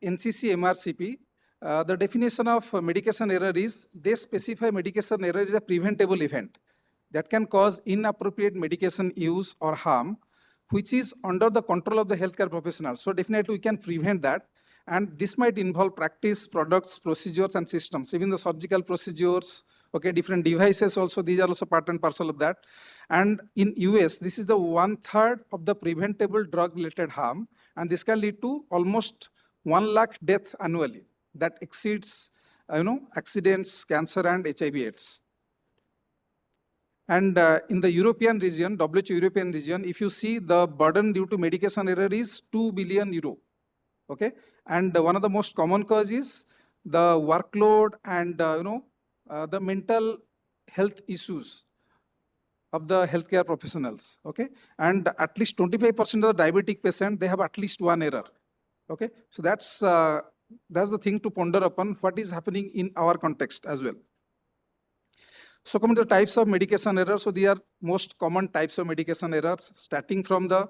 NCC MRCP, the definition of medication error is they specify medication error is a preventable event that can cause inappropriate medication use or harm, which is under the control of the healthcare professional. So definitely we can prevent that. And this might involve practice, products, procedures, and systems, even the surgical procedures, okay, different devices also, these are also part and parcel of that. And in US, this is the 1/3 of the preventable drug-related harm, and this can lead to almost 1 lakh deaths annually. That exceeds, accidents, cancer, and HIV/AIDS. And in the European region, WHO European region, if you see the burden due to medication error is 2 billion euro. Okay, and one of the most common causes the workload and the mental health issues of the healthcare professionals. Okay, and at least 25% of the diabetic patient, they have at least one error. Okay, so that's the thing to ponder upon what is happening in our context as well. So coming to the types of medication error, so they are most common types of medication error, starting from the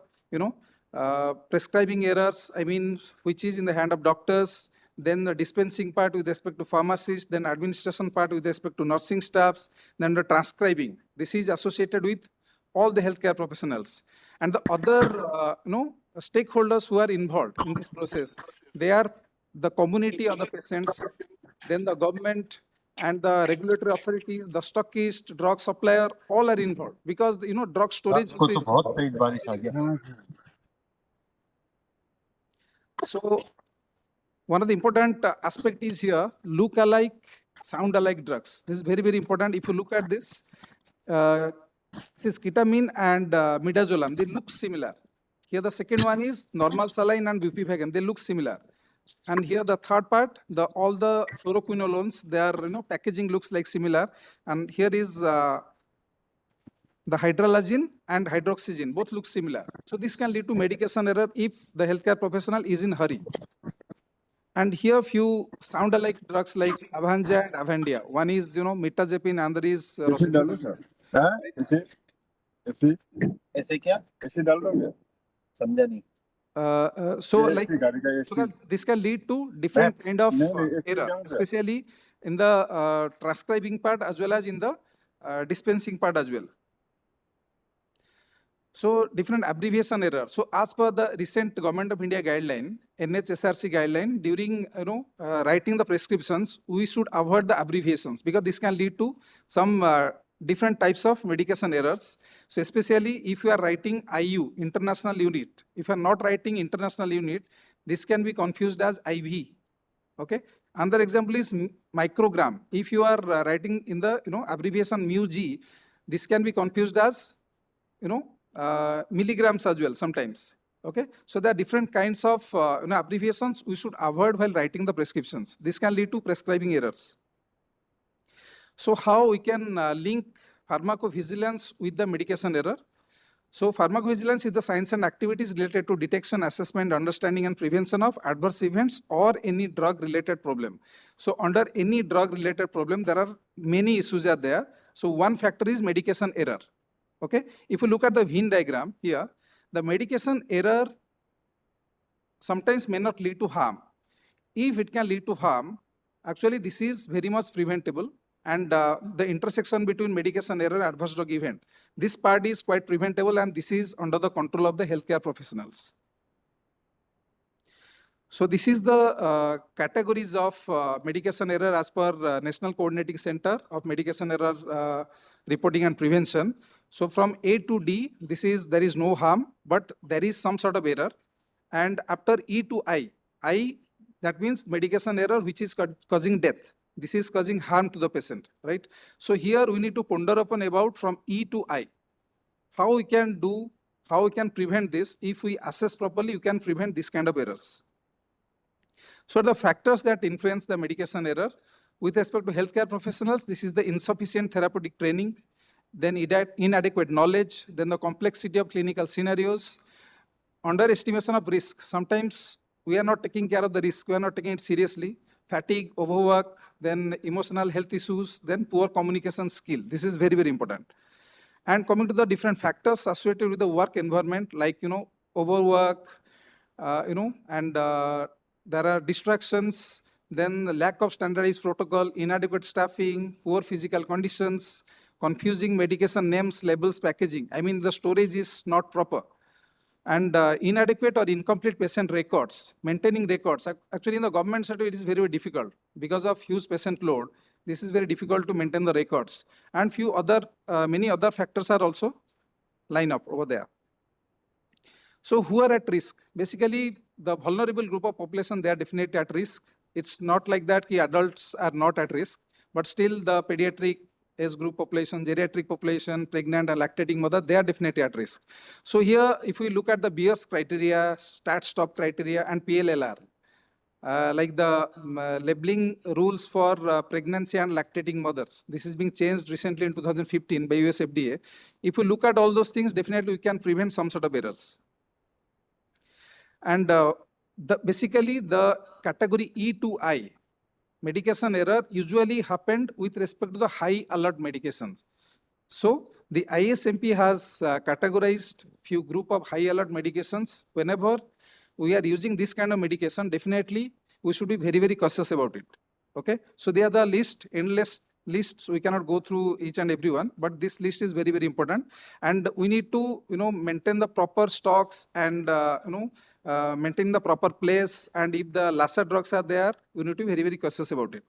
prescribing errors, which is in the hand of doctors, then the dispensing part with respect to pharmacists, then administration part with respect to nursing staffs, then the transcribing. This is associated with all the healthcare professionals. And the other stakeholders who are involved in this process, they are the community of the patients, then the government, and the regulatory authorities, the stockist, drug supplier, all are involved, because drug storage also is. So one of the important aspect is here, look alike, sound alike drugs. This is very, very important. If you look at this, this is ketamine and midazolam, they look similar. Here the second one is normal saline and bupivacaine, they look similar. And here the third part, all the fluoroquinolones, their packaging looks like similar. And here is the hydralazine and hydroxygen, both look similar. So this can lead to medication error if the healthcare professional is in hurry. And here few sound alike drugs like Avanja and Avandia. One is mirtazapine, another is so this can lead to different kind of error, especially in the transcribing part as well as in the dispensing part as well. So different abbreviation error. So as per the recent Government of India guideline, NHSRC guideline, during writing the prescriptions, we should avoid the abbreviations, because this can lead to some different types of medication errors. So especially if you are writing IU, international unit, if you are not writing international unit, this can be confused as IV. Okay. Another example is microgram. If you are writing in the abbreviation μg, this can be confused as milligrams as well sometimes. Okay. So there are different kinds of abbreviations we should avoid while writing the prescriptions. This can lead to prescribing errors. So how we can link pharmacovigilance with the medication error? So pharmacovigilance is the science and activities related to detection, assessment, understanding, and prevention of adverse events or any drug-related problem. So under any drug-related problem, there are many issues are there. So one factor is medication error. Okay. If you look at the Venn diagram here, the medication error sometimes may not lead to harm. If it can lead to harm, actually this is very much preventable. And the intersection between medication error and adverse drug event, this part is quite preventable, and this is under the control of the healthcare professionals. So this is the categories of medication error as per National Coordinating Center of Medication Error Reporting and Prevention. So from A to D, there is no harm, but there is some sort of error. And after E to I, that means medication error which is causing death. This is causing harm to the patient, right? So here we need to ponder upon about from E to I. How we can prevent this. If we assess properly, you can prevent this kind of errors. So the factors that influence the medication error with respect to healthcare professionals, this is the insufficient therapeutic training, then inadequate knowledge, then the complexity of clinical scenarios, underestimation of risk. Sometimes we are not taking care of the risk, we are not taking it seriously. Fatigue, overwork, then emotional health issues, then poor communication skill. This is very, very important. And coming to the different factors associated with the work environment, like, overwork, and there are distractions, then the lack of standardized protocol, inadequate staffing, poor physical conditions, confusing medication names, labels, packaging. I mean, the storage is not proper. And inadequate or incomplete patient records, maintaining records. Actually, in the government sector, it is very, very difficult because of huge patient load. This is very difficult to maintain the records. And many other factors are also line up over there. So who are at risk? Basically, the vulnerable group of population, they are definitely at risk. It's not like that adults are not at risk, but still the pediatric age group population, geriatric population, pregnant and lactating mother, they are definitely at risk. So here, if we look at the Beers criteria, stat stop criteria, and PLLR, like the labeling rules for pregnancy and lactating mothers. This is being changed recently in 2015 by US FDA. If we look at all those things, definitely we can prevent some sort of errors. And basically the category E to I, medication error usually happened with respect to the high alert medications. So the ISMP has categorized few group of high alert medications. Whenever we are using this kind of medication, definitely we should be very, very cautious about it. Okay, so they are the list, endless lists. We cannot go through each and every one, but this list is very, very important. And we need to, maintain the proper stocks and, maintain the proper place. And if the LASA drugs are there, we need to be very, very cautious about it.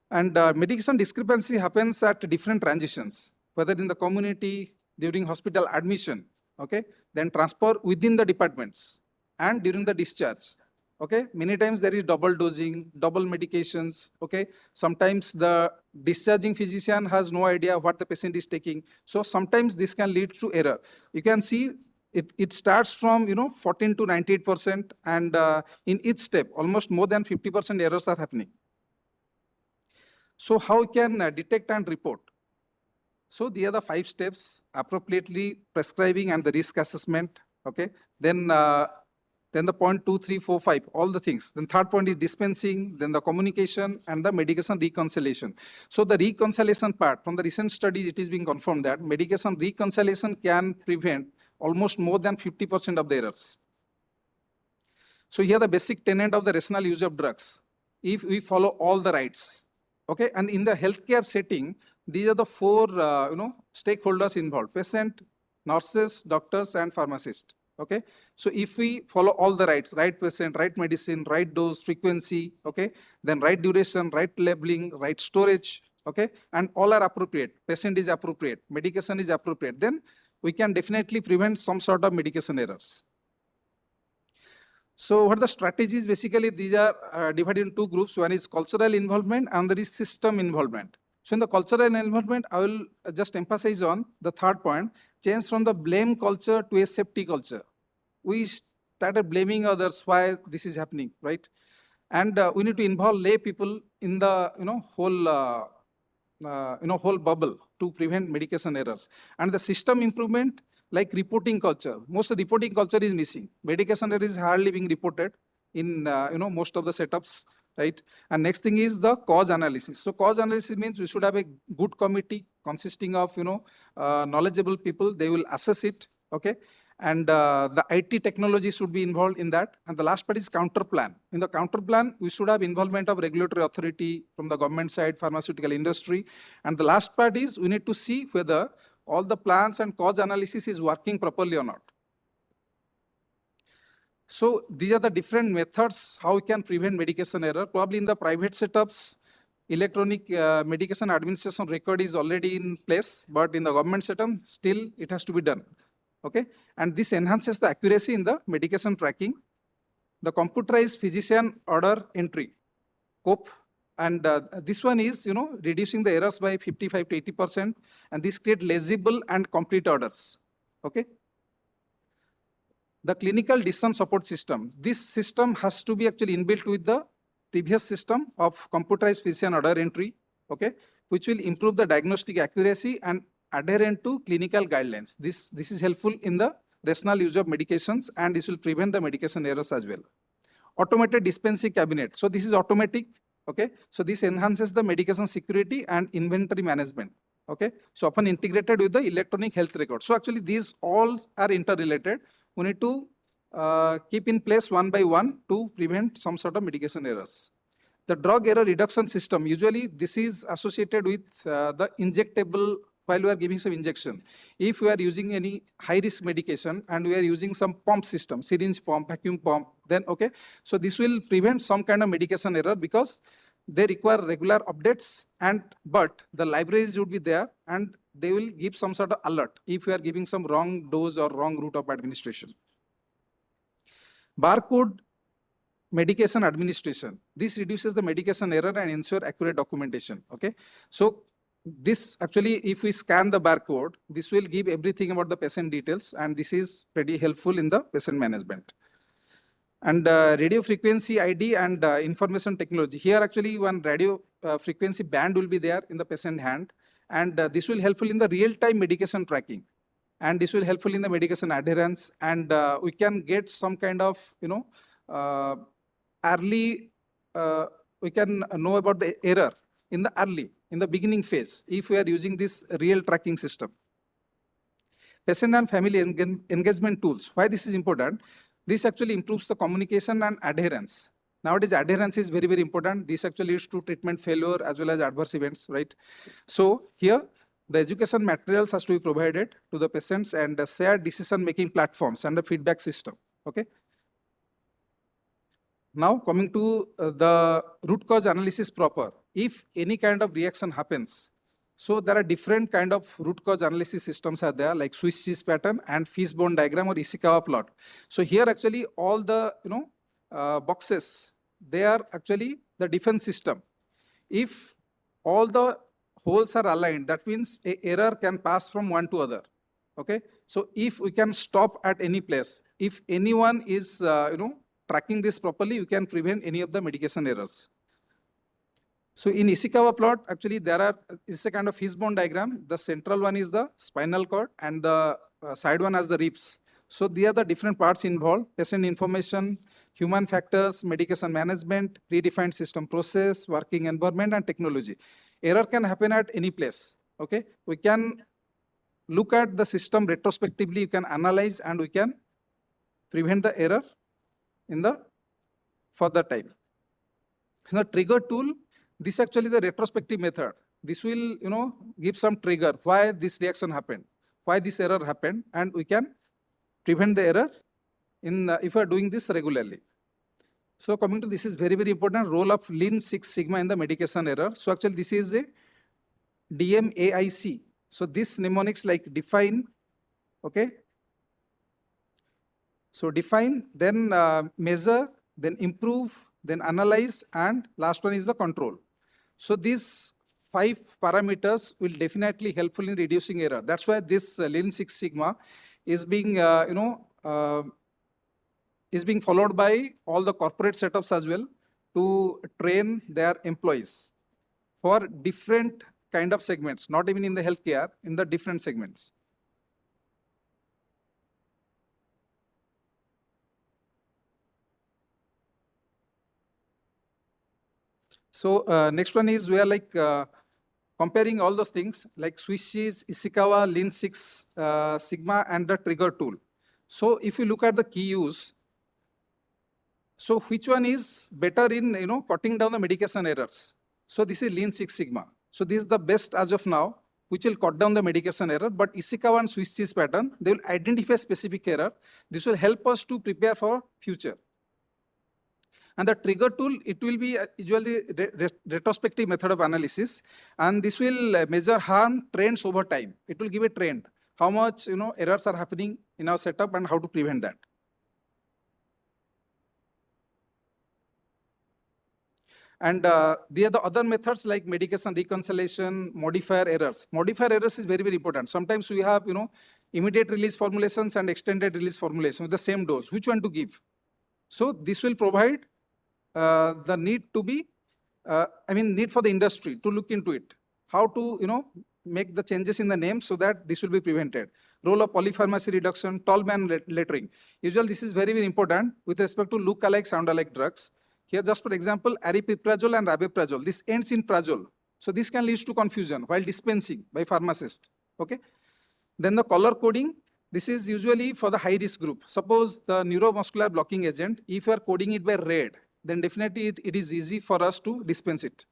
And medication discrepancy happens at different transitions, whether in the community, during hospital admission, okay, then transfer within the departments, and during the discharge. Okay, many times there is double dosing, double medications. Okay, sometimes the discharging physician has no idea what the patient is taking. So sometimes this can lead to error. You can see it starts from 14 to 98%, and in each step, almost more than 50% errors are happening. So how can detect and report? So these are the 5 steps: appropriately prescribing and the risk assessment. Okay, then the point 2, 3, 4, 5, all the things. Then third point is dispensing, then the communication and the medication reconciliation. So the reconciliation part, from the recent studies, it is being confirmed that medication reconciliation can prevent almost more than 50% of the errors. So here the basic tenet of the rational use of drugs, if we follow all the rights. Okay, and in the healthcare setting, these are the 4 stakeholders involved: patient, nurses, doctors, and pharmacists. Okay, so if we follow all the rights, right patient, right medicine, right dose, frequency, okay, then right duration, right labeling, right storage, okay, and all are appropriate, patient is appropriate, medication is appropriate, then we can definitely prevent some sort of medication errors. So what are the strategies? Basically, these are divided in 2 groups. One is cultural involvement and there is system involvement. So in the cultural involvement, I will just emphasize on the third point: change from the blame culture to a safety culture. We started blaming others why this is happening, right? And we need to involve lay people in the whole bubble to prevent medication errors. And the system improvement, like reporting culture. Most of the reporting culture is missing. Medication error is hardly being reported in most of the setups, right? And next thing is the cause analysis. So cause analysis means we should have a good committee consisting of knowledgeable people. They will assess it, okay? And the IT technology should be involved in that. And the last part is counter plan. In the counter plan, we should have involvement of regulatory authority from the government side, pharmaceutical industry. And the last part is we need to see whether all the plans and cause analysis is working properly or not. So these are the different methods how we can prevent medication error. Probably in the private setups, electronic medication administration record is already in place, but in the government setup, still it has to be done. Okay, and this enhances the accuracy in the medication tracking. The computerized physician order entry, COPE, and this one is reducing the errors by 55 to 80%, and this create legible and complete orders. Okay. The clinical decision support system. This system has to be actually inbuilt with the previous system of computerized physician order entry, okay, which will improve the diagnostic accuracy and adherent to clinical guidelines. This is helpful in the rational use of medications, and this will prevent the medication errors as well. Automated dispensing cabinet. So this is automatic, okay. So this enhances the medication security and inventory management, okay. So often integrated with the electronic health record. So actually these all are interrelated. We need to keep in place one by one to prevent some sort of mitigation errors. The drug error reduction system, usually this is associated with the injectable while we are giving some injection. If we are using any high risk medication and we are using some pump system, syringe pump, vacuum pump, then okay. So this will prevent some kind of medication error because they require regular updates, but the libraries would be there and they will give some sort of alert if we are giving some wrong dose or wrong route of administration. Barcode medication administration. This reduces the medication error and ensure accurate documentation. Okay. So this actually, if we scan the barcode, this will give everything about the patient details, and this is pretty helpful in the patient management. And radio frequency ID and information technology. Here actually one radio frequency band will be there in the patient hand, and this will helpful in the real-time medication tracking. And this will helpful in the medication adherence, and we can get some kind of, early, we can know about the error in the beginning phase if we are using this real tracking system. Patient and family engagement tools. Why this is important? This actually improves the communication and adherence. Nowadays, adherence is very, very important. This actually leads to treatment failure as well as adverse events, right? So here, the education materials has to be provided to the patients, and the shared decision-making platforms and the feedback system, okay? Now coming to the root cause analysis proper. If any kind of reaction happens, so there are different kind of root cause analysis systems are there, like Swiss cheese pattern and fishbone diagram or Ishikawa plot. So here actually all the boxes, they are actually the defense system. If all the holes are aligned, that means a error can pass from one to other. Okay, so if we can stop at any place, if anyone is tracking this properly, you can prevent any of the medication errors. So in Ishikawa plot, actually it's a kind of fishbone diagram. The central one is the spinal cord and the side one has the ribs. So they are the different parts involved: patient information, human factors, medication management, predefined system process, working environment, and technology. Error can happen at any place. Okay, we can look at the system retrospectively, you can analyze, and we can prevent the error in the further time. So the trigger tool, this actually the retrospective method. This will give some trigger why this reaction happened, why this error happened, and we can prevent the error if we are doing this regularly. So coming to this is very, very important role of Lean Six Sigma in the medication error. So actually this is a DMAIC. So this mnemonics like define, okay. So define, then measure, then improve, then analyze, and last one is the control. So these 5 parameters will definitely helpful in reducing error. That's why this Lean Six Sigma is being followed by all the corporate setups as well to train their employees for different kind of segments, not even in the healthcare, in the different segments. So next one is we are like comparing all those things like Swiss cheese, Ishikawa, Lean Six Sigma, and the trigger tool. So if you look at the key use, so which one is better in cutting down the medication errors? So this is Lean Six Sigma. So this is the best as of now, which will cut down the medication error. But Ishikawa and Swiss cheese pattern, they will identify specific error. This will help us to prepare for future. And the trigger tool, it will be usually retrospective method of analysis, and this will measure harm trends over time. It will give a trend, how much errors are happening in our setup and how to prevent that. And the other methods like medication reconciliation, modifier errors. Modifier errors is very, very important. Sometimes we have immediate release formulations and extended release formulation with the same dose. Which one to give? So this will provide the need to be, need for the industry to look into it. How to make the changes in the name so that this will be prevented. Role of polypharmacy reduction, tall man lettering. Usually this is very, very important with respect to look-alike, sound-alike drugs. Here, just for example, aripiprazole and rabeprazole. This ends in prazole. So this can lead to confusion while dispensing by pharmacist. Okay. Then the color coding. This is usually for the high-risk group. Suppose the neuromuscular blocking agent, if you are coding it by red, then definitely it is easy for us to dispense it.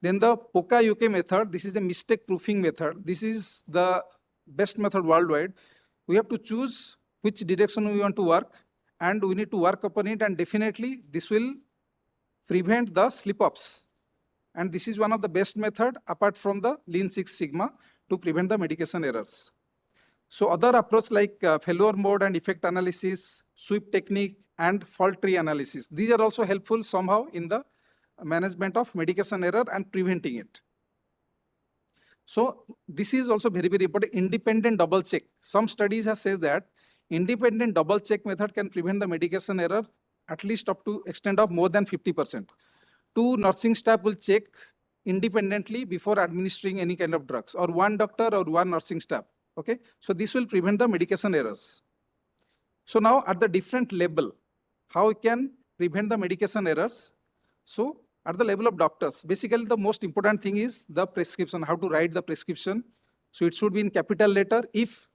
Then the POCA-UK method, this is the mistake-proofing method. This is the best method worldwide. We have to choose which direction we want to work, and we need to work upon it, and definitely this will prevent the slip-ups. And this is one of the best method apart from the Lean Six Sigma to prevent the medication errors. So other approach like failure mode and effect analysis, sweep technique, and fault tree analysis, these are also helpful somehow in the management of medication error and preventing it. So this is also very, very important, independent double check. Some studies have said that independent double check method can prevent the medication error at least up to extent of more than 50%. Two nursing staff will check independently before administering any kind of drugs, or one doctor or one nursing staff. Okay, so this will prevent the medication errors. So now at the different level, how we can prevent the medication errors? So at the level of doctors, basically the most important thing is the prescription, how to write the prescription. So it should be in capital letter. If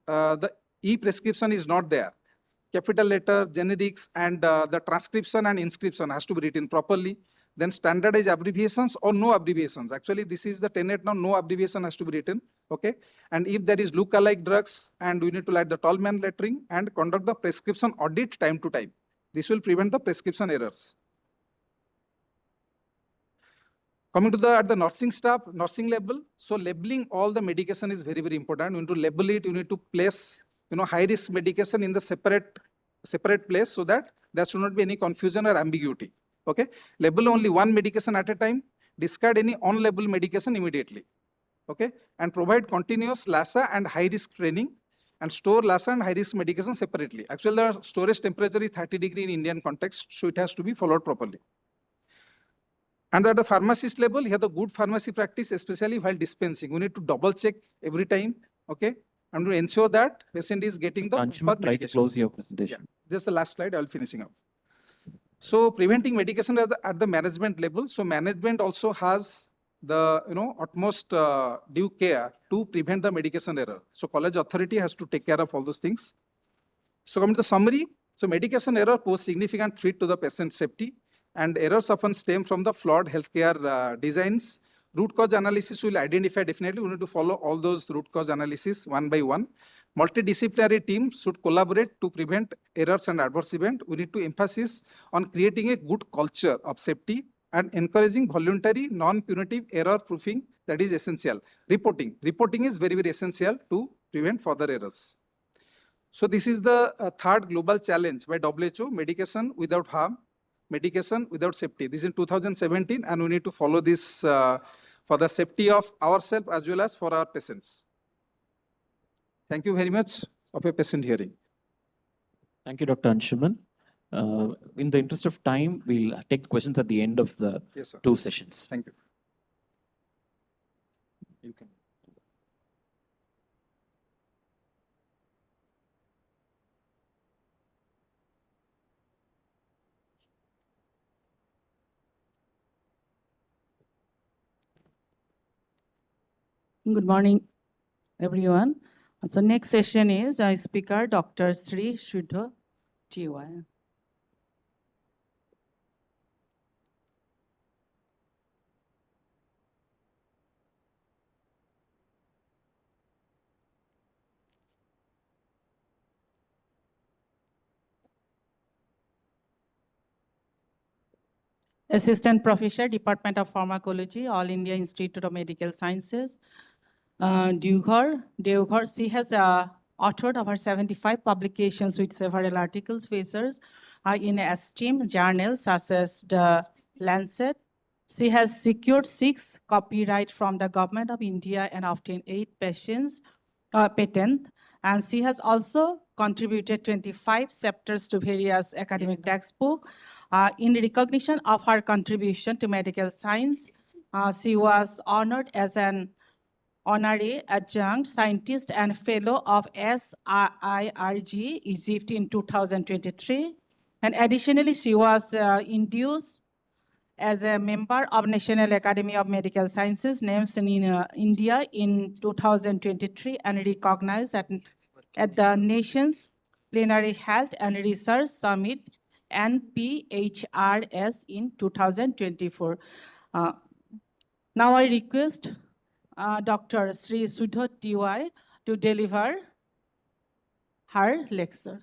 the e-prescription is not there, capital letter, generics, and the transcription and inscription has to be written properly. Then standardized abbreviations or no abbreviations. Actually, this is the tenet now, no abbreviation has to be written. Okay. And if there is look-alike drugs, and we need to write the Tallman lettering and conduct the prescription audit time to time. This will prevent the prescription errors. Coming to the at the nursing staff, nursing level. So labeling all the medication is very, very important. You need to label it. You need to place, high-risk medication in the separate place so that there should not be any confusion or ambiguity. Okay, label only one medication at a time, discard any on-label medication immediately. Okay, and provide continuous LASA and high-risk training, and store LASA and high-risk medication separately. Actually, the storage temperature is 30 degrees in Indian context, so it has to be followed properly. And at the pharmacist level, here the good pharmacy practice, especially while dispensing, we need to double check every time. Okay, and to ensure that patient is getting the proper Try to close your presentation. Yeah. Just the last slide, I'll finishing up. So preventing medication at the management level. So management also has the utmost due care to prevent the medication error. So college authority has to take care of all those things. So coming to the summary, so medication error pose significant threat to the patient safety, and errors often stem from the flawed healthcare designs. Root cause analysis will identify definitely. We need to follow all those root cause analysis one by one. Multidisciplinary teams should collaborate to prevent errors and adverse events. We need to emphasize on creating a good culture of safety and encouraging voluntary, non-punitive error proofing. That is essential. Reporting is very, very essential to prevent further errors. So this is the third global challenge by WHO, medication without harm, medication without safety. This is in 2017, and we need to follow this for the safety of ourselves as well as for our patients. Thank you very much of a patient hearing. Thank you, Dr. Anshuman. In the interest of time, we'll take questions at the end of the two sessions. Thank you. You can. Good morning, everyone. So next session is our speaker, Dr. Sri Shuddha T.Y. Assistant Professor, Department of Pharmacology, All India Institute of Medical Sciences, Deoghar. She has authored over 75 publications with several articles, papers in esteemed journals such as the Lancet. She has secured 6 copyright from the Government of India and obtained 8 patents. And she has also contributed 25 chapters to various academic textbooks. In recognition of her contribution to medical science, she was honored as an honorary adjunct scientist and fellow of SIRG Egypt in 2023. And additionally, she was induced as a member of National Academy of Medical Sciences, names in India in 2023, and recognized at at the nation's Plenary Health and Research Summit NPHRS in 2024. Now I request Dr. Sri Sudha T.Y. to deliver her lecture.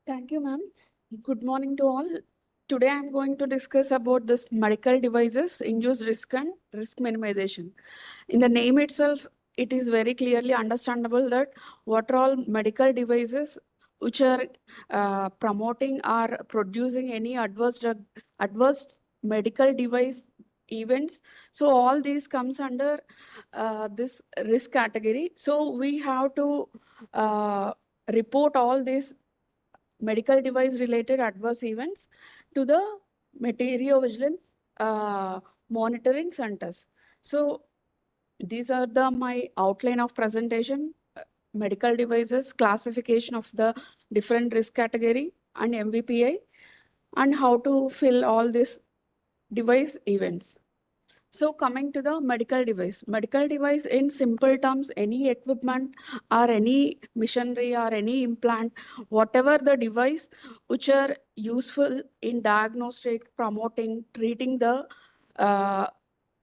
Thank you, ma'am. Good morning to all. Today I'm going to discuss about this medical devices, induced risk and risk minimization. In the name itself, it is very clearly understandable that what are all medical devices which are promoting or producing any adverse medical device events. So all these comes under this risk category. So we have to report all these medical device related adverse events to the Materiovigilance monitoring centers. So these are my outline of presentation, medical devices, classification of the different risk category and MVPI, and how to fill all these device events. So coming to the medical device in simple terms, any equipment or any machinery or any implant, whatever the device which are useful in diagnostic, promoting, treating the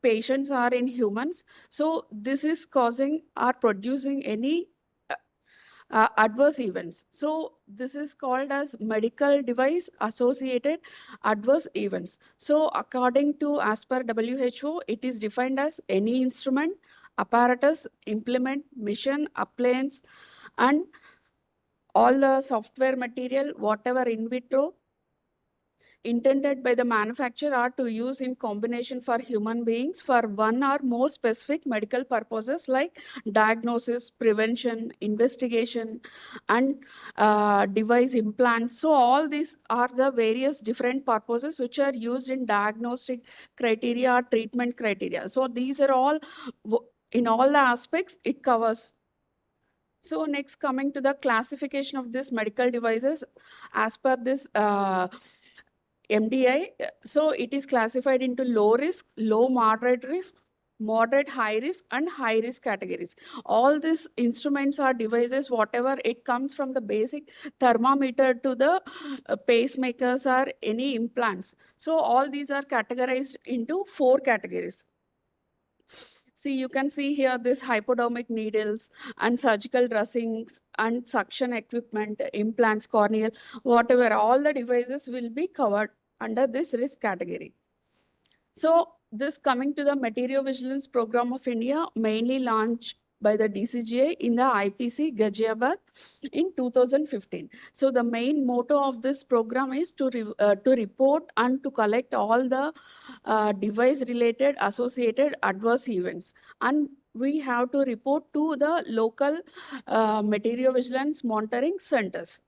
patients or in humans. So this is causing or producing any adverse events. So this is called as medical device associated adverse events. So according to as per WHO, it is defined as any instrument, apparatus, implement, mission, appliance, and all the software material, whatever in vitro intended by the manufacturer are to use in combination for human beings for one or more specific medical purposes like diagnosis, prevention, investigation, and device implants. So all these are the various different purposes which are used in diagnostic criteria or treatment criteria. So these are all, in all the aspects, it covers. So next, coming to the classification of these medical devices, as per this MDI, so it is classified into low risk, low moderate risk, moderate high risk, and high risk categories. All these instruments or devices, whatever it comes from the basic thermometer to the pacemakers or any implants. So all these are categorized into 4 categories. See, you can see here this hypodermic needles and surgical dressings and suction equipment, implants, corneal, whatever, all the devices will be covered under this risk category. So this coming to the Materiovigilance Program of India, mainly launched by the DCGI in the IPC Ghaziabad in 2015. So the main motto of this program is to report and to collect all the device-related associated adverse events. And we have to report to the local Materiovigilance monitoring centers.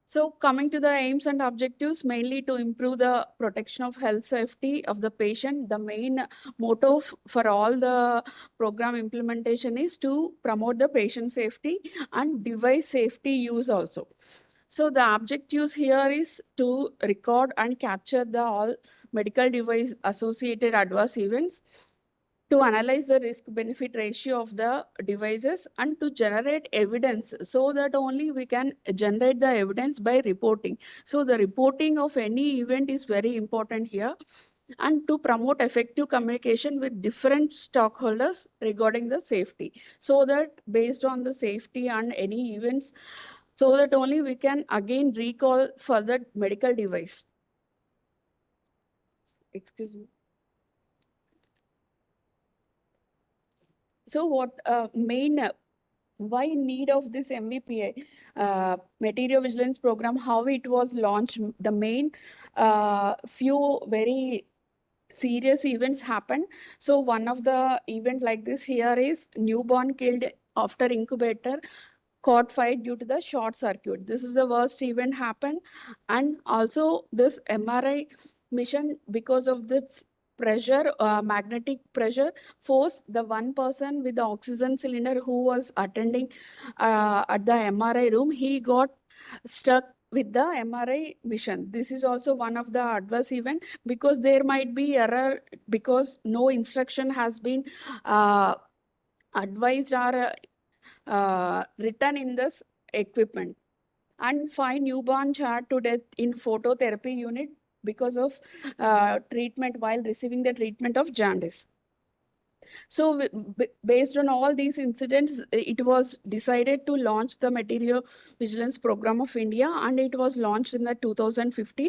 So coming to the aims and objectives, mainly to improve the protection of health safety of the patient, the main motto for all the program implementation is to promote the patient safety and device safety use also. So the objectives here is to record and capture the all medical device associated adverse events, to analyze the risk-benefit ratio of the devices and to generate evidence, so that only we can generate the evidence by reporting. So the reporting of any event is very important here, and to promote effective communication with different stakeholders regarding the safety, so that based on the safety and any events, so that only we can again recall for the medical device. Excuse me. So what why need of this MVPI Materiovigilance program, how it was launched? The main few very serious events happen. So one of the event like this here is newborn killed after incubator caught fire due to the short circuit. This is the worst event happened. And also this MRI mission, because of this pressure, magnetic pressure force, the one person with the oxygen cylinder who was attending at the MRI room, he got stuck with the MRI mission. This is also one of the adverse event, because there might be error because no instruction has been advised or written in this equipment. And 5 newborn charged to death in phototherapy unit because of treatment while receiving the treatment of jaundice. So based on all these incidents, it was decided to launch the Materiovigilance Program of India, and it was launched in the 2015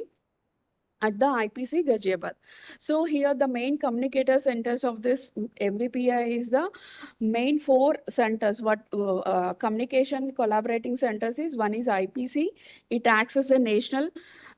at the IPC Ghaziabad. So here the main communicator centers of this MVPI is the main 4 centers. What communication collaborating centers is? One is IPC. It acts as a national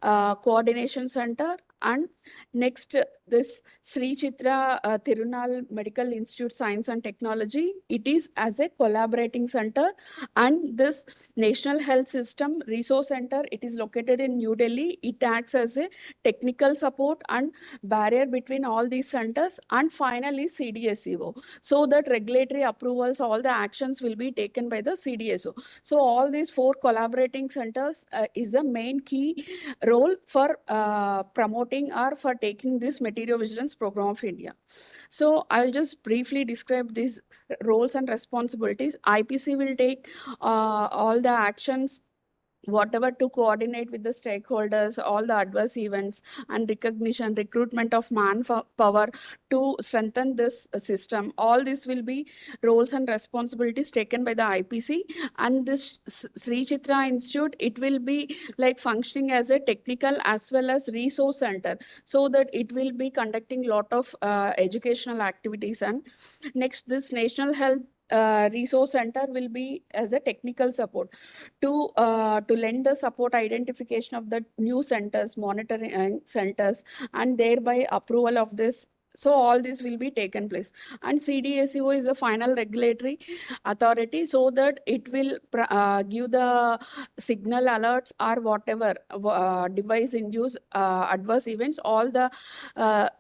coordination center. And next, this Sri Chitra Tirunal Medical Institute Science and Technology, it is as a collaborating center. And this National Health System Resource Center, it is located in New Delhi. It acts as a technical support and barrier between all these centers. And finally, CDSCO, so that regulatory approvals, all the actions will be taken by the CDSO. So all these 4 collaborating centers is the main key role for promoting or for taking this Materiovigilance Program of India. So I'll just briefly describe these roles and responsibilities. IPC will take all the actions, whatever, to coordinate with the stakeholders, all the adverse events and recognition, recruitment of manpower to strengthen this system. All this will be roles and responsibilities taken by the IPC. And this Sri Chitra Institute, it will be like functioning as a technical as well as resource center, so that it will be conducting lot of educational activities. And next, this National Health Resource Center will be as a technical support to lend the support identification of the new centers, monitoring centers, and thereby approval of this. So all this will be taken place. And CDSCO is the final regulatory authority, so that it will give the signal alerts or whatever device induced adverse events. All the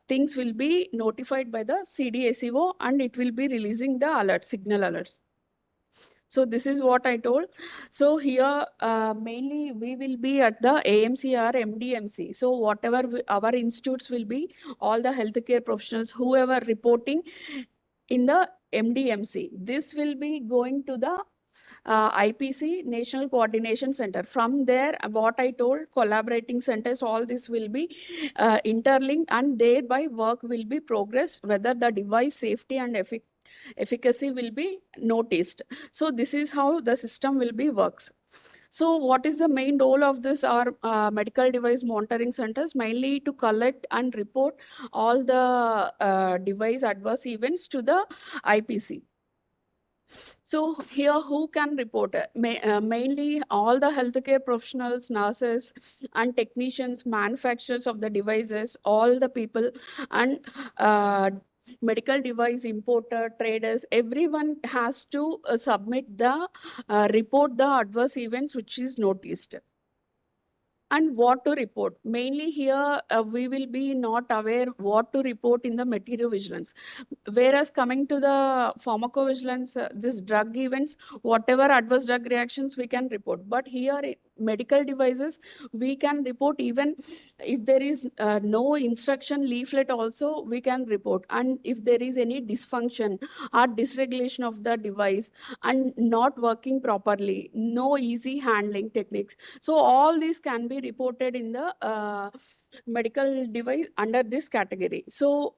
things will be notified by the CDSCO, and it will be releasing the alert, signal alerts. So this is what I told. So here mainly we will be at the AMC or MDMC. So whatever our institutes will be, all the healthcare professionals, whoever reporting in the MDMC, this will be going to the IPC National Coordination Center. From there, what I told, collaborating centers, all this will be interlinked, and thereby work will be progressed, whether the device safety and efficacy will be noticed. So this is how the system will be works. So what is the main role of this medical device monitoring centers? Mainly to collect and report all the device adverse events to the IPC. So here, who can report it? Mainly all the healthcare professionals, nurses and technicians, manufacturers of the devices, all the people, and medical device importer, traders, everyone has to submit the report the adverse events which is noticed. And what to report. Mainly here, we will be not aware what to report in the Materiovigilance. Whereas coming to the pharmacovigilance, this drug events, whatever adverse drug reactions we can report. But here, medical devices, we can report even if there is no instruction leaflet also, we can report. And if there is any dysfunction or dysregulation of the device and not working properly, no easy handling techniques. So all these can be reported in the medical device under this category. So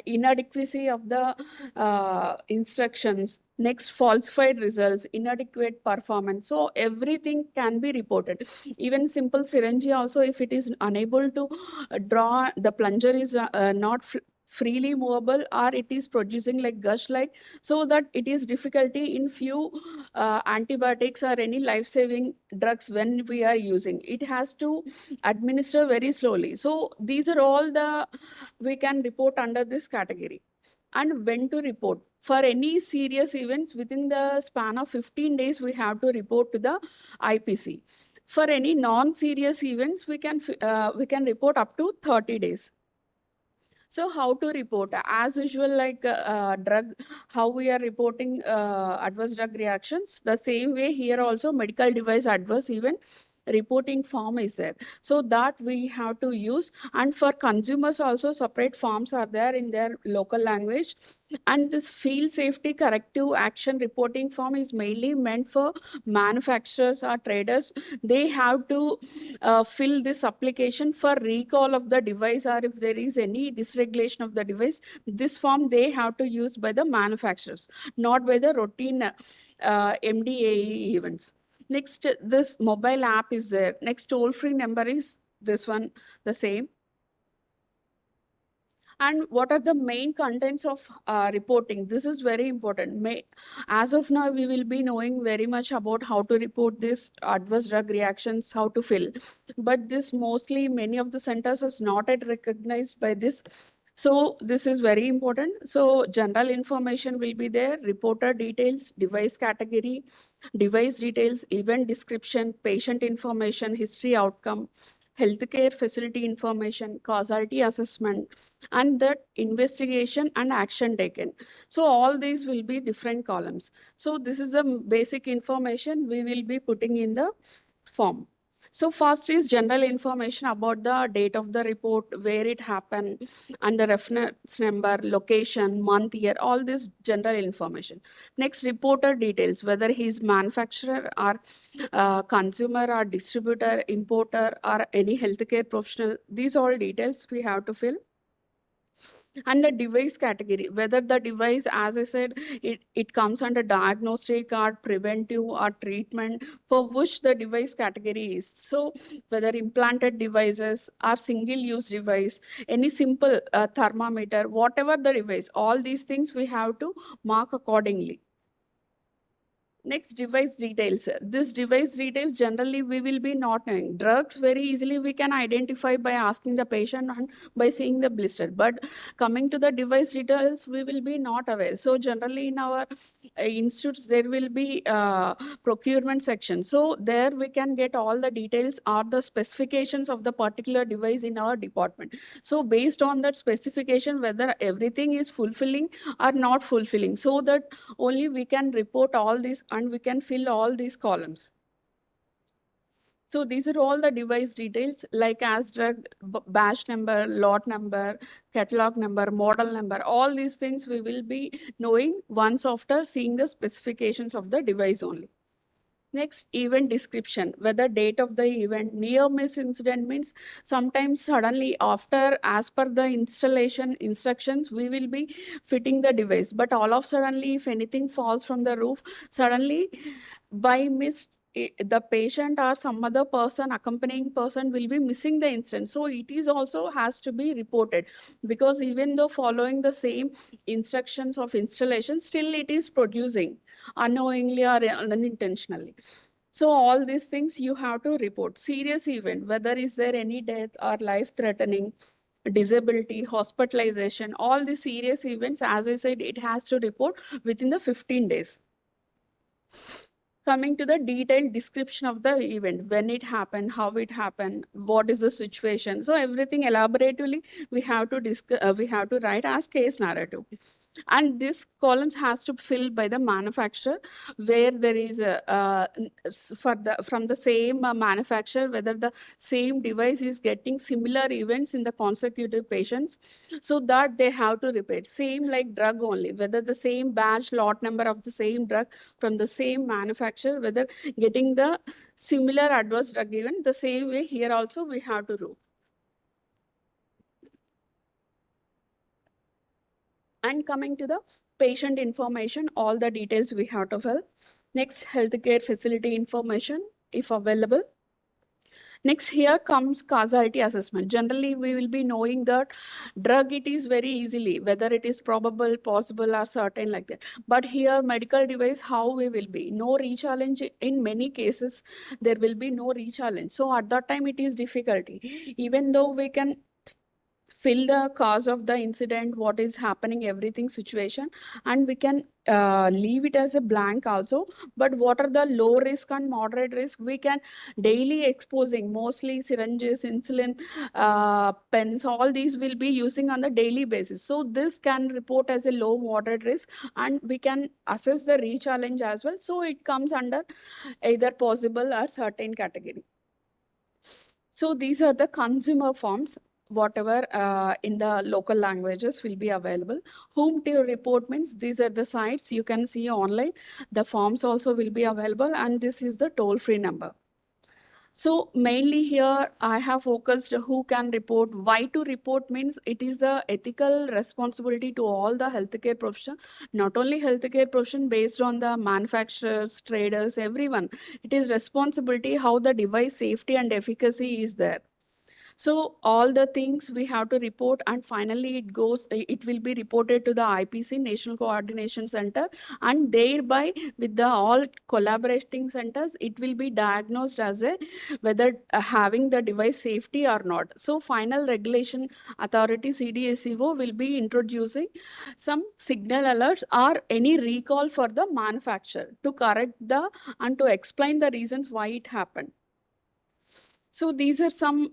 inadequacy of the instructions, next falsified results, inadequate performance. So everything can be reported. Even simple syringe also, if it is unable to draw, the plunger is not freely movable, or it is producing like gush like, so that it is difficulty in few antibiotics or any life-saving drugs when we are using. It has to administer very slowly. So these are all the we can report under this category. And when to report. For any serious events, within the span of 15 days, we have to report to the IPC. For any non-serious events, we can report up to 30 days. So how to report? As usual, like drug, how we are reporting adverse drug reactions, the same way here also medical device adverse event reporting form is there. So that we have to use. And for consumers also, separate forms are there in their local language. And this field safety corrective action reporting form is mainly meant for manufacturers or traders. They have to fill this application for recall of the device, or if there is any dysregulation of the device. This form they have to use by the manufacturers, not by the routine MDAE events. Next, this mobile app is there. Next, toll-free number is this one, the same. And what are the main contents of reporting? This is very important. As of now, we will be knowing very much about how to report this adverse drug reactions, how to fill. But this mostly, many of the centers is not yet recognized by this. So this is very important. So general information will be there, reporter details, device category, device details, event description, patient information, history outcome, healthcare facility information, causality assessment, and the investigation and action taken. So all these will be different columns. So this is the basic information we will be putting in the form. So first is general information about the date of the report, where it happened, and the reference number, location, month, year, all this general information. Next, reporter details, whether he is manufacturer or consumer or distributor, importer, or any healthcare professional. These all details we have to fill. And the device category, whether the device, as I said, it comes under diagnostic or preventive or treatment, for which the device category is. So whether implanted devices or single-use device, any simple thermometer, whatever the device, all these things we have to mark accordingly. Next, device details. This device details generally we will be not knowing. Drugs very easily we can identify by asking the patient and by seeing the blister. But coming to the device details, we will be not aware. So generally in our institutes, there will be procurement section. So there we can get all the details or the specifications of the particular device in our department. So based on that specification, whether everything is fulfilling or not fulfilling, so that only we can report all these and we can fill all these columns. So these are all the device details, like as drug, batch number, lot number, catalog number, model number, all these things we will be knowing once after seeing the specifications of the device only. Next, event description, whether date of the event, near miss incident means sometimes suddenly after, as per the installation instructions, we will be fitting the device. But all of suddenly, if anything falls from the roof, suddenly by miss, the patient or some other person, accompanying person will be missing the instance. So it is also has to be reported, because even though following the same instructions of installation, still it is producing unknowingly or unintentionally. So all these things you have to report. Serious event, whether is there any death or life-threatening, disability, hospitalization, all the serious events, as I said, it has to report within the 15 days. Coming to the detailed description of the event, when it happened, how it happened, what is the situation. So everything elaboratively we have to write as case narrative. And this columns has to fill by the manufacturer, where there is from the same manufacturer, whether the same device is getting similar events in the consecutive patients, so that they have to repeat. Same like drug only, whether the same batch lot number of the same drug from the same manufacturer, whether getting the similar adverse drug event, the same way here also we have to do. And coming to the patient information, all the details we have to fill. Next, healthcare facility information, if available. Next, here comes causality assessment. Generally, we will be knowing that drug it is very easily, whether it is probable, possible, or certain like that. But here, medical device, how we will be? No re-challenge. In many cases, there will be no re-challenge. So at that time, it is difficulty. Even though we can fill the cause of the incident, what is happening, everything situation, and we can leave it as a blank also. But what are the low risk and moderate risk? We can daily exposing, mostly syringes, insulin, pens, all these will be using on the daily basis. So this can report as a low moderate risk, and we can assess the re-challenge as well. So it comes under either possible or certain category. So these are the consumer forms, whatever in the local languages will be available. Whom to report means these are the sites you can see online. The forms also will be available, and this is the toll-free number. So mainly here I have focused who can report. Why to report means it is the ethical responsibility to all the healthcare profession, not only healthcare profession, based on the manufacturers, traders, everyone. It is responsibility how the device safety and efficacy is there. So all the things we have to report, and finally it will be reported to the IPC, National Coordination Center, and thereby with the all collaborating centers, it will be diagnosed as a whether having the device safety or not. So final regulation authority CDSCO will be introducing some signal alerts or any recall for the manufacturer to correct the and to explain the reasons why it happened. So these are some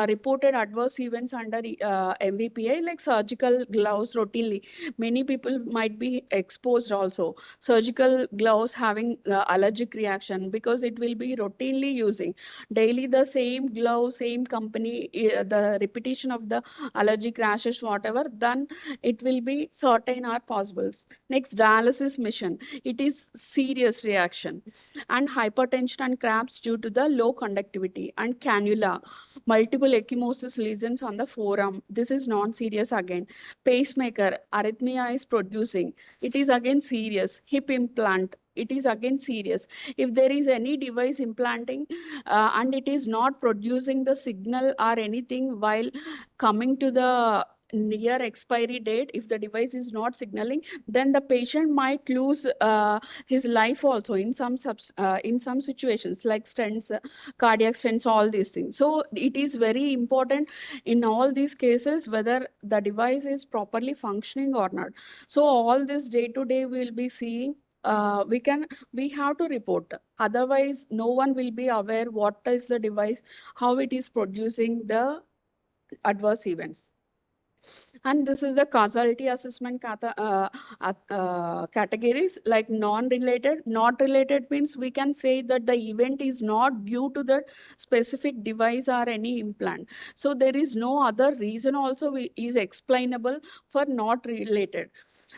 reported adverse events under MVPA, like surgical gloves routinely. Many people might be exposed also. Surgical gloves having allergic reaction because it will be routinely using. Daily the same glove, same company, the repetition of the allergic rashes, whatever, then it will be certain or possible. Next, dialysis mission. It is serious reaction. And hypertension and cramps due to the low conductivity, and cannula, multiple ecchymosis lesions on the forearm. This is non-serious again. Pacemaker, arrhythmia is producing. It is again serious. Hip implant, it is again serious. If there is any device implanting and it is not producing the signal or anything while coming to the near expiry date, if the device is not signaling, then the patient might lose his life also in some situations, like stents, cardiac stents, all these things. So it is very important in all these cases whether the device is properly functioning or not. So all this day to day we will be seeing. We have to report, otherwise no one will be aware what is the device, how it is producing the adverse events. And this is the causality assessment categories, like non-related. Not related means we can say that the event is not due to the specific device or any implant. So there is no other reason also is explainable for not related.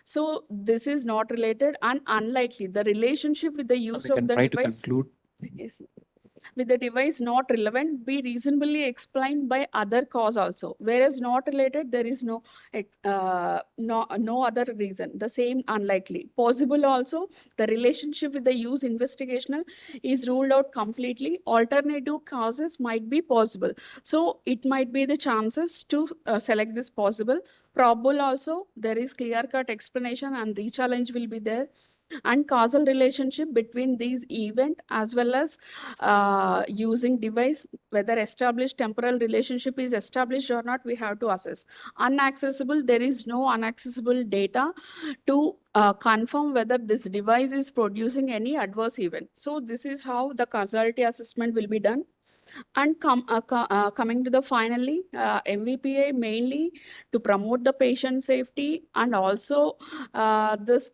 So this is not related and unlikely. The relationship with the use We can of the try to device conclude. is with the device not relevant, be reasonably explained by other cause also. Whereas not related, there is no other reason. The same unlikely. Possible also, the relationship with the use investigational is ruled out completely. Alternative causes might be possible. So it might be the chances to select this possible. Probable also, there is clear-cut explanation and re-challenge will be there. And causal relationship between these event as well as using device, whether established temporal relationship is established or not, we have to assess. Unaccessible, there is no unaccessible data to confirm whether this device is producing any adverse event. So this is how the causality assessment will be done. And coming to the finally, MVPA mainly to promote the patient safety, and also this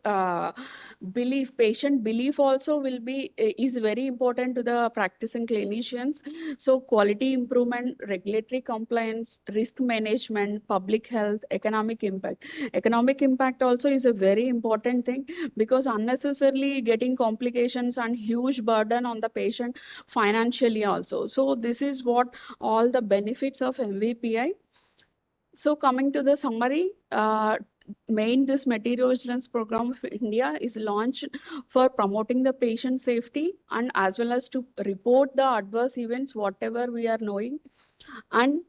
patient belief also will be is very important to the practicing clinicians. So quality improvement, regulatory compliance, risk management, public health, economic impact. Economic impact also is a very important thing, because unnecessarily getting complications and huge burden on the patient financially also. So this is what all the benefits of MVPI. So coming to the summary, this Materiovigilance program of India is launched for promoting the patient safety, and as well as to report the adverse events, whatever we are knowing, and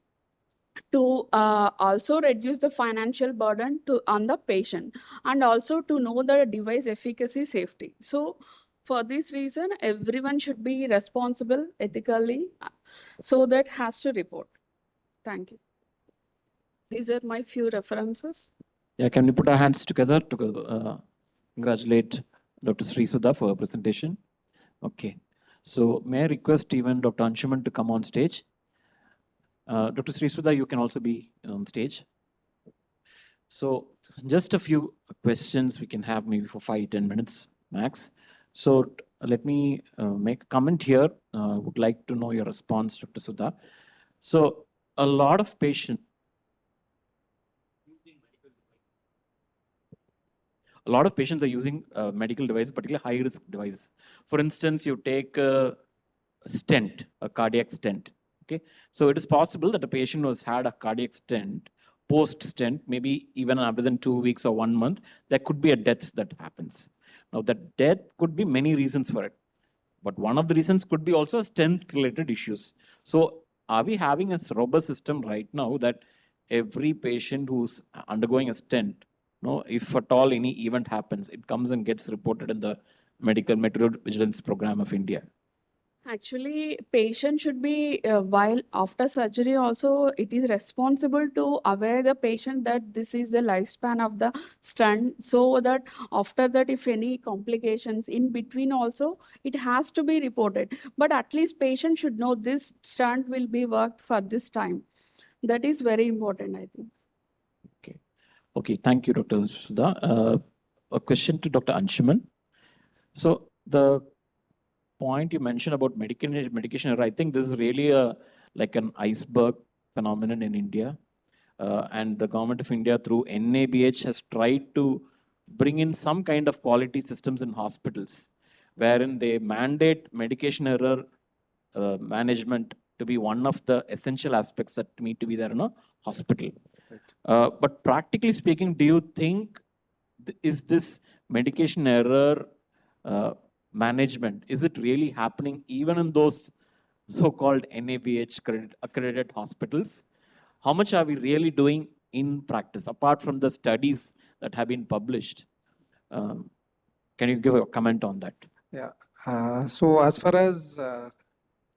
to also reduce the financial burden on the patient, and also to know the device efficacy safety. So for this reason, everyone should be responsible ethically, so that has to report. Thank you. These are my few references. Yeah, can we put our hands together to congratulate Dr. Sri Sudha for her presentation? Okay. So may I request even Dr. Anshuman to come on stage? Dr. Sri Sudha, you can also be on stage. So just a few questions we can have maybe for 5-10 minutes max. So let me make a comment here. Would like to know your response, Dr. Sudha. So a lot of patients, are using medical devices, particularly high-risk devices. For instance, you take a stent, a cardiac stent. Okay, so it is possible that a patient who has had a cardiac stent, post-stent, maybe even other than 2 weeks or 1 month, there could be a death that happens. Now, that death could be many reasons for it, but one of the reasons could be also stent-related issues. So, are we having a robust system right now that every patient who's undergoing a stent, if at all any event happens, it comes and gets reported in the Medical Materiovigilance program of India? Actually, patient should be, while after surgery also, it is responsible to aware the patient that this is the lifespan of the stent, so that after that, if any complications in between also, it has to be reported. But at least patient should know this stent will be worked for this time. That is very important, I think. Okay. Okay, thank you, Dr. Sudha. A question to Dr. Anshuman. So the point you mentioned about medication error, I think this is really like an iceberg phenomenon in India. And the government of India through NABH has tried to bring in some kind of quality systems in hospitals, wherein they mandate medication error management to be one of the essential aspects that need to be there in a hospital. Right. But practically speaking, do you think, is this medication error management, is it really happening even in those so-called NABH accredited hospitals? How much are we really doing in practice, apart from the studies that have been published? Can you give a comment on that? Yeah. So as far as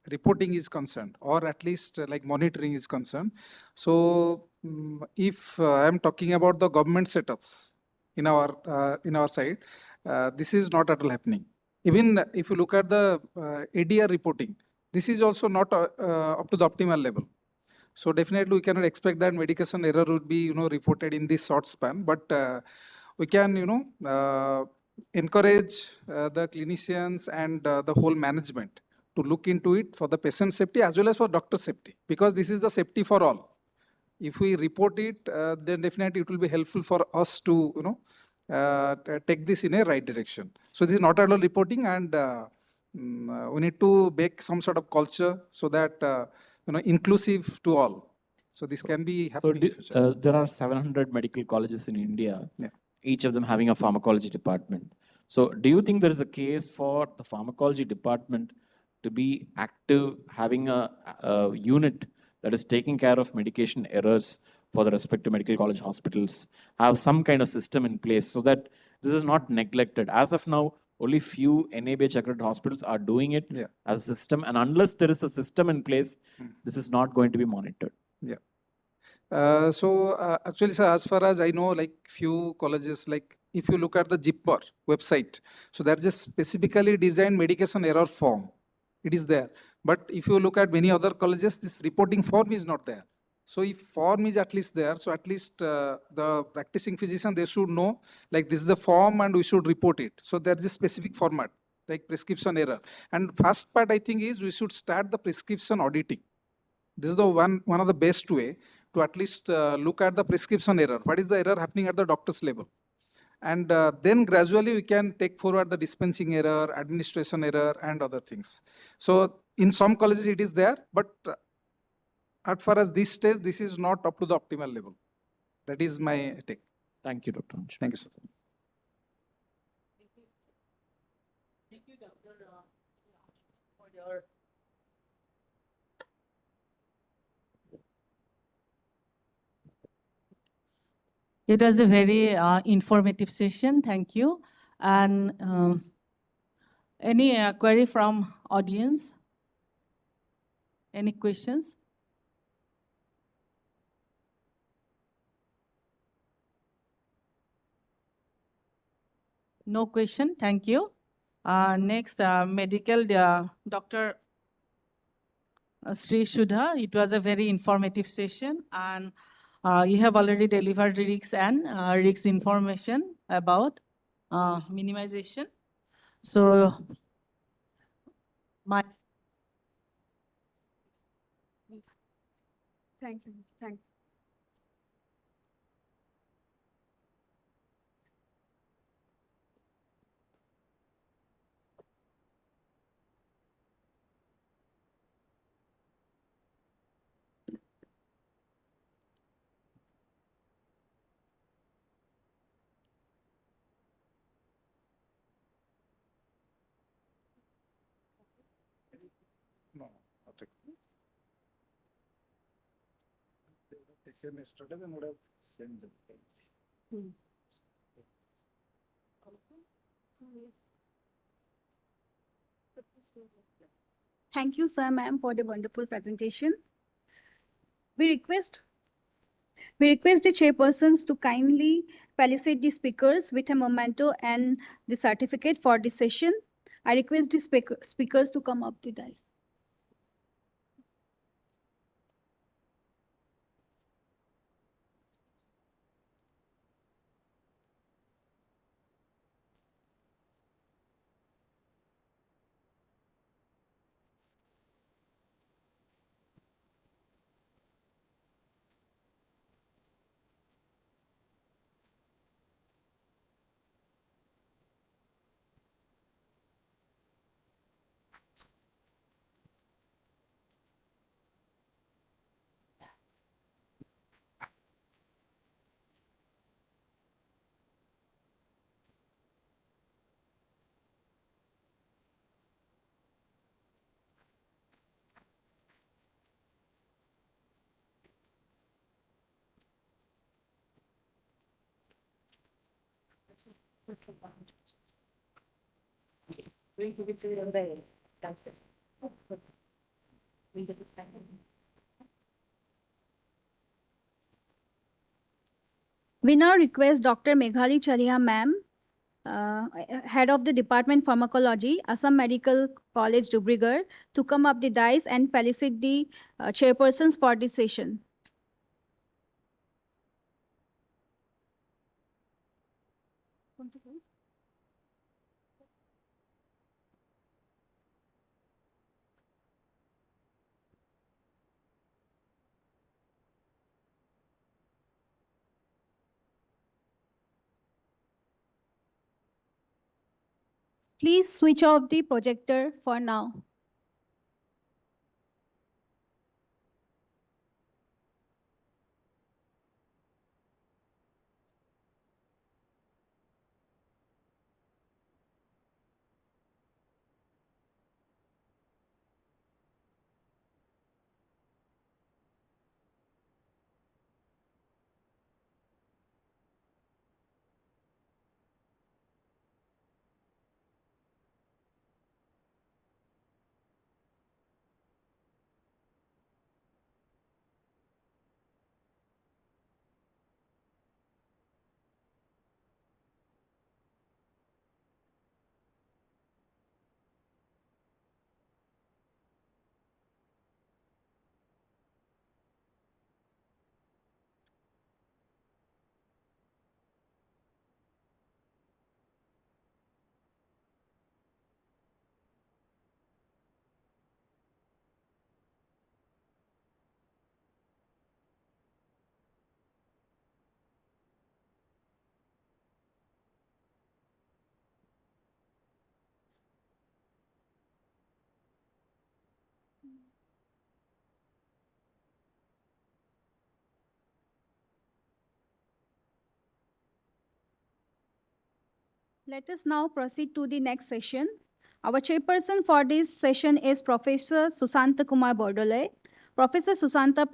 reporting is concerned, or at least like monitoring is concerned, so if I am talking about the government setups in our side, this is not at all happening. Even if you look at the ADR reporting, this is also not up to the optimal level. So definitely we cannot expect that medication error would be reported in this short span, but we can encourage the clinicians and the whole management to look into it for the patient safety as well as for doctor safety, because this is the safety for all. If we report it, then definitely it will be helpful for us to take this in a right direction. So this is not at all reporting, and we need to make some sort of culture so that inclusive to all. So this can be happening. So there are 700 medical colleges in India, each of them having a pharmacology department. So do you think there is a case for the pharmacology department to be active, having a unit that is taking care of medication errors for the respective medical college hospitals, have some kind of system in place so that this is not neglected? As of now, only few NABH accredited hospitals are doing it as a system, and unless there is a system in place, this is not going to be monitored. Yeah. So actually, sir, as far as I know, like few colleges, like if you look at the JIPPER website, so that's just specifically designed medication error form. It is there. But if you look at many other colleges, this reporting form is not there. So if form is at least there, so at least the practicing physician, they should know, like this is the form and we should report it. So there is a specific format, like prescription error. And first part, I think, is we should start the prescription auditing. This is the one of the best way to at least look at the prescription error. What is the error happening at the doctor's level? And then gradually we can take forward the dispensing error, administration error, and other things. So in some colleges it is there, but as far as this stage, this is not up to the optimal level. That is my take. Thank you, Dr. Anshuman. Thank you, sir. Thank you, Doctor, for your. It was a very informative session. Thank you. And any query from audience? Any questions? No question. Thank you. Next, medical Dr. Sri Sudha. It was a very informative session, and you have already delivered risks and risk information about minimization. So, my Thank you. Thank you. No, not really. They would have taken yesterday, then would have sent them. Thank you, sir, ma'am, for the wonderful presentation. We request the chairpersons to kindly felicitate the speakers with a memento and the certificate for the session. I request the speakers to come up the dais. We now request Dr. Meghali Chariya, ma'am, head of the Department Pharmacology, Assam Medical College, Dubrigar, to come up the dais and felicitate the chairpersons for this session. Please switch off the projector for now. Let us now proceed to the next session. Our chairperson for this session is Professor Susanta Kumar Bordole. Professor Susanta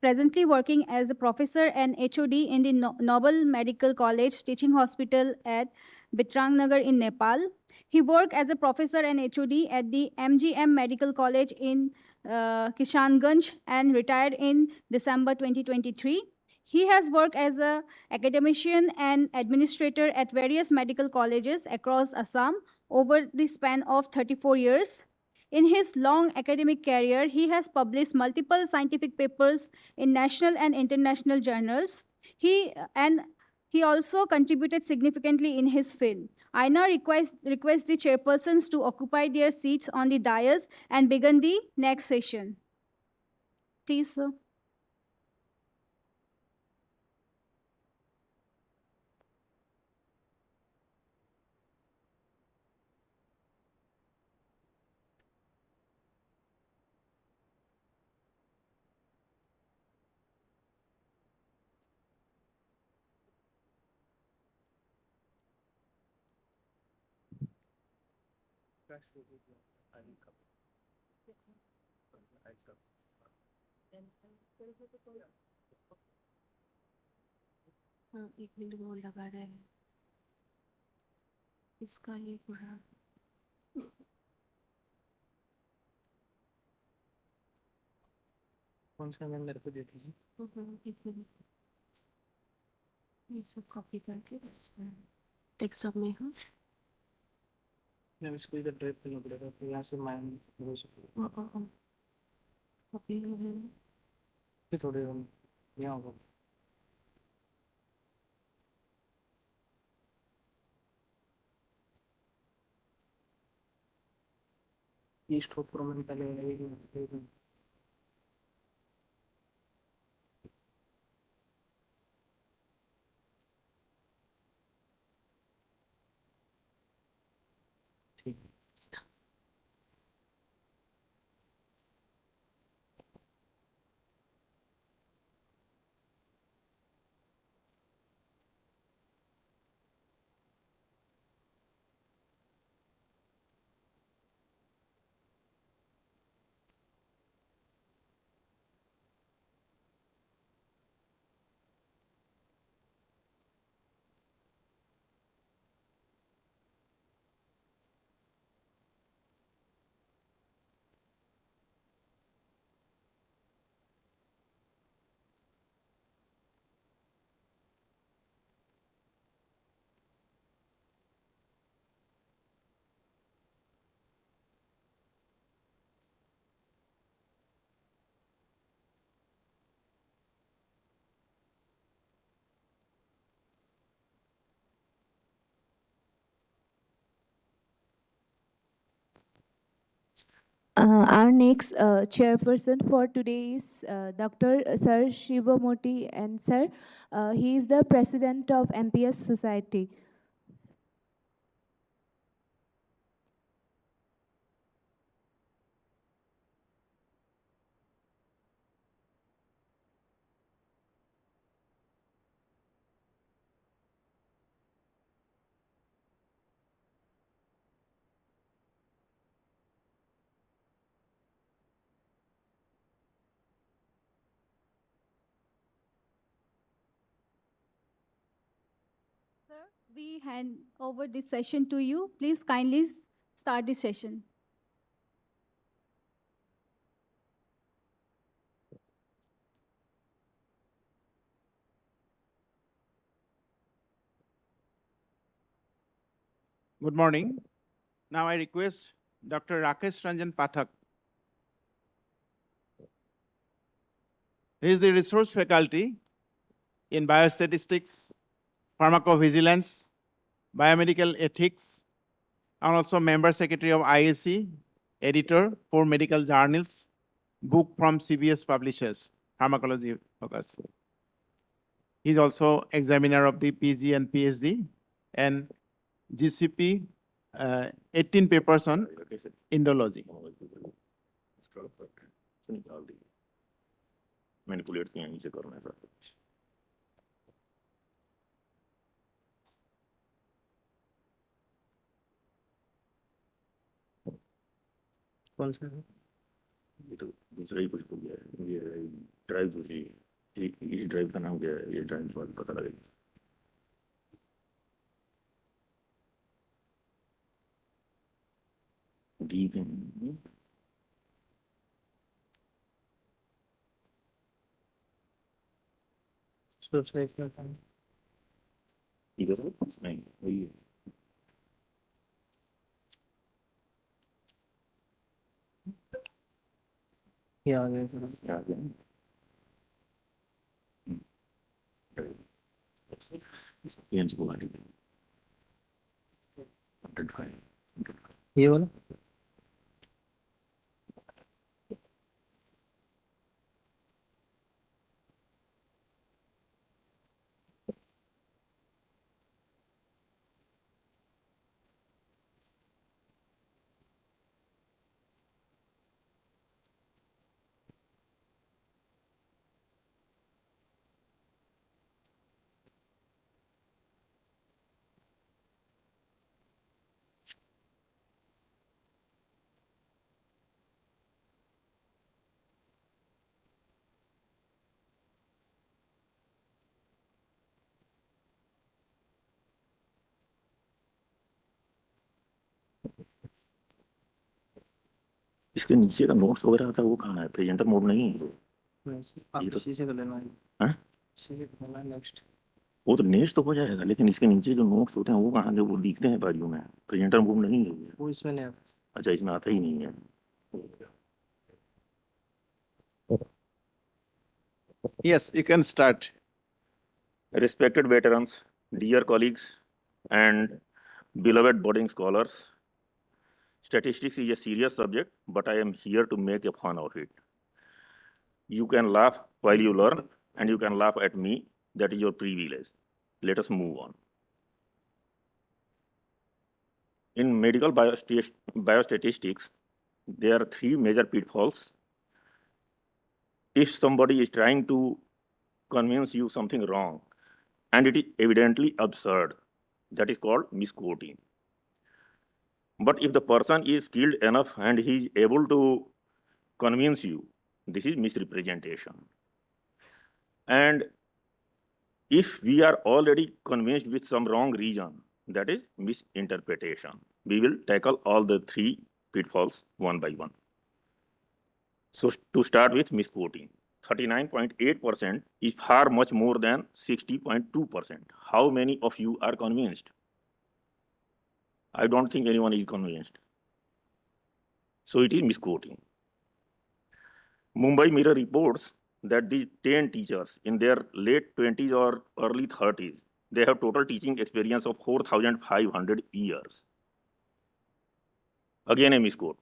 presently working as a professor and HOD in the Noble Medical College Teaching Hospital at Bitrangnagar in Nepal. He worked as a professor and HOD at the MGM Medical College in Kishanganj and retired in December 2023. He has worked as an academician and administrator at various medical colleges across Assam over the span of 34 years. In his long academic career, he has published multiple scientific papers in national and international journals. He also contributed significantly in his field. I now request the chairpersons to occupy their seats on the dais and begin the next session. Please, sir. हाँ, 1 minute वो लगा रहे हैं इसका ये पूरा कौन सा मैम मेरे को दे दीजिए 1 मिनट ये सब कॉपी करके डेस्कटॉप में हाँ मैम इसको इधर ड्राइव करना पड़ेगा फिर यहाँ से मैम कॉपी फिर थोड़े यहाँ होगा ये स्टॉप करो मैम पहले ठीक Our next chairperson for today is Dr. Sir Shivamurthy, and sir, he is the president of MPS Society. Sir, we hand over this session to you. Please kindly start the session. Good morning. Now I request Dr. Rakesh Ranjan Pathak. He is the resource faculty in biostatistics, pharmacovigilance, biomedical ethics, and also member secretary of IAC, editor for medical journals, book from CBS publishers, Pharmacology focus. He is also examiner of the PG and PhD and GCP 18 papers on Indology. Manipulate किया नीचे करो ऐसा कुछ। कौन सा है? ये तो दूसरा ही कुछ हो गया है, ये ड्राइव दूसरी, इस ड्राइव का नाम क्या है, ये ड्राइव के बाद पता लगेगा। डी पे दूसरा एक क्या था? इधर है? नहीं वही है। ये आ गया सर। ये आ गया ना? AIIMS गुवाहाटी 105। ये वाला इसके नीचे का नोट्स वगैरह आता है वो कहाँ है? प्रेजेंटर मोड नहीं है वैसे आप ये तो- इसी से कर लेना है। हाँ? इसी से कर लेना है नेक्स्ट। वो तो नेक्स्ट तो हो जाएगा, लेकिन इसके नीचे जो नोट्स होते हैं वो कहाँ है? वो दिखते हैं बाजू में, प्रेजेंटर मोड नहीं है ये। वो इसमें नहीं आता। अच्छा, इसमें आता ही नहीं है। Yes, you can start. Respected veterans, dear colleagues, and beloved budding scholars, statistics is a serious subject, but I am here to make a fun of it. You can laugh while you learn, and you can laugh at me. That is your privilege. Let us move on. In medical biostatistics, there are three major pitfalls. If somebody is trying to convince you something wrong, and it is evidently absurd, that is called misquoting. But if the person is skilled enough and he is able to convince you, this is misrepresentation. And if we are already convinced with some wrong reason, that is misinterpretation. We will tackle all the three pitfalls one by one. So to start with misquoting, 39.8% is far much more than 60.2%. How many of you are convinced? I don't think anyone is convinced. So it is misquoting. Mumbai Mirror reports that these 10 teachers in their late 20s or early 30s, they have total teaching experience of 4,500 years. Again a misquote.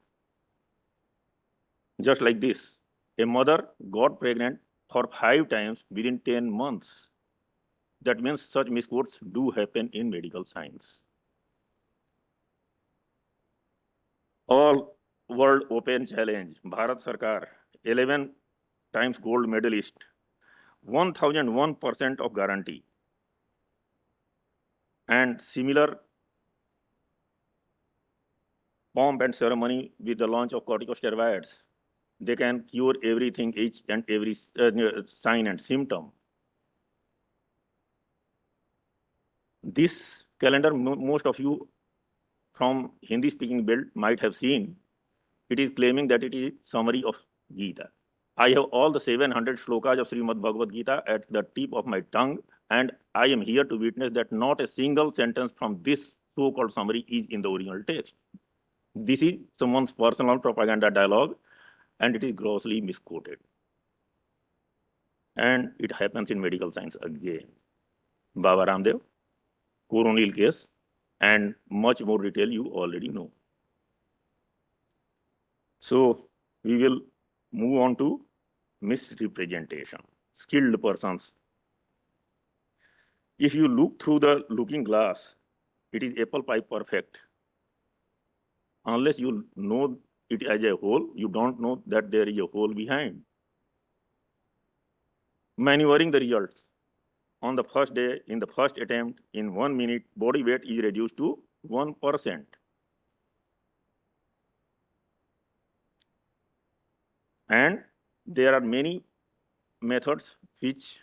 Just like this, a mother got pregnant for 5 times within 10 months. That means such misquotes do happen in medical science. All World Open Challenge, Bharat Sarkar, 11 times gold medalist, 1001% of guarantee. And similar pomp and ceremony with the launch of corticosteroids. They can cure everything, each and every sign and symptom. This calendar, most of you from Hindi-speaking belt might have seen. It is claiming that it is summary of Gita. I have all the 700 shlokas of Srimad Bhagavad Gita at the tip of my tongue, and I am here to witness that not a single sentence from this so-called summary is in the original text. This is someone's personal propaganda dialogue, and it is grossly misquoted. And it happens in medical science again. Baba Ramdev, coronal case, and much more detail you already know. So we will move on to misrepresentation. Skilled persons. If you look through the looking glass, it is apple pie perfect. Unless you know it as a whole, you don't know that there is a hole behind. Maneuvering the results. On the first day, in the first attempt, in 1 minute, body weight is reduced to 1%. And there are many methods which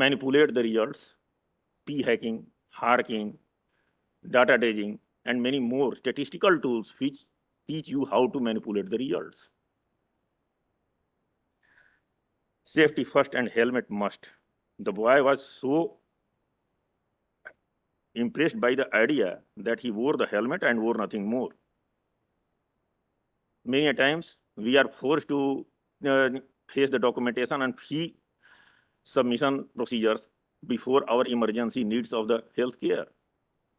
manipulate the results: p-hacking, harking, data dredging, and many more statistical tools which teach you how to manipulate the results. Safety first and helmet must. The boy was so impressed by the idea that he wore the helmet and wore nothing more. Many a times we are forced to face the documentation and fee submission procedures before our emergency needs of the healthcare.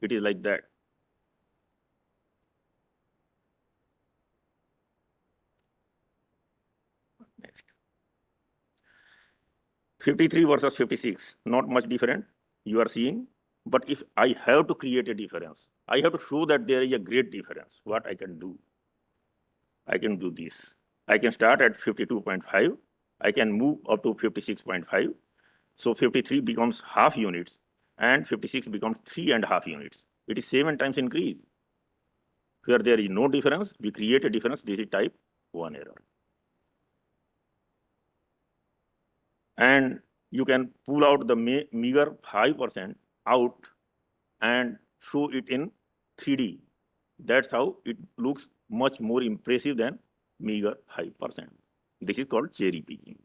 It is like that. Next. 53 versus 56, not much different, you are seeing. But if I have to create a difference, I have to show that there is a great difference. What I can do? I can do this. I can start at 52.5. I can move up to 56.5. So 53 becomes half units and 56 becomes 3.5 units. It is 7 times increase. Where there is no difference, we create a difference. This is type 1 error. And you can pull out the meager 5% out and show it in 3D. That's how it looks much more impressive than meager 5%. This is called cherry picking.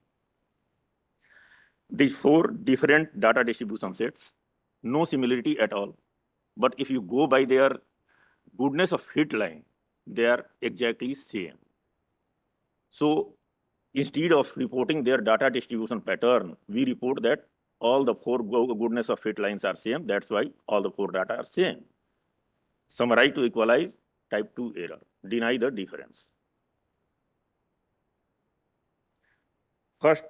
These 4 different data distribution sets, no similarity at all. But if you go by their goodness of fit line, they are exactly same. So instead of reporting their data distribution pattern, we report that all the 4 goodness of fit lines are same. That's why all the 4 data are same. Summarize to equalize, type 2 error, deny the difference. First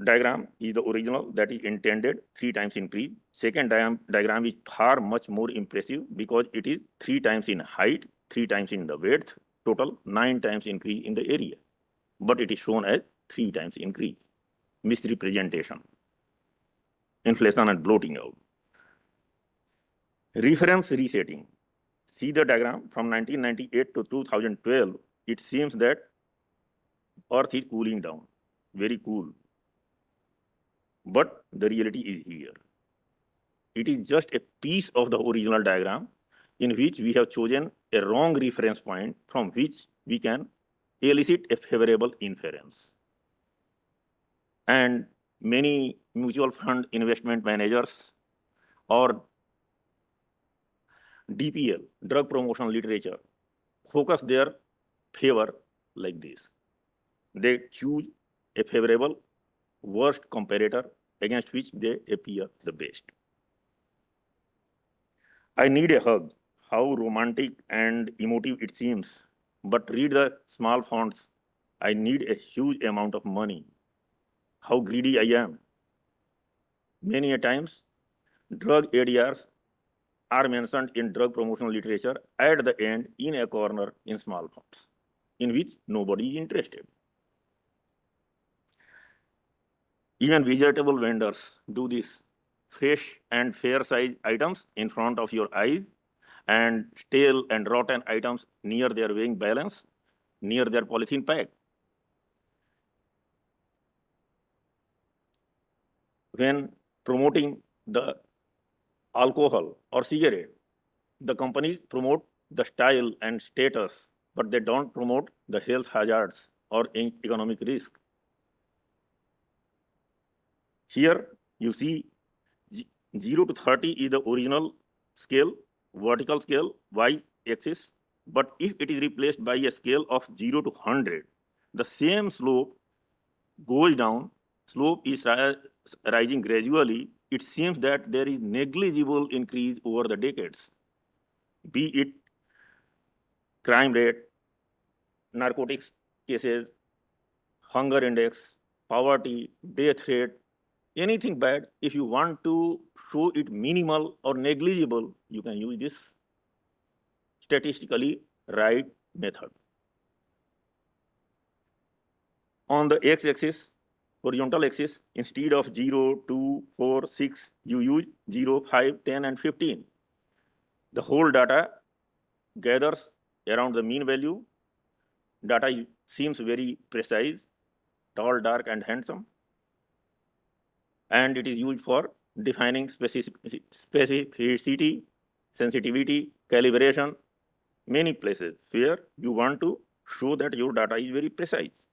diagram is the original, that is intended 3 times increase. Second diagram is far much more impressive because it is 3 times in height, 3 times in the width, total 9 times increase in the area. But it is shown as 3 times increase. Misrepresentation, inflation and bloating out. Reference resetting. See the diagram from 1998 to 2012. It seems that Earth is cooling down, very cool. But the reality is here. It is just a piece of the original diagram in which we have chosen a wrong reference point from which we can elicit a favorable inference. And many mutual fund investment managers or DPL, drug promotion literature, focus their favor like this. They choose a favorable worst comparator against which they appear the best. I need a hug. How romantic and emotive it seems. But read the small fonts. I need a huge amount of money. How greedy I am. Many a times, drug ADRs are mentioned in drug promotional literature at the end in a corner in small fonts, in which nobody is interested. Even vegetable vendors do this. Fresh and fair size items in front of your eyes and stale and rotten items near their weighing balance, near their polythene pack. When promoting the alcohol or cigarette, the companies promote the style and status, but they don't promote the health hazards or economic risk. Here you see 0 to 30 is the original scale, vertical scale, y-axis. But if it is replaced by a scale of 0 to 100, the same slope goes down. Slope is rising gradually. It seems that there is negligible increase over the decades, be it crime rate, narcotics cases, hunger index, poverty, death rate, anything bad. If you want to show it minimal or negligible, you can use this statistically right method. On the x-axis, horizontal axis, instead of 0, 2, 4, 6, you use 0, 5, 10, and 15. The whole data gathers around the mean value. Data seems very precise. tall, dark, and handsome. And it is used for defining specificity, sensitivity, calibration, many places where you want to show that your data is very precise.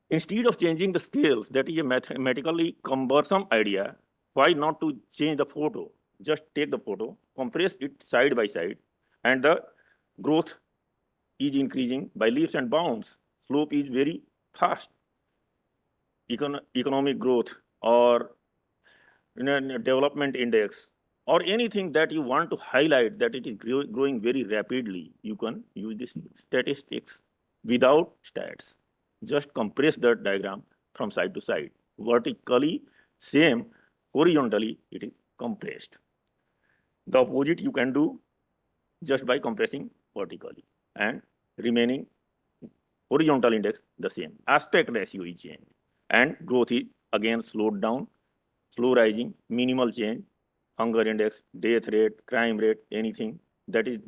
Instead of changing the scales, that is a mathematically cumbersome idea, why not to change the photo? Just take the photo, compress it side by side, and the growth is increasing by leaps and bounds. Slope is very fast. Economic growth or development index or anything that you want to highlight that it is growing very rapidly, you can use this statistics without stats. Just compress the diagram from side to side. Vertically, same. Horizontally, it is compressed. The opposite you can do just by compressing vertically and remaining horizontal index the same. Aspect ratio is changed and growth is again slowed down, slow rising, minimal change, hunger index, death rate, crime rate, anything that is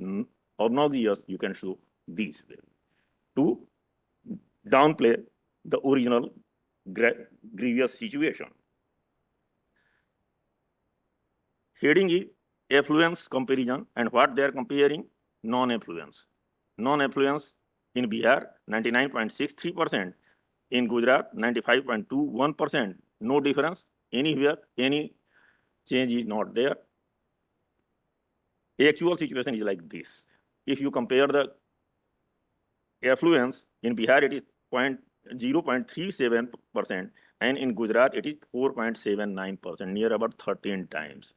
obnoxious, you can show these way to downplay the original grievous situation. Heading is affluence comparison, and what they are comparing? Non-affluence. Non-affluence in Bihar, 99.63%. In Gujarat, 95.21%. No difference anywhere, any change is not there. Actual situation is like this. If you compare the affluence, in Bihar it is 0.37%, and in Gujarat it is 4.79%, near about 13 times.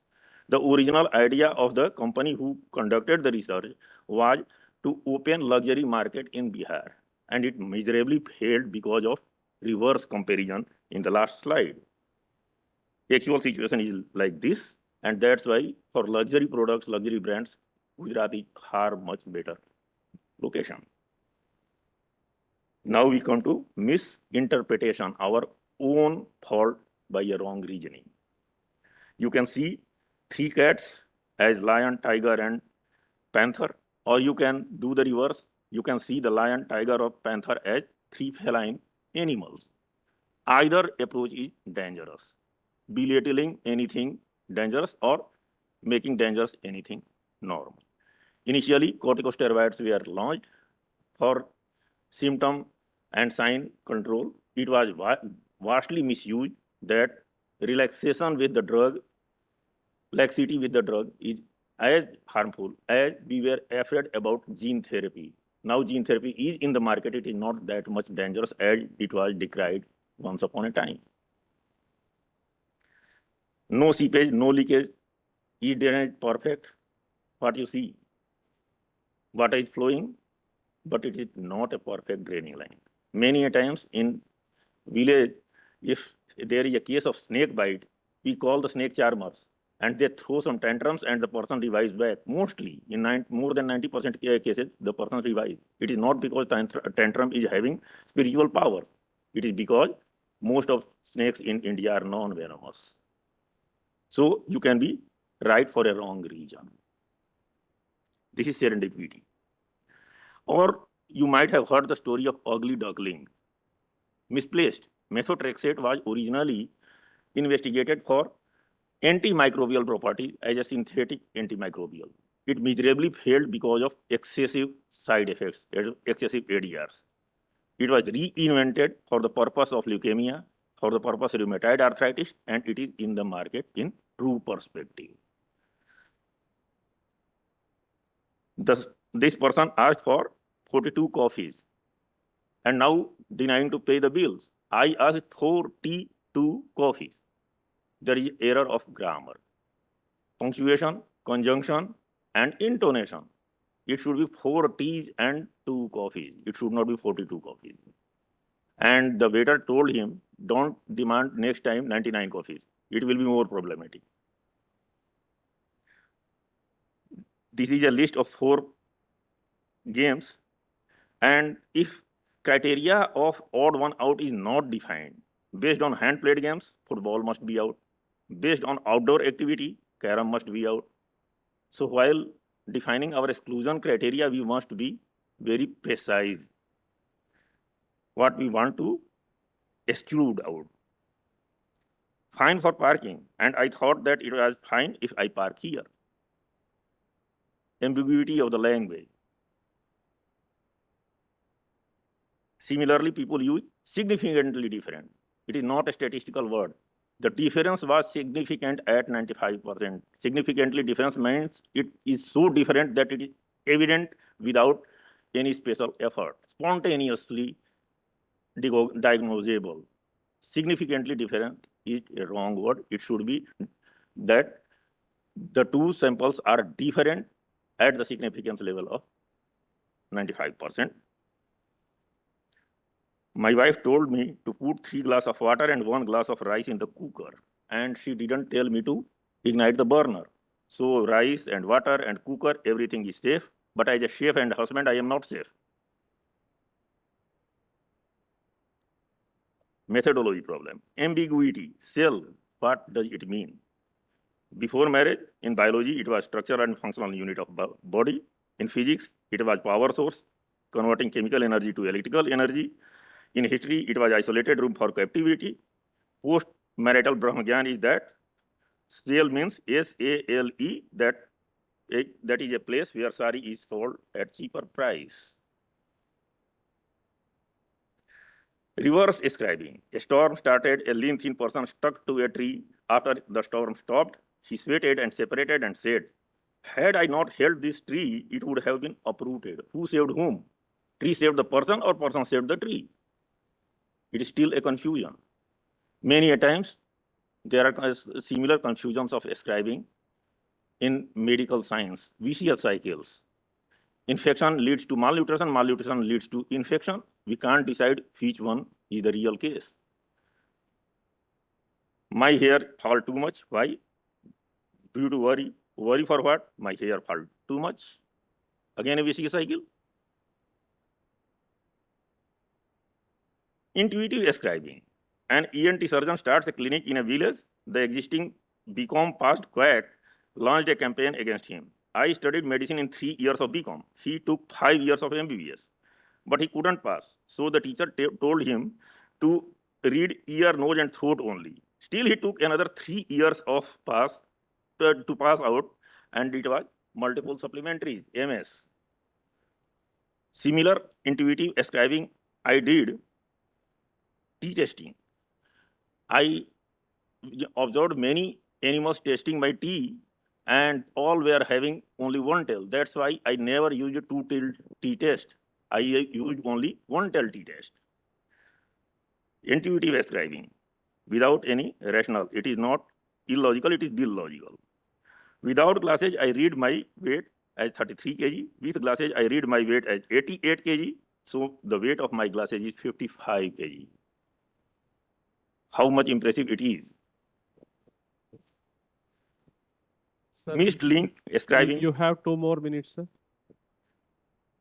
The original idea of the company who conducted the research was to open luxury market in Bihar, and it miserably failed because of reverse comparison in the last slide. Actual situation is like this, and that's why for luxury products, luxury brands, Gujarat is far much better location. Now we come to misinterpretation, our own fault by a wrong reasoning. You can see 3 cats as lion, tiger, and panther, or you can do the reverse. You can see the lion, tiger, or panther as 3 feline animals. Either approach is dangerous, belittling anything dangerous or making dangerous anything normal. Initially, corticosteroids were launched for symptom and sign control. It was vastly misused that relaxation with the drug, laxity with the drug is as harmful as we were afraid about gene therapy. Now gene therapy is in the market, it is not that much dangerous as it was decried once upon a time. No seepage, no leakage, is drainage perfect. What you see, water is flowing, but it is not a perfect draining line. Many a times in village, if there is a case of snake bite, we call the snake charmers, and they throw some tantrums and the person revives back. Mostly, in more than 90% cases, the person revives. It is not because tantrum is having spiritual power. It is because most of snakes in India are non-venomous. So you can be right for a wrong reason. This is serendipity. Or you might have heard the story of ugly duckling. Misplaced. Methotrexate was originally investigated for antimicrobial property as a synthetic antimicrobial. It miserably failed because of excessive side effects, excessive ADRs. It was reinvented for the purpose of leukemia, for the purpose of rheumatoid arthritis, and it is in the market in true perspective. This person asked for 42 coffees and now denying to pay the bills. I asked 42 coffees. There is error of grammar, punctuation, conjunction, and intonation. It should be 4 teas and 2 coffees. It should not be 42 coffees. And the waiter told him, don't demand next time 99 coffees. It will be more problematic. This is a list of 4 games. And if criteria of odd one out is not defined, based on hand played games, football must be out. Based on outdoor activity, carom must be out. So while defining our exclusion criteria, we must be very precise. what we want to exclude out. Fine for parking, and I thought that it was fine if I park here. Ambiguity of the language. Similarly, people use significantly different. It is not a statistical word. The difference was significant at 95%. Significantly difference means it is so different that it is evident without any special effort, spontaneously diagnosable. Significantly different is a wrong word. It should be that the two samples are different at the significance level of 95%. My wife told me to put 3 glasses of water and 1 glass of rice in the cooker, and she didn't tell me to ignite the burner. So rice and water and cooker, everything is safe, but as a chef and husband, I am not safe. Methodology problem. Ambiguity. Cell, what does it mean? Before marriage, in biology, it was structure and functional unit of body. In physics, it was power source, converting chemical energy to electrical energy. In history, it was isolated room for captivity. Post-marital Brahmagyan is that. Sale means S-A-L-E, that is a place where sari is sold at cheaper price. Reverse ascribing. A storm started, a lean thin person stuck to a tree. After the storm stopped, he sweated and separated and said, had I not held this tree, it would have been uprooted. Who saved whom? Tree saved the person or person saved the tree? It is still a confusion. Many a times, there are similar confusions of ascribing in medical science, vicious cycles. Infection leads to malnutrition, malnutrition leads to infection. We can't decide which one is the real case. My hair fall too much. Why? Due to worry. Worry for what? My hair fall too much. Again, a vicious cycle. Intuitive ascribing. An ENT surgeon starts a clinic in a village. The existing BCom passed quack launched a campaign against him. I studied medicine in 3 years of BCom. He took 5 years of MBBS, but he couldn't pass. So the teacher told him to read ear, nose, and throat only. Still, he took another 3 years of to pass out, and it was multiple supplementaries, MS. Similar intuitive ascribing I did tea testing. I observed many animals testing my tea, and all were having only one tail. That's why I never used a two-tailed tea test. I used only one-tailed tea test. Intuitive ascribing without any rationale. It is not illogical, it is illogical. Without glasses, I read my weight as 33 kg. With glasses, I read my weight as 88 kg. So the weight of my glasses is 55 kg. How much impressive it is. Sir, Missed link ascribing. you have 2 more minutes, sir.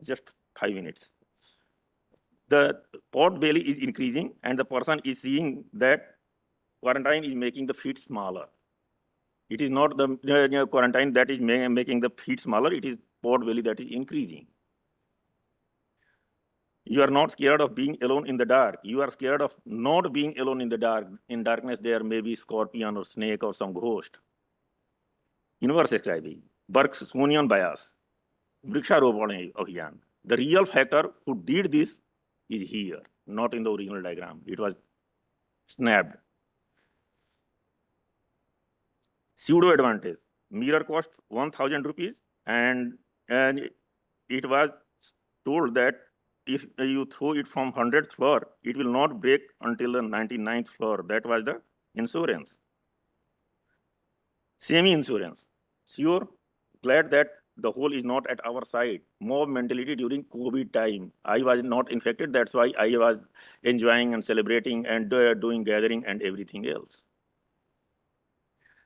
Just 5 minutes. The pot belly is increasing, and the person is seeing that quarantine is making the feet smaller. It is not the quarantine that is making the feet smaller, it is pot belly that is increasing. You are not scared of being alone in the dark. You are scared of not being alone in the dark. In darkness, there may be scorpion or snake or some ghost. Inverse ascribing, Burke's-Sonian bias, Vriksharopana Abhiyan. The real factor who did this is here, not in the original diagram. It was snapped. Pseudo advantage. Mirror cost 1,000 rupees, and it was told that if you throw it from 100th floor, it will not break until the 99th floor. That was the insurance. Semi-insurance. Sure, glad that the whole is not at our side. Mob mentality during COVID time. I was not infected, that's why I was enjoying and celebrating and doing gathering and everything else.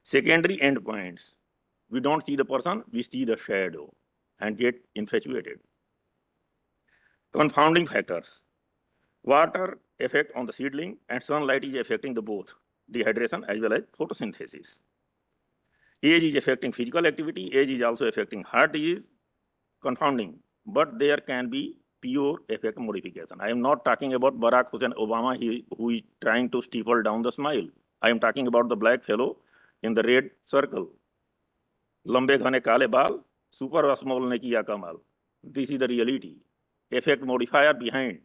Secondary endpoints. We don't see the person, we see the shadow and get infatuated. Confounding factors. Water effect on the seedling and sunlight is affecting the both, dehydration as well as photosynthesis. Age is affecting physical activity, age is also affecting heart disease, confounding, but there can be pure effect modification. I am not talking about Barack Hussein Obama who is trying to steeple down the smile. I am talking about the black fellow in the red circle. लंबे घने काले बाल, super small ने किया कमाल. This is the reality. Effect modifier behind.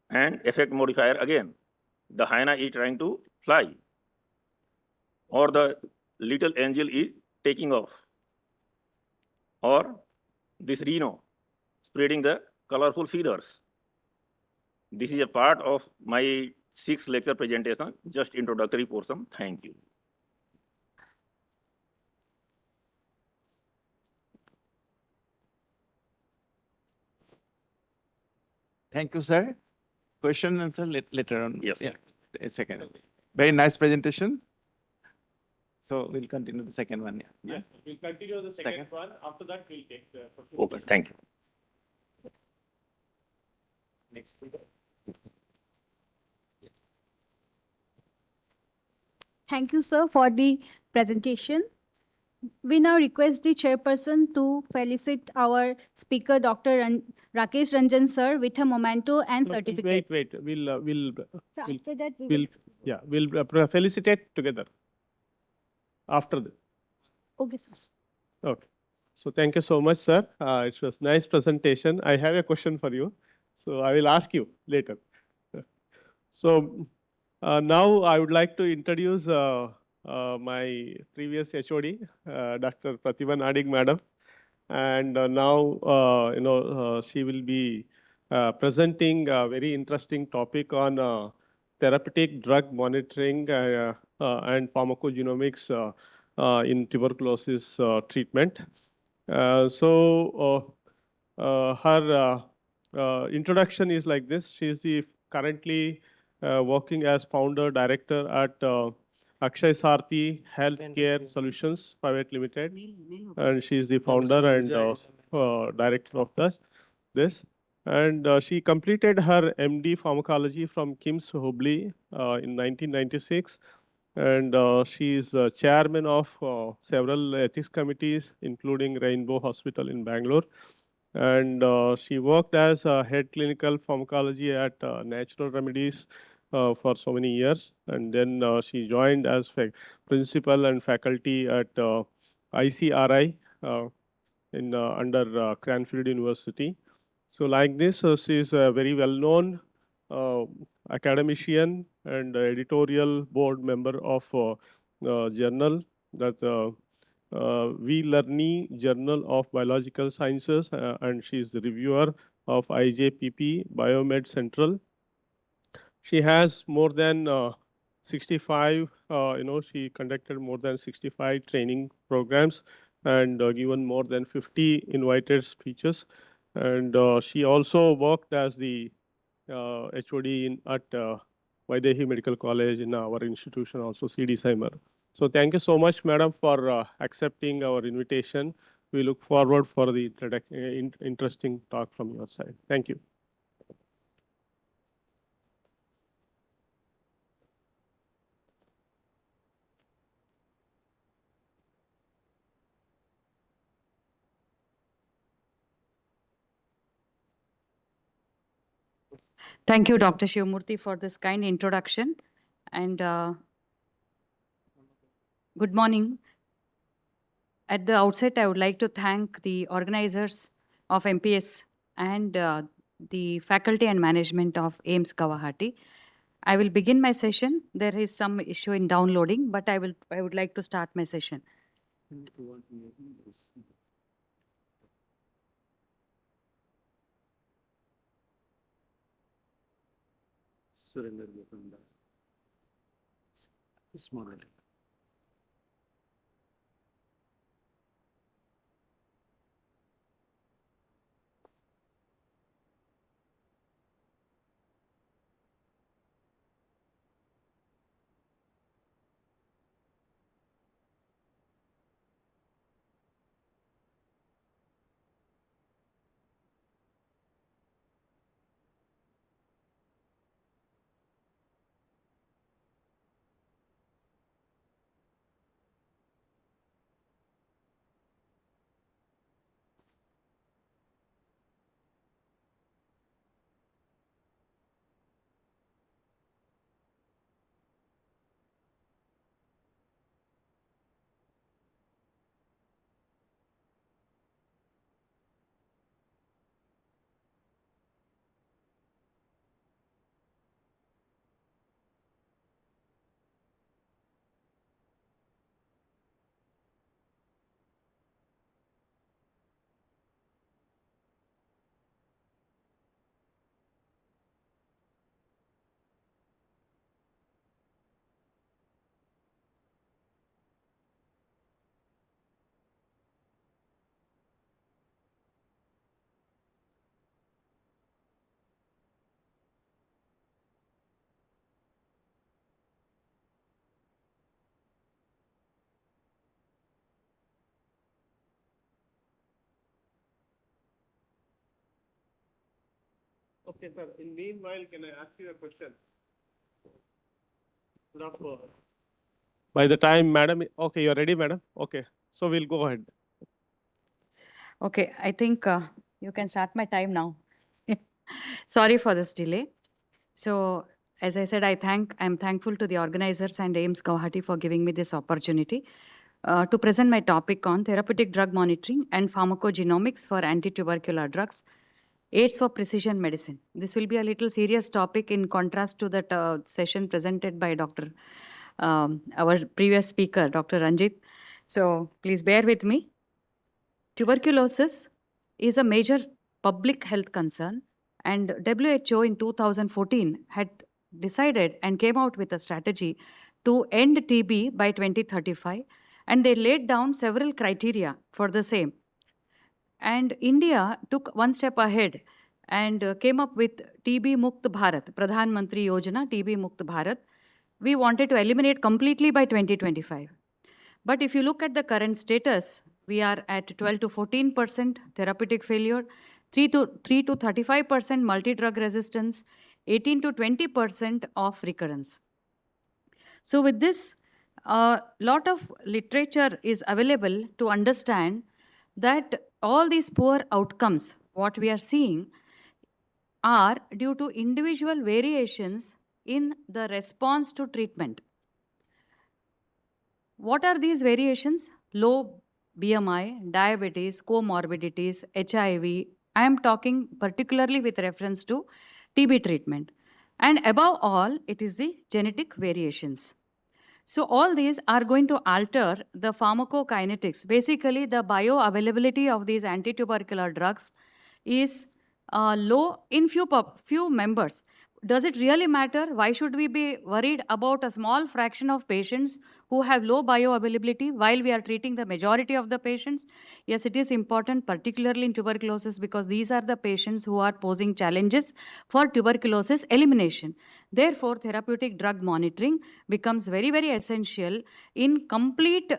And effect modifier again. The hyena is trying to fly. Or the little angel is taking off. Or this rhino spreading the colorful feathers. This is a part of my 6th lecture presentation, just introductory portion. Thank you. Thank you, sir. Question and answer later on. Yes. Yeah, a second. Very nice presentation. So we'll continue the second one. Yeah. We'll continue the second one. After that, we'll take the. Okay, thank you. Next speaker. Thank you, sir, for the presentation. We now request the chairperson to felicitate our speaker, Dr. Rakesh Ranjan, sir, with a memento and certificate. Wait. We'll. So after that, We'll felicitate together. After that. Okay, sir. Okay. So thank you so much, sir. It was nice presentation. I have a question for you. So I will ask you later. So now I would like to introduce my previous HOD, Dr. Pratibha Nadig madam. And now, she will be presenting a very interesting topic on therapeutic drug monitoring and pharmacogenomics in tuberculosis treatment. Her introduction is like this. She is currently working as founder director at Akshay Sarthi Healthcare Solutions Private Limited, and she is the founder and director of this. And she completed her MD Pharmacology from KIMS Hubli in 1996. And she is chairman of several ethics committees, including Rainbow Hospital in Bangalore. And she worked as head clinical pharmacology at Natural Remedies for so many years. And then she joined as principal and faculty at ICRI under Cranfield University. So like this, she is a very well-known academician and editorial board member of journal that We Learning Journal of Biological Sciences, and she is the reviewer of IJPP Biomed Central. She has more than 65, she conducted more than 65 training programs and given more than 50 invited speeches. And she also worked as the HOD at Vaidehi Medical College in our institution, also CD Cymer. So thank you so much, madam, for accepting our invitation. We look forward for the interesting talk from your side. Thank you. Thank you, Dr. Shivamurthy, for this kind introduction. And good morning. At the outset, I would like to thank the organizers of MPS and the faculty and management of AIIMS Guwahati. I will begin my session. There is some issue in downloading, but I would like to start my session. Surrender from the small. Okay, sir. In meanwhile, can I ask you a question? By the time, madam, okay, you're ready, madam? Okay, so we'll go ahead. Okay, I think you can start my time now. Sorry for this delay. So, as I said, I'm thankful to the organizers and AIIMS Guwahati for giving me this opportunity to present my topic on therapeutic drug monitoring and pharmacogenomics for anti-tubercular drugs, aids for precision medicine. This will be a little serious topic in contrast to that session presented by our previous speaker, Dr. Ranjit. So, please bear with me. Tuberculosis is a major public health concern, and WHO in 2014 had decided and came out with a strategy to end TB by 2035, and they laid down several criteria for the same. And India took one step ahead and came up with TB Mukt Bharat, Pradhan Mantri Yojana, TB Mukt Bharat. We wanted to eliminate completely by 2025. But if you look at the current status, we are at 12 to 14% therapeutic failure, 3 to 35% multi-drug resistance, 18 to 20% of recurrence. So with this, a lot of literature is available to understand that all these poor outcomes, what we are seeing, are due to individual variations in the response to treatment. What are these variations? Low BMI, diabetes, comorbidities, HIV. I am talking particularly with reference to TB treatment. And above all, it is the genetic variations. So all these are going to alter the pharmacokinetics. Basically, the bioavailability of these anti-tubercular drugs is low in few members. Does it really matter? Why should we be worried about a small fraction of patients who have low bioavailability while we are treating the majority of the patients? Yes, it is important, particularly in tuberculosis, because these are the patients who are posing challenges for tuberculosis elimination. Therefore, therapeutic drug monitoring becomes very, very essential in complete,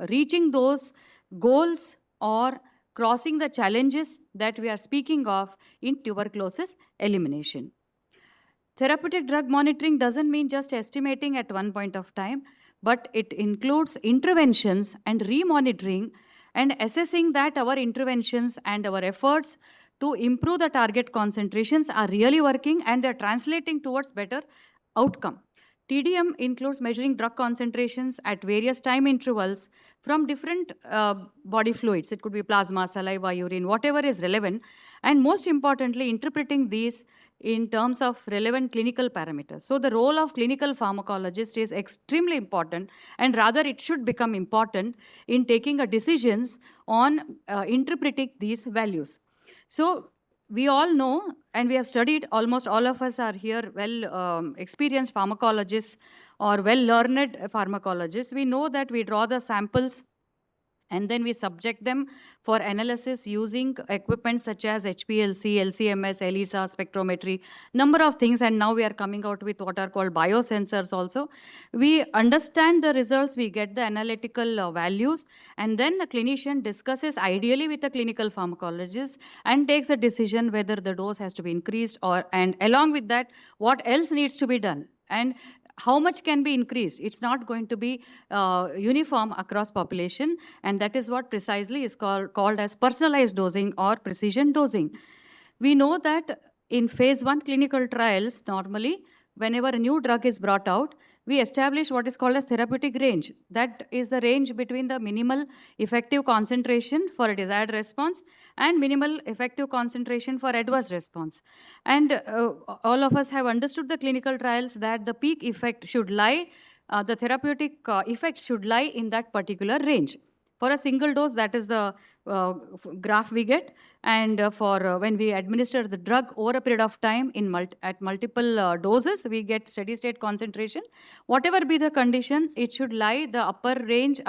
reaching those goals or crossing the challenges that we are speaking of in tuberculosis elimination. Therapeutic drug monitoring doesn't mean just estimating at one point of time, but it includes interventions and remonitoring and assessing that our interventions and our efforts to improve the target concentrations are really working and they're translating towards better outcome. TDM includes measuring drug concentrations at various time intervals from different body fluids. It could be plasma, saliva, urine, whatever is relevant. And most importantly, interpreting these in terms of relevant clinical parameters. So the role of clinical pharmacologist is extremely important, and rather it should become important in taking a decisions on interpreting these values. So we all know, and we have studied, almost all of us are here experienced pharmacologists or well-learned pharmacologists. We know that we draw the samples and then we subject them for analysis using equipment such as HPLC, LCMS, ELISA, spectrometry, number of things, and now we are coming out with what are called biosensors also. We understand the results, we get the analytical values, and then the clinician discusses ideally with the clinical pharmacologist and takes a decision whether the dose has to be increased and along with that, what else needs to be done. And how much can be increased? It's not going to be uniform across population, and that is what precisely is called as personalized dosing or precision dosing. We know that in phase 1 clinical trials, normally, whenever a new drug is brought out, we establish what is called as therapeutic range. That is the range between the minimal effective concentration for a desired response and minimal effective concentration for adverse response. And all of us have understood the clinical trials that the peak effect should lie, the therapeutic effect should lie in that particular range. For a single dose, that is the graph we get. And for when we administer the drug over a period of time at multiple doses, we get steady state concentration. Whatever be the condition, it should lie the upper range,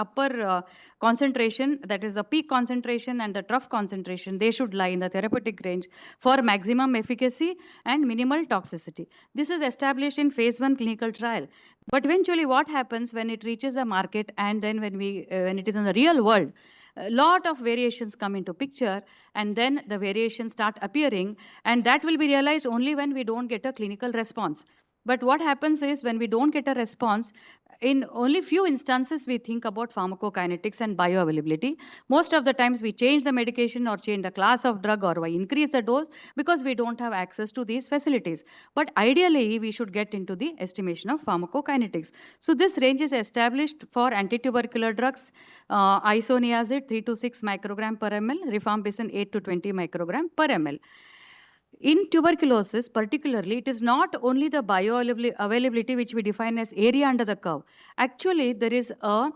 concentration, that is the peak concentration and the trough concentration, they should lie in the therapeutic range for maximum efficacy and minimal toxicity. This is established in phase 1 clinical trial. But eventually what happens when it reaches the market and then when it is in the real world, a lot of variations come into picture, and then the variations start appearing, and that will be realized only when we don't get a clinical response. But what happens is when we don't get a response, in only few instances we think about pharmacokinetics and bioavailability. Most of the times we change the medication or change the class of drug or increase the dose because we don't have access to these facilities. But ideally, we should get into the estimation of pharmacokinetics. So this range is established for antitubercular drugs, isoniazid 3 to 6 microgram per ml, rifampicin 8 to 20 microgram per ml. In tuberculosis, particularly, it is not only the bioavailability which we define as area under the curve. Actually, there is a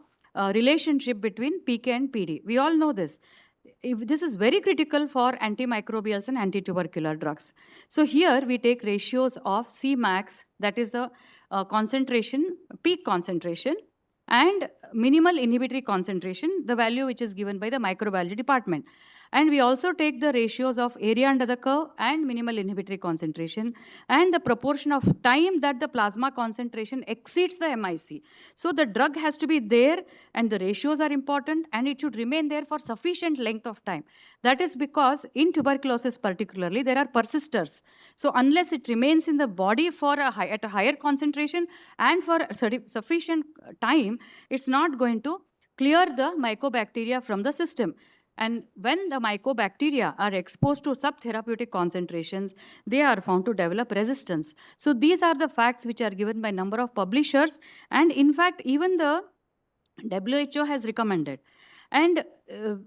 relationship between PK and PD. We all know this. This is very critical for antimicrobials and antitubercular drugs. So here we take ratios of Cmax, that is the concentration, peak concentration, and minimal inhibitory concentration, the value which is given by the microbiology department. And we also take the ratios of area under the curve and minimal inhibitory concentration and the proportion of time that the plasma concentration exceeds the MIC. So the drug has to be there and the ratios are important and it should remain there for sufficient length of time. That is because in tuberculosis particularly, there are persisters. So unless it remains in the body for at a higher concentration and for sufficient time, it's not going to clear the mycobacteria from the system. And when the mycobacteria are exposed to subtherapeutic concentrations, they are found to develop resistance. So these are the facts which are given by number of publishers. And in fact, even the WHO has recommended. And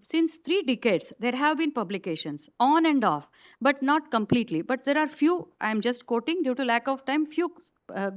since 3 decades, there have been publications on and off, but not completely. But there are few, I'm just quoting due to lack of time, few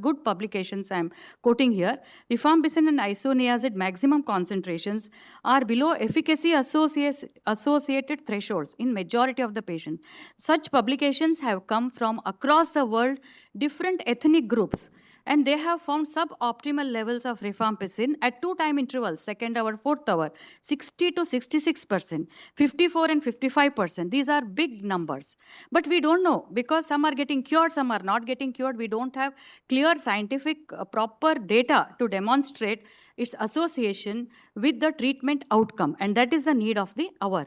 good publications I'm quoting here. Rifampicin and isoniazid maximum concentrations are below efficacy associated thresholds in majority of the patients. Such publications have come from across the world, different ethnic groups. And they have found suboptimal levels of rifampicin at 2 time intervals, 2nd hour, 4th hour, 60 to 66%, 54 and 55%. These are big numbers. But we don't know because some are getting cured, some are not getting cured. We don't have clear scientific proper data to demonstrate its association with the treatment outcome. And that is the need of the hour.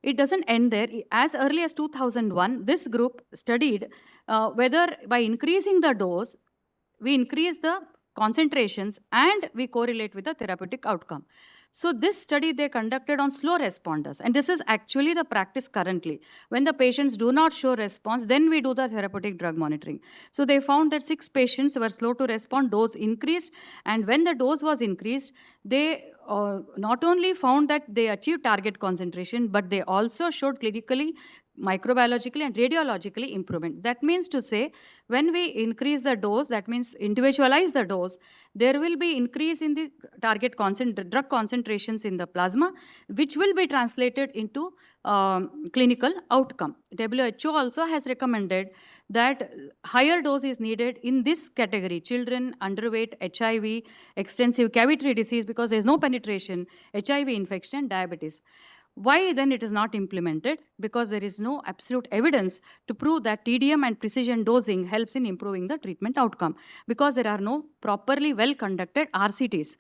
It doesn't end there. As early as 2001, this group studied whether by increasing the dose, we increase the concentrations and we correlate with the therapeutic outcome. So this study they conducted on slow responders, and this is actually the practice currently. When the patients do not show response, then we do the therapeutic drug monitoring. So they found that 6 patients were slow to respond, dose increased, and when the dose was increased, they not only found that they achieved target concentration, but they also showed clinically, microbiologically and radiologically improvement. That means to say, when we increase the dose, that means individualize the dose, there will be increase in the target drug concentrations in the plasma, which will be translated into clinical outcome. WHO also has recommended that higher dose is needed in this category, children, underweight, HIV, extensive cavitary disease, because there is no penetration, HIV infection, diabetes. Why then it is not implemented? Because there is no absolute evidence to prove that TDM and precision dosing helps in improving the treatment outcome, because there are no properly well conducted RCTs.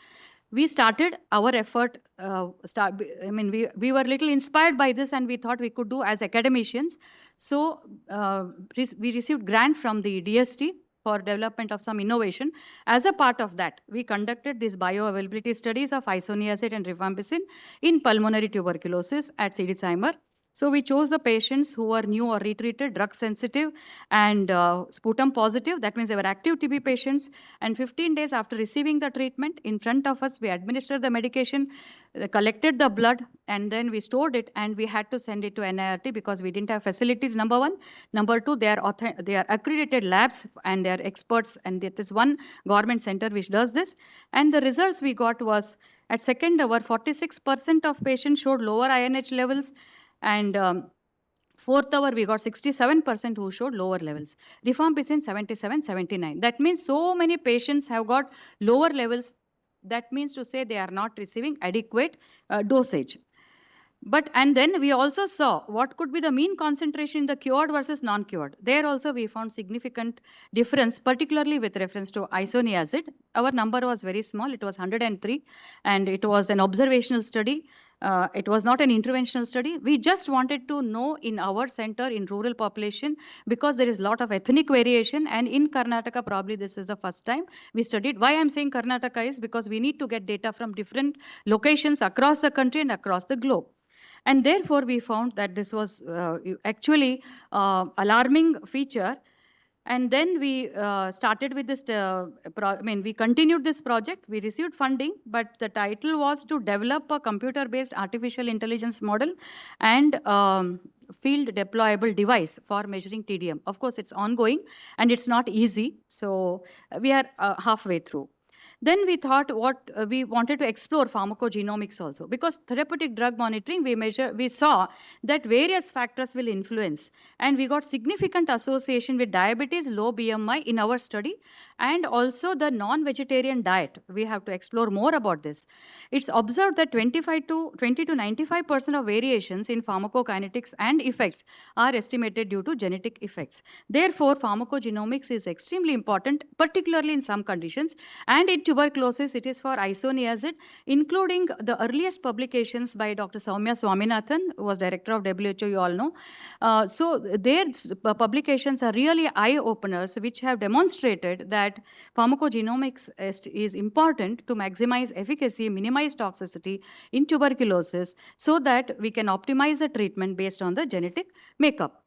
We started our effort, we were little inspired by this and we thought we could do as academicians. So we received grant from the DST for development of some innovation. As a part of that, we conducted these bioavailability studies of isoniazid and rifampicin in pulmonary tuberculosis at CDCIMER. So we chose the patients who were new or retreated, drug sensitive, and sputum positive. That means they were active TB patients. And 15 days after receiving the treatment, in front of us, we administered the medication, collected the blood, and then we stored it, and we had to send it to NIRT because we didn't have facilities, number one. Number two, they are accredited labs and they are experts, and there is one government center which does this. And the results we got was, at 2nd hour, 46% of patients showed lower INH levels, and 4th hour, we got 67% who showed lower levels. Rifampicin 77, 79. That means so many patients have got lower levels. That means to say they are not receiving adequate dosage. And then we also saw what could be the mean concentration in the cured versus non-cured. There also we found significant difference, particularly with reference to isoniazid. Our number was very small, it was 103, and it was an observational study. It was not an interventional study. We just wanted to know in our center in rural population, because there is a lot of ethnic variation, and in Karnataka probably this is the first time we studied. Why I'm saying Karnataka is because we need to get data from different locations across the country and across the globe. And therefore, we found that this was actually alarming feature. And then we started with this, we continued this project. We received funding, but the title was to develop a computer-based artificial intelligence model and field deployable device for measuring TDM. Of course, it's ongoing and it's not easy. So we are halfway through. Then we thought we wanted to explore pharmacogenomics also, because therapeutic drug monitoring, we saw that various factors will influence, and we got significant association with diabetes, low BMI in our study, and also the non-vegetarian diet. We have to explore more about this. It's observed that 20 to 95% of variations in pharmacokinetics and effects are estimated due to genetic effects. Therefore, pharmacogenomics is extremely important, particularly in some conditions, and in tuberculosis, it is for isoniazid, including the earliest publications by Dr. Soumya Swaminathan, who was director of WHO, you all know. So their publications are really eye-openers, which have demonstrated that pharmacogenomics is important to maximize efficacy, minimize toxicity in tuberculosis, so that we can optimize the treatment based on the genetic makeup.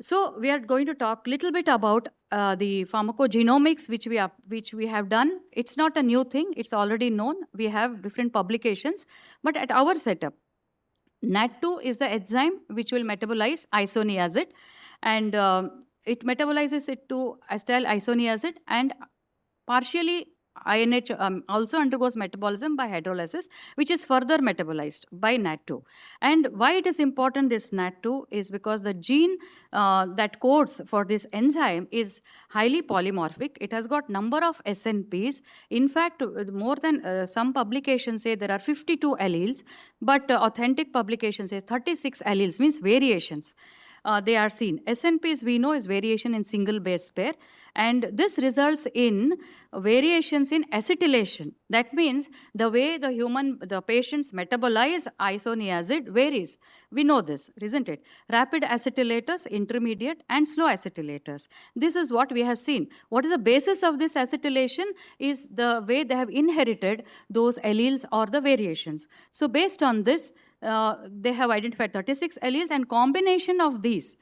So we are going to talk a little bit about the pharmacogenomics, which we have done. It's not a new thing. It's already known. We have different publications. But at our setup, NAT2 is the enzyme which will metabolize isoniazid. And it metabolizes it to acetyl isoniazid, and partially INH also undergoes metabolism by hydrolysis, which is further metabolized by NAT2. And why it is important, this NAT2, is because the gene that codes for this enzyme is highly polymorphic. It has got number of SNPs. In fact, more than some publications say there are 52 alleles, but authentic publications say 36 alleles, means variations. They are seen. SNPs, we know, is variation in single base pair, and this results in variations in acetylation. That means the way the patients metabolize isoniazid varies. We know this, isn't it? Rapid acetylators, intermediate, and slow acetylators. This is what we have seen. What is the basis of this acetylation is the way they have inherited those alleles or the variations. So based on this, they have identified 36 alleles, and combination of these,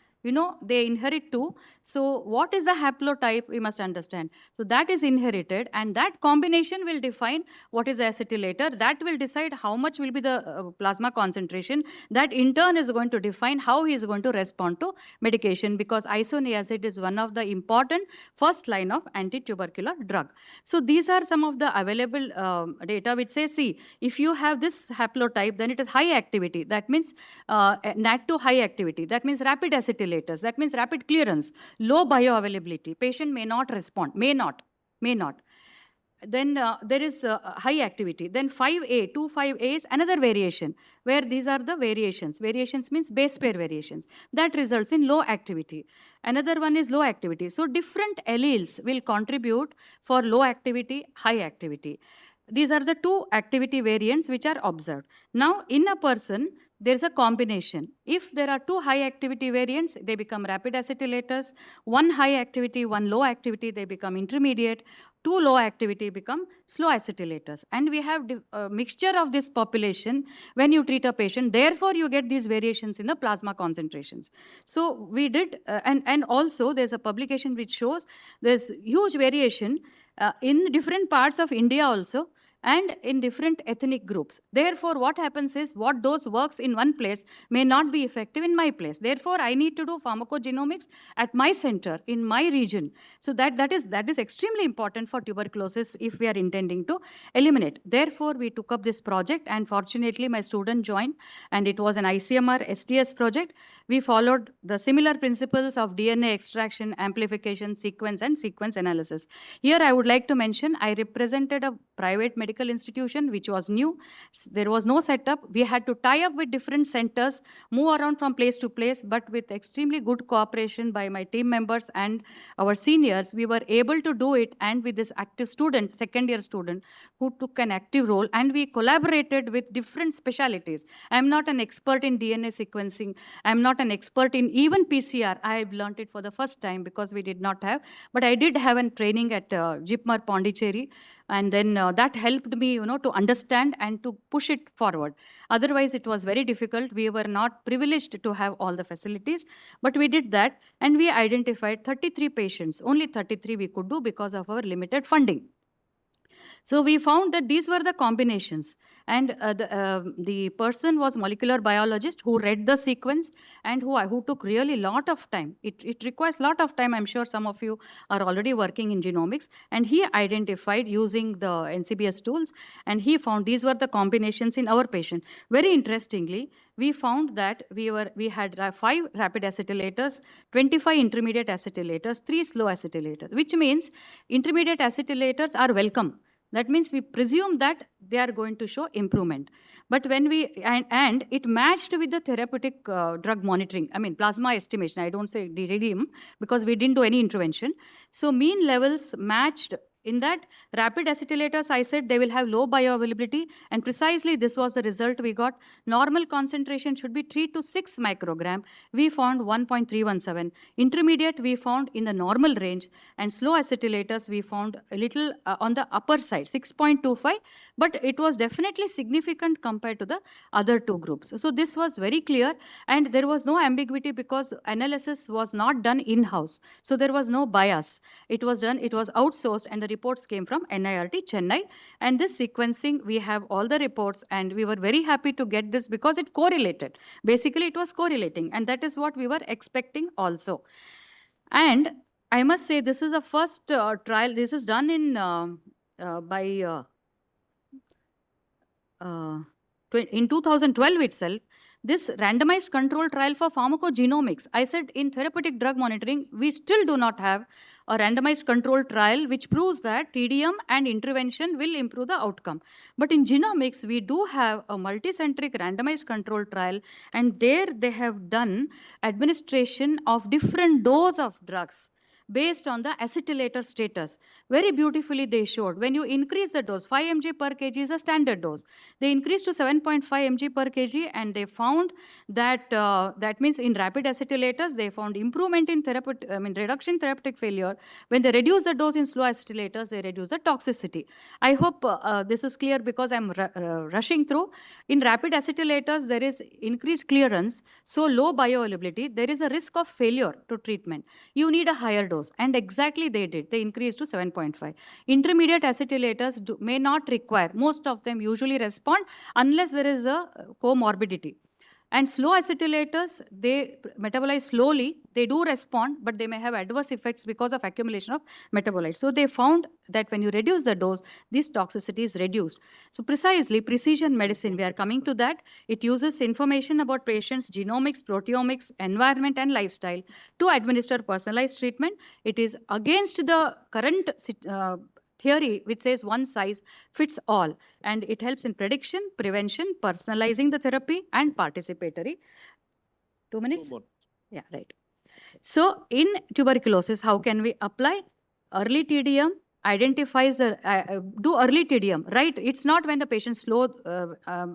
they inherit two. So what is the haplotype, we must understand. So that is inherited, and that combination will define what is the acetylator. That will decide how much will be the plasma concentration. That in turn is going to define how he is going to respond to medication, because isoniazid is one of the important first line of anti-tubercular drug. So these are some of the available data which says, see, if you have this haplotype, then it is high activity. That means NAT2 high activity. That means rapid acetylators. That means rapid clearance. Low bioavailability. Patient may not respond. May not. Then there is high activity. Then 5A, 2,5A is another variation, where these are the variations. Variations means base pair variations. That results in low activity. Another one is low activity. So different alleles will contribute for low activity, high activity. These are the two activity variants which are observed. Now, in a person, there is a combination. If there are two high activity variants, they become rapid acetylators. One high activity, one low activity, they become intermediate. Two low activity become slow acetylators. And we have a mixture of this population when you treat a patient. Therefore, you get these variations in the plasma concentrations. So we did, and also there's a publication which shows there's huge variation in different parts of India also, and in different ethnic groups. Therefore, what happens is, what dose works in one place may not be effective in my place. Therefore, I need to do pharmacogenomics at my center, in my region. So that is extremely important for tuberculosis if we are intending to eliminate. Therefore, we took up this project, and fortunately, my student joined, and it was an ICMR STS project. We followed the similar principles of DNA extraction, amplification, sequence, and sequence analysis. Here, I would like to mention, I represented a private medical medical institution, which was new. There was no setup. We had to tie up with different centers, move around from place to place, but with extremely good cooperation by my team members and our seniors, we were able to do it. And with this active student, second-year student, who took an active role, and we collaborated with different specialties. I'm not an expert in DNA sequencing. I'm not an expert in even PCR. I have learned it for the first time because we did not have, but I did have a training at JIPMER Pondicherry, and then that helped me, to understand and to push it forward. Otherwise, it was very difficult. We were not privileged to have all the facilities, but we did that, and we identified 33 patients. Only 33 we could do because of our limited funding. So we found that these were the combinations. And the person was molecular biologist who read the sequence and who took really lot of time. It requires lot of time. I'm sure some of you are already working in genomics. And he identified using the NCBS tools, and he found these were the combinations in our patient. Very interestingly, we found that we had 5 rapid acetylators, 25 intermediate acetylators, 3 slow acetylators, which means intermediate acetylators are welcome. That means we presume that they are going to show improvement. But when and it matched with the therapeutic drug monitoring, plasma estimation. I don't say redeem because we didn't do any intervention. So mean levels matched. In that rapid acetylators, I said they will have low bioavailability, and precisely this was the result we got. Normal concentration should be 3 to 6 microgram. We found 1.317. Intermediate, we found in the normal range, and slow acetylators, we found a little on the upper side, 6.25, but it was definitely significant compared to the other 2 groups. So this was very clear, and there was no ambiguity because analysis was not done in-house. So there was no bias. It was outsourced, and the reports came from NIRT Chennai. And this sequencing, we have all the reports, and we were very happy to get this because it correlated. Basically, it was correlating, and that is what we were expecting also. And I must say, this is a first trial. This is done in in 2012 itself. This randomized control trial for pharmacogenomics. I said in therapeutic drug monitoring, we still do not have a randomized control trial which proves that TDM and intervention will improve the outcome. But in genomics, we do have a multicentric randomized control trial, and there they have done administration of different dose of drugs based on the acetylator status. Very beautifully they showed, when you increase the dose, 5 mg per kg is a standard dose. They increased to 7.5 mg per kg, and they found that, that means in rapid acetylators, they found improvement in reduction in therapeutic failure. When they reduce the dose in slow acetylators, they reduce the toxicity. I hope this is clear because I'm rushing through. In rapid acetylators, there is increased clearance, so low bioavailability, there is a risk of failure to treatment. You need a higher dose. And exactly they did. They increased to 7.5. Intermediate acetylators may not require. Most of them usually respond unless there is a comorbidity. And slow acetylators, they metabolize slowly. They do respond, but they may have adverse effects because of accumulation of metabolites. So they found that when you reduce the dose, this toxicity is reduced. So precisely, precision medicine, we are coming to that. It uses information about patients' genomics, proteomics, environment, and lifestyle to administer personalized treatment. It is against the current theory which says one size fits all, and it helps in prediction, prevention, personalizing the therapy, and participatory. 2 minutes? Yeah, right. So in tuberculosis, how can we apply? Early TDM identifies the, do early TDM, right? It's not when the patient's slow,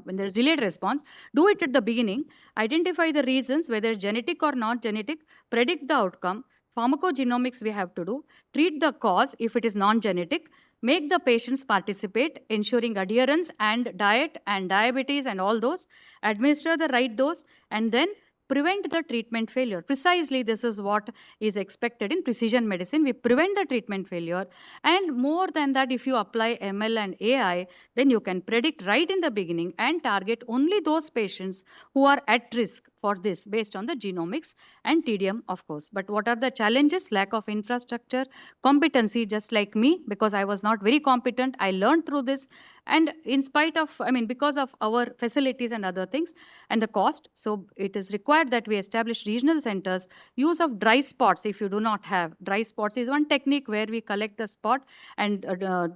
when there's delayed response. Do it at the beginning. Identify the reasons, whether genetic or not genetic, predict the outcome. Pharmacogenomics we have to do. Treat the cause if it is non-genetic. Make the patients participate, ensuring adherence and diet and diabetes and all those. Administer the right dose, and then prevent the treatment failure. Precisely, this is what is expected in precision medicine. We prevent the treatment failure. And more than that, if you apply ML and AI, then you can predict right in the beginning and target only those patients who are at risk for this based on the genomics and TDM, of course. But what are the challenges? Lack of infrastructure, competency, just like me, because I was not very competent. I learned through this, And in spite of, because of our facilities and other things and the cost, so it is required that we establish regional centers. Use of dry spots, if you do not have. Dry spots is one technique where we collect the spot and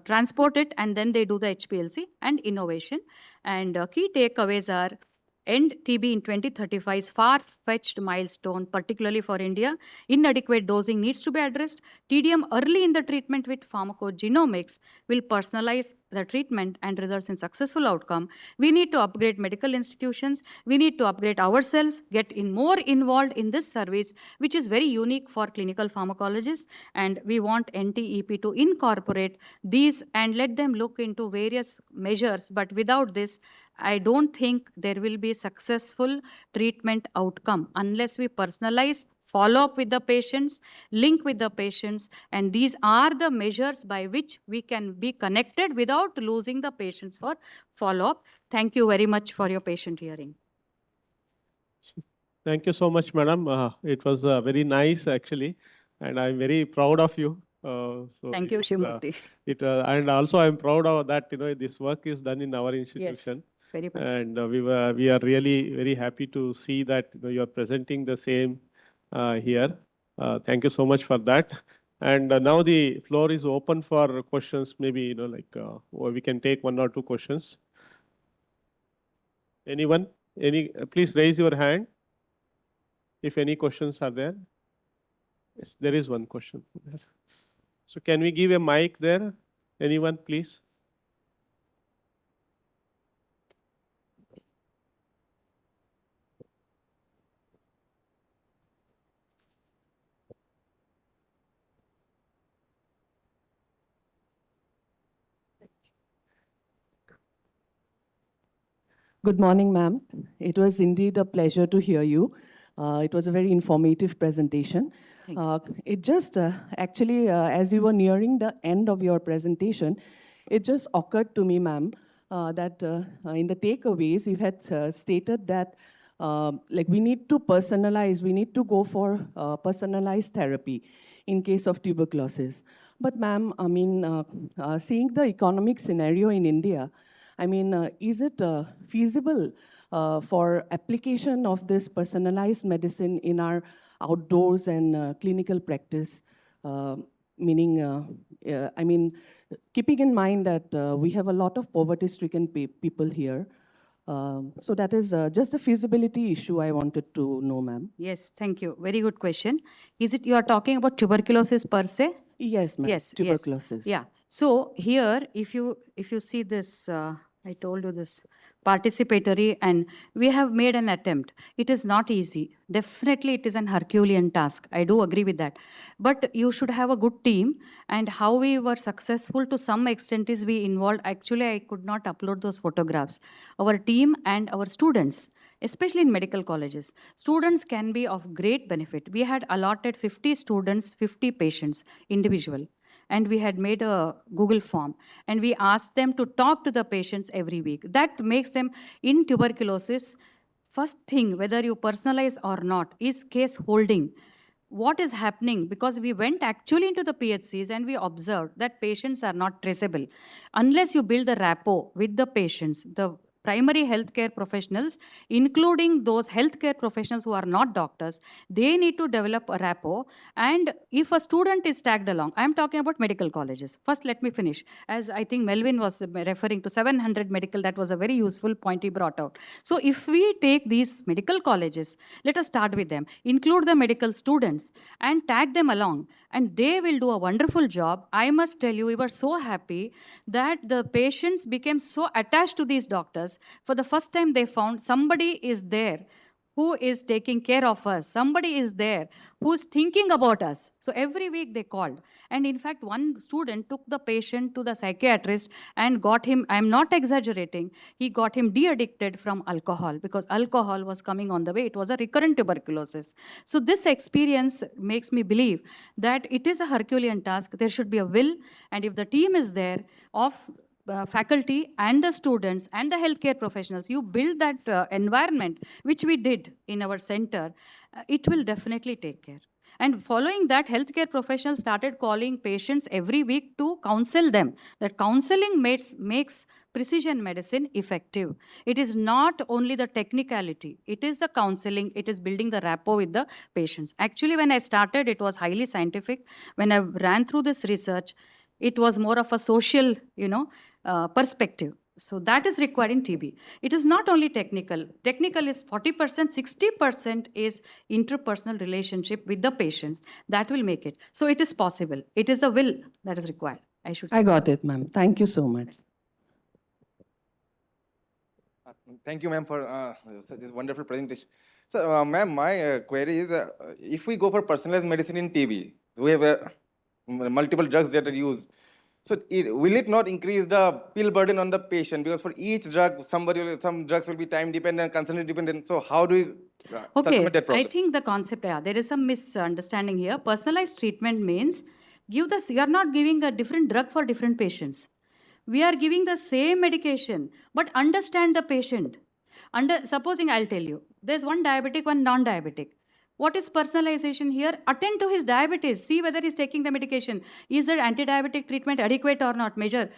transport it, and then they do the HPLC and innovation. And key takeaways are: end TB in 2035 is far-fetched milestone, particularly for India. Inadequate dosing needs to be addressed. TDM early in the treatment with pharmacogenomics will personalize the treatment and results in successful outcome. We need to upgrade medical institutions. We need to upgrade ourselves, get more involved in this service, which is very unique for clinical pharmacologists. And we want NTEP to incorporate these and let them look into various measures. But without this, I don't think there will be successful treatment outcome unless we personalize, follow up with the patients, link with the patients, and these are the measures by which we can be connected without losing the patients for follow up. Thank you very much for your patient hearing. Thank you so much, madam. It was very nice, actually, and I'm very proud of you. Thank you, Shimurti. And also I'm proud of that, this work is done in our institution. Yes, very much. And we are really very happy to see that you are presenting the same here. Thank you so much for that. And now the floor is open for questions. Maybe or we can take 1 or 2 questions. Anyone? Please raise your hand if any questions are there. Yes, there is one question there. So can we give a mic there? Anyone, please? Good morning, ma'am. It was indeed a pleasure to hear you. It was a very informative presentation. It just actually, as you were nearing the end of your presentation, it just occurred to me, ma'am, that in the takeaways, you had stated that we need to personalize, we need to go for personalized therapy in case of tuberculosis. But ma'am, seeing the economic scenario in India, is it feasible for application of this personalized medicine in our outdoors and clinical practice? Keeping in mind that we have a lot of poverty-stricken people here. So that is just a feasibility issue I wanted to know, ma'am. Yes, thank you. Very good question. Is it you are talking about tuberculosis per se? Yes, ma'am. Yes, Tuberculosis. Yes. Yeah. So here, if you see this, I told you this participatory, and we have made an attempt. It is not easy. Definitely, it is an Herculean task. I do agree with that. But you should have a good team. And how we were successful to some extent is we involved. Actually, I could not upload those photographs. Our team and our students, especially in medical colleges, students can be of great benefit. We had allotted 50 students, 50 patients, individual. And we had made a Google form, and we asked them to talk to the patients every week. That makes them, in tuberculosis, first thing, whether you personalize or not, is case holding. What is happening? Because we went actually into the PHCs and we observed that patients are not traceable. Unless you build a rapport with the patients, the primary healthcare professionals, including those healthcare professionals who are not doctors, they need to develop a rapport. And if a student is tagged along, I'm talking about medical colleges. First, let me finish. As I think Melvin was referring to 700 medical, that was a very useful point he brought out. So if we take these medical colleges, let us start with them, include the medical students and tag them along, and they will do a wonderful job. I must tell you, we were so happy that the patients became so attached to these doctors. For the first time, they found somebody is there who is taking care of us. Somebody is there who's thinking about us. So every week they called. And in fact, one student took the patient to the psychiatrist and got him, I'm not exaggerating, he got him de-addicted from alcohol because alcohol was coming on the way. It was a recurrent tuberculosis. So this experience makes me believe that it is a Herculean task. There should be a will. And if the team is there of faculty and the students and the healthcare professionals, you build that environment, which we did in our center, it will definitely take care. And following that, healthcare professionals started calling patients every week to counsel them. That counseling makes precision medicine effective. It is not only the technicality, it is the counseling, it is building the rapport with the patients. Actually, when I started, it was highly scientific. When I ran through this research, it was more of a social, perspective. So that is required in TB. It is not only technical. Technical is 40%, 60% is interpersonal relationship with the patients. That will make it. So it is possible. It is a will that is required, I should say. I got it, ma'am. Thank you so much. Thank you, ma'am, for such a wonderful presentation. So, ma'am, my query is, if we go for personalized medicine in TB, we have multiple drugs that are used. So, will it not increase the pill burden on the patient? Because for each drug, some drugs will be time dependent, constantly dependent. So, how do we circumvent that problem? I think the concept, there is some misunderstanding here. Personalized treatment means you are not giving a different drug for different patients. We are giving the same medication, but understand the patient. Supposing I'll tell you, there's one diabetic, one non-diabetic. What is personalization here? Attend to his diabetes. See whether he's taking the medication. Is there anti-diabetic treatment adequate or not? Measure.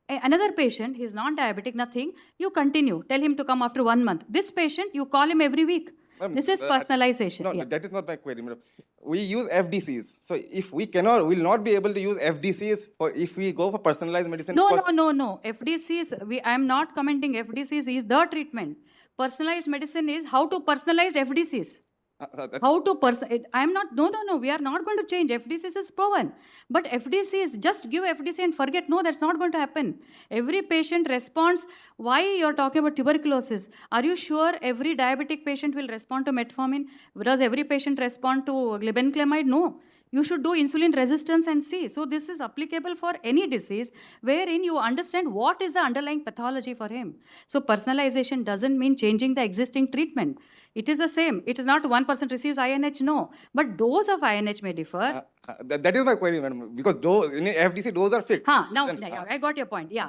Another patient, he's non-diabetic, nothing. You continue. Tell him to come after 1 month. This patient, you call him every week. This is personalization. No, that is not my query, madam. We use FDCs. So if we will not be able to use FDCs if we go for personalized medicine. No. FDCs, I am not commenting FDCs is the treatment. Personalized medicine is how to personalize FDCs. How to we are not going to change. FDCs is proven. But FDCs, just give FDC and forget. No, that's not going to happen. Every patient responds. Why you're talking about tuberculosis? Are you sure every diabetic patient will respond to metformin? Does every patient respond to glibenclamide? No. You should do insulin resistance and see. So this is applicable for any disease wherein you understand what is the underlying pathology for him. So personalization doesn't mean changing the existing treatment. It is the same. It is not one person receives INH, no. But dose of INH may differ. That is my query, madam. Because in FDC, those are fixed. I got your point. Yeah.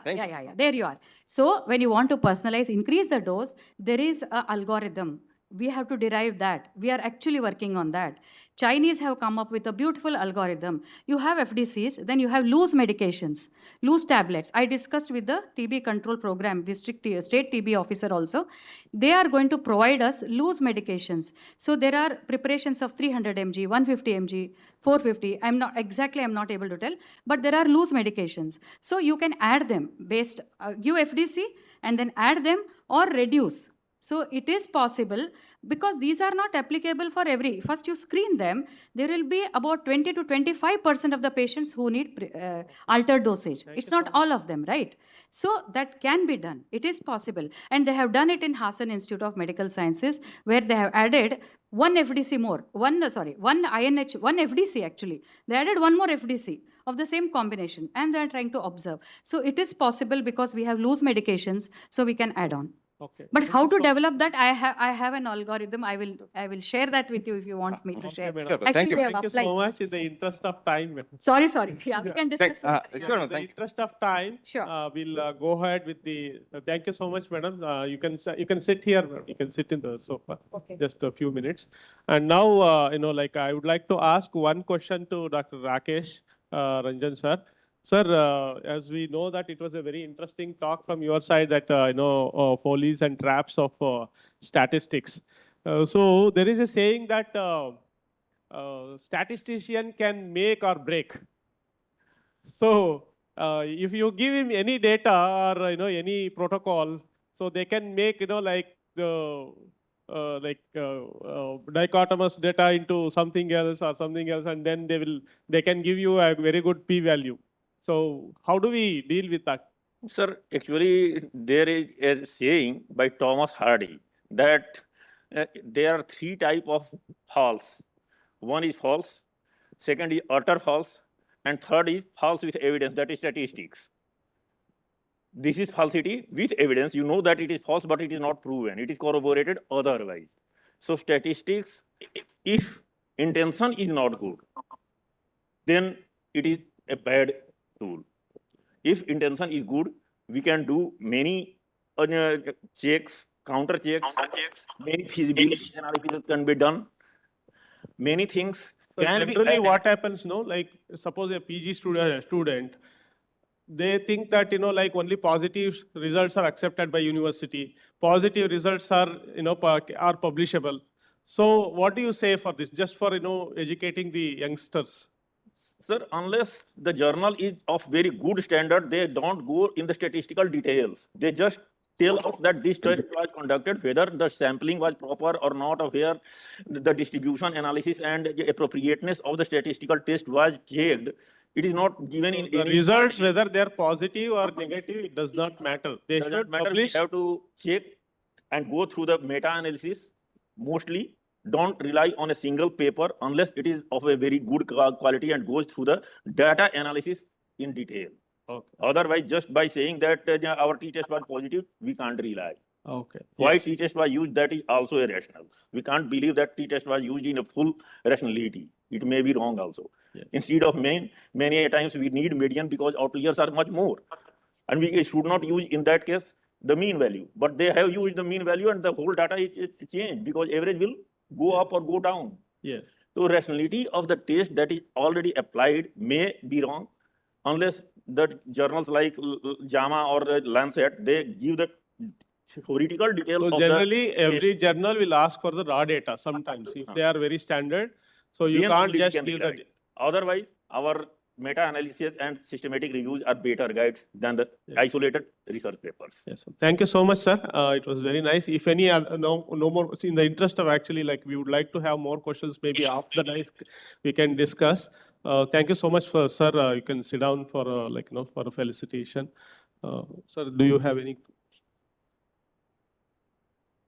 There you are. So when you want to personalize, increase the dose, there is an algorithm. We have to derive that. We are actually working on that. Chinese have come up with a beautiful algorithm. You have FDCs, then you have loose medications, loose tablets. I discussed with the TB control program, state TB officer also. They are going to provide us loose medications. So there are preparations of 300 mg, 150 mg, 450. I'm not able to tell, but there are loose medications. So you can add them give FDC and then add them or reduce. So it is possible because these are not applicable for first you screen them, there will be about 20 to 25% of the patients who need altered dosage. It's not all of them, right? So that can be done. It is possible. And they have done it in Hassan Institute of Medical Sciences where they have added one FDC more, one INH, one FDC actually. They added one more FDC of the same combination and they are trying to observe. So it is possible because we have loose medications, so we can add on. Okay. But how to develop that? I have an algorithm. I will share that with you if you want me to share. Madam. Actually, Thank you so much. In the interest of time, madam. Sorry. Yeah, we can discuss. In the interest of time, Sure. we'll go ahead with the. Thank you so much, madam. You can sit here. You can sit in the sofa. Okay. Just a few minutes. And now, I would like to ask one question to Dr. Rakesh Ranjan sir. Sir, as we know that it was a very interesting talk from your side that, follies and traps of statistics. So there is a saying that statistician can make or break. So if you give him any data or, any protocol, so they can make, dichotomous data into something else, and then they can give you a very good p-value. So how do we deal with that? Sir, actually, there is a saying by Thomas Hardy that there are 3 types of false. One is false, second is utter false, and third is false with evidence, that is statistics. This is falsity with evidence. You know that it is false, but it is not proven. It is corroborated otherwise. So statistics, if intention is not good, then it is a bad tool. If intention is good, we can do many checks, counter checks, many feasibility analysis can be done, many things. So can be generally what happens, no, like suppose a PG student, they think that, like only positive results are accepted by university. Positive results are, are publishable. So what do you say for this, just for, educating the youngsters? Sir, unless the journal is of very good standard, they don't go in the statistical details. They just tell us that this test was conducted, whether the sampling was proper or not, or where the distribution analysis and the appropriateness of the statistical test was checked. It is not given in The any results, whether they're positive or negative, it does not matter. They does not should matter. We publish. have to check and go through the meta-analysis. Mostly, don't rely on a single paper unless it is of a very good quality and goes through the data analysis in detail. Okay. Otherwise, just by saying that our t-test was positive, we can't rely. Okay. Why Yes. t-test was used, that is also irrational. We can't believe that t-test was used in a full rationality. It may be wrong also. Yes. Instead of many times we need median because outliers are much more. And we should not use, in that case, the mean value. But they have used the mean value and the whole data is changed because average will go up or go down. Yes. So rationality of the test that is already applied may be wrong unless the journals like JAMA or the Lancet, they give the theoretical detail So of generally, the every test. journal will ask for the raw data sometimes if they are very standard. So you Then can't only we just can give rely. the. Otherwise, our meta-analysis and systematic reviews are better guides than the isolated research papers. Yes, sir. Thank you so much, sir. It was very nice. If any, no more, in the interest of actually, like, we would like to have more questions, maybe after the nice, we can discuss. Thank you so much, sir. You can sit down for, for a felicitation. Sir, do you have any?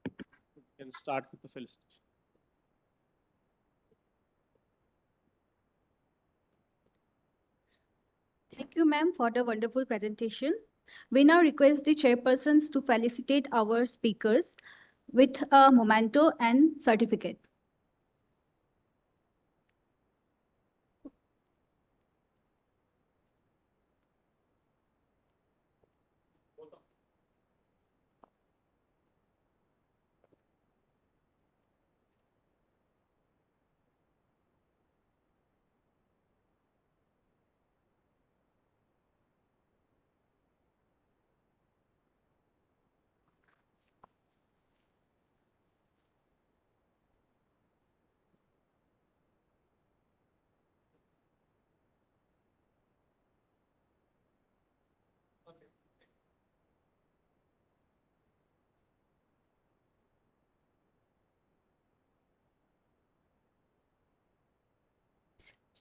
You can start with the felicitation. Thank you, ma'am, for the wonderful presentation. We now request the chairpersons to felicitate our speakers with a memento and certificate.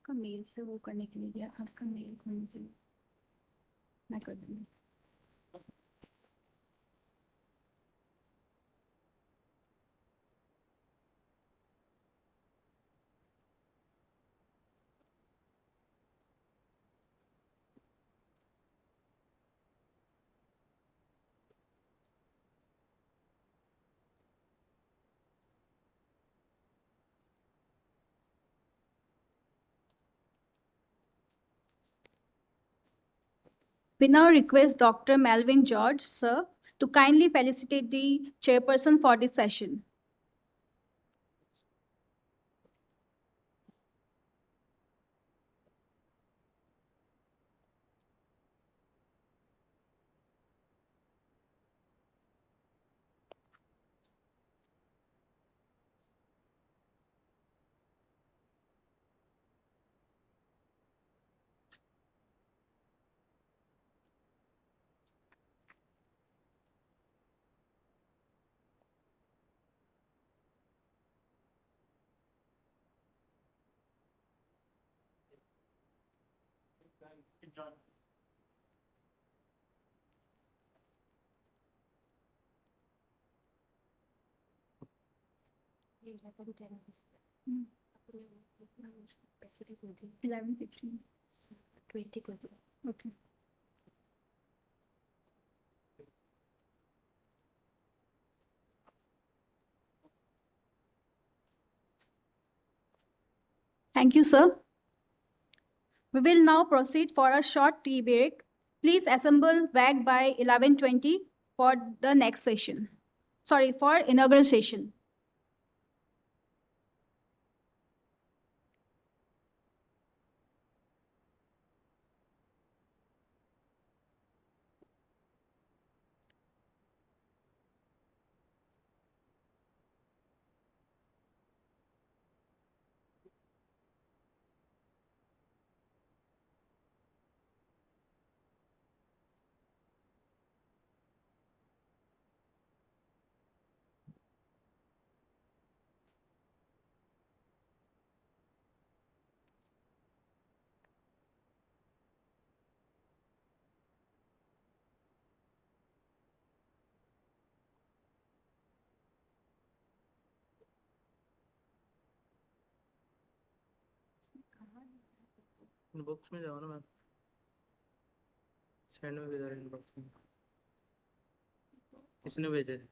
उसका mail से वो करने के लिए दिया उसका mail कौन से मैं कर दूंगी We now request Dr. Melvin George, sir, to kindly felicitate the chairperson for this session. Hmm. 11:15. 20. Okay. Thank you, sir. We will now proceed for a short tea break. Please assemble back by 11:20 for the next session. Sorry, for inaugural session. Inbox में जाओ ना ma'am, send में भेजा inbox में, किसने भेजा है?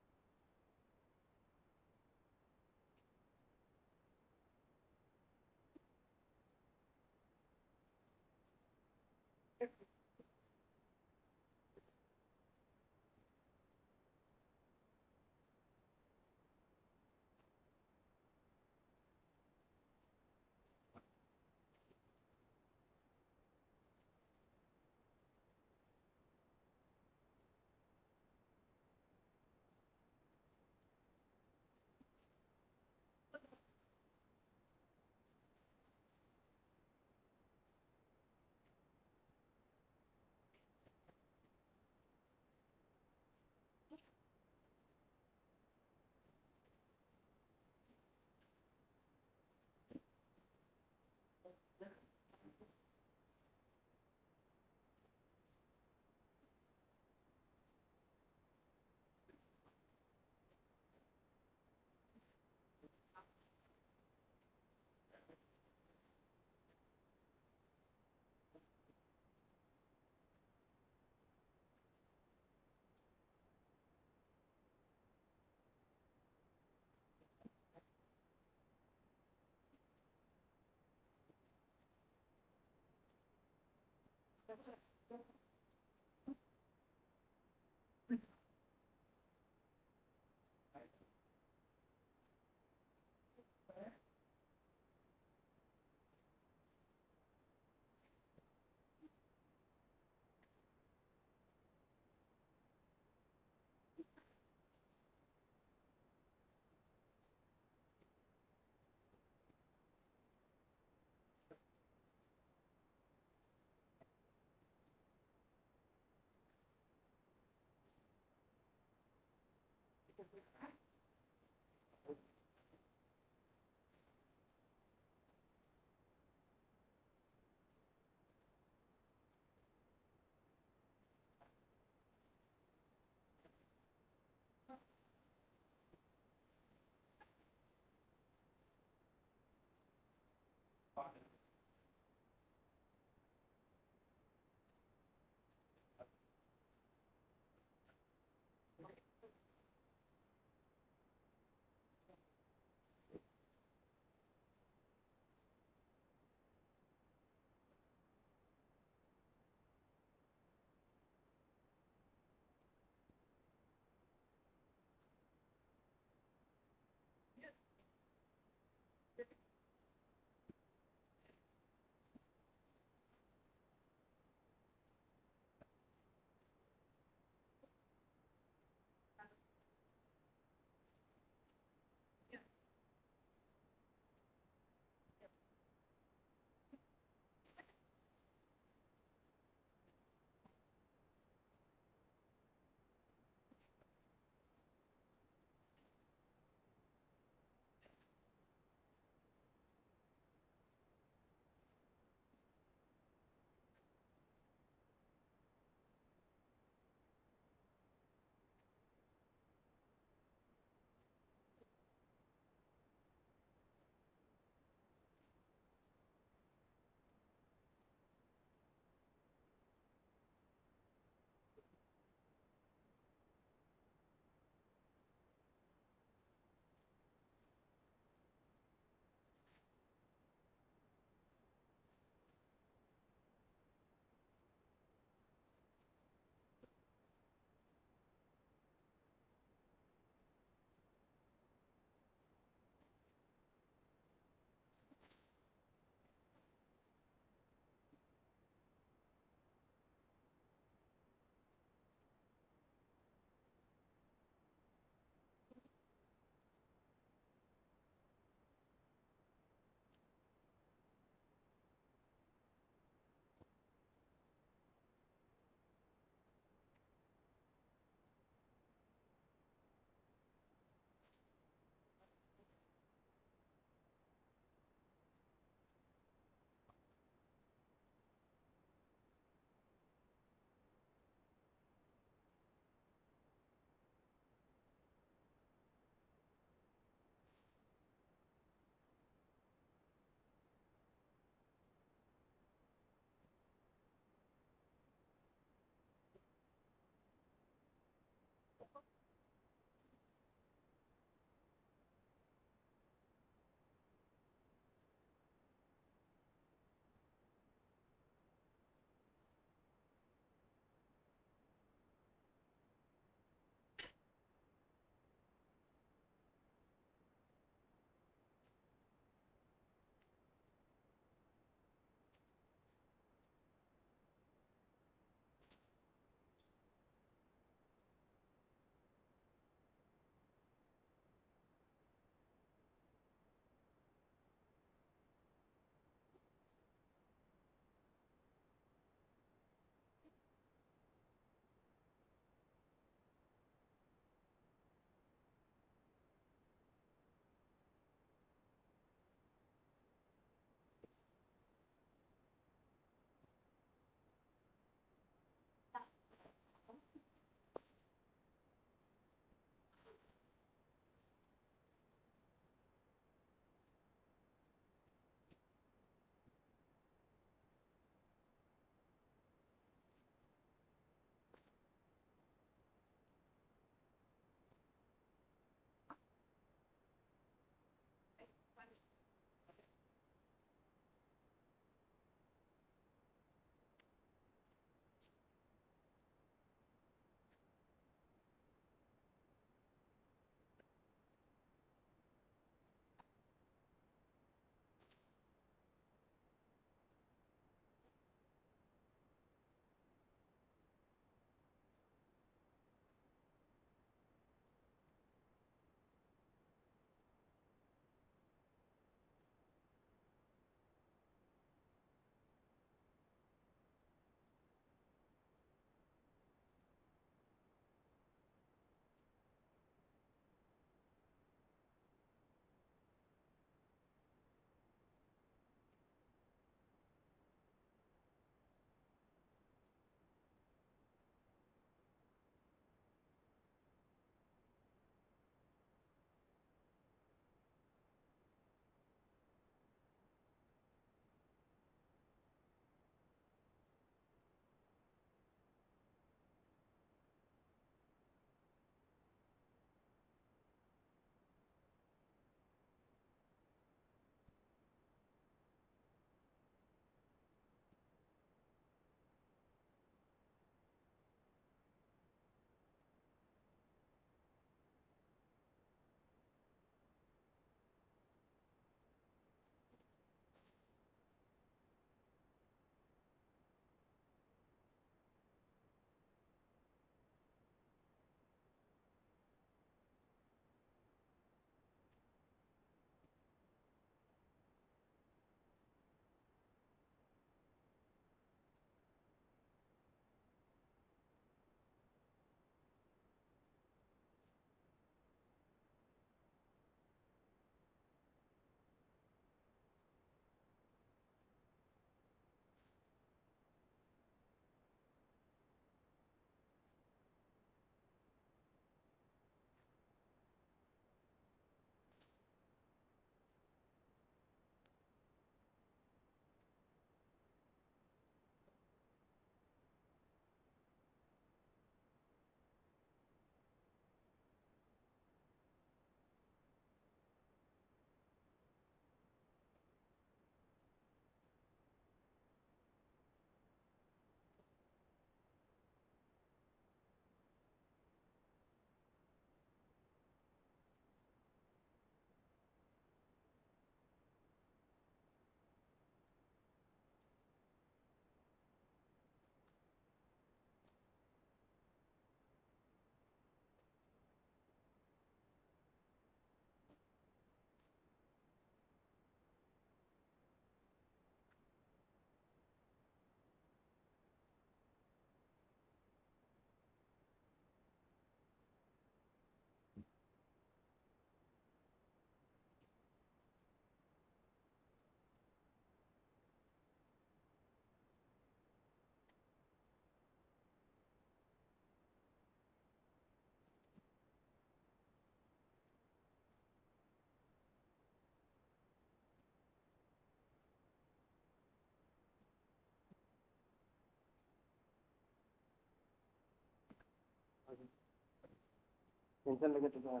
Tension लगे तो क्या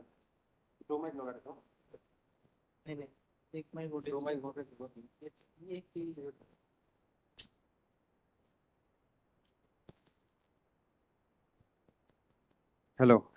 दो मिनट लगा रहता हूँ नहीं नहीं एक माइक दो माइक हो रहे ये एक चीज Hello.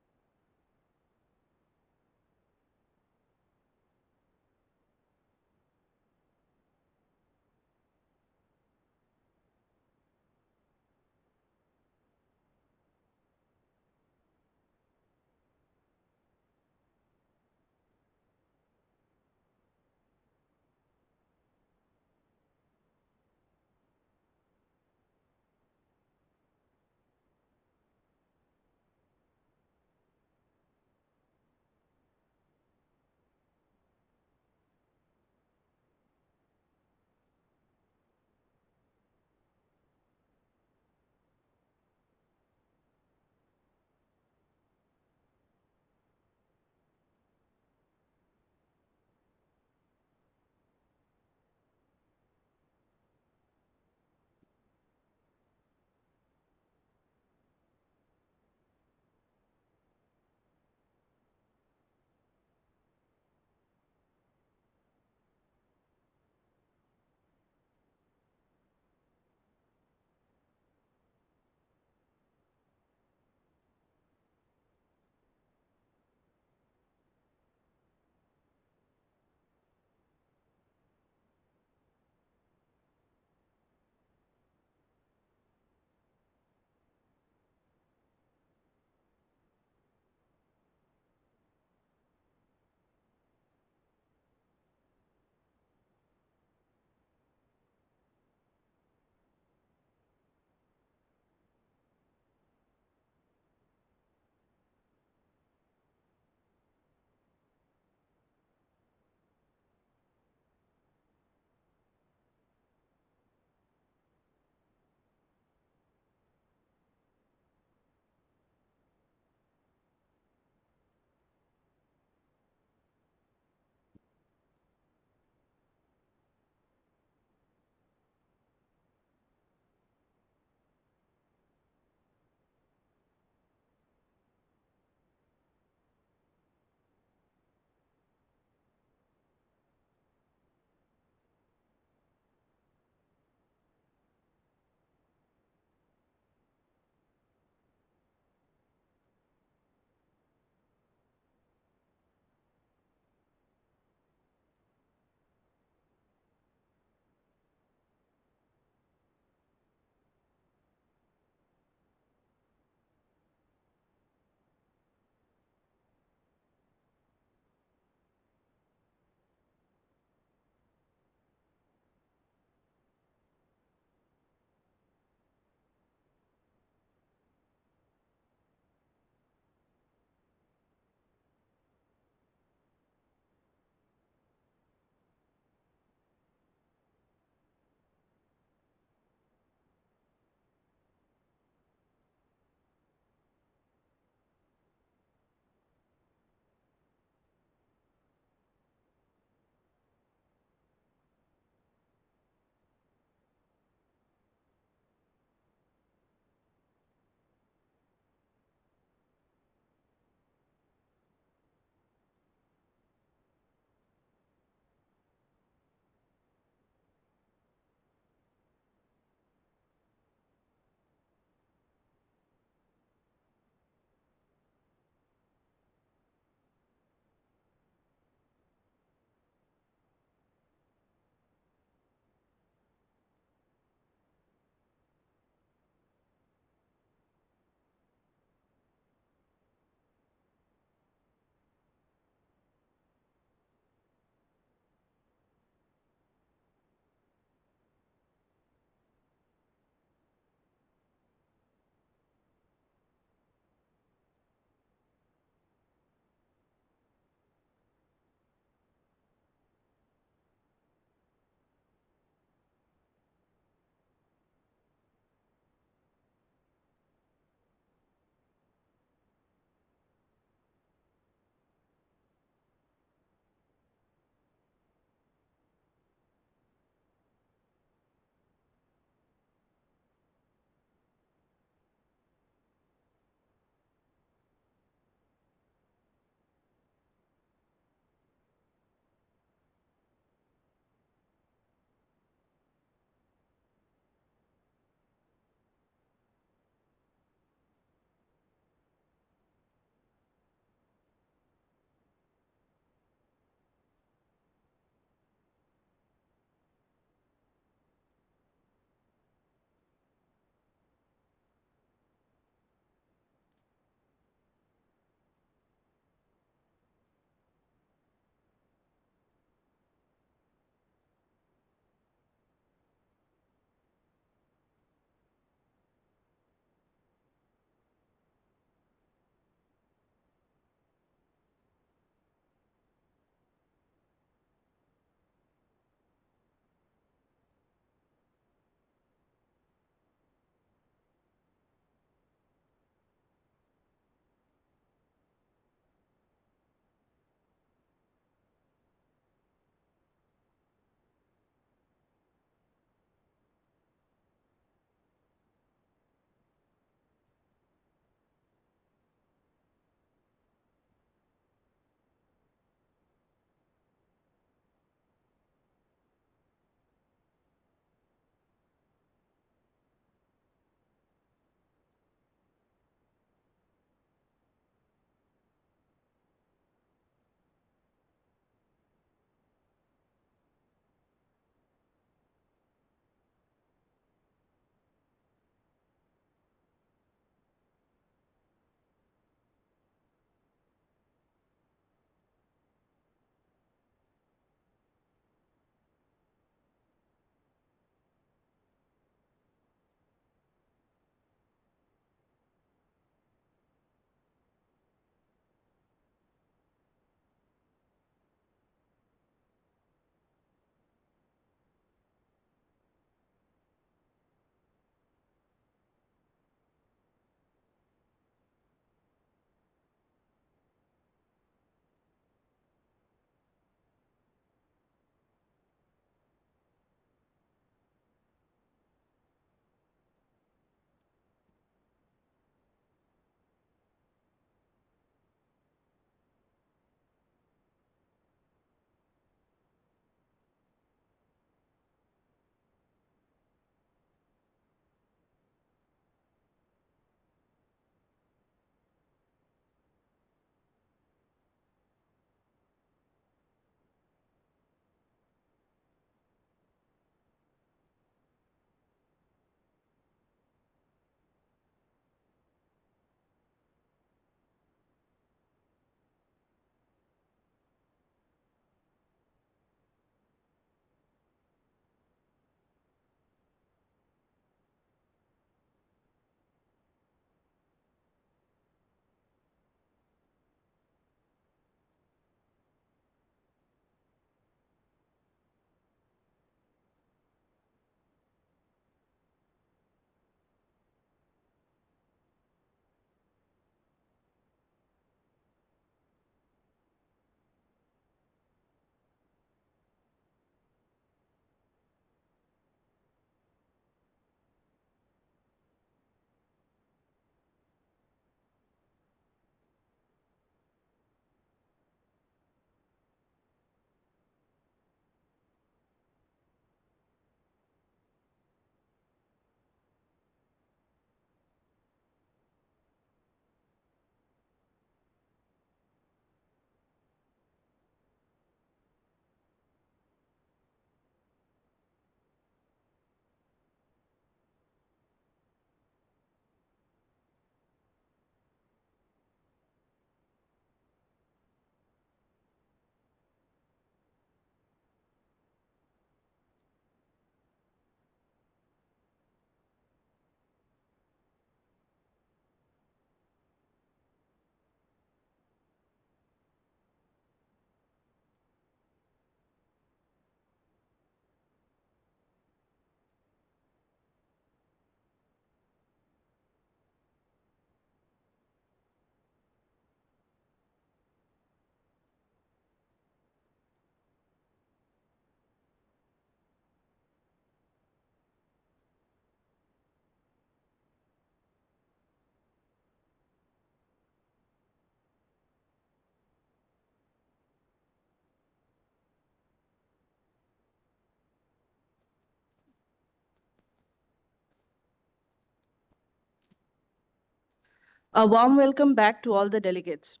A warm welcome back to all the delegates.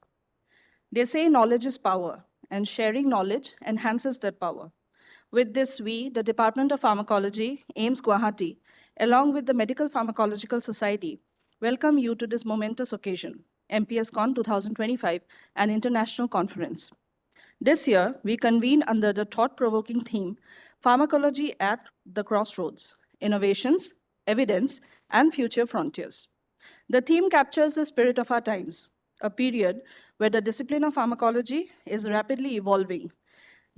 They say knowledge is power, and sharing knowledge enhances that power. With this, we, the Department of Pharmacology, AIIMS Guwahati, along with the Medical Pharmacological Society, welcome you to this momentous occasion, MPSCON 2025, an international conference. This year, we convene under the thought-provoking theme, Pharmacology at the Crossroads, Innovations, Evidence, and Future Frontiers. The theme captures the spirit of our times, a period where the discipline of pharmacology is rapidly evolving,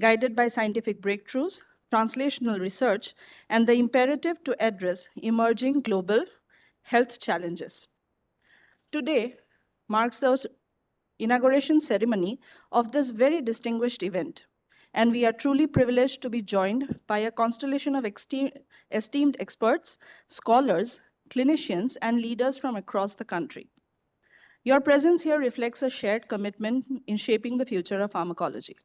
guided by scientific breakthroughs, translational research, and the imperative to address emerging global health challenges. Today marks the inauguration ceremony of this very distinguished event, and we are truly privileged to be joined by a constellation of esteemed experts, scholars, clinicians, and leaders from across the country. Your presence here reflects a shared commitment in shaping the future of pharmacology.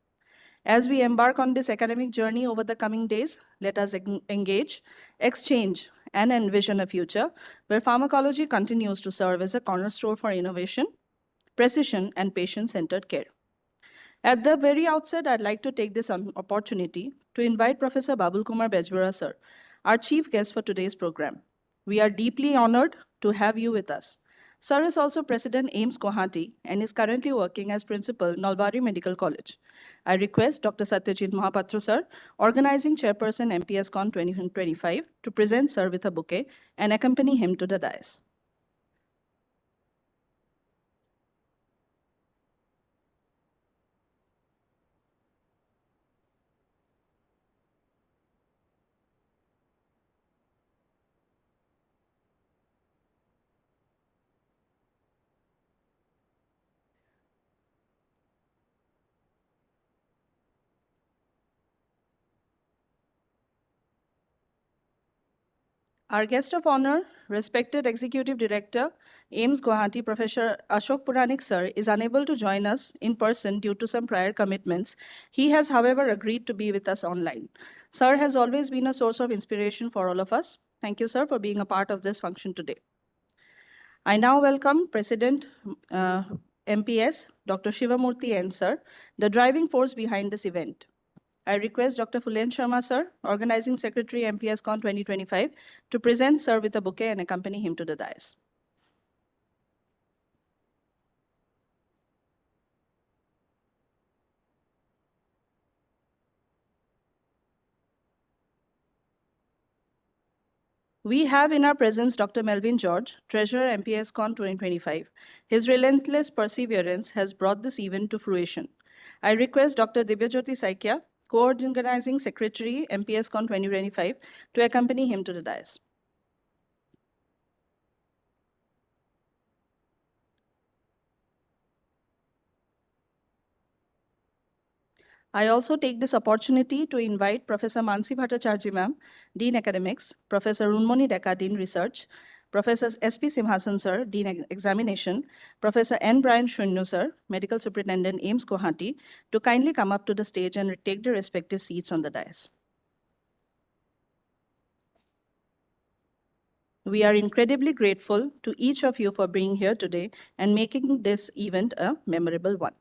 As we embark on this academic journey over the coming days, let us engage, exchange, and envision a future where pharmacology continues to serve as a cornerstone for innovation, precision, and patient-centered care. At the very outset, I'd like to take this opportunity to invite Professor Babul Kumar Bejbara, sir, our chief guest for today's program. We are deeply honored to have you with us. Sir is also President AIIMS Guwahati and is currently working as Principal, Nalbari Medical College. I request Dr. Satyajit Mahapatra, sir, Organizing Chairperson MPSCON 2025, to present sir with a bouquet and accompany him to the dais. Our guest of honor, respected Executive Director, AIIMS Guwahati, Professor Ashok Puranik sir, is unable to join us in person due to some prior commitments. He has, however, agreed to be with us online. Sir has always been a source of inspiration for all of us. Thank you, sir, for being a part of this function today. I now welcome President MPS, Dr. Shivamurthy N, sir, the driving force behind this event. I request Dr. Fulen Sharma, sir, Organizing Secretary, MPSCON 2025, to present sir with a bouquet and accompany him to the dais. We have in our presence Dr. Melvin George, Treasurer, MPSCON 2025. His relentless perseverance has brought this event to fruition. I request Dr. Dibyajyoti Saikia, Co-Organizing Secretary, MPSCON 2025, to accompany him to the dais. I also take this opportunity to invite Professor Mansi Bhattacharjee ma'am, Dean Academics, Professor Runmoni Deka, Dean Research, Professor S.P. Simhasan sir, Dean Examination, Professor N. Brian Shunnu sir, Medical Superintendent, AIIMS Guwahati, to kindly come up to the stage and take their respective seats on the dais. We are incredibly grateful to each of you for being here today and making this event a memorable one.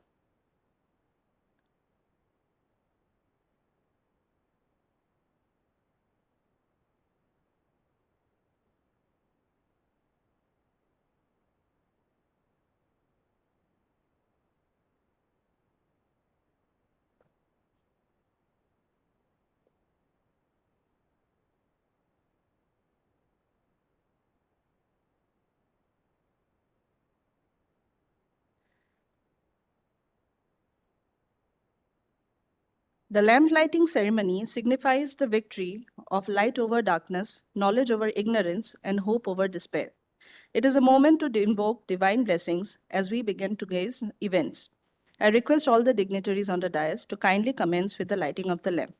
The lamp lighting ceremony signifies the victory of light over darkness, knowledge over ignorance, and hope over despair. It is a moment to invoke divine blessings as we begin today's events. I request all the dignitaries on the dais to kindly commence with the lighting of the lamp.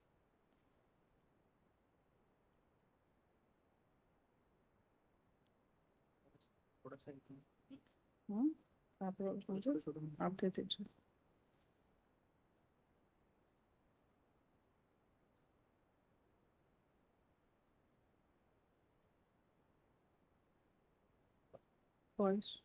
Voice.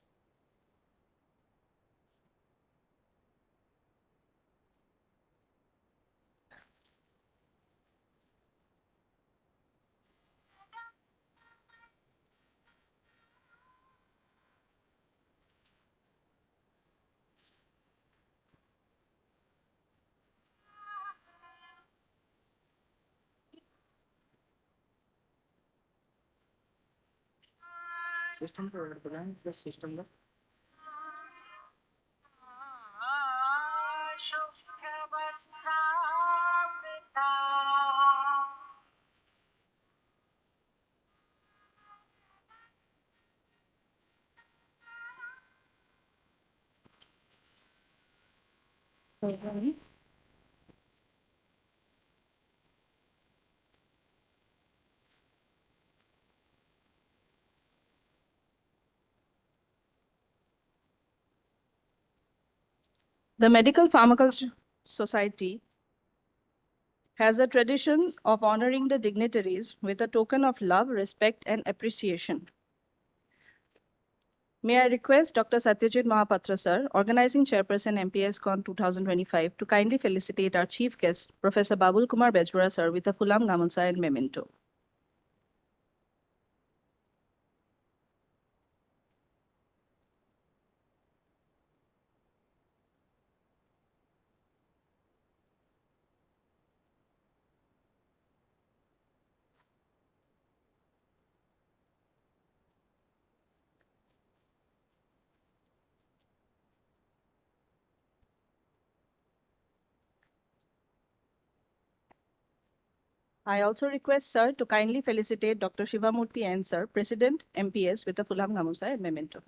System program plus system. The Medical Pharmacology Society has a tradition of honoring the dignitaries with a token of love, respect, and appreciation. May I request Dr. Satyajit Mahapatra, sir, Organizing Chairperson MPSCON 2025, to kindly felicitate our chief guest, Professor Babul Kumar Bejbura, sir, with a Fulam Gamusa and memento. I also request, sir, to kindly felicitate Dr. Shivamurthy N, sir, President, MPS, with a Fulam Gamusa and memento.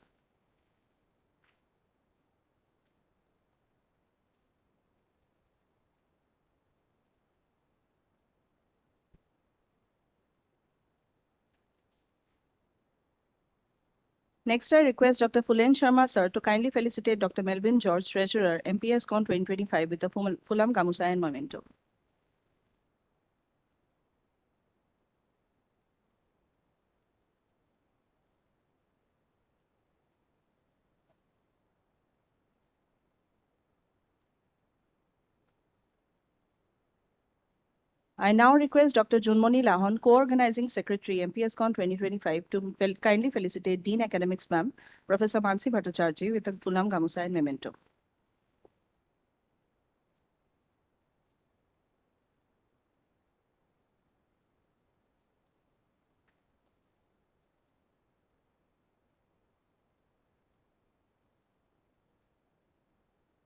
Next, I request Dr. Fulen Sharma, sir, to kindly felicitate Dr. Melvin George, Treasurer, MPSCON 2025, with a Fulam Gamusa and memento. I now request Dr. Junmoni Lahon, Co-Organizing Secretary, MPSCON 2025, to kindly felicitate Dean Academics, ma'am, Professor Mansi Bhattacharjee, with a Fulam Gamusa and memento.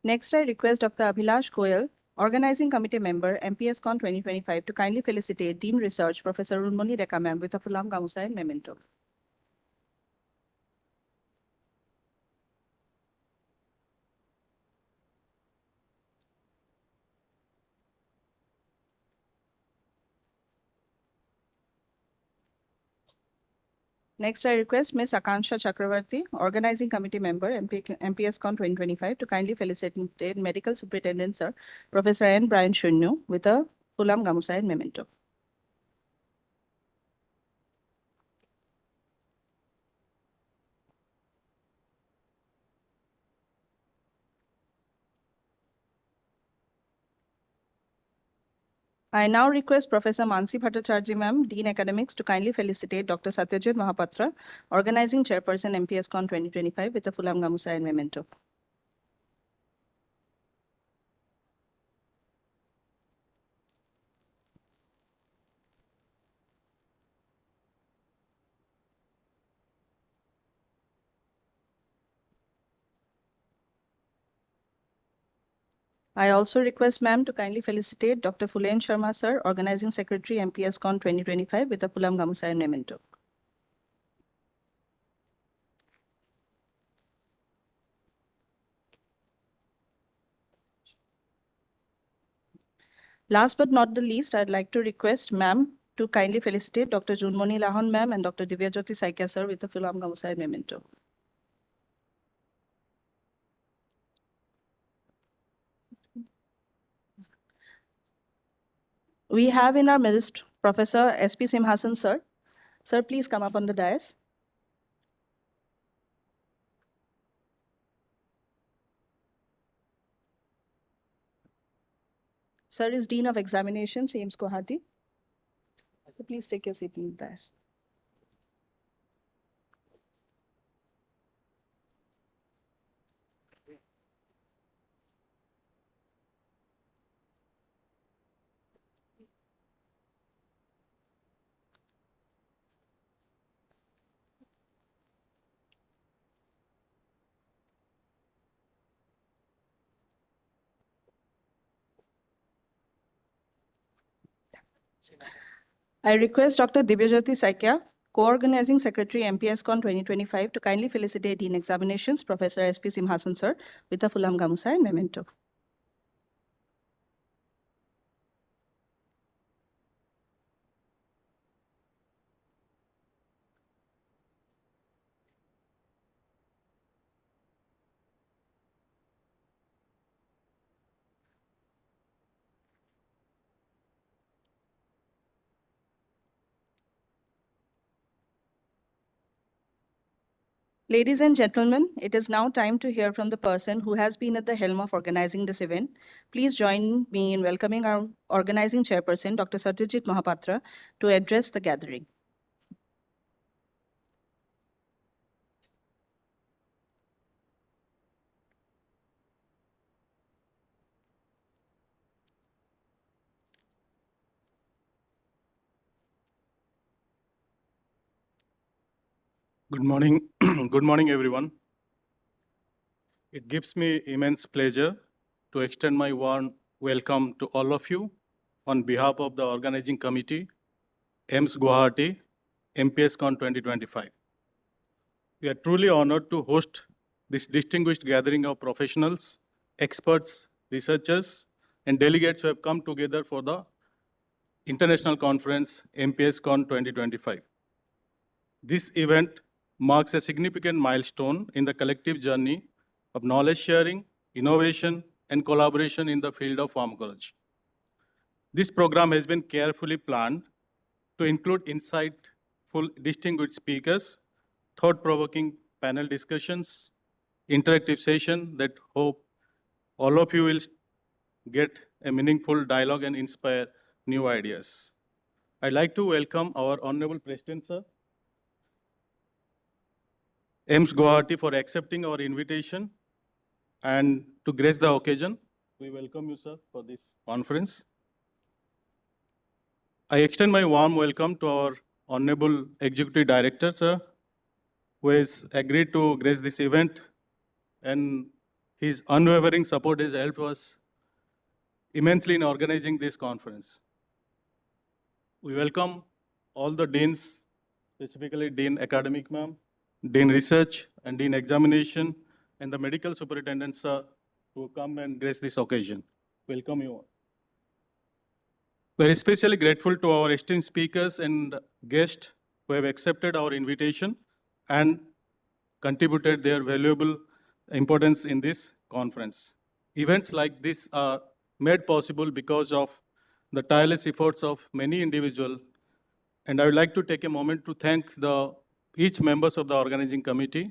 Next, I request Dr. Abhilash Goyal, Organizing Committee Member, MPSCON 2025, to kindly felicitate Dean Research, Professor Runmoni Deka, ma'am, with a Fulam Gamusa and memento. Next, I request Ms. Akansha Chakravarti, Organizing Committee Member, MPSCON 2025, to kindly felicitate Medical Superintendent, sir, Professor N. Brian Shunyu, with a Fulam Gamusa and memento. I now request Professor Mansi Bhattacharjee, ma'am, Dean Academics, to kindly felicitate Dr. Satyajit Mahapatra, Organizing Chairperson, MPSCON 2025, with a Fulam Gamusa and memento. I also request ma'am to kindly felicitate Dr. Fulen Sharma, sir, Organizing Secretary, MPSCON 2025, with a Fulam Gamusa and memento. Last but not the least, I'd like to request ma'am to kindly felicitate Dr. Junmoni Lahon, ma'am, and Dr. Divyajyoti Saikia, sir, with a Fulam Gamusa and memento. We have in our midst Professor S.P. Simhasan, sir. Sir, please come up on the dais. Sir is Dean of Examinations, AIIMS Guwahati. So please take your seat in the dais. I request Dr. Dibyajyoti Saikia, Co-Organizing Secretary MPSCON 2025, to kindly felicitate Dean Examinations, Professor S.P. Simhasan sir, with a Fulam Gamusa and memento. Ladies and gentlemen, it is now time to hear from the person who has been at the helm of organizing this event. Please join me in welcoming our organizing chairperson, Dr. Satyajit Mahapatra, to address the gathering. Good morning. Good morning, everyone. It gives me immense pleasure to extend my warm welcome to all of you on behalf of the organizing committee, AIIMS Guwahati, MPSCON 2025. We are truly honored to host this distinguished gathering of professionals, experts, researchers, and delegates who have come together for the international conference, MPSCON 2025. This event marks a significant milestone in the collective journey of knowledge sharing, innovation, and collaboration in the field of pharmacology. This program has been carefully planned to include insightful, distinguished speakers, thought-provoking panel discussions, interactive session that hope all of you will get a meaningful dialogue and inspire new ideas. I'd like to welcome our Honorable President, sir, AIIMS Guwahati, for accepting our invitation and to grace the occasion. We welcome you, sir, for this conference. I extend my warm welcome to our Honorable Executive Director, sir, who has agreed to grace this event, and his unwavering support has helped us immensely in organizing this conference. We welcome all the deans, specifically Dean Academic, ma'am, Dean Research, and Dean Examination, and the medical superintendents, sir, who come and grace this occasion. Welcome you all. We're especially grateful to our esteemed speakers and guests who have accepted our invitation and contributed their valuable importance in this conference. Events like this are made possible because of the tireless efforts of many individuals, and I would like to take a moment to thank each members of the organizing committee,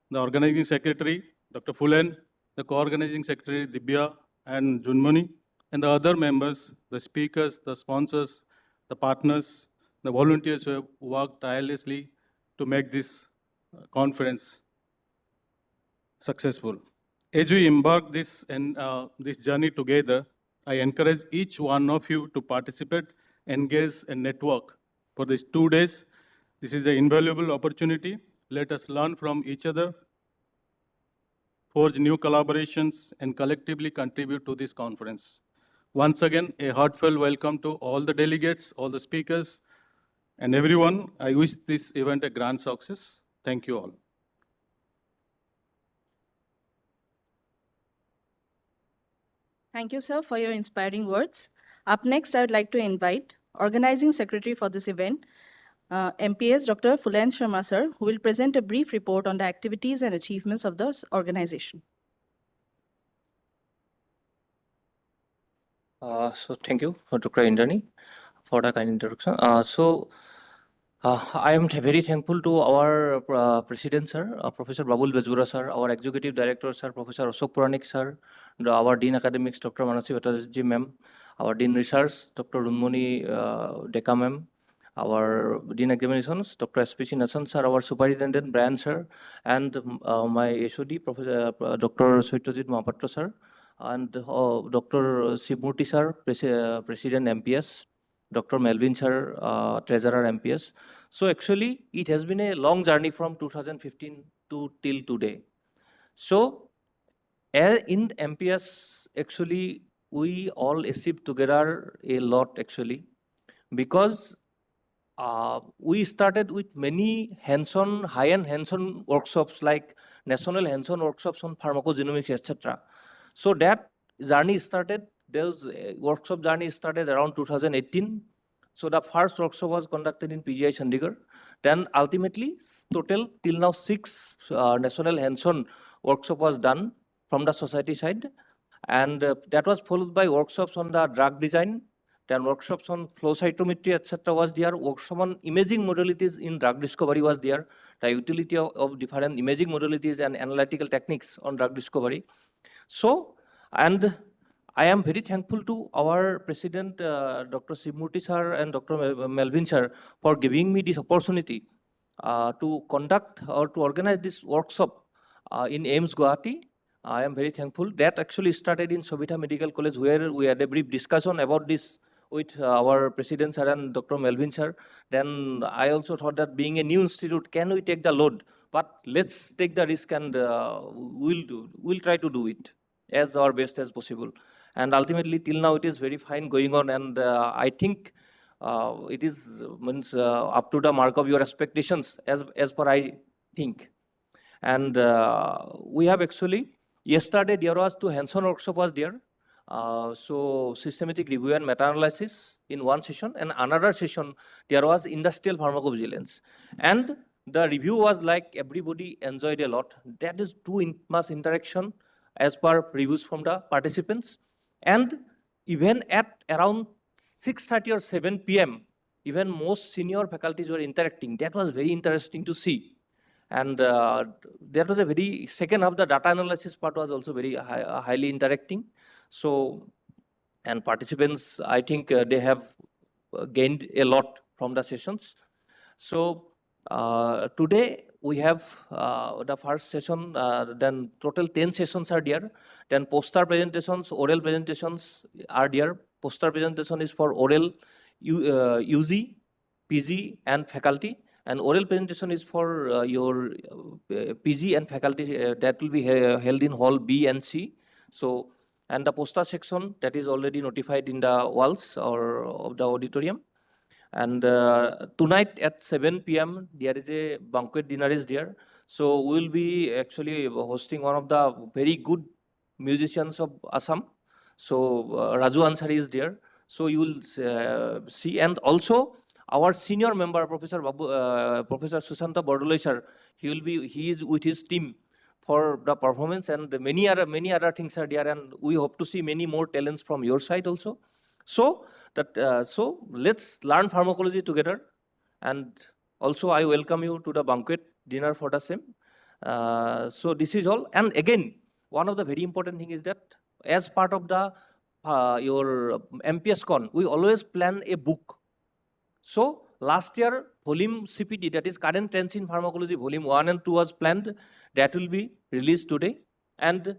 the organizing secretary, Dr. Fulen, the co-organizing secretary, Dibya and Junmani, and the other members, the speakers, the sponsors, the partners, the volunteers who have worked tirelessly to make this conference successful. As we embark this journey together, I encourage each one of you to participate, engage, and network for these 2 days. This is an invaluable opportunity. Let us learn from each other, forge new collaborations, and collectively contribute to this conference. Once again, a heartfelt welcome to all the delegates, all the speakers, and everyone. I wish this event a grand success. Thank you all. Thank you, sir, for your inspiring words. Up next, I would like to invite Organizing Secretary for this event, MPS Dr. Fulen Sharma, sir, who will present a brief report on the activities and achievements of the organization. So thank you, Dr. Indrani, for the kind introduction. I am very thankful to our President, sir, Professor Babul Bezbura, sir, our Executive Director, sir, Professor Ashok Puranik, sir, our Dean Academics, Dr. Manasi Bhattacharya, ma'am, our Dean Research, Dr. Runmoni Deka, ma'am, our Dean Examinations, Dr. S.P. Nasan, sir, our Superintendent, Brian, sir, and my HOD, Professor Dr. Satyajit Mahapatra, sir, and Dr. Shivmurthy, sir, President MPS, Dr. Melvin, sir, Treasurer MPS. So actually, it has been a long journey from 2015 to till today. So in MPS, actually, we all achieved together a lot, actually. because we started with many hands-on, high-end hands-on workshops like national hands-on workshops on pharmacogenomics, etc. So that journey started, those workshop journey started around 2018. So the first workshop was conducted in PGI Chandigarh. Then ultimately, total till now 6 national hands-on workshop was done from the society side. And that was followed by workshops on the drug design, then workshops on flow cytometry, etc. was there. Workshop on imaging modalities in drug discovery was there. The utility of different imaging modalities and analytical techniques on drug discovery. So, and I am very thankful to our president, Dr. Shivmurthy sir and Dr. Melvin sir, for giving me this opportunity to conduct or to organize this workshop in AIIMS Guwahati. I am very thankful. That actually started in Sobhita Medical College, where we had a brief discussion about this with our president sir and Dr. Melvin sir. Then I also thought that being a new institute, can we take the load? But let's take the risk and we'll try to do it as our best as possible. And ultimately, till now, it is very fine going on. And I think it is means up to the mark of your expectations, as per I think. And we have actually, yesterday there was 2 hands-on workshop was there. So systematic review and meta-analysis in one session, and another session there was industrial pharmacovigilance. And the review was like everybody enjoyed a lot. That is too much interaction as per reviews from the participants. And even at around 6:30 or 7 p.m., even most senior faculties were interacting. That was very interesting to see. And that was a very, second half, the data analysis part was also very highly interacting. So, and participants, I think they have gained a lot from the sessions. So today we have the first session, then total 10 sessions are there. Then poster presentations, oral presentations are there. Poster presentation is for oral UG, PG and faculty. And oral presentation is for your PG and faculty, that will be held in hall B and C. So, and the poster section that is already notified in the walls or of the auditorium. And tonight at 7 p.m. there is a banquet dinner is there. So we will be actually hosting one of the very good musicians of Assam. So Raju Ansari is there. So you will see, and also our senior member, Professor Sushanta Bordoloi sir, he is with his team for the performance, and many other things are there, and we hope to see many more talents from your side also. So that so let's learn pharmacology together, and also I welcome you to the banquet dinner for the same. So this is all, and again one of the very important thing is that as part of the your MPSCON, we always plan a book. So last year, volume CPD, that is current trends in pharmacology, volume 1 and 2 was planned. That will be released today. And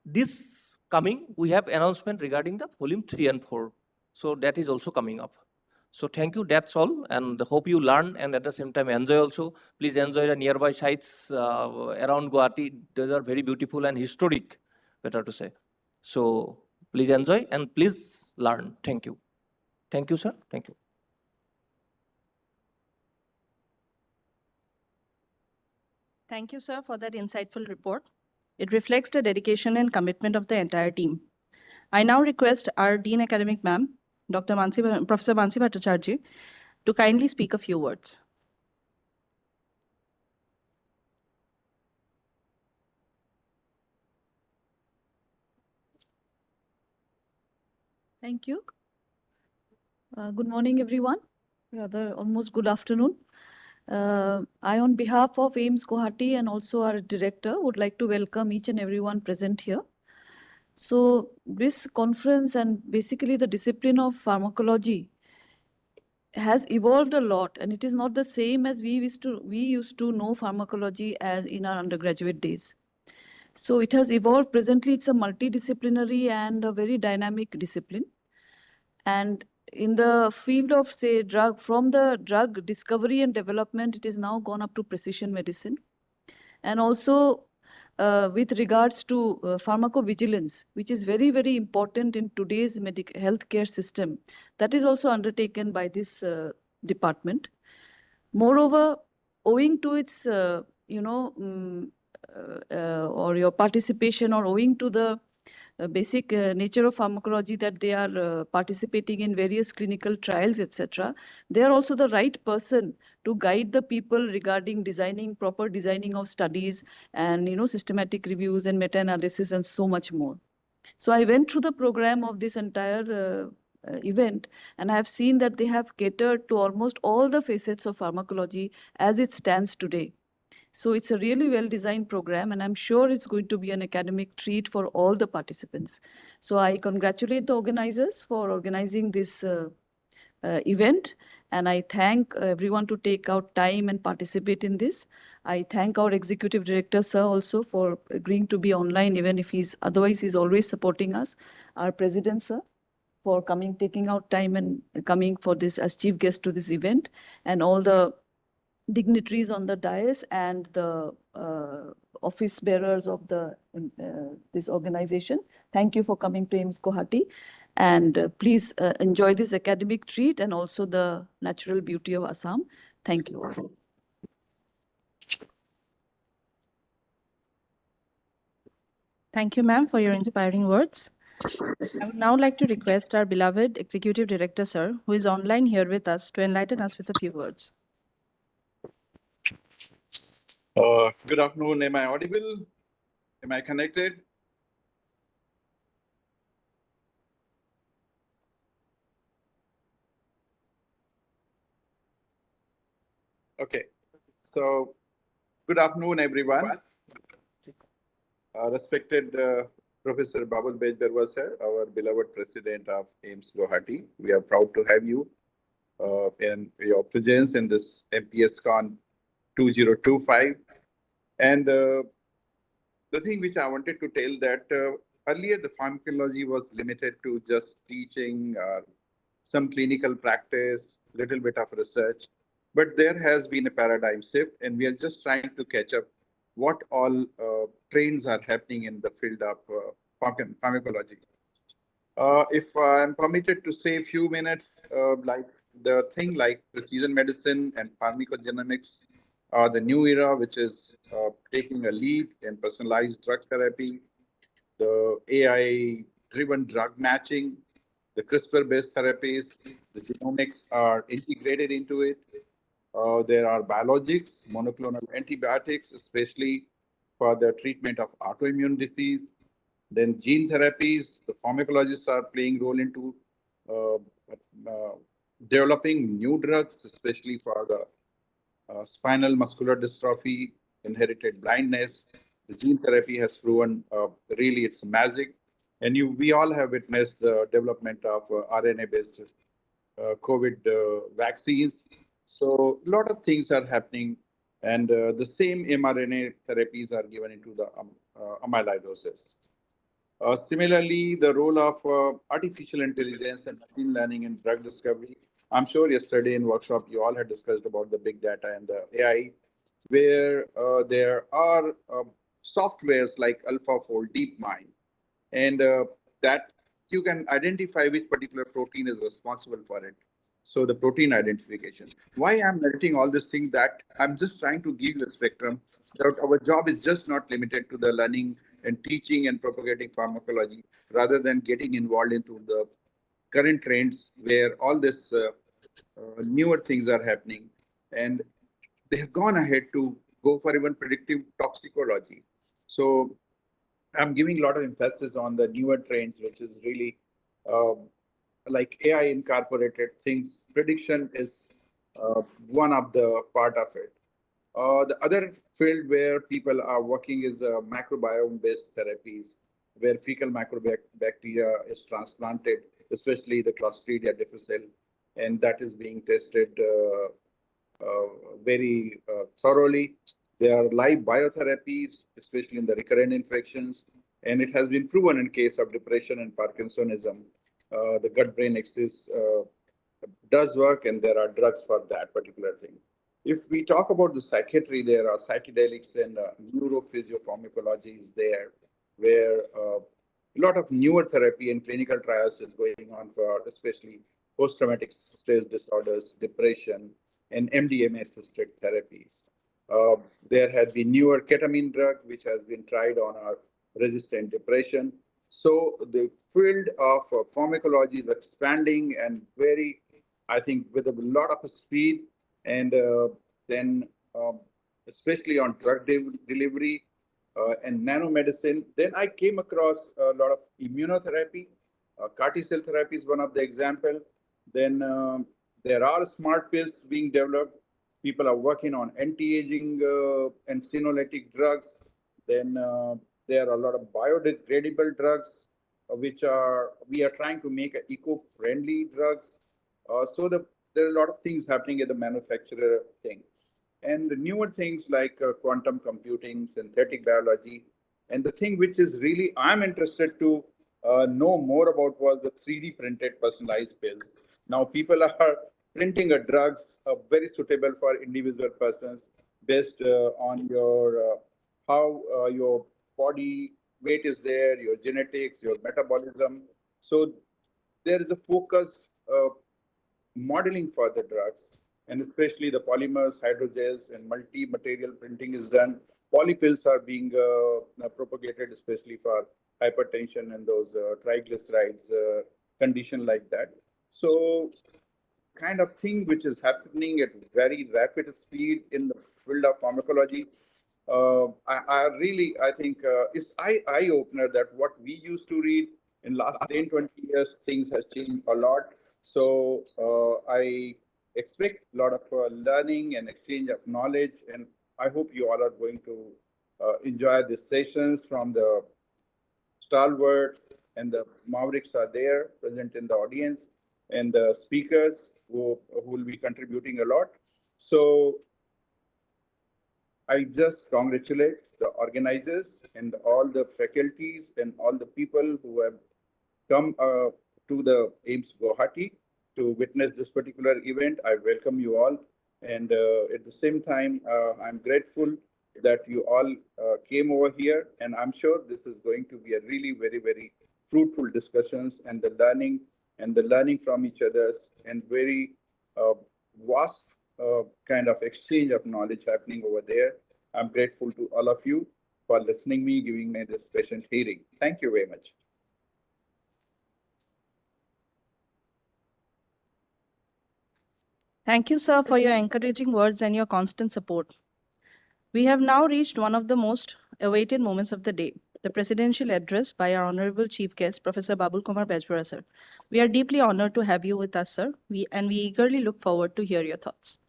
this coming, we have announcement regarding the volume 3 and 4. So that is also coming up. So thank you, that's all. And hope you learn and at the same time enjoy also. Please enjoy the nearby sites around Guwahati. Those are very beautiful and historic, better to say. So please enjoy and please learn. Thank you. Thank you, sir. Thank you. Thank you, sir, for that insightful report. It reflects the dedication and commitment of the entire team. I now request our Dean Academic Ma'am, Professor Mansi Bhattacharjee, to kindly speak a few words. Thank you. Good morning, everyone. Rather, almost good afternoon. I, on behalf of AIIMS Guwahati and also our director, would like to welcome each and everyone present here. So this conference and basically the discipline of pharmacology has evolved a lot, and it is not the same as we used to know pharmacology as in our undergraduate days. So it has evolved. Presently, it's a multidisciplinary and a very dynamic discipline. And in the field of, say, from the drug discovery and development, it is now gone up to precision medicine. And also, with regards to pharmacovigilance, which is very, very important in today's healthcare system. That is also undertaken by this department. Moreover, owing to its, or your participation, or owing to the basic nature of pharmacology, that they are participating in various clinical trials, etc., they are also the right person to guide the people regarding proper designing of studies, and systematic reviews and meta-analysis and so much more. So I went through the program of this entire event, and I have seen that they have catered to almost all the facets of pharmacology as it stands today. So it's a really well-designed program, and I'm sure it's going to be an academic treat for all the participants. So I congratulate the organizers for organizing this event, and I thank everyone to take out time and participate in this. I thank our executive director, sir, also for agreeing to be online, even if otherwise he's always supporting us. Our president, sir, for taking out time and coming for this as chief guest to this event, and all the dignitaries on the dais and the office bearers of this organization. Thank you for coming to AIIMS Guwahati, and please enjoy this academic treat and also the natural beauty of Assam. Thank you. Thank you, ma'am, for your inspiring words. I would now like to request our beloved Executive Director, sir, who is online here with us, to enlighten us with a few words. Good afternoon. Am I audible? Am I connected? Okay. So, good afternoon, everyone. Respected Professor Babul Bejbarwa, sir, our beloved president of AIIMS Guwahati. We are proud to have you in your presence in this MPSCON-2025. And the thing which I wanted to tell that earlier the pharmacology was limited to just teaching, some clinical practice, little bit of research. But there has been a paradigm shift, and we are just trying to catch up what all trends are happening in the field of pharmacology. If I'm permitted to say a few minutes, like the thing like precision medicine and pharmacogenomics are the new era, which is taking a lead in personalized drug therapy, the AI-driven drug matching, the CRISPR-based therapies, the genomics are integrated into it. There are biologics, monoclonal antibiotics, especially for the treatment of autoimmune disease. Then gene therapies, the pharmacologists are playing role into developing new drugs, especially for the spinal muscular dystrophy, inherited blindness. The gene therapy has proven really it's magic. And we all have witnessed the development of RNA-based COVID vaccines. So a lot of things are happening, and the same mRNA therapies are given into the amyloidosis. Similarly, the role of artificial intelligence and machine learning in drug discovery. I'm sure yesterday in workshop, you all had discussed about the big data and the AI, where there are softwares like AlphaFold, DeepMind, and that you can identify which particular protein is responsible for it. So the protein identification. Why I'm narrating all this thing, that I'm just trying to give you a spectrum that our job is just not limited to the learning and teaching and propagating pharmacology, rather than getting involved into the current trends where all this newer things are happening. And they have gone ahead to go for even predictive toxicology. So I'm giving a lot of emphasis on the newer trends, which is really like AI incorporated things. Prediction is one of the part of it. The other field where people are working is microbiome-based therapies, where fecal microbacteria is transplanted, especially the Clostridia difficile, and that is being tested very thoroughly. There are live biotherapies, especially in the recurrent infections, and it has been proven in case of depression and Parkinsonism, the gut-brain axis does work, and there are drugs for that particular thing. If we talk about the psychiatry, there are psychedelics and neurophysiopharmacology is there, where a lot of newer therapy and clinical trials is going on for especially post-traumatic stress disorders, depression, and MDMA-assisted therapies. There has been newer ketamine drug, which has been tried on our resistant depression. So the field of pharmacology is expanding and very, I think, with a lot of speed. And then, especially on drug delivery and nanomedicine. Then I came across a lot of immunotherapy. CAR T-cell therapy is one of the example. Then there are smart pills being developed. People are working on anti-aging and senolytic drugs. Then there are a lot of biodegradable drugs, which we are trying to make eco-friendly drugs. There are a lot of things happening at the manufacturer thing. And the newer things like quantum computing, synthetic biology, and the thing which is really I'm interested to know more about was the 3D printed personalized pills. Now people are printing drugs very suitable for individual persons based on your how your body weight is there, your genetics, your metabolism. So there is a focused modeling for the drugs, and especially the polymers, hydrogels, and multi-material printing is done. Polypills are being propagated, especially for hypertension and those triglycerides condition like that. So kind of thing which is happening at very rapid speed in the field of pharmacology. I think it's eye-opener that what we used to read in last 10, 20 years, things has changed a lot. So I expect a lot of learning and exchange of knowledge, and I hope you all are going to enjoy these sessions from the stalwarts, and the mavericks are there present in the audience, and the speakers who will be contributing a lot. So I just congratulate the organizers and all the faculties and all the people who have come to the AIIMS Guwahati to witness this particular event. I welcome you all. And at the same time, I'm grateful that you all came over here. And I'm sure this is going to be a really very, very fruitful discussions and the learning from each other's and very vast kind of exchange of knowledge happening over there. I'm grateful to all of you for listening me, giving me this patient hearing. Thank you very much. Thank you, sir, for your encouraging words and your constant support. We have now reached one of the most awaited moments of the day, the presidential address by our honorable chief guest, Professor Babul Kumar Bajbara, sir. We are deeply honored to have you with us, sir, and we eagerly look forward to hear your thoughts.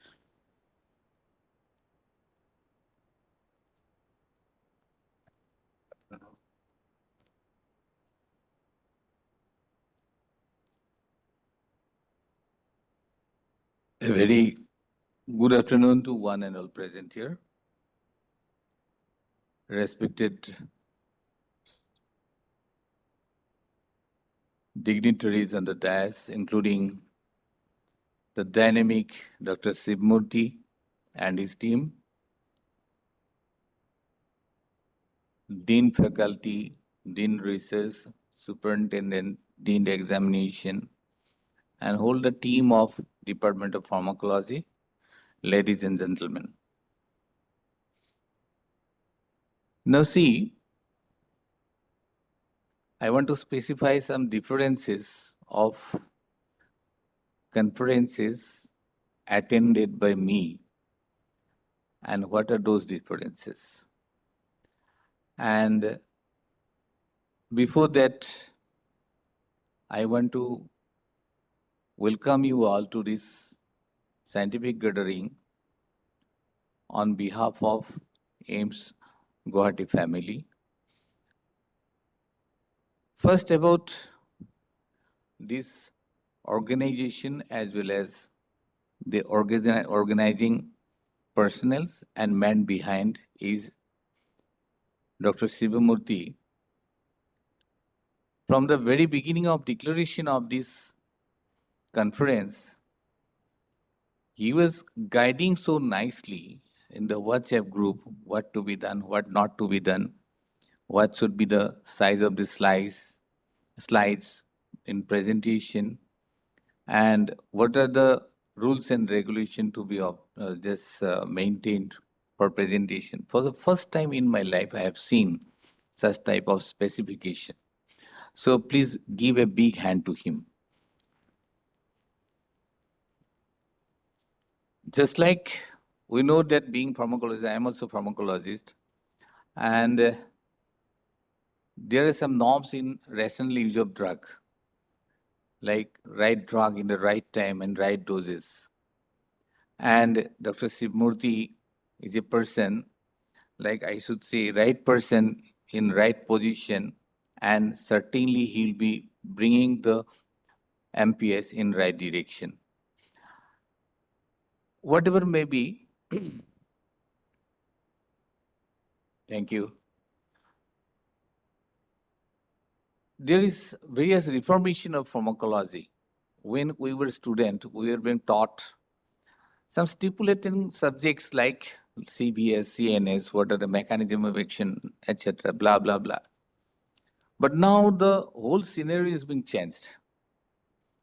A very good afternoon to one and all present here. Respected dignitaries on the dais, including the dynamic Dr. Sibmurthy and his team, Dean Faculty, Dean Research, Superintendent, Dean Examination, and whole the team of Department of Pharmacology, ladies and gentlemen. Now see, I want to specify some differences of conferences attended by me and what are those differences. And before that, I want to welcome you all to this scientific gathering on behalf of AIIMS Guwahati family. First, about this organization as well as the organizing personnels and man behind is Dr. Sibamurthy. From the very beginning of declaration of this conference, he was guiding so nicely in the WhatsApp group what to be done, what not to be done, what should be the size of the slides in presentation, and what are the rules and regulation to be maintained for presentation. For the first time in my life, I have seen such type of specification. So please give a big hand to him. Just like we know that being pharmacologist, I am also pharmacologist, and there are some norms in rational use of drug, like right drug in the right time and right doses. And Dr. Sivmurthy is a person, like I should say, right person in right position, and certainly he'll be bringing the MPS in right direction. Whatever may be, thank you. There is various reformation of pharmacology. When we were student, we were being taught some stipulating subjects like CBS, CNS, what are the mechanism of action, etc., blah, blah, blah. But now the whole scenario is being changed.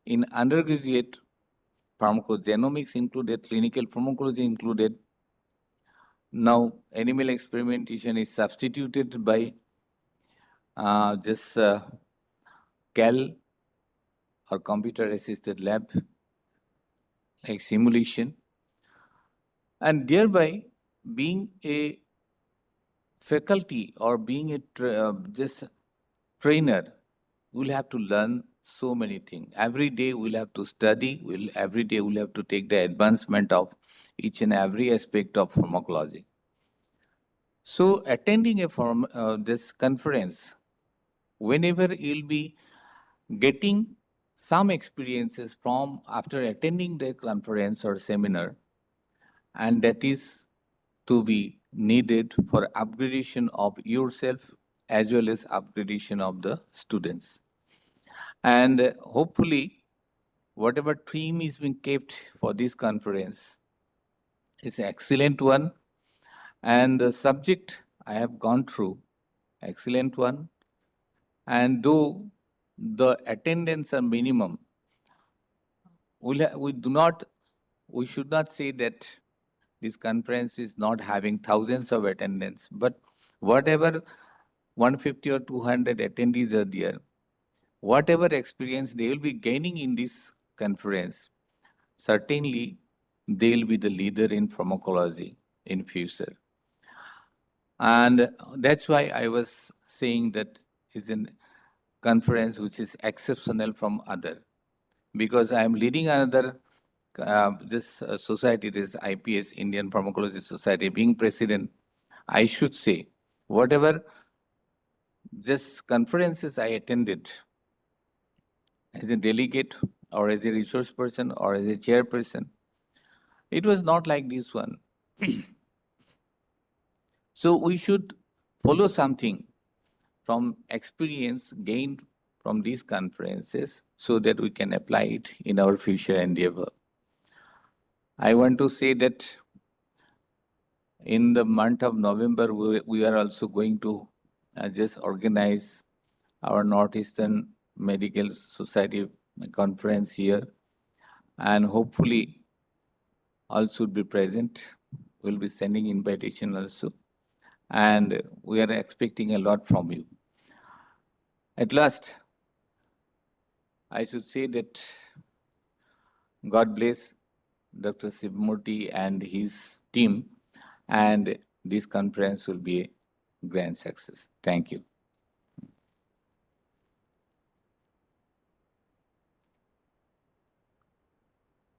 In undergraduate, pharmacogenomics included, clinical pharmacology included. Now, animal experimentation is substituted by CAL or computer-assisted lab, like simulation, and thereby being a faculty or being a trainer, we'll have to learn so many things. Every day we'll have to study, every day we'll have to take the advancement of each and every aspect of pharmacology. So attending this conference, whenever you'll be getting some experiences from after attending the conference or seminar, and that is to be needed for upgradation of yourself as well as upgradation of the students. And hopefully, whatever theme is being kept for this conference is an excellent one. And the subject I have gone through, excellent one. And though the attendance are minimum, we should not say that this conference is not having thousands of attendance, but whatever 150 or 200 attendees are there, whatever experience they will be gaining in this conference, certainly they'll be the leader in pharmacology in future. And that's why I was saying that it's a conference which is exceptional from other, because I am leading another society, this IPS, Indian Pharmacology Society, being president, I should say, whatever just conferences I attended as a delegate or as a resource person or as a chairperson, it was not like this one. So we should follow something from experience gained from these conferences so that we can apply it in our future endeavor. I want to say that in the month of November, we are also going to just organize our Northeastern Medical Society conference here, and hopefully all should be present. We'll be sending invitation also, and we are expecting a lot from you. At last, I should say that God bless Dr. Sivmurthy and his team, and this conference will be a grand success. Thank you.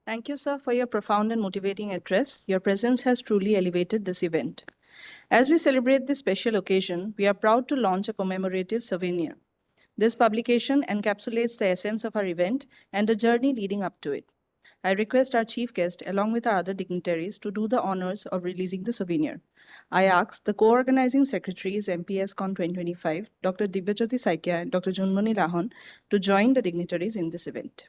Thank you, sir, for your profound and motivating address. Your presence has truly elevated this event. As we celebrate this special occasion, we are proud to launch a commemorative souvenir. This publication encapsulates the essence of our event and the journey leading up to it. I request our chief guest, along with our other dignitaries, to do the honors of releasing the souvenir. I ask the co-organizing secretaries, MPSCON-2025, Dr. Divyajyoti Saikia and Dr. Junmani Lahon, to join the dignitaries in this event.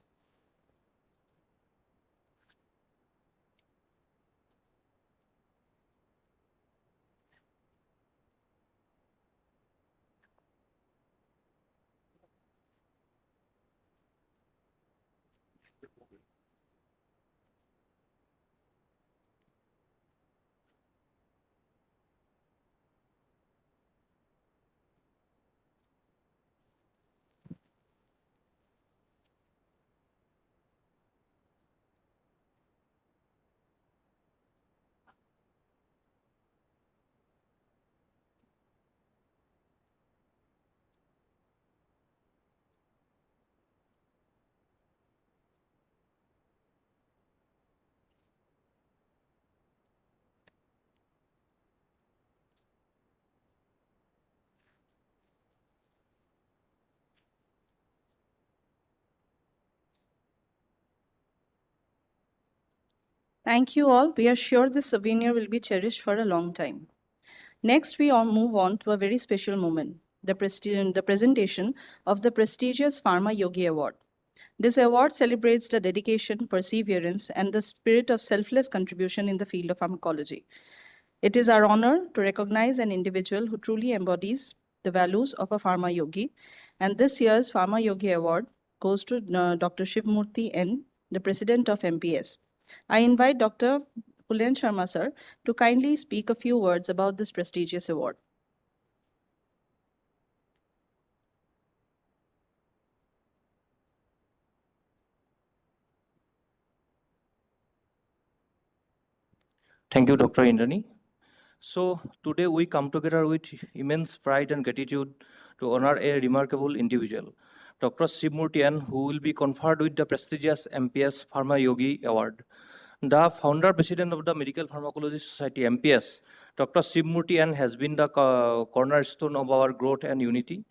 Thank you all. We are sure this souvenir will be cherished for a long time. Next, we all move on to a very special moment, the presentation of the prestigious Pharma Yogi Award. This award celebrates the dedication, perseverance, and the spirit of selfless contribution in the field of pharmacology. It is our honor to recognize an individual who truly embodies the values of a Pharma Yogi, and this year's Pharma Yogi Award goes to Dr. Shivmurthy N., the President of MPS. I invite Dr. Pulen Sharma sir to kindly speak a few words about this prestigious award. Thank you, Dr. Indrani. So today we come together with immense pride and gratitude to honor a remarkable individual, Dr. Shivmurthy N., who will be conferred with the prestigious MPS Pharma Yogi Award. The founder president of the Medical Pharmacologists Society, MPS, Dr. Shivmurthy N., has been the cornerstone of our growth and unity.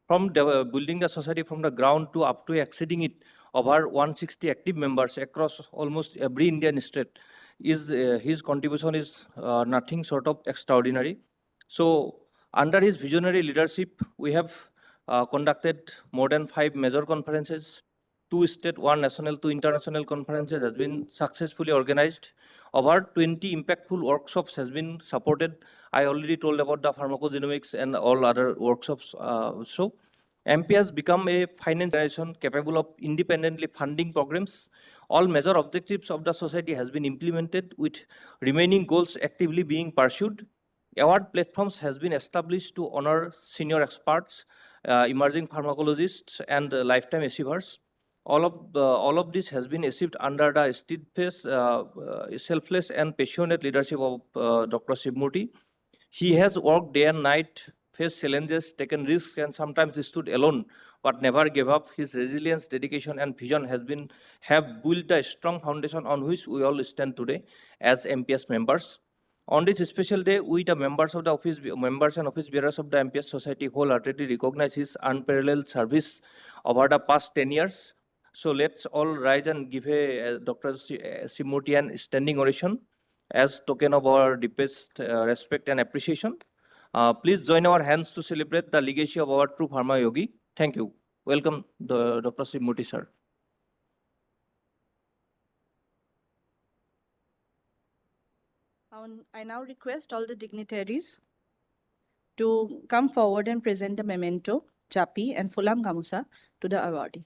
From building the society from the ground to up to exceeding it, over 160 active members across almost every Indian state, his contribution is nothing short of extraordinary. So under his visionary leadership, we have conducted more than 5 major conferences, 2 state, 1 national, 2 international conferences has been successfully organized. Over 20 impactful workshops has been supported. I already told about the pharmacogenomics and all other workshops. So MP has become a finance organization capable of independently funding programs. All major objectives of the society has been implemented with remaining goals actively being pursued. Award platforms has been established to honor senior experts, emerging pharmacologists, and lifetime achievers. All of this has been achieved under the steadfast, selfless, and passionate leadership of Dr. Shivmurthy. He has worked day and night, faced challenges, taken risks, and sometimes stood alone, but never gave up. His resilience, dedication, and vision have built a strong foundation on which we all stand today as MPS members. On this special day, we, the members and office bearers of the MPS Society, wholeheartedly recognize his unparalleled service over the past 10 years. So let's all rise and give Dr. Shivmurthy an standing ovation as token of our deepest respect and appreciation. Please join our hands to celebrate the legacy of our true Pharma Yogi. Thank you. Welcome, Dr. Shivmurthy sir. I now request all the dignitaries to come forward and present a memento, chapi, and fulam gamusa to the awardee.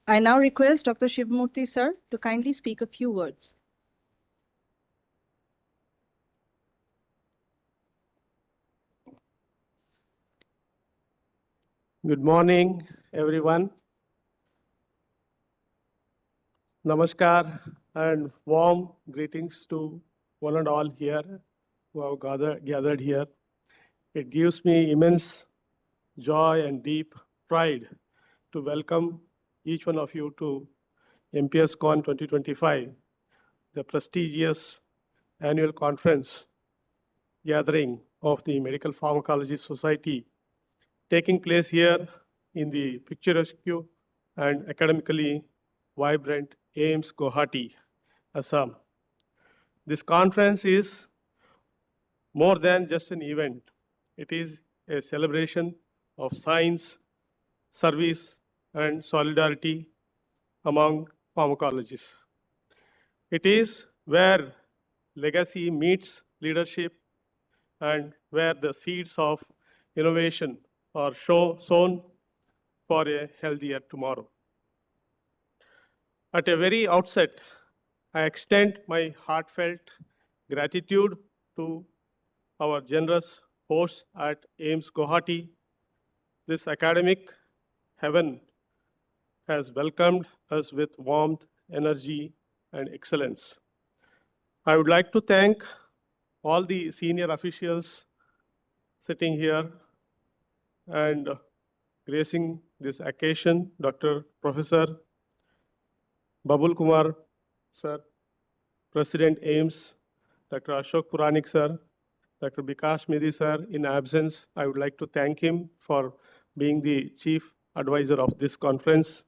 I now request Dr. Shivamurthy sir to kindly speak a few words. Good morning, everyone. Namaskar and warm greetings to one and all here who have gathered here. It gives me immense joy and deep pride to welcome each one of you to MPSCON 2025, the prestigious annual conference gathering of the Medical Pharmacology Society, taking place here in the picturesque and academically vibrant AIIMS Guwahati, Assam. This conference is more than just an event. It is a celebration of science, service, and solidarity among pharmacologists. It is where legacy meets leadership and where the seeds of innovation are sown for a healthier tomorrow. At a very outset, I extend my heartfelt gratitude to our generous hosts at AIIMS Guwahati. This academic heaven has welcomed us with warmth, energy, and excellence. I would like to thank all the senior officials sitting here and gracing this occasion, Dr. Professor Babul Kumar sir, President AIIMS, Dr. Ashok Puranik sir, Dr. Bikash Midi sir, in absence, I would like to thank him for being the chief advisor of this conference.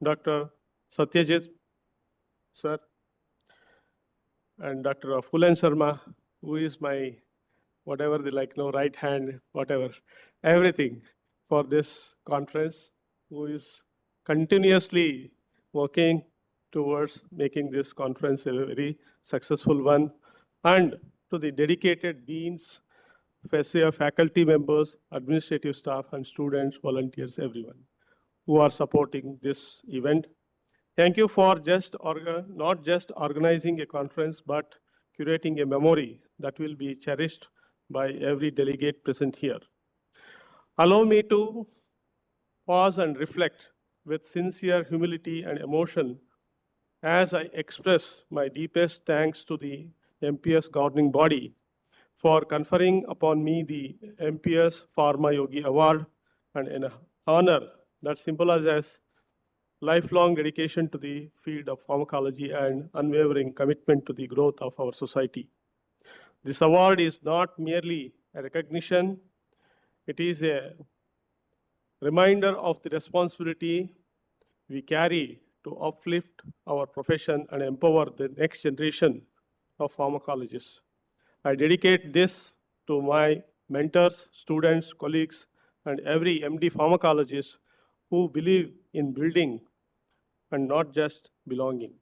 Dr. Satyajit sir, and Dr. Fulan Sharma, who is my whatever they like, no right hand, whatever, everything for this conference, who is continuously working towards making this conference a very successful one, and to the dedicated deans, faculty members, administrative staff, and students, volunteers, everyone who are supporting this event. Thank you for not just organizing a conference, but curating a memory that will be cherished by every delegate present here. Allow me to pause and reflect with sincere humility and emotion as I express my deepest thanks to the MPS governing body for conferring upon me the MPS Pharma Yogi Award, and an honor that symbolizes lifelong dedication to the field of pharmacology and unwavering commitment to the growth of our society. This award is not merely a recognition, it is a reminder of the responsibility we carry to uplift our profession and empower the next generation of pharmacologists. I dedicate this to my mentors, students, colleagues, and every MD pharmacologist who believe in building and not just belonging.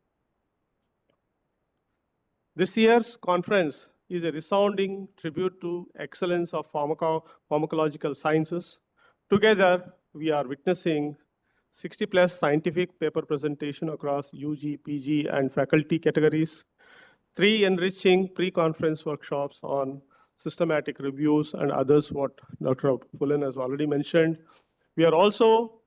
This year's conference is a resounding tribute to excellence of pharmacological sciences. Together, we are witnessing 60+ scientific paper presentation across UG, PG, and faculty categories, 3 enriching pre-conference workshops on systematic reviews and others, what Dr. Fulan has already mentioned. We are also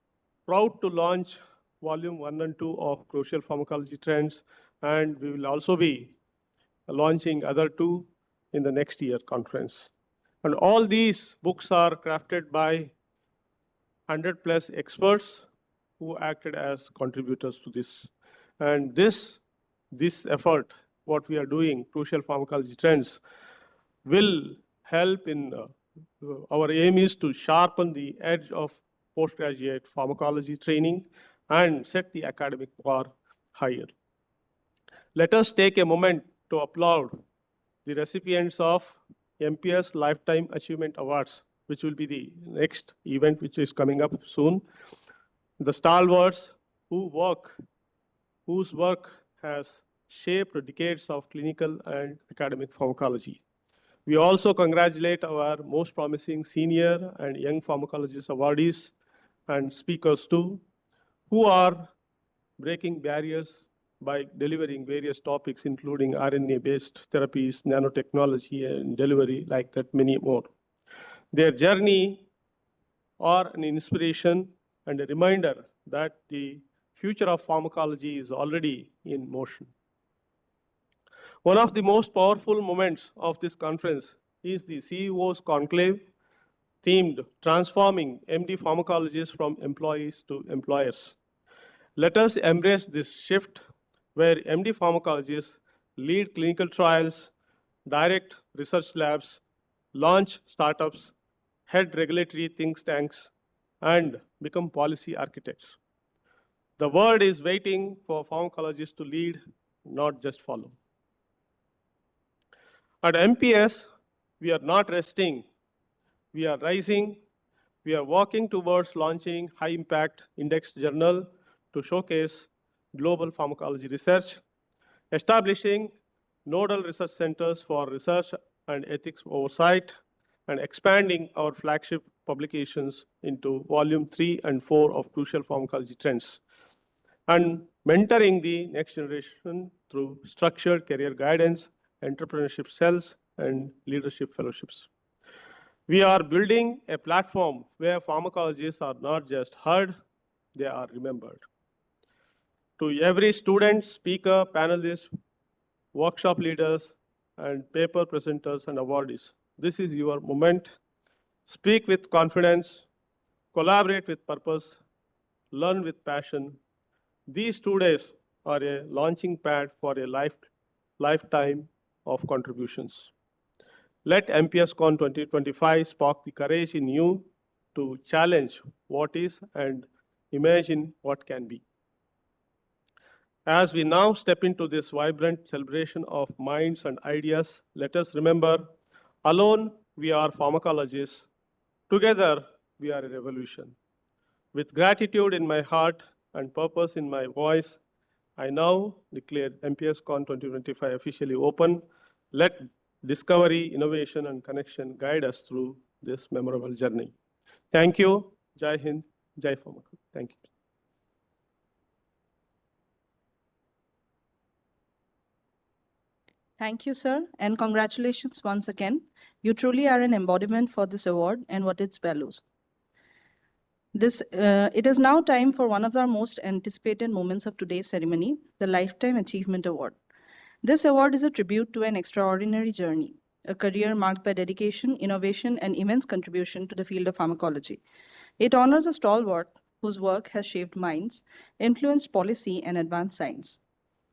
proud to launch volume 1 and 2 of Crucial Pharmacology Trends, and we will also be launching other 2 in the next year conference. And all these books are crafted by 100+ experts who acted as contributors to this. And this effort, what we are doing, Crucial Pharmacology Trends, will help in, our aim is to sharpen the edge of postgraduate pharmacology training and set the academic bar higher. Let us take a moment to applaud the recipients of MPS Lifetime Achievement Awards, which will be the next event which is coming up soon. The stalwarts whose work has shaped decades of clinical and academic pharmacology. We also congratulate our most promising senior and young pharmacologist awardees and speakers too, who are breaking barriers by delivering various topics, including RNA-based therapies, nanotechnology, and delivery, like that, many more. Their journey are an inspiration and a reminder that the future of pharmacology is already in motion. One of the most powerful moments of this conference is the CEO's conclave themed Transforming MD Pharmacologists from Employees to Employers. Let us embrace this shift where MD pharmacologists lead clinical trials, direct research labs, launch startups, head regulatory think tanks, and become policy architects. The world is waiting for pharmacologists to lead, not just follow. At MPS, we are not resting, we are rising. We are working towards launching high-impact index journal to showcase global pharmacology research, establishing nodal research centers for research and ethics oversight, and expanding our flagship publications into volume 3 and 4 of Crucial Pharmacology Trends, and mentoring the next generation through structured career guidance, entrepreneurship cells, and leadership fellowships. We are building a platform where pharmacologists are not just heard, they are remembered. To every student, speaker, panelist, workshop leaders, and paper presenters and awardees, this is your moment. Speak with confidence, collaborate with purpose, learn with passion. These 2 days are a launching pad for a lifetime of contributions. Let MPSCON 2025 spark the courage in you to challenge what is and imagine what can be. As we now step into this vibrant celebration of minds and ideas, let us remember, alone we are pharmacologists, together we are a revolution. With gratitude in my heart and purpose in my voice, I now declare MPSCON 2025 officially open. Let discovery, innovation, and connection guide us through this memorable journey. Thank you. Jai Hind, Jai Pharmacology. Thank you. Thank you, sir, and congratulations once again. You truly are an embodiment for this award and what its values. It is now time for one of our most anticipated moments of today's ceremony, the Lifetime Achievement Award. This award is a tribute to an extraordinary journey, a career marked by dedication, innovation, and immense contribution to the field of pharmacology. It honors a stalwart whose work has shaped minds, influenced policy, and advanced science.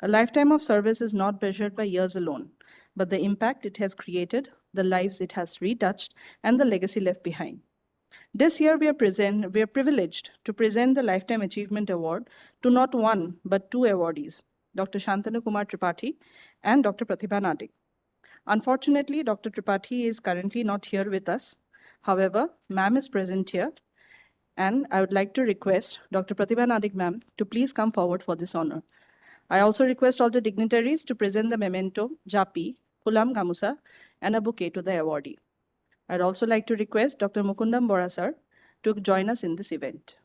A lifetime of service is not measured by years alone, but the impact it has created, the lives it has retouched, and the legacy left behind. This year, we are privileged to present the Lifetime Achievement Award to not one, but 2 awardees, Dr. Shantanu Kumar Tripathi and Dr. Pratibha Nadik. Unfortunately, Dr. Tripathi is currently not here with us. However, ma'am is present here, and I would like to request Dr. Pratibha Nadik ma'am to please come forward for this honor. I also request all the dignitaries to present the memento, Japi, Kulam Gamusa, and a bouquet to the awardee. I'd also like to request Dr. Mukundam Bora sir to join us in this event.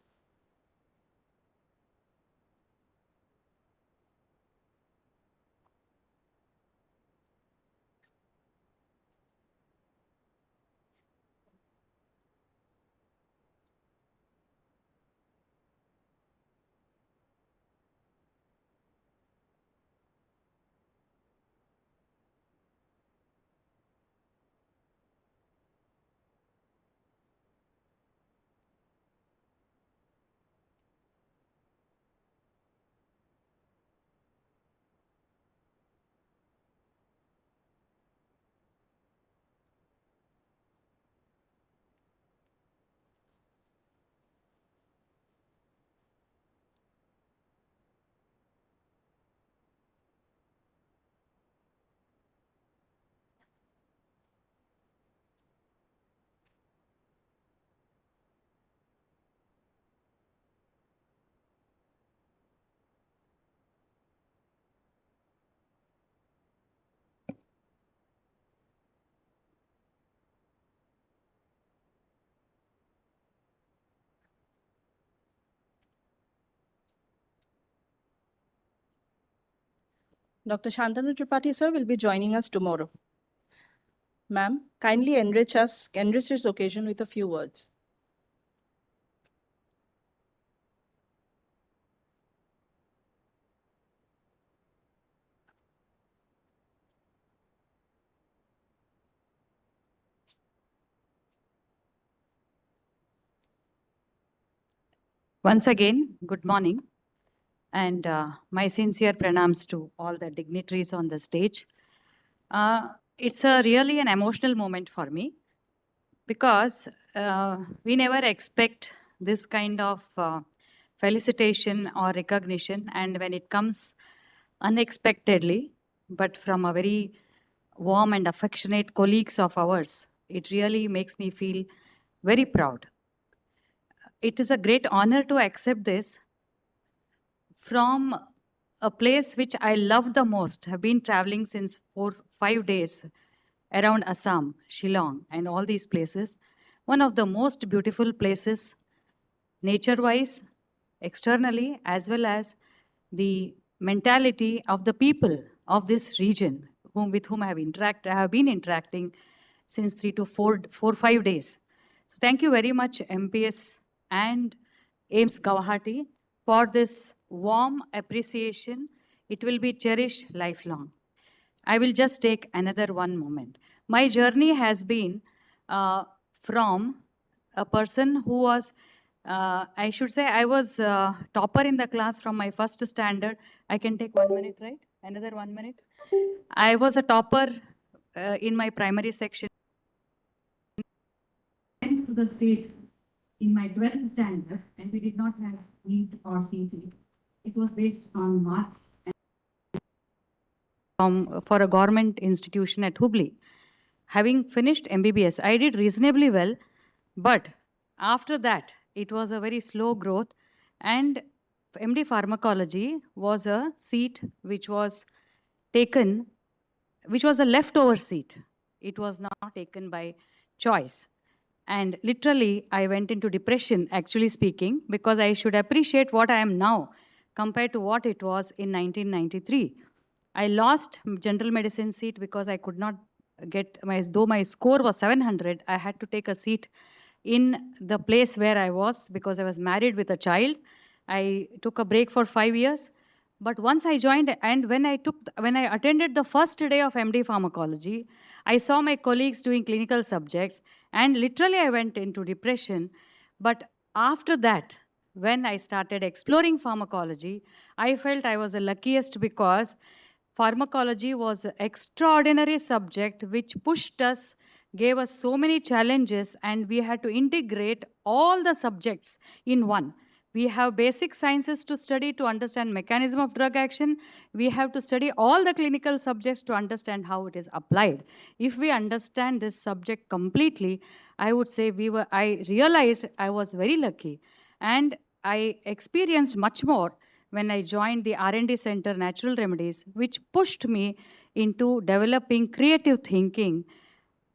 Dr. Shantanu Tripathi, sir, will be joining us tomorrow. Ma'am, kindly enrich this occasion with a few words. Once again, good morning, and my sincere pranams to all the dignitaries on the stage. It's really an emotional moment for me because we never expect this kind of felicitation or recognition, and when it comes unexpectedly, but from a very warm and affectionate colleagues of ours, it really makes me feel very proud. It is a great honor to accept this from a place which I love the most. I've been traveling since 5 days around Assam, Shillong, and all these places. One of the most beautiful places, nature-wise, externally, as well as the mentality of the people of this region with whom I have been interacting since 5 days. So thank you very much, MPS and AIIMS Guwahati, for this warm appreciation. It will be cherished lifelong. I will just take another one moment. My journey has been from a person who was, I should say, I was topper in the class from my first standard. I can take 1 minute, right? Another 1 minute. I was a topper in my primary section. To the state in my 12th standard, and we did not have NEET or CET. It was based on marks for a government institution at Hubli. Having finished MBBS, I did reasonably well, but after that, it was a very slow growth, and MD Pharmacology was a seat which was taken, which was a leftover seat. It was not taken by choice. And literally, I went into depression, actually speaking, because I should appreciate what I am now compared to what it was in 1993. I lost general medicine seat because I could not get though my score was 700, I had to take a seat in the place where I was because I was married with a child. I took a break for 5 years. But once I joined, and when I attended the first day of MD Pharmacology, I saw my colleagues doing clinical subjects, and literally I went into depression. But after that, when I started exploring pharmacology, I felt I was the luckiest because pharmacology was an extraordinary subject which pushed us, gave us so many challenges, and we had to integrate all the subjects in one. We have basic sciences to study to understand mechanism of drug action. We have to study all the clinical subjects to understand how it is applied. If we understand this subject completely, I would say I realized I was very lucky. And I experienced much more when I joined the R&D Center Natural Remedies, which pushed me into developing creative thinking.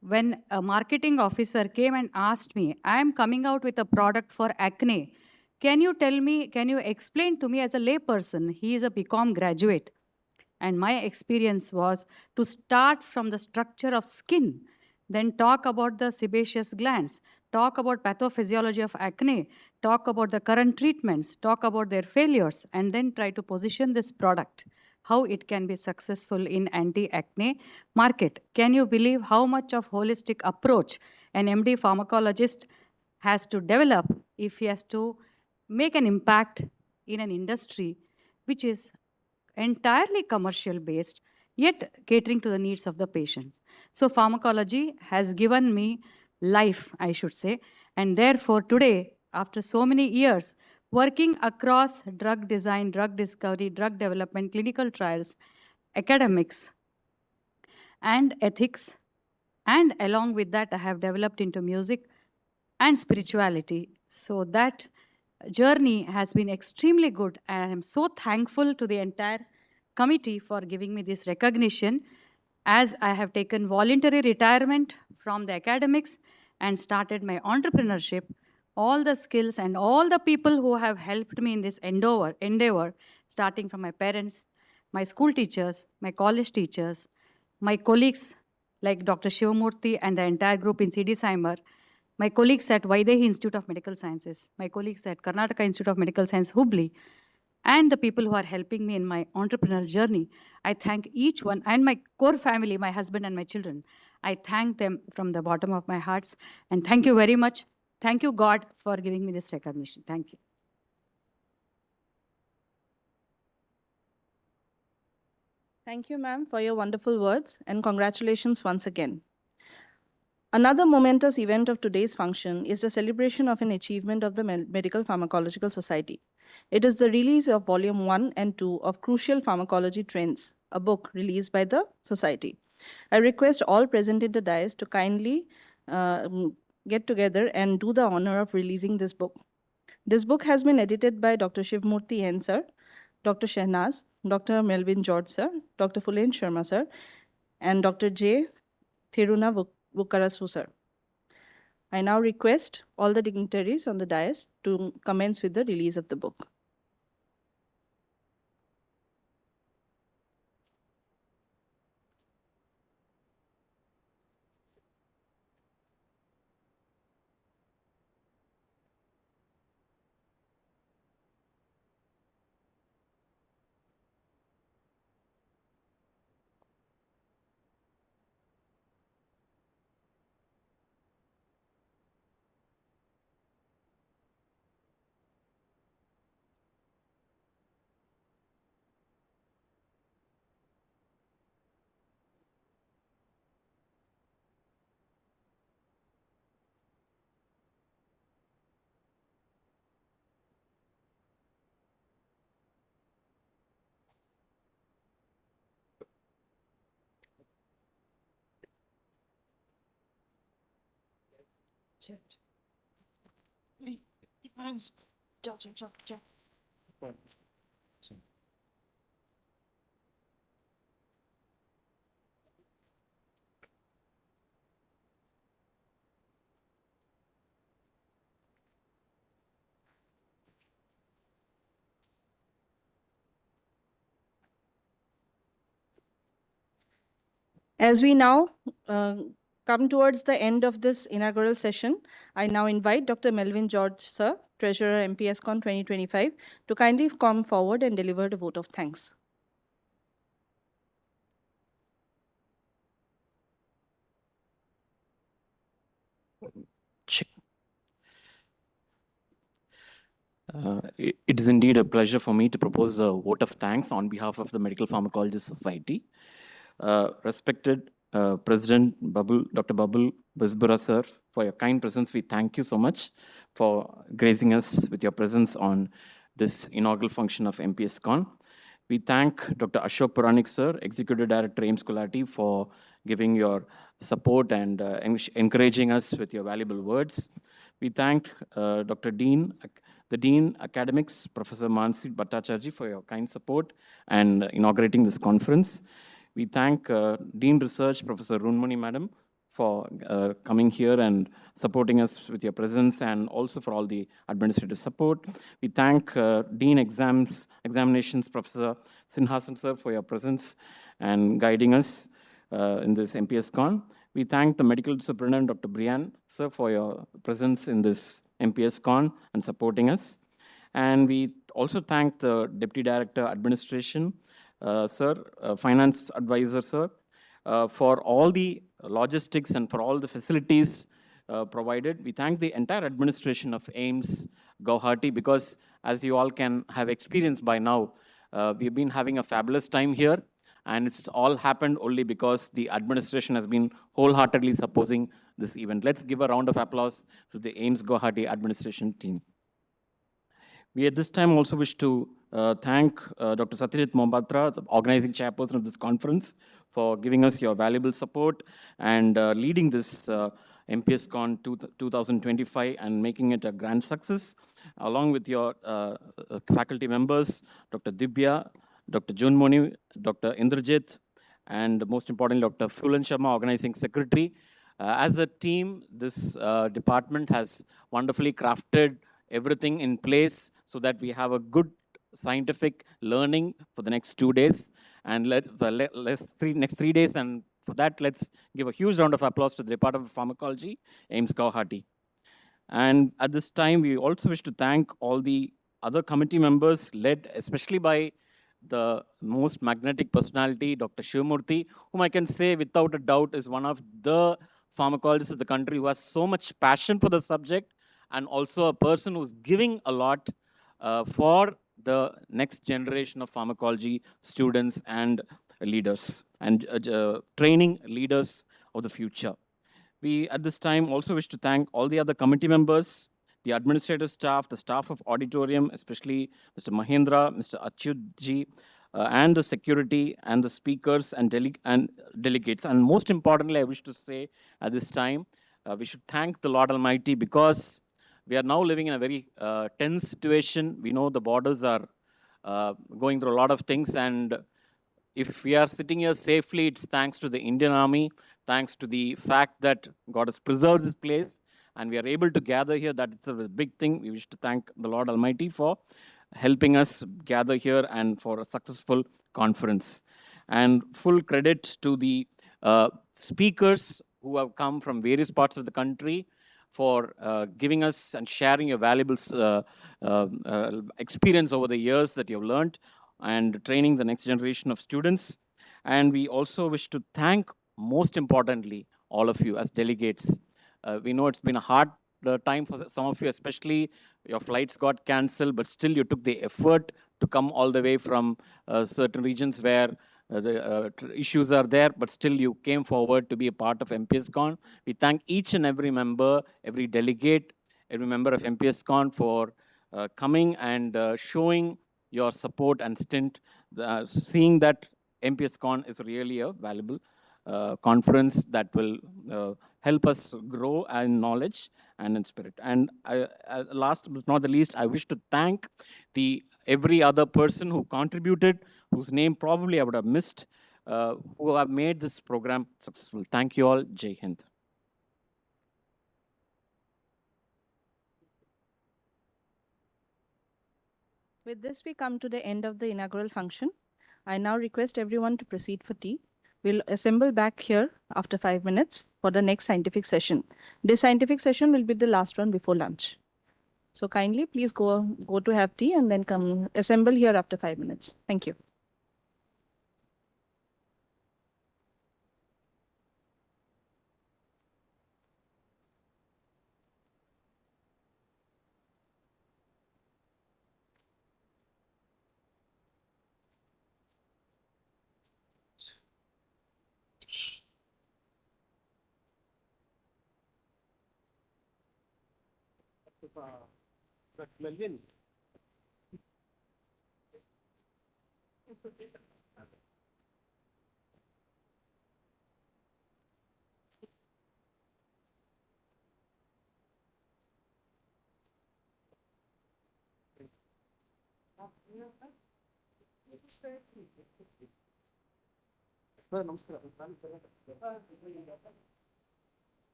When a marketing officer came and asked me, I am coming out with a product for acne. Can you explain to me as a layperson? He is a BCom graduate. And my experience was to start from the structure of skin, then talk about the sebaceous glands, talk about pathophysiology of acne, talk about the current treatments, talk about their failures, and then try to position this product, how it can be successful in anti-acne market. Can you believe how much of holistic approach an MD pharmacologist has to develop if he has to make an impact in an industry which is entirely commercial based, yet catering to the needs of the patients. So pharmacology has given me life, I should say, and therefore today, after so many years, working across drug design, drug discovery, drug development, clinical trials, academics, and ethics, and along with that, I have developed into music and spirituality. So that journey has been extremely good, and I am so thankful to the entire committee for giving me this recognition, as I have taken voluntary retirement from the academics and started my entrepreneurship. All the skills and all the people who have helped me in this endeavor, starting from my parents, my school teachers, my college teachers, my colleagues like Dr. Shivamurthy and the entire group in CD Saimer, my colleagues at Vaidehi Institute of Medical Sciences, my colleagues at Karnataka Institute of Medical Science, Hubli, and the people who are helping me in my entrepreneurial journey. I thank each one, and my core family, my husband and my children. I thank them from the bottom of my hearts, and thank you very much. Thank you, God, for giving me this recognition. Thank you. Thank you, ma'am, for your wonderful words, and congratulations once again. Another momentous event of today's function is the celebration of an achievement of the Medical Pharmacological Society. It is the release of Volume 1 and 2 of Crucial Pharmacology Trends, a book released by the Society. I request all present in the dais to kindly get together and do the honor of releasing this book. This book has been edited by Dr. Shivamurthy N. sir, Dr. Shehnaz, Dr. Melvin George sir, Dr. Fulen Sharma sir, and Dr. J. Thiruna Vukarasu sir. I now request all the dignitaries on the dais to commence with the release of the book. As we now come towards the end of this inaugural session, I now invite Dr. Melvin George, sir, Treasurer MPSCON-2025, to kindly come forward and deliver the vote of thanks. Check. It is indeed a pleasure for me to propose a vote of thanks on behalf of the Medical Pharmacologist Society. Respected President Dr. Babul Bezbura sir, for your kind presence, we thank you so much for gracing us with your presence on this inaugural function of MPSCON. We thank Dr. Ashok Puranik sir, Executive Director AIIMS Causality, for giving your support and encouraging us with your valuable words. We thank Dr. Dean, the Dean Academics, Professor Mansi Bhattacharjee, for your kind support and inaugurating this conference. We thank Dean Research, Professor Runmani Madam, for coming here and supporting us with your presence, and also for all the administrative support. We thank Dean Examinations, Professor Sinhasan sir, for your presence and guiding us in this MPSCon. We thank the Medical Superintendent, Dr. Brian sir, for your presence in this MPSCon and supporting us. And we also thank the Deputy Director, Administration, sir, Finance Advisor, sir, for all the logistics and for all the facilities provided. We thank the entire administration of AIIMS Guwahati, because as you all can have experienced by now, we've been having a fabulous time here, and it's all happened only because the administration has been wholeheartedly supporting this event. Let's give a round of applause to the AIIMS Guwahati administration team. We at this time also wish to thank Dr. Satyajit Mohapatra, the organizing chairperson of this conference, for giving us your valuable support and leading this MPSCON 2025 and making it a grand success, along with your faculty members, Dr. Dibya, Dr. Junmoni, Dr. Indrajit, and most importantly, Dr. Fulan Sharma, organizing secretary. As a team, this department has wonderfully crafted everything in place so that we have a good scientific learning for the next 2 days. And next 3 days. And for that, let's give a huge round of applause to the Department of Pharmacology, AIIMS Guwahati. And at this time, we also wish to thank all the other committee members, led especially by the most magnetic personality, Dr. Shivamurthy, whom I can say without a doubt is one of the pharmacologists of the country who has so much passion for the subject, and also a person who's giving a lot for the next generation of pharmacology students and leaders, and training leaders of the future. We, at this time, also wish to thank all the other committee members, the administrative staff, the staff of auditorium, especially Mr. Mahendra, Mr. Achyutji, and the security and the speakers and delegates. And most importantly, I wish to say at this time, we should thank the Lord Almighty, because we are now living in a very tense situation. We know the borders are going through a lot of things, and if we are sitting here safely, it's thanks to the Indian Army, thanks to the fact that God has preserved this place, and we are able to gather here. That's a big thing. We wish to thank the Lord Almighty for helping us gather here and for a successful conference. And full credit to the speakers who have come from various parts of the country for giving us and sharing your valuable experience over the years that you've learned and training the next generation of students. And we also wish to thank, most importantly, all of you as delegates. We know it's been a hard time for some of you, especially your flights got cancelled, but still you took the effort to come all the way from certain regions where the issues are there, but still you came forward to be a part of MPSCon. We thank each and every member, every delegate, every member of MPSCon for coming and showing your support and stint, seeing that MPSCon is really a valuable conference that will help us grow in knowledge and in spirit. And last but not the least, I wish to thank every other person who contributed, whose name probably I would have missed, who have made this program successful. Thank you all. Jai Hind. With this, we come to the end of the inaugural function. I now request everyone to proceed for tea. We'll assemble back here after 5 minutes for the next scientific session. This scientific session will be the last one before lunch. So kindly please go to have tea and then come assemble here after 5 minutes. Thank you.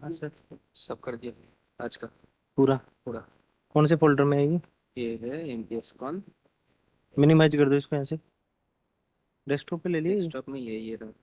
हाँ sir, सब कर दिया आज का पूरा पूरा। कौन से फोल्डर में है ये है MPSCon। मिनिमाइज कर दो इसको यहाँ से, डेस्कटॉप पे ले लिया, डेस्कटॉप में ये रहा।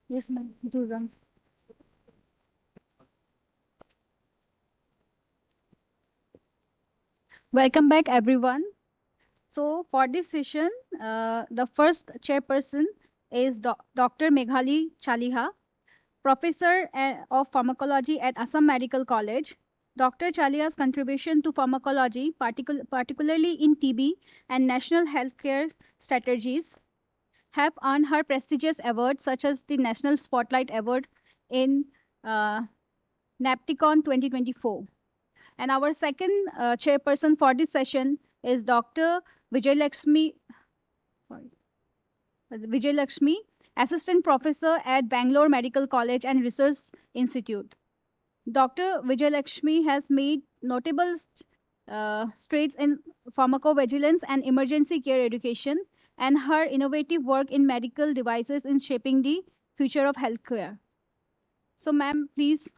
Yes, ma'am. Do run. Welcome back, everyone. So for this session, the first chairperson is Dr. Meghali Chaliha, Professor of Pharmacology at Assam Medical College. Dr. Chaliha's contribution to pharmacology, particularly in TB and national healthcare strategies, have earned her prestigious awards such as the National Spotlight Award in NAPTICON 2024. And our second chairperson for this session is Dr. Vijay Lakshmi, Assistant Professor at Bangalore Medical College and Research Institute. Dr. Vijay Lakshmi has made notable strides in pharmacovigilance and emergency care education, and her innovative work in medical devices in shaping the future of healthcare. So, ma'am, please.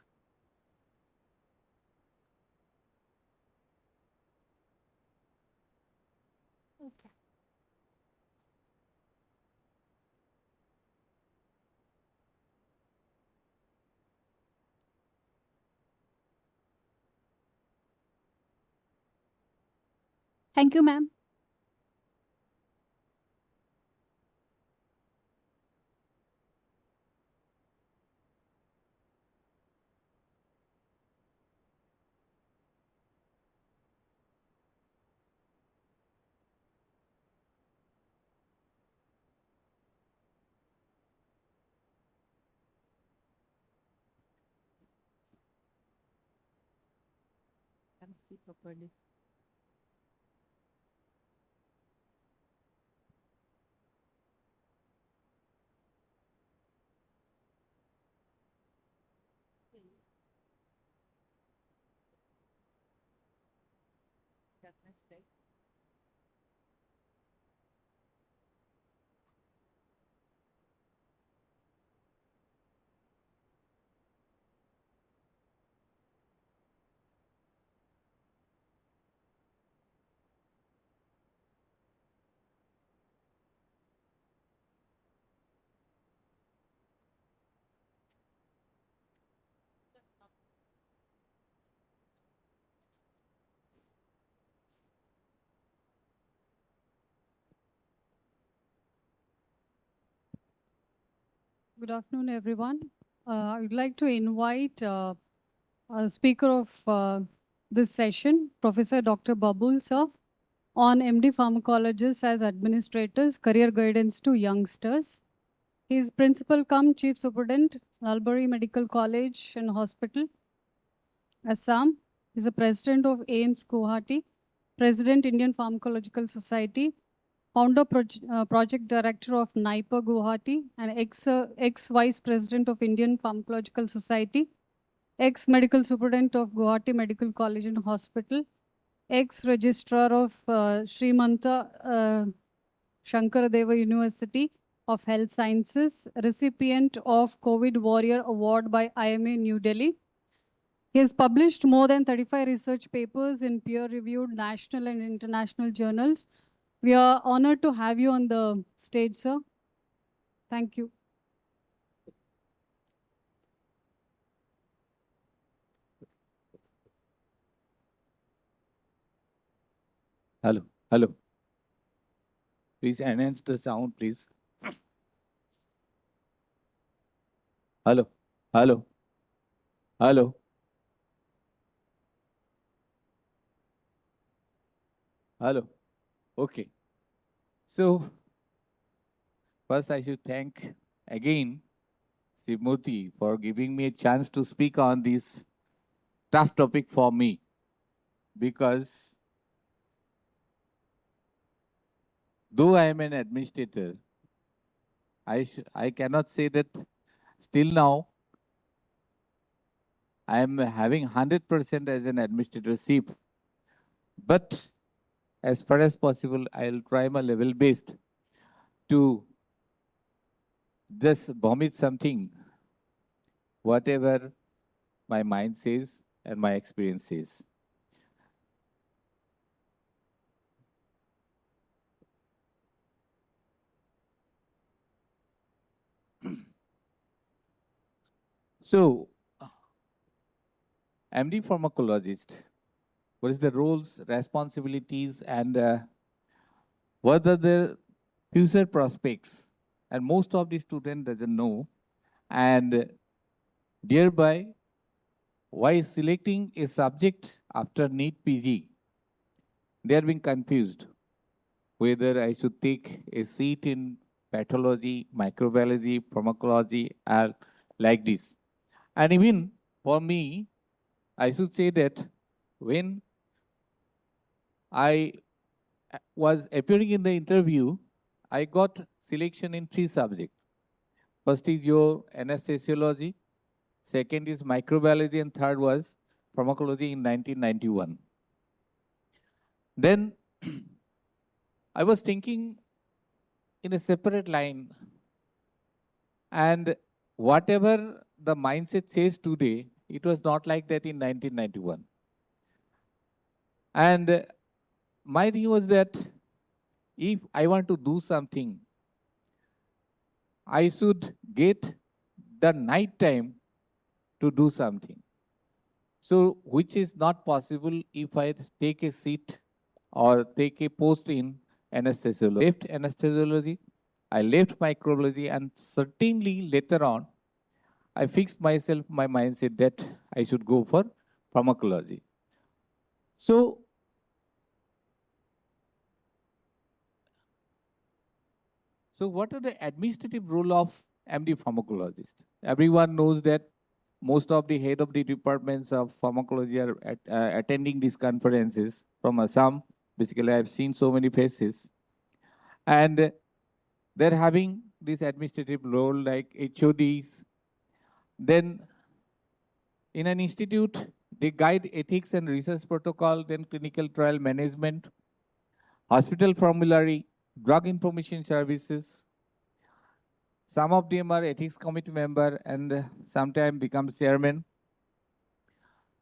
Okay. Thank you, ma'am. Can see properly. Good afternoon, everyone. I would like to invite a speaker of this session, Professor Dr. Babul sir, on MD Pharmacologists as Administrators, Career Guidance to Youngsters. He is Principal cum Chief Superintendent, Albury Medical College and Hospital, Assam. He is the President of AIIMS Guwahati, President Indian Pharmacological Society, Founder Project Director of NIPA Guwahati, and ex-Vice President of Indian Pharmacological Society, ex-Medical Superintendent of Guwahati Medical College and Hospital, ex-Registrar of Srimanta Shankaradeva University of Health Sciences, recipient of COVID Warrior Award by IMA New Delhi. He has published more than 35 research papers in peer-reviewed national and international journals. We are honored to have you on the stage, sir. Thank you. Hello, hello. Please enhance the sound, please. Hello, hello, hello. Hello. Okay. So, first I should thank again Sri Murthy for giving me a chance to speak on this tough topic for me, because though I am an administrator, I cannot say that still now I am having 100% as an administratorship, but as far as possible, I'll try my level best to just vomit something, whatever my mind says and my experience says. So, MD pharmacologist, what is the roles, responsibilities, and what are the future prospects? And most of the student doesn't know, and thereby, why selecting a subject after NEET PG? They are being confused whether I should take a seat in pathology, microbiology, pharmacology, or like this. And even for me, I should say that when I was appearing in the interview, I got selection in 3 subjects. First is your anesthesiology, second is microbiology, and third was pharmacology in 1991. Then I was thinking in a separate line, and whatever the mindset says today, it was not like that in 1991. And my thing was that if I want to do something, I should get the night time to do something. So, which is not possible if I take a seat or take a post in anesthesiology. Left anesthesiology, I left microbiology, and certainly later on, I fixed myself my mindset that I should go for pharmacology. So, what are the administrative role of MD pharmacologist? Everyone knows that most of the head of the departments of pharmacology are attending these conferences from Assam. Basically, I've seen so many faces. And they're having this administrative role like HODs. Then in an institute, they guide ethics and research protocol, then clinical trial management, hospital formulary, drug information services. Some of them are ethics committee member and sometimes become chairman.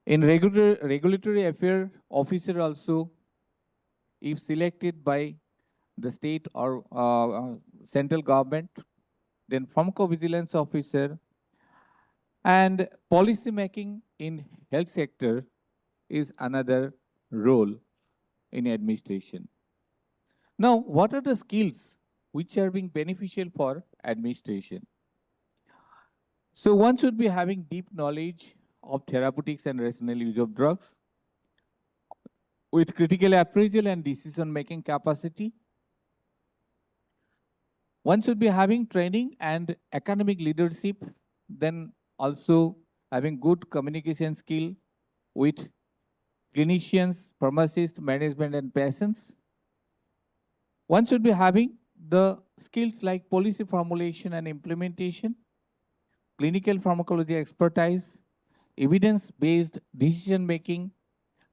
In regulatory affair officer also, if selected by the state or central government, then pharmacovigilance officer, and policy making in health sector is another role in administration. Now, what are the skills which are being beneficial for administration? So one should be having deep knowledge of therapeutics and rational use of drugs with critical appraisal and decision-making capacity. One should be having training and academic leadership, then also having good communication skill with clinicians, pharmacists, management, and patients. One should be having the skills like policy formulation and implementation, clinical pharmacology expertise, evidence-based decision-making,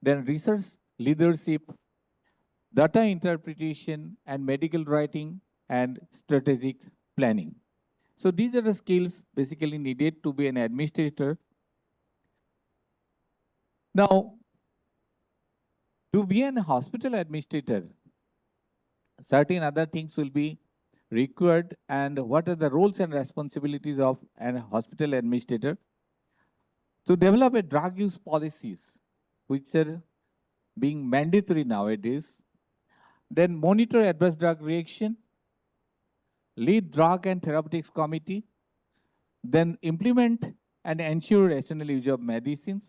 then research leadership, data interpretation, and medical writing, and strategic planning. So these are the skills basically needed to be an administrator. Now, to be an hospital administrator, certain other things will be required, and what are the roles and responsibilities of an hospital administrator? To develop a drug use policies, which are being mandatory nowadays, then monitor adverse drug reaction, lead drug and therapeutics committee, then implement and ensure rational use of medicines,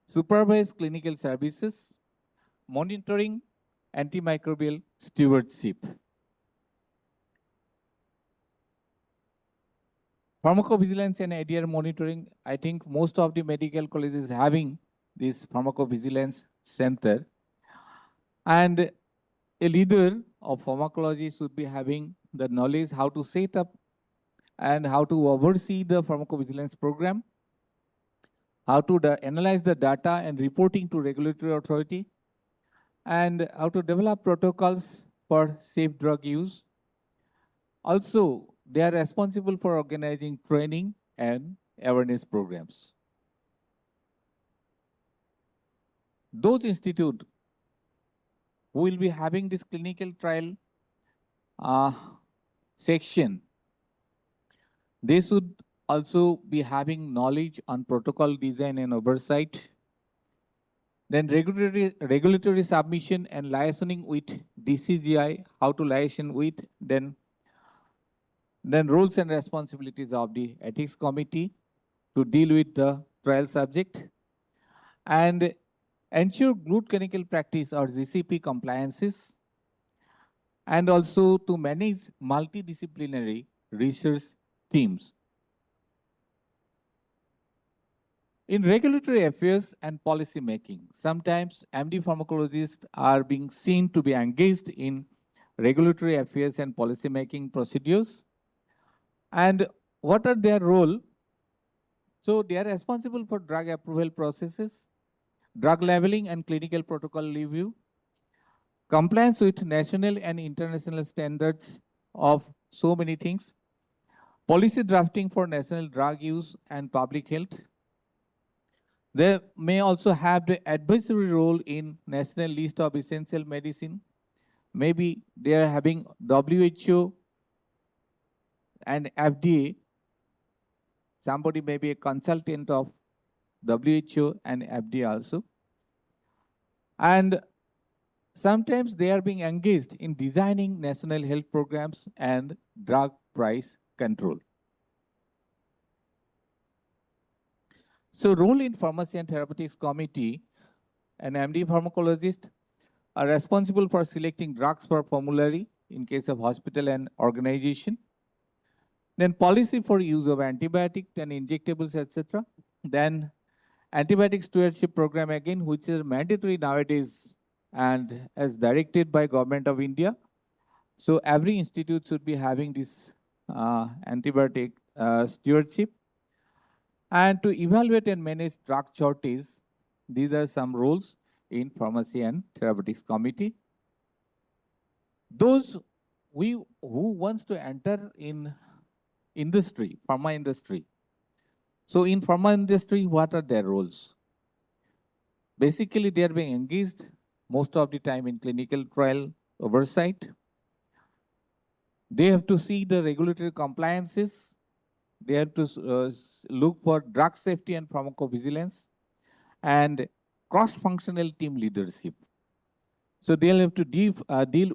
supervise clinical services, monitoring antimicrobial stewardship. Pharmacovigilance and ADR monitoring, I think most of the medical colleges having this pharmacovigilance center. And a leader of pharmacology should be having the knowledge how to set up and how to oversee the pharmacovigilance program, how to analyze the data and reporting to regulatory authority, and how to develop protocols for safe drug use. Also, they are responsible for organizing training and awareness programs. Those institutes who will be having this clinical trial section, they should also be having knowledge on protocol design and oversight. Then regulatory submission and liaising with DCGI, how to liaison with, then roles and responsibilities of the ethics committee to deal with the trial subject, and ensure good clinical practice or GCP compliances, and also to manage multidisciplinary research teams. In regulatory affairs and policy making, sometimes MD pharmacologists are being seen to be engaged in regulatory affairs and policy making procedures. And what are their role? So they are responsible for drug approval processes, drug labeling and clinical protocol review, compliance with national and international standards of so many things, policy drafting for national drug use and public health. They may also have the advisory role in national list of essential medicine. Maybe they are having WHO and FDA. Somebody may be a consultant of WHO and FDA also. And sometimes they are being engaged in designing national health programs and drug price control. So role in Pharmacy and Therapeutics Committee, an MD pharmacologist are responsible for selecting drugs for formulary in case of hospital and organization. Then policy for use of antibiotics and injectables, etc. Then antibiotic stewardship program again, which is mandatory nowadays and as directed by Government of India. So every institute should be having this antibiotic stewardship. And to evaluate and manage drug shortage, these are some roles in Pharmacy and Therapeutics Committee. Those who wants to enter in industry, pharma industry. So in pharma industry, what are their roles? Basically, they are being engaged most of the time in clinical trial oversight. They have to see the regulatory compliances. They have to look for drug safety and pharmacovigilance and cross-functional team leadership. So they'll have to deal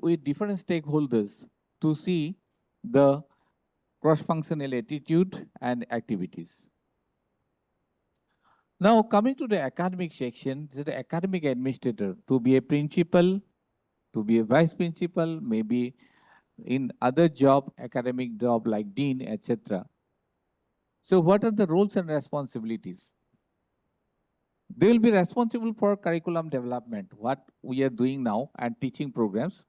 with different stakeholders to see the cross-functional attitude and activities. Now coming to the academic section, the academic administrator to be a principal, to be a vice principal, maybe in other job, academic job like dean, etc. So what are the roles and responsibilities? They will be responsible for curriculum development, what we are doing now, and teaching programs,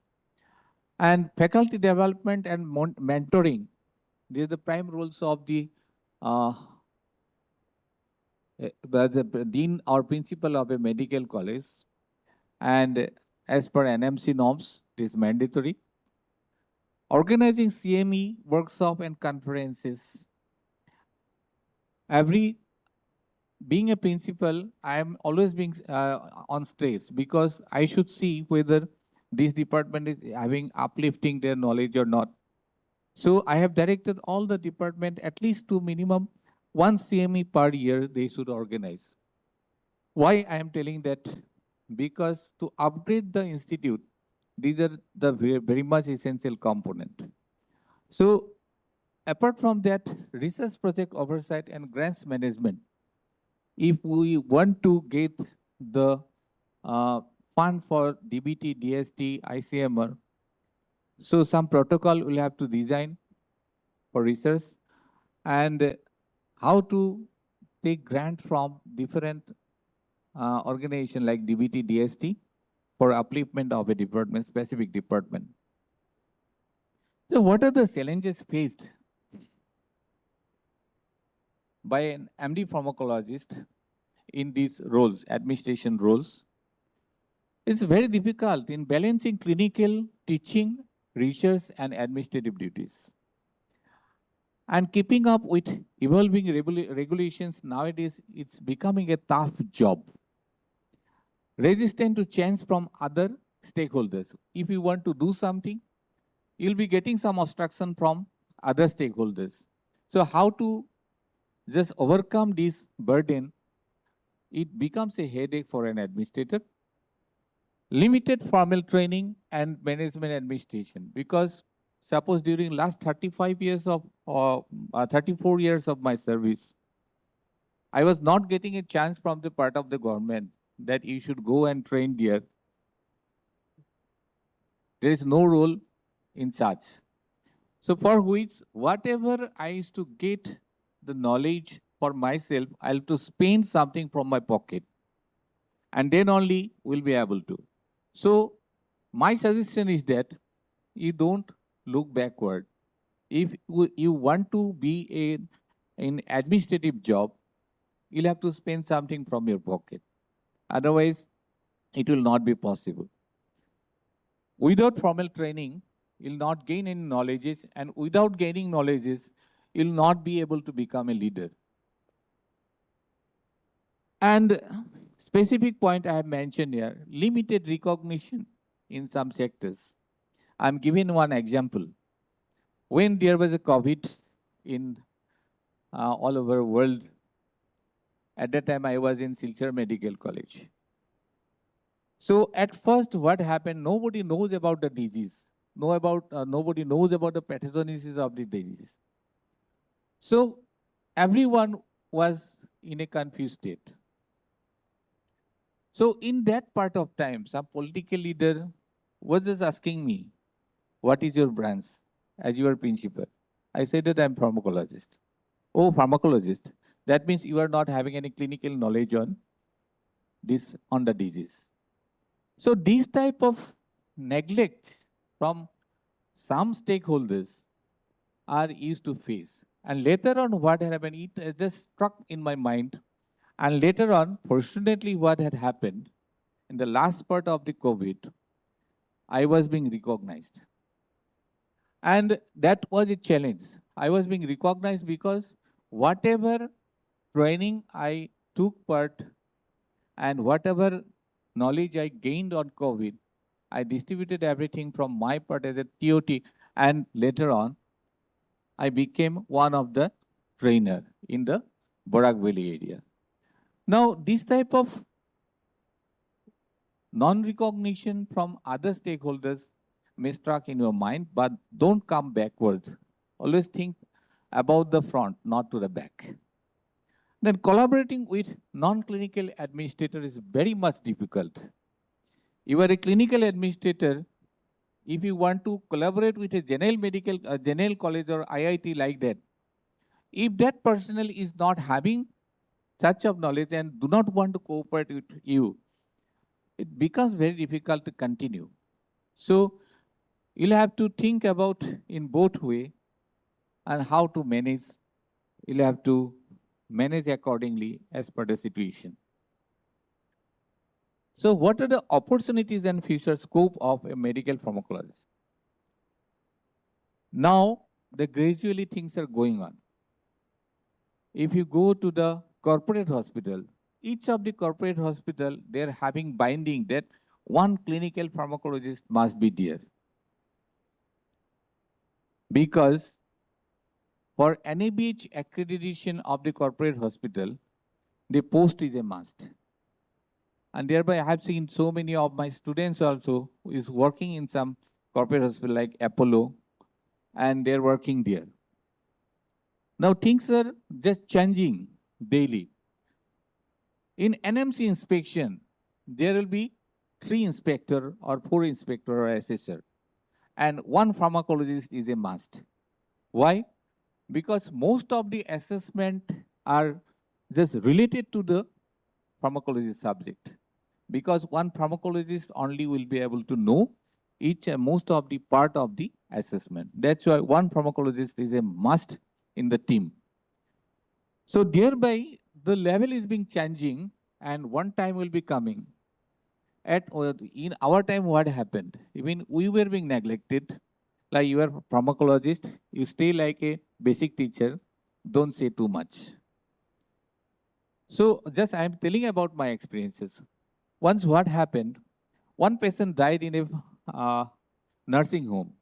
and faculty development and mentoring. These are the prime roles of the dean or principal of a medical college. And as per NMC norms, it is mandatory. Organizing CME, workshop and conferences. Being a principal, I am always being on stress because I should see whether this department is having uplifting their knowledge or not. So I have directed all the department at least to minimum one CME per year they should organize. Why I am telling that? Because to upgrade the institute, these are the very much essential component. So apart from that, research project oversight and grants management, if we want to get the fund for DBT, DST, ICMR, so some protocol will have to design for research and how to take grant from different organization like DBT, DST for upliftment of a department, specific department. So what are the challenges faced by an MD pharmacologist in these roles, administration roles? It's very difficult in balancing clinical, teaching, research, and administrative duties. And keeping up with evolving regulations nowadays, it's becoming a tough job. Resistant to change from other stakeholders. If you want to do something, you'll be getting some obstruction from other stakeholders. So how to just overcome this burden, it becomes a headache for an administrator. Limited formal training and management administration, because suppose during last 35 years of 34 years of my service, I was not getting a chance from the part of the government that you should go and train there. There is no role in such. So for which, whatever I used to get the knowledge for myself, I'll have to spend something from my pocket. And then only we'll be able to. So my suggestion is that you don't look backward. If you want to be in administrative job, you'll have to spend something from your pocket. Otherwise, it will not be possible. Without formal training, you'll not gain any knowledges, and without gaining knowledges, you'll not be able to become a leader. And specific point I have mentioned here, limited recognition in some sectors. I'm giving one example. When there was a COVID in all over the world, at that time I was in Silchar Medical College. So at first what happened, nobody knows about the disease. Nobody knows about the pathogenesis of the disease. So everyone was in a confused state. So in that part of time, some political leader was just asking me, what is your branch as your principal? I said that I'm pharmacologist. Oh, pharmacologist. That means you are not having any clinical knowledge on the disease. So these type of neglect from some stakeholders are used to face. And later on what had happened, it just struck in my mind. And later on, fortunately, what had happened in the last part of the COVID, I was being recognized. And that was a challenge. I was being recognized because whatever training I took part and whatever knowledge I gained on COVID, I distributed everything from my part as a TOT, and later on, I became one of the trainer in the Barak Valley area. Now, this type of non-recognition from other stakeholders may struck in your mind, but don't come backwards. Always think about the front, not to the back. Then collaborating with non-clinical administrator is very much difficult. You are a clinical administrator. If you want to collaborate with a general college or IIT like that, if that personnel is not having such of knowledge and do not want to cooperate with you, it becomes very difficult to continue. So you'll have to think about in both way and how to manage. You'll have to manage accordingly as per the situation. So what are the opportunities and future scope of a medical pharmacologist? Now, the gradually things are going on. If you go to the corporate hospital, each of the corporate hospital, they're having binding that one clinical pharmacologist must be there. Because for NABH accreditation of the corporate hospital, the post is a must. And thereby I have seen so many of my students also is working in some corporate hospital like Apollo, and they're working there. Now things are just changing daily. In NMC inspection, there will be 3 inspector or 4 inspector or assessor, and 1 pharmacologist is a must. Why? Because most of the assessment are just related to the pharmacology subject. Because 1 pharmacologist only will be able to know each and most of the part of the assessment. That's why 1 pharmacologist is a must in the team. So thereby the level is being changing, and one time will be coming. In our time, what happened? Even we were being neglected. Like you are a pharmacologist, you stay like a basic teacher, don't say too much. So just I am telling about my experiences. Once what happened, one patient died in a nursing home.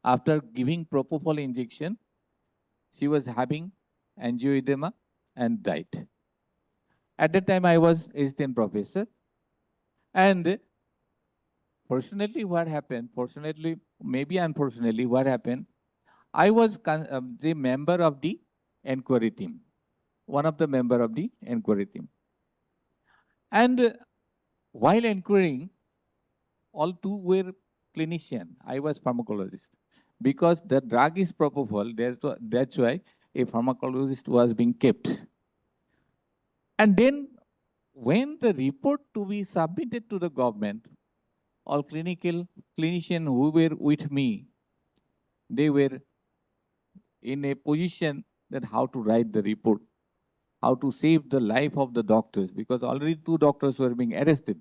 After giving propofol injection, she was having angioedema, and died. At that time, I was assistant professor. And fortunately, what happened, fortunately, maybe unfortunately, what happened, I was the member of the inquiry team, one of the member of the inquiry team. And while inquiring, all two were clinician. I was pharmacologist. Because the drug is propofol, that's why a pharmacologist was being kept. And then when the report to be submitted to the government, all clinicians who were with me, they were in a position that how to write the report, how to save the life of the doctors, because already 2 doctors were being arrested.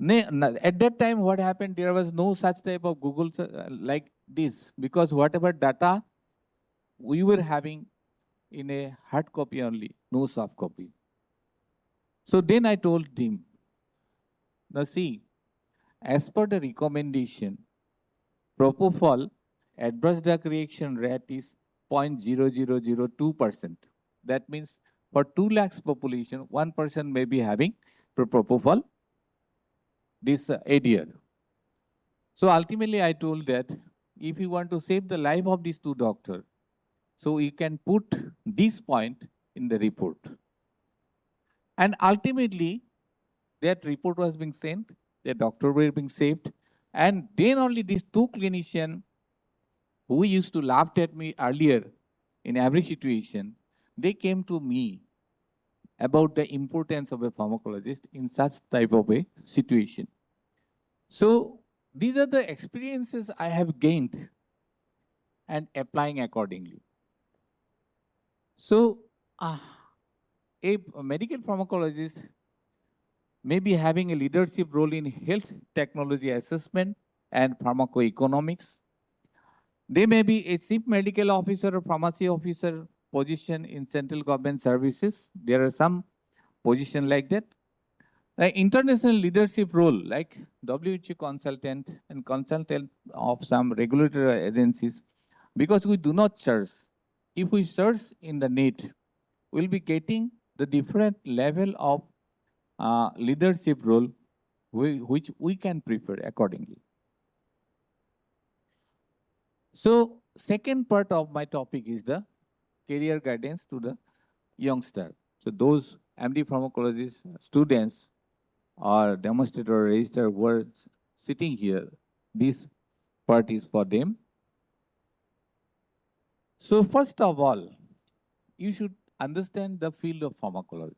At that time, what happened, there was no such type of Google like this, because whatever data we were having in a hard copy only, no soft copy. So then I told him, now see, as per the recommendation, propofol adverse drug reaction rate is 0.0002%. That means for 2 lakhs population, 1 person may be having propofol, this ADR. So ultimately, I told that if you want to save the life of these 2 doctors, so you can put this point in the report. And ultimately, that report was being sent, the doctor were being saved, and then only these 2 clinicians who used to laugh at me earlier in every situation, they came to me about the importance of a pharmacologist in such type of a situation. So these are the experiences I have gained and applying accordingly. So a medical pharmacologist may be having a leadership role in health technology assessment and pharmacoeconomics. They may be a chief medical officer or pharmacy officer position in central government services. There are some positions like that. Like international leadership role, like WHO consultant and consultant of some regulatory agencies, because we do not search. If we search in the net, we'll be getting the different level of leadership role which we can prefer accordingly. So second part of my topic is the career guidance to the youngster. So those MD pharmacologists, students or demonstrator or register were sitting here. This part is for them. So first of all, you should understand the field of pharmacology.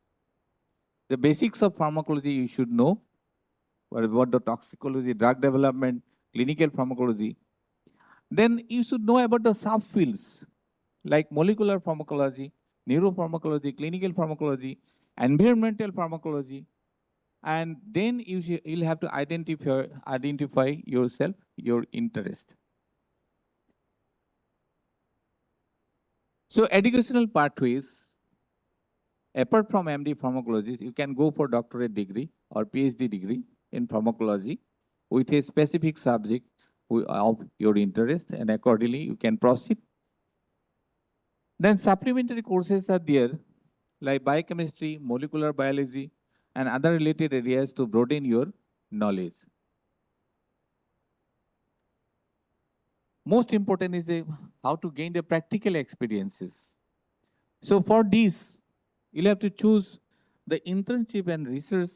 The basics of pharmacology you should know, about the toxicology, drug development, clinical pharmacology. Then you should know about the subfields like molecular pharmacology, neuropharmacology, clinical pharmacology, environmental pharmacology, and then you'll have to identify yourself, your interest. So educational pathways, apart from MD pharmacologist, you can go for doctorate degree or PhD degree in pharmacology with a specific subject of your interest, and accordingly you can proceed. Then supplementary courses are there like biochemistry, molecular biology, and other related areas to broaden your knowledge. Most important is how to gain the practical experiences. So for this, you'll have to choose the internship and research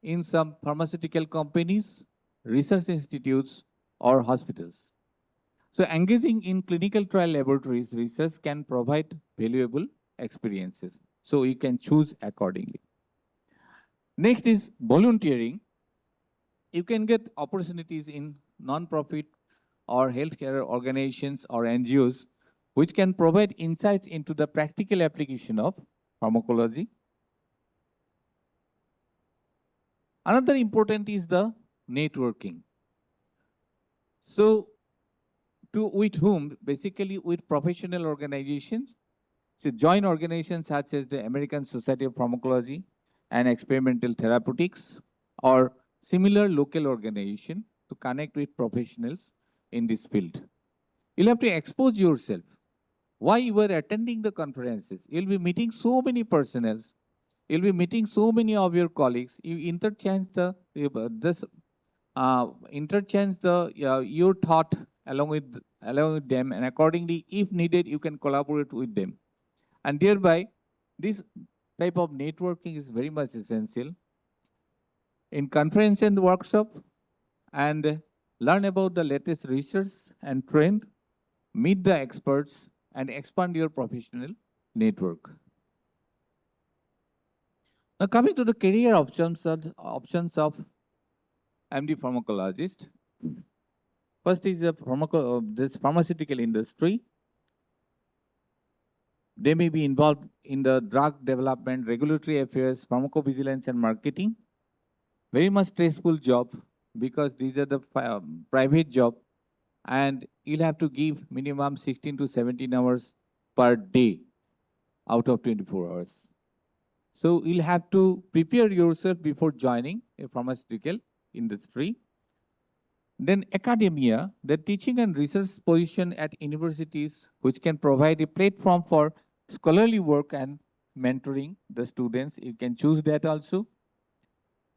in some pharmaceutical companies, research institutes, or hospitals. So engaging in clinical trial laboratories research can provide valuable experiences. So you can choose accordingly. Next is volunteering. You can get opportunities in non-profit or healthcare organizations or NGOs, which can provide insights into the practical application of pharmacology. Another important is the networking. So with whom? Basically with professional organizations. So join organizations such as the American Society of Pharmacology and Experimental Therapeutics or similar local organization to connect with professionals in this field. You'll have to expose yourself Why you are attending the conferences? You'll be meeting so many personnels. You'll be meeting so many of your colleagues. You interchange your thought along with them, and accordingly, if needed, you can collaborate with them. And thereby, this type of networking is very much essential. In conference and workshop, and learn about the latest research and trend, meet the experts, and expand your professional network. Now, coming to the career options of MD pharmacologist. First is this pharmaceutical industry. They may be involved in the drug development, regulatory affairs, pharmacovigilance, and marketing. Very much stressful job because these are the private job, and you'll have to give minimum 16 to 17 hours per day out of 24 hours. So you'll have to prepare yourself before joining a pharmaceutical industry. Then academia, the teaching and research position at universities, which can provide a platform for scholarly work and mentoring the students. You can choose that also.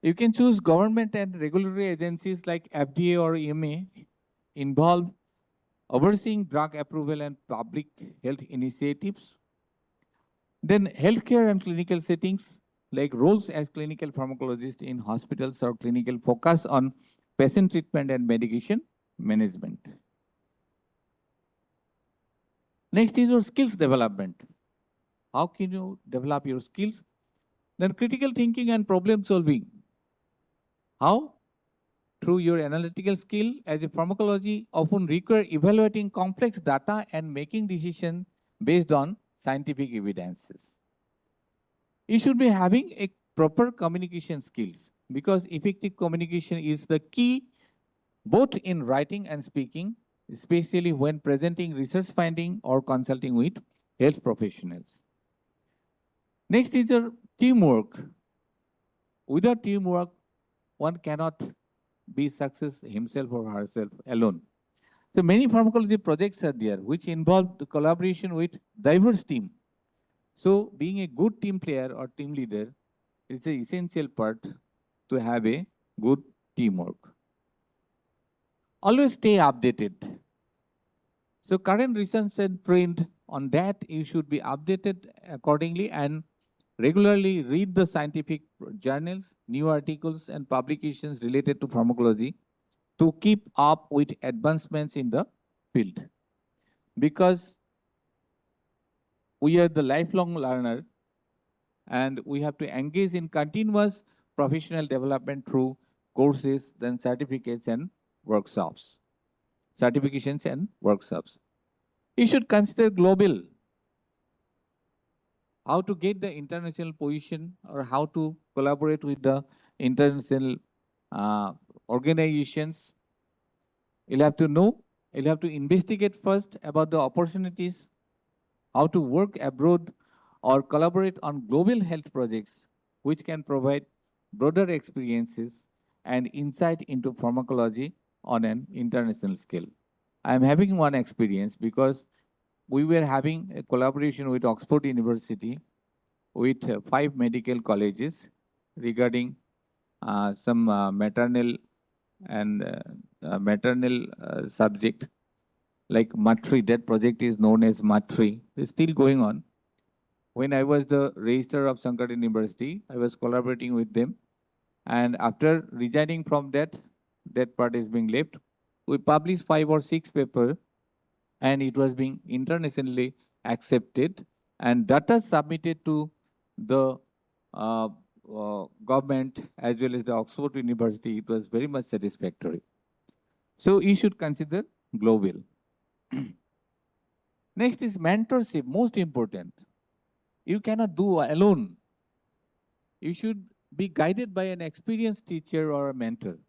You can choose government and regulatory agencies like FDA or EMA involved overseeing drug approval and public health initiatives. Then healthcare and clinical settings, like roles as clinical pharmacologist in hospitals or clinical focus on patient treatment and medication management. Next is your skills development. How can you develop your skills? Then critical thinking and problem solving. How? Through your analytical skill as a pharmacology often require evaluating complex data and making decisions based on scientific evidences. You should be having a proper communication skills because effective communication is the key both in writing and speaking, especially when presenting research finding or consulting with health professionals. Next is your teamwork. Without teamwork, one cannot be success himself or herself alone. So many pharmacology projects are there which involve the collaboration with diverse team. So being a good team player or team leader is an essential part to have a good teamwork. Always stay updated. So current research and trend on that you should be updated accordingly and regularly read the scientific journals, new articles and publications related to pharmacology to keep up with advancements in the field. Because we are the lifelong learner and we have to engage in continuous professional development through courses, then certificates and workshops, certifications and workshops. You should consider global, how to get the international position or how to collaborate with the international organizations. You'll have to know, you'll have to investigate first about the opportunities, how to work abroad or collaborate on global health projects, which can provide broader experiences and insight into pharmacology on an international scale. I'm having one experience because we were having a collaboration with Oxford University with 5 medical colleges regarding some maternal subject like Matri. That project is known as Matri. It's still going on. When I was the registrar of Sankara University, I was collaborating with them. And after resigning from that part is being left. We published 5 or 6 papers and it was being internationally accepted and data submitted to the government as well as the Oxford University. It was very much satisfactory. So you should consider global. Next is mentorship, most important. You cannot do alone. You should be guided by an experienced teacher or a mentor.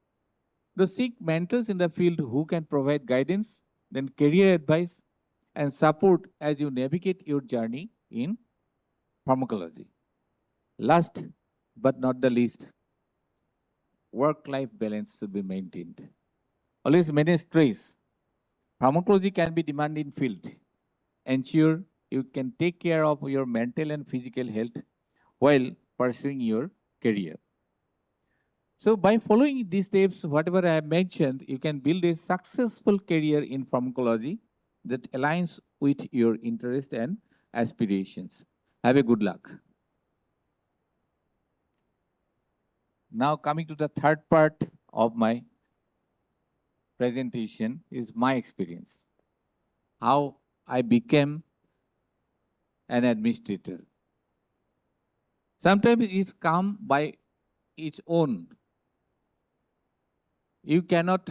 So seek mentors in the field who can provide guidance, then career advice, and support as you navigate your journey in pharmacology. Last but not the least, work-life balance should be maintained. Always manage stress. Pharmacology can be demanding field. ensure you can take care of your mental and physical health while pursuing your career. So by following these steps, whatever I have mentioned, you can build a successful career in pharmacology that aligns with your interest and aspirations. Have a good luck. Now coming to the third part of my presentation is my experience, how I became an administrator. Sometimes it's come by its own. You cannot,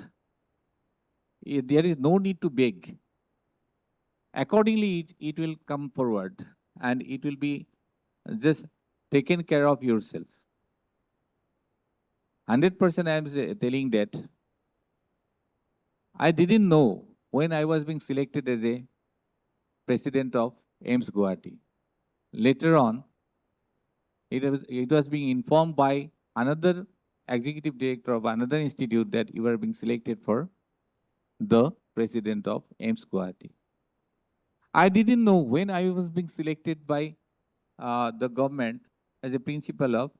there is no need to beg. Accordingly, it will come forward and it will be just taken care of yourself. 100% I am telling that I didn't know when I was being selected as a president of AIIMS Guwahati. Later on, it was being informed by another executive director of another institute that you are being selected for the president of AIIMS Guwahati. I didn't know when I was being selected by the government as a principal of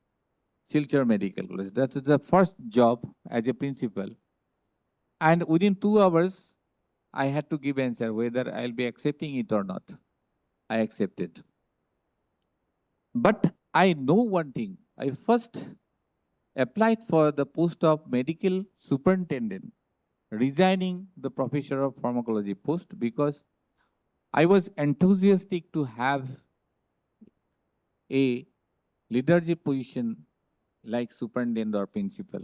Silchar Medical College. That's the first job as a principal. And within 2 hours, I had to give answer whether I'll be accepting it or not. I accepted. But I know one thing. I first applied for the post of medical superintendent, resigning the professor of pharmacology post because I was enthusiastic to have a leadership position like superintendent or principal,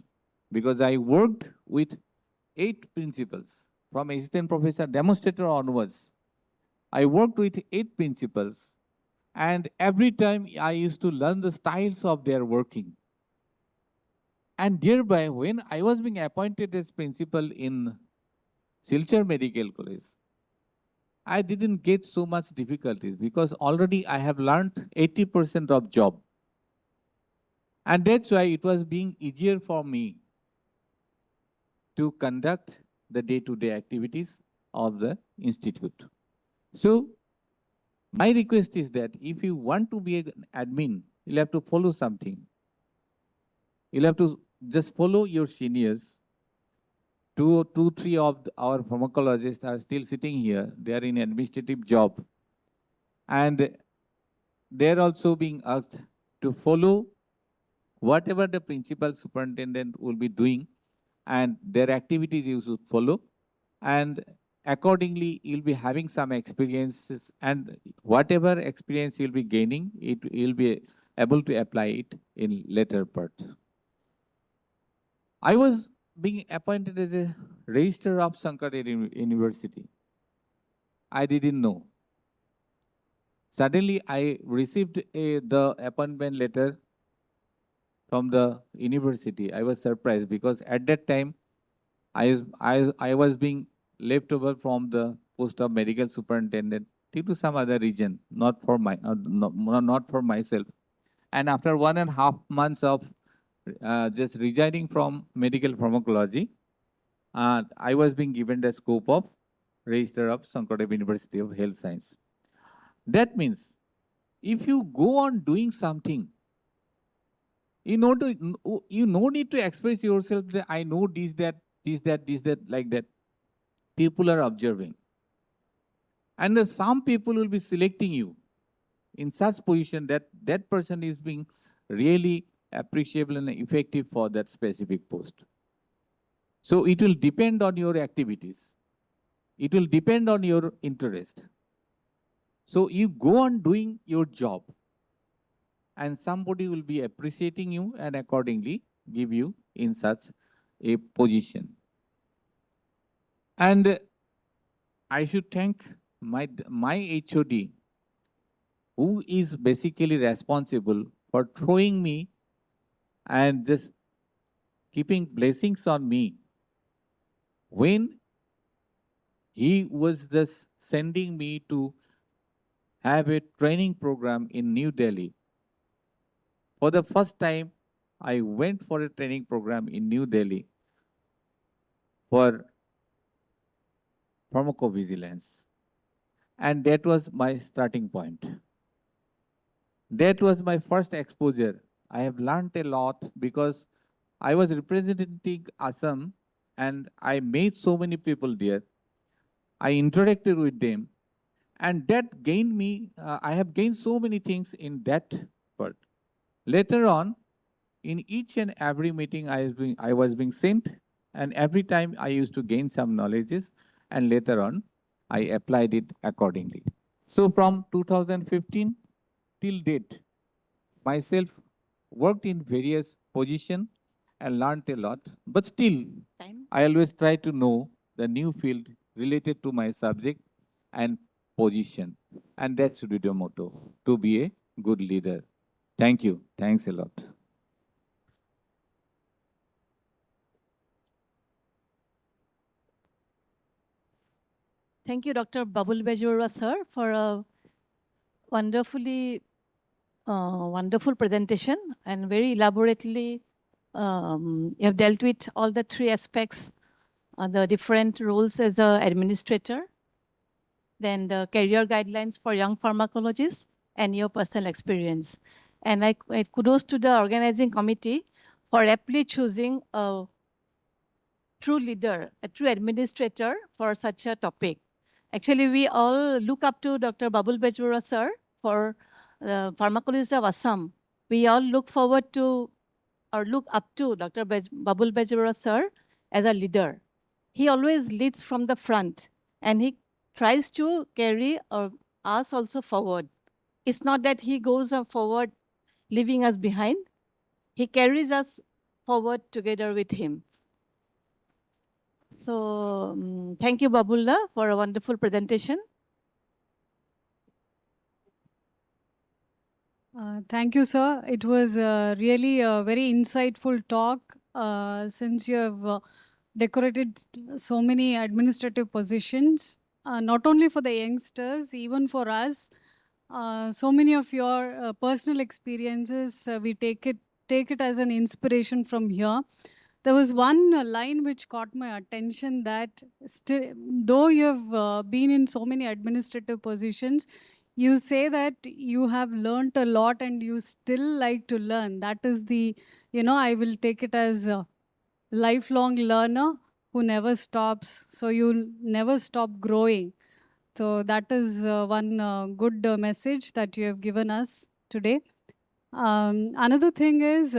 because I worked with 8 principals from assistant professor demonstrator onwards. I worked with 8 principals, and every time I used to learn the styles of their working. And thereby, when I was being appointed as principal in Silchar Medical College, I didn't get so much difficulties because already I have learned 80% of job. And that's why it was being easier for me to conduct the day-to-day activities of the institute. So my request is that if you want to be an admin, you'll have to follow something. You'll have to just follow your seniors. Two, 3 of our pharmacologists are still sitting here. They are in administrative job. And they're also being asked to follow whatever the principal superintendent will be doing, and their activities you should follow. And accordingly, you'll be having some experiences, and whatever experience you'll be gaining, you'll be able to apply it in later part. I was being appointed as a registrar of Sankara University. I didn't know. Suddenly, I received the appointment letter from the university. I was surprised because at that time, I was being left over from the post of medical superintendent due to some other reason, not for not for myself. And after 1.5 months of just resigning from medical pharmacology, I was being given the scope of registrar of Comparative University of Health Science. That means if you go on doing something, you no need to express yourself that I know this, that, like that. People are observing. And some people will be selecting you in such position that that person is being really appreciable and effective for that specific post. So it will depend on your activities. It will depend on your interest. So you go on doing your job, and somebody will be appreciating you and accordingly give you in such a position. And I should thank my HOD, who is basically responsible for throwing me and just keeping blessings on me when he was just sending me to have a training program in New Delhi. For the first time, I went for a training program in New Delhi for pharmacovigilance. And that was my starting point. That was my first exposure. I have learned a lot because I was representing Assam and I met so many people there. I interacted with them, and that gained me, I have gained so many things in that part. Later on, in each and every meeting I was being sent, and every time I used to gain some knowledges, and later on, I applied it accordingly. So from 2015 till date, myself worked in various positions and learned a lot, but still, I always try to know the new field related to my subject and position. And that should be the motto, to be a good leader. Thank you. Thanks a lot. Thank you, Dr. Babul Bejura, sir, for a wonderful presentation and very elaborately you have dealt with all the three aspects, the different roles as an administrator, then the career guidelines for young pharmacologists, and your personal experience. And I kudos to the organizing committee for aptly choosing a true leader, a true administrator for such a topic. Actually, we all look up to Dr. Babul Bejura, sir, for the pharmacologist of Assam. We all look forward to or look up to Dr. Babul Bejura, sir, as a leader. He always leads from the front, and he tries to carry us also forward. It's not that he goes forward, leaving us behind. He carries us forward together with him. So thank you, Babullah, for a wonderful presentation. Thank you, sir. It was really a very insightful talk since you have decorated so many administrative positions, not only for the youngsters, even for us. So many of your personal experiences, we take it as an inspiration from here. There was one line which caught my attention that though you have been in so many administrative positions, you say that you have learned a lot and you still like to learn. That is the, I will take it as a lifelong learner who never stops. So you'll never stop growing. So that is one good message that you have given us today. Another thing is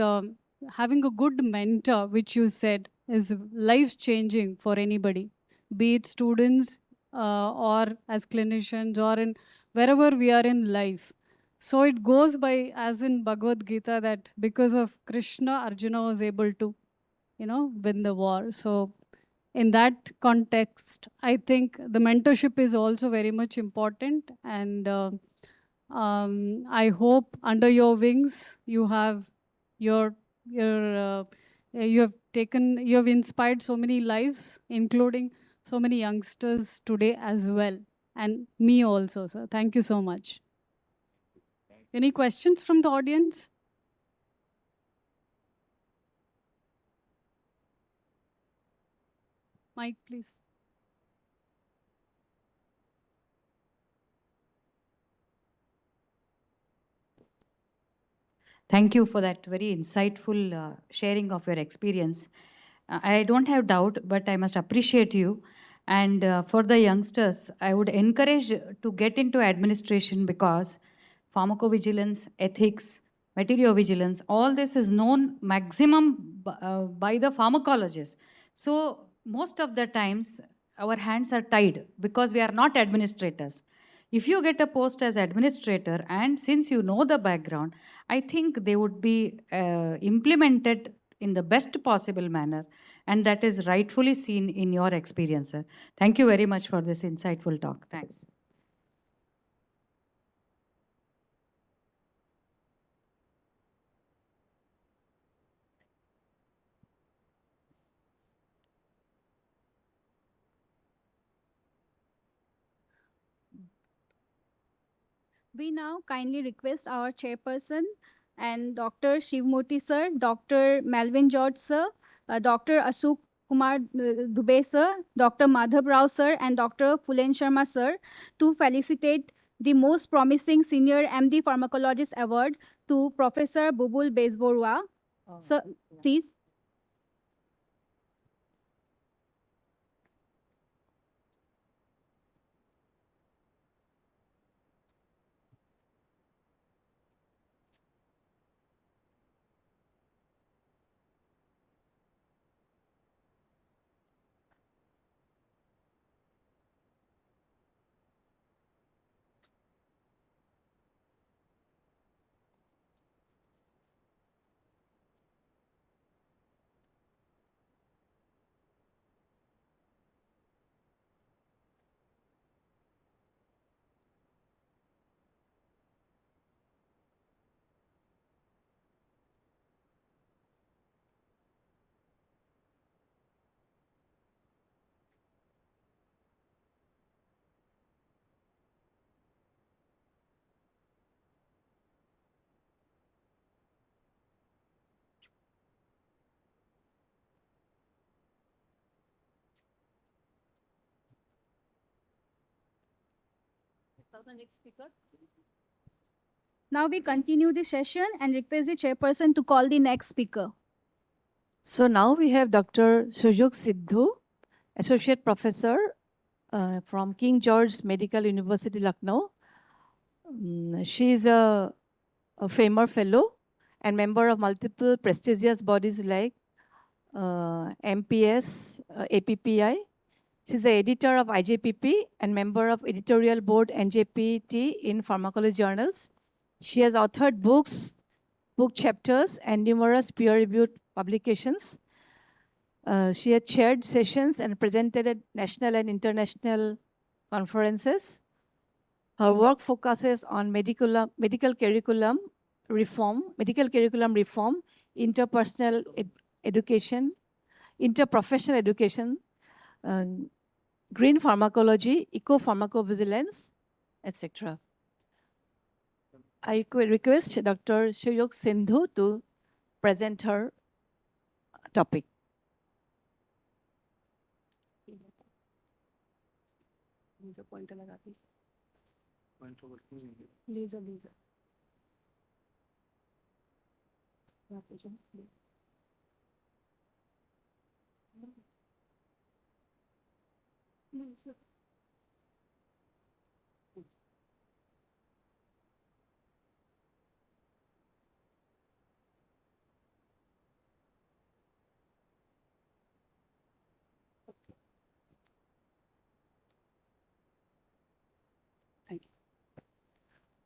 having a good mentor, which you said is life changing for anybody, be it students or as clinicians or in wherever we are in life. So it goes by, as in Bhagavad Gita, that because of Krishna, Arjuna was able to, win the war. So in that context, I think the mentorship is also very much important. And I hope under your wings you have you have inspired so many lives, including so many youngsters today as well, and me also, sir. Thank you so much. Any questions from the audience? Mike, please. Thank you for that very insightful sharing of your experience. I don't have doubt, but I must appreciate you. And for the youngsters, I would encourage to get into administration because pharmacovigilance, ethics, materiovigilance, all this is known maximum by the pharmacologists. So most of the times, our hands are tied because we are not administrators. If you get a post as administrator, and since you know the background, I think they would be implemented in the best possible manner, and that is rightfully seen in your experience, sir. Thank you very much for this insightful talk. Thanks. We now kindly request our chairperson and Dr. Shivmurthy sir, Dr. Melvin George sir, Dr. Ashok Kumar Dubey sir, Dr. Madhav Rao sir, and Dr. Fulen Sharma sir to felicitate the most promising senior MD Pharmacologist award to Professor Bubul Bezborua. Sir, please. The next speaker. Now we continue the session and request the chairperson to call the next speaker. So now we have Dr. Sujok Sidhu, Associate Professor from King George's Medical University, Lucknow. She is a FAMER Fellow and member of multiple prestigious bodies like MPS, APPI. She's the editor of IJPP and member of editorial board NJPT in Pharmacology journals. She has authored books, book chapters, and numerous peer-reviewed publications. She has chaired sessions and presented at national and international conferences. Her work focuses on medical curriculum reform, interpersonal education, interprofessional education, green pharmacology, eco-pharmacovigilance, etc. I request Dr. Sujok Sindhu to present her topic.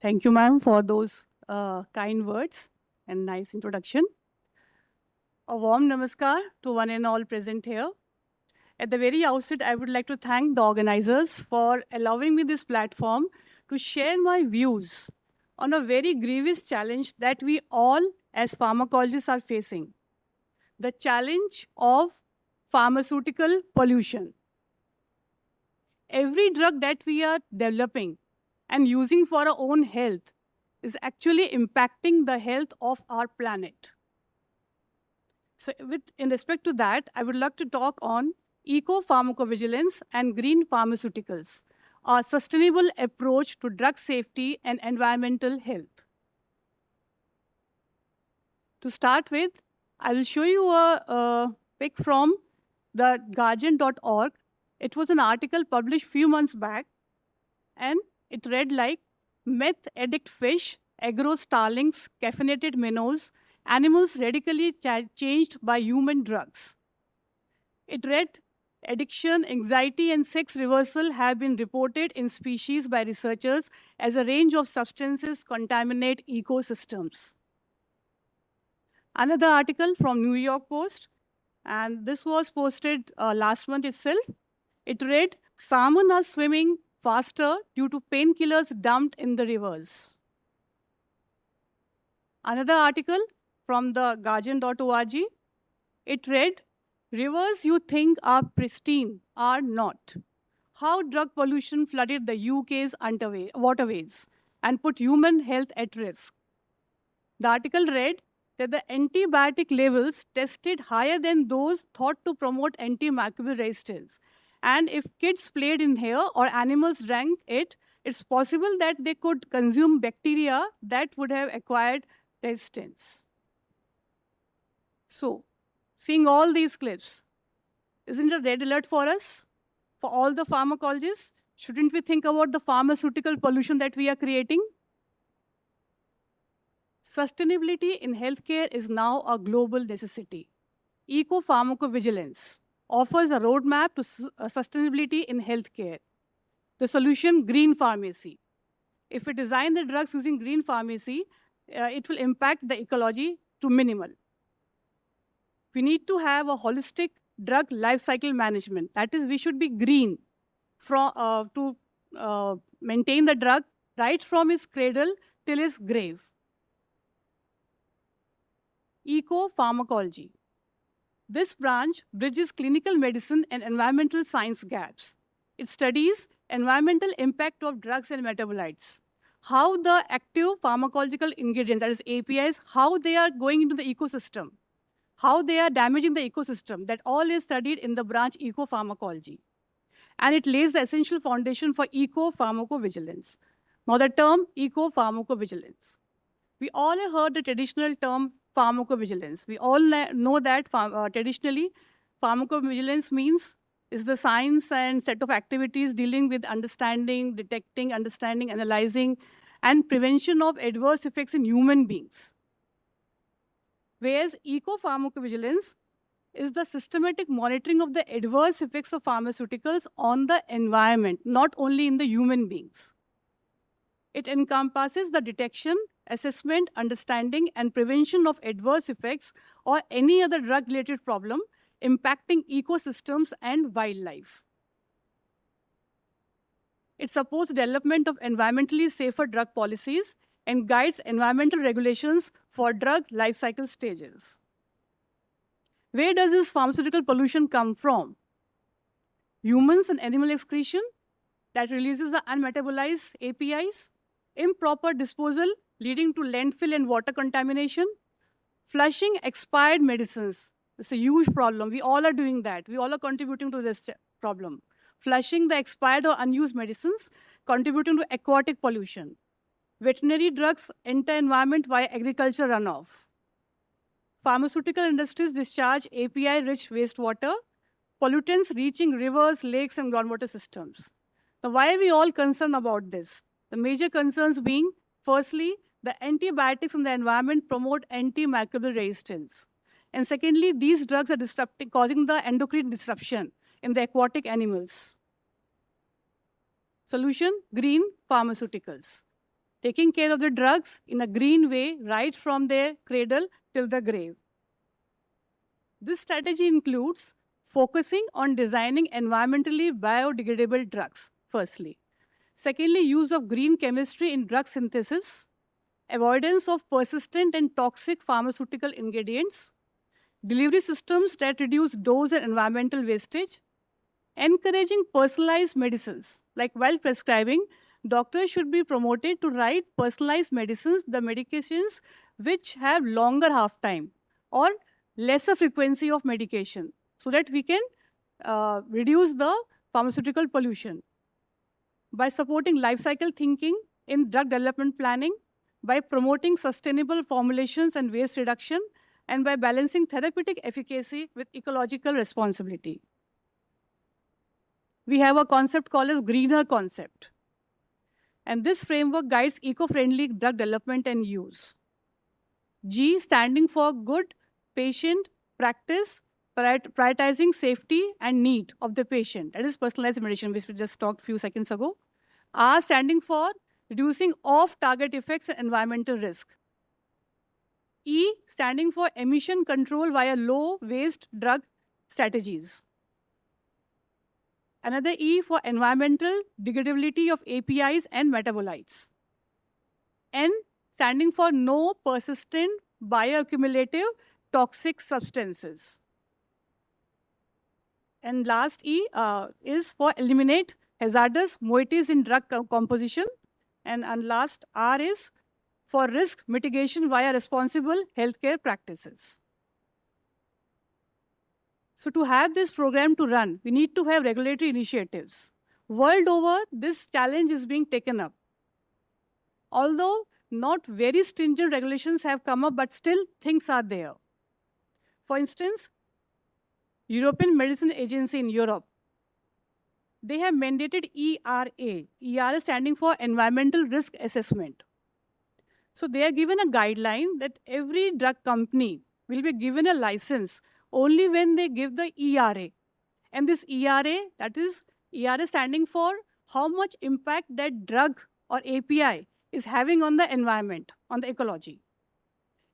Thank you, ma'am, for those kind words and nice introduction. A warm namaskar to one and all present here. At the very outset, I would like to thank the organizers for allowing me this platform to share my views on a very grievous challenge that we all as pharmacologists are facing. The challenge of pharmaceutical pollution. Every drug that we are developing and using for our own health is actually impacting the health of our planet. So in respect to that, I would like to talk on eco-pharmacovigilance and green pharmaceuticals, a sustainable approach to drug safety and environmental health. To start with, I will show you a pic from the Guardian.org. It was an article published few months back, and it read like, meth addict fish, agro starlings, caffeinated minnows, animals radically changed by human drugs. It read, addiction, anxiety, and sex reversal have been reported in species by researchers as a range of substances contaminate ecosystems. Another article from New York Post, and this was posted last month itself. It read, salmon are swimming faster due to painkillers dumped in the rivers. Another article from the Guardian.org, it read, rivers you think are pristine are not. How drug pollution flooded the UK's waterways and put human health at risk. The article read, that the antibiotic levels tested higher than those thought to promote antimicrobial resistance. And if kids played in here or animals drank it, it's possible that they could consume bacteria that would have acquired resistance. So, seeing all these clips, isn't it a red alert for us, for all the pharmacologists? Shouldn't we think about the pharmaceutical pollution that we are creating? Sustainability in healthcare is now a global necessity. Pharmacovigilance offers a roadmap to sustainability in healthcare. The solution, green pharmacy. If we design the drugs using green pharmacy, it will impact the ecology to minimal. We need to have a holistic drug life cycle management. That is, we should be green to maintain the drug right from its cradle till its grave. Pharmacology. This branch bridges clinical medicine and environmental science gaps. It studies environmental impact of drugs and metabolites, how the active pharmacological ingredients, that is APIs, how they are going into the ecosystem, how they are damaging the ecosystem. That all is studied in the branch Pharmacology. And it lays the essential foundation for pharmacovigilance. Now the term pharmacovigilance. We all have heard the traditional term pharmacovigilance. We all know that traditionally pharmacovigilance is the science and set of activities dealing with understanding, detecting, analyzing, and prevention of adverse effects in human beings. Whereas pharmacovigilance is the systematic monitoring of the adverse effects of pharmaceuticals on the environment, not only in the human beings. It encompasses the detection, assessment, understanding, and prevention of adverse effects or any other drug-related problem impacting ecosystems and wildlife. It supports the development of environmentally safer drug policies and guides environmental regulations for drug life cycle stages. Where does this pharmaceutical pollution come from? Humans and animal excretion that releases the unmetabolized APIs, improper disposal leading to landfill and water contamination, flushing expired medicines. It's a huge problem. We all are doing that. We all are contributing to this problem. Flushing the expired or unused medicines, contributing to aquatic pollution. Veterinary drugs enter environment via agriculture runoff. Pharmaceutical industries discharge API-rich wastewater, pollutants reaching rivers, lakes, and groundwater systems. Now, why are we all concerned about this? The major concerns being, firstly, the antibiotics in the environment promote antimicrobial resistance. And secondly, these drugs are causing the endocrine disruption in the aquatic animals. Solution, green pharmaceuticals. Taking care of the drugs in a green way right from their cradle till the grave. This strategy includes focusing on designing environmentally biodegradable drugs, firstly. Secondly, use of green chemistry in drug synthesis, avoidance of persistent and toxic pharmaceutical ingredients, delivery systems that reduce dose and environmental wastage, encouraging personalized medicines. Like while prescribing, doctors should be promoted to write personalized medicines, the medications which have longer half-time or lesser frequency of medication, so that we can reduce the pharmaceutical pollution. By supporting life cycle thinking in drug development planning, by promoting sustainable formulations and waste reduction, and by balancing therapeutic efficacy with ecological responsibility. We have a concept called as greener concept. And this framework guides eco-friendly drug development and use. G standing for good patient practice, prioritizing safety and need of the patient. That is personalized medicine, which we just talked a few seconds ago. R standing for reducing off-target effects and environmental risk. E standing for emission control via low-waste drug strategies. Another E for environmental degradability of APIs and metabolites. N standing for no persistent bioaccumulative toxic substances. And last E is for eliminate hazardous moieties in drug composition. And last R is for risk mitigation via responsible healthcare practices. So to have this program to run, we need to have regulatory initiatives. World over, this challenge is being taken up. Although not very stringent regulations have come up, but still things are there. For instance, European Medicine Agency in Europe, they have mandated ERA, ERA standing for Environmental Risk Assessment. So they are given a guideline that every drug company will be given a license only when they give the ERA. And this ERA, that is ERA standing for how much impact that drug or API is having on the environment, on the ecology.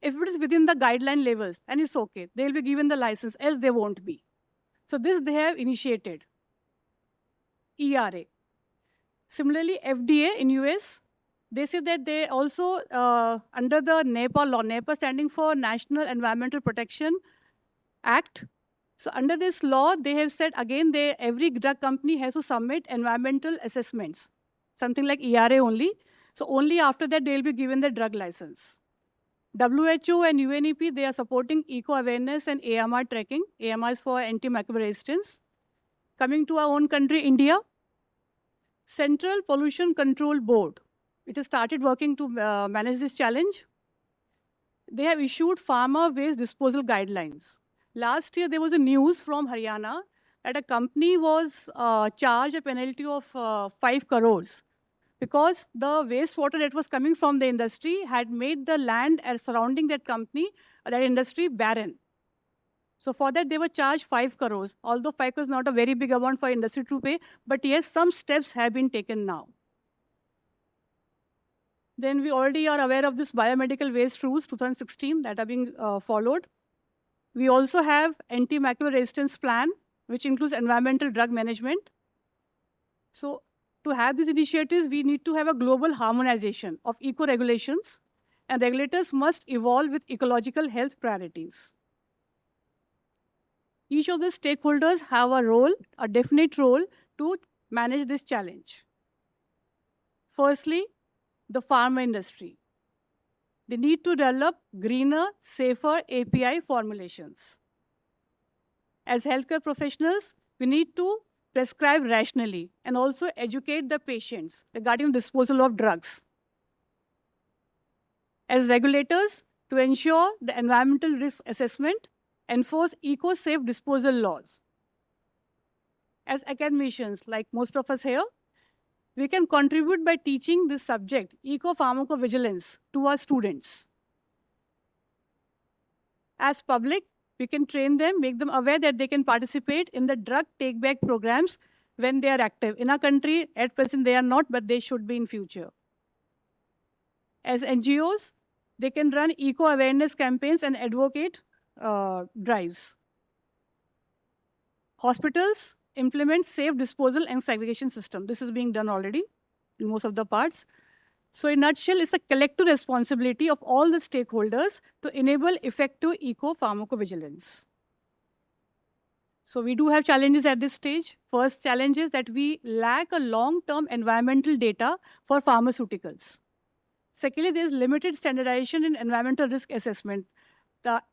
If it is within the guideline levels, and it's okay, they'll be given the license, else they won't be. So this they have initiated, ERA. Similarly, FDA in US, they say that they also, under the NEPA law, NEPA standing for National Environmental Protection Act. So under this law, they have said, again, every drug company has to submit environmental assessments, something like ERA only. So only after that, they'll be given the drug license. WHO and UNEP, they are supporting eco-awareness and AMR tracking. AMR is for antimicrobial resistance. Coming to our own country, India, Central Pollution Control Board. It has started working to manage this challenge. They have issued pharma waste disposal guidelines. Last year, there was a news from Haryana that a company was charged a penalty of 5 crores because the wastewater that was coming from the industry had made the land surrounding that company, that industry, barren. So for that, they were charged 5 crores, although 5 crores is not a very big amount for industry to pay, but yes, some steps have been taken now. Then we already are aware of this biomedical waste rules 2016 that are being followed. We also have antimicrobial resistance plan, which includes environmental drug management. So to have these initiatives, we need to have a global harmonization of eco-regulations, and regulators must evolve with ecological health priorities. Each of the stakeholders have a role, a definite role, to manage this challenge. Firstly, the pharma industry. They need to develop greener, safer API formulations. As healthcare professionals, we need to prescribe rationally and also educate the patients regarding disposal of drugs. As regulators, to ensure the environmental risk assessment, enforce eco-safe disposal laws. As academicians, like most of us here, we can contribute by teaching this subject, eco-pharmacovigilance, to our students. As public, we can train them, make them aware that they can participate in the drug take-back programs when they are active. In our country, at present, they are not, but they should be in future. As NGOs, they can run eco-awareness campaigns and advocate drives. Hospitals implement safe disposal and segregation system. This is being done already in most of the parts. So in a nutshell, it's a collective responsibility of all the stakeholders to enable effective eco-pharmacovigilance. So we do have challenges at this stage. First challenge is that we lack a long-term environmental data for pharmaceuticals. Secondly, there's limited standardization in environmental risk assessment.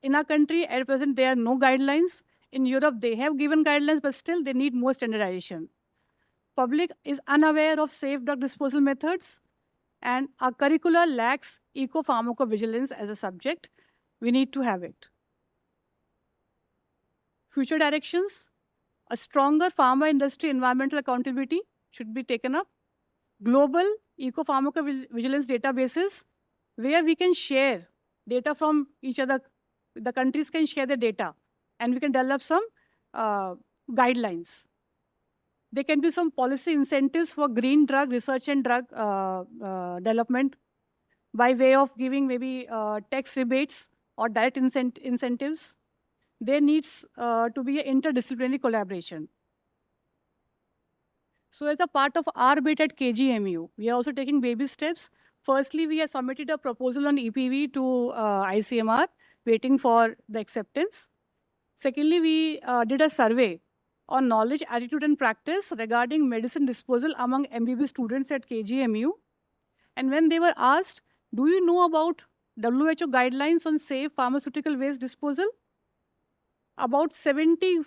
In our country, at present, there are no guidelines. In Europe, they have given guidelines, but still they need more standardization. Public is unaware of safe drug disposal methods, and our curricula lacks eco-pharmacovigilance as a subject. We need to have it. Future directions: a stronger pharma industry environmental accountability should be taken up. Global eco-pharmacovigilance databases where we can share data from each other. The countries can share the data, and we can develop some guidelines. There can be some policy incentives for green drug research and drug development by way of giving maybe tax rebates or direct incentives. There needs to be an interdisciplinary collaboration. So as a part of our bid at KGMU, we are also taking baby steps. Firstly, we have submitted a proposal on EPV to ICMR, waiting for the acceptance. Secondly, we did a survey on knowledge, attitude, and practice regarding medicine disposal among MBB students at KGMU. And when they were asked, Do you know about WHO guidelines on safe pharmaceutical waste disposal? About 70%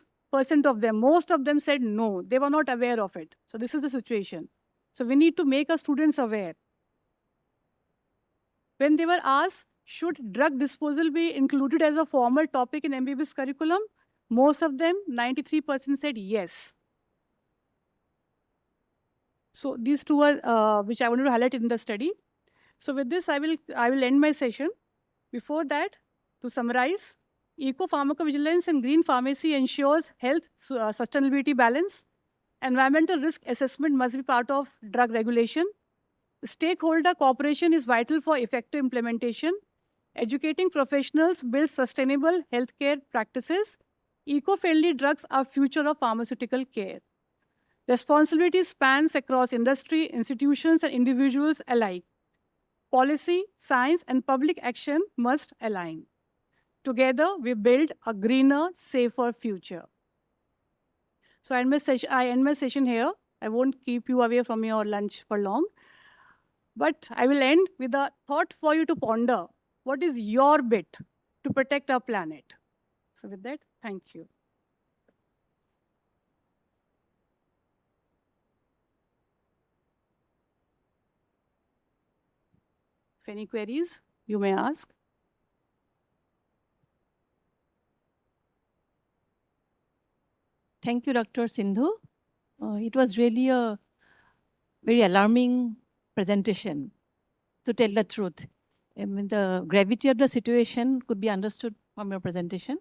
of them, most of them said no, they were not aware of it. So this is the situation. So we need to make our students aware. When they were asked, should drug disposal be included as a formal topic in MBBS curriculum? Most of them, 93% said yes. So these two are which I wanted to highlight in the study. So with this, I will end my session. Before that, to summarize, eco-pharmacovigilance and green pharmacy ensures health sustainability balance. Environmental risk assessment must be part of drug regulation. Stakeholder cooperation is vital for effective implementation. Educating professionals builds sustainable healthcare practices. Eco-friendly drugs are future of pharmaceutical care. Responsibility spans across industry, institutions, and individuals alike. Policy, science, and public action must align. Together, we build a greener, safer future. So I end my session here. I won't keep you away from your lunch for long. But I will end with a thought for you to ponder. What is your bit to protect our planet? So with that, thank you. If any queries, you may ask. Thank you, Dr. Sindhu. It was really a very alarming presentation, to tell the truth. I mean, the gravity of the situation could be understood from your presentation.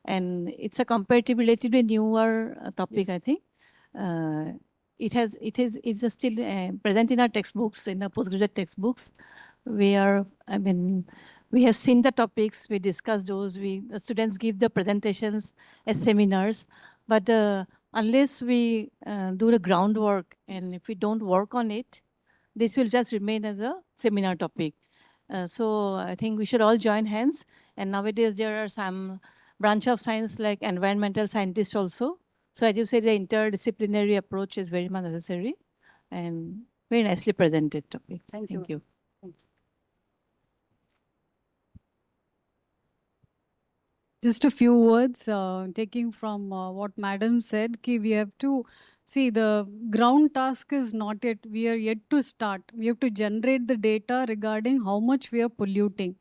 And it's a comparatively relatively newer topic, yes. I think. It's still present in our textbooks, in our postgraduate textbooks. We have seen the topics, we discuss those, the students give the presentations as seminars, but unless we do the groundwork and if we don't work on it, this will just remain as a seminar topic. So I think we should all join hands. And nowadays there are some branch of science like environmental scientists also. So as you say, the interdisciplinary approach is very much necessary and very nicely presented topic. Thank you. Thank you. Just a few words, taking from what Madam said, ki we have to see the ground task is not yet, we are yet to start. We have to generate the data regarding how much we are polluting.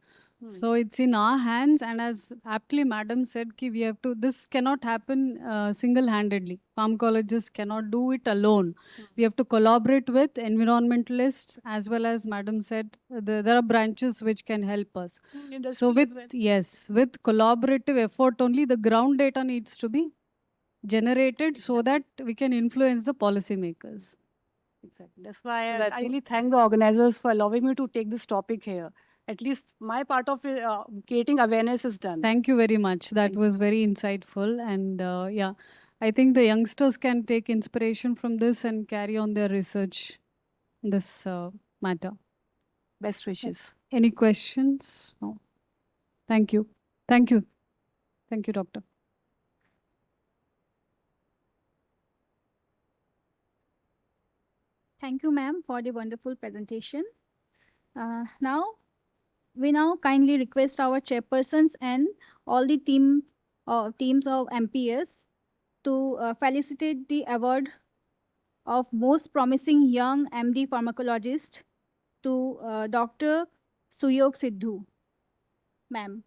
So it's in our hands, and as aptly Madam said, ki we have to, this cannot happen single-handedly. Pharmacologists cannot do it alone. We have to collaborate with environmentalists, as well as Madam said, there are branches which can help us. So with, yes, with collaborative effort only, the ground data needs to be generated so that we can influence the policymakers. Exactly. That's why I really thank the organizers for allowing me to take this topic here. At least my part of creating awareness is done. Thank you very much. That was very insightful. And yeah, I think the youngsters can take inspiration from this and carry on their research in this matter. Best wishes. Any questions? No. Thank you. Thank you. Thank you, Doctor. Thank you, ma'am, for the wonderful presentation. We now kindly request our chairpersons and all the teams of MPS to felicitate the award of most promising young MD pharmacologist to Dr. Suyog Sidhu. Ma'am.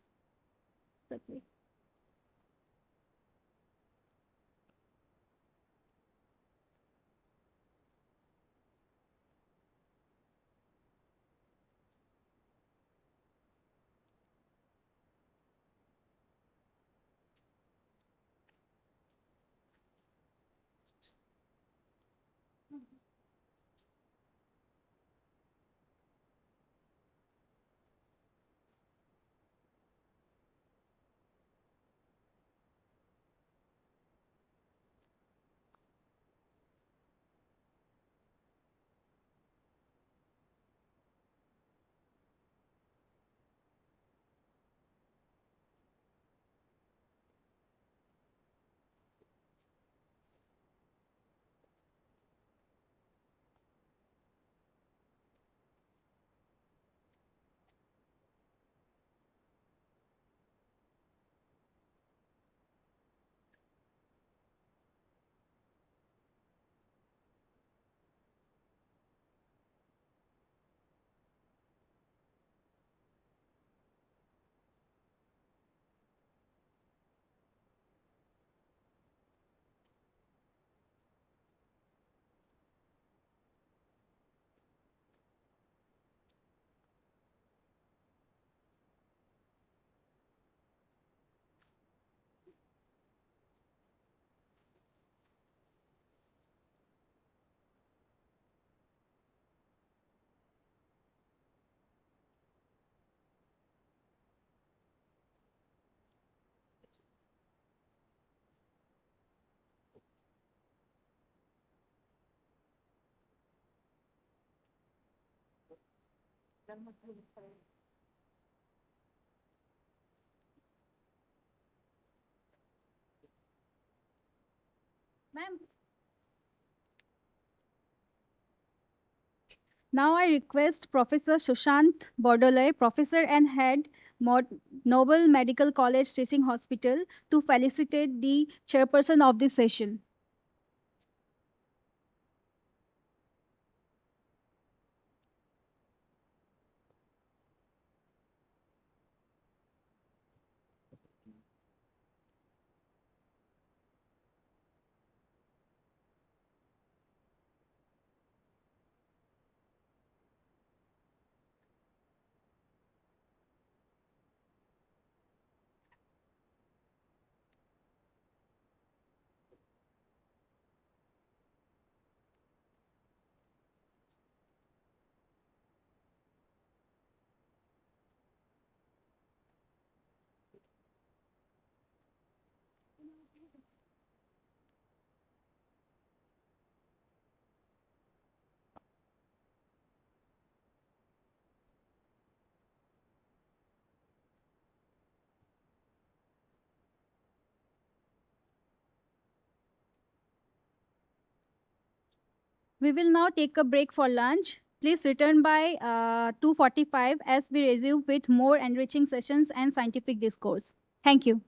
Ma'am. Now I request Professor Sushant Bordolay, Professor and Head, Noble Medical College Teaching Hospital, to felicitate the chairperson of this session. We will now take a break for lunch. Please return by 2:45 as we resume with more enriching sessions and scientific discourse. Thank you.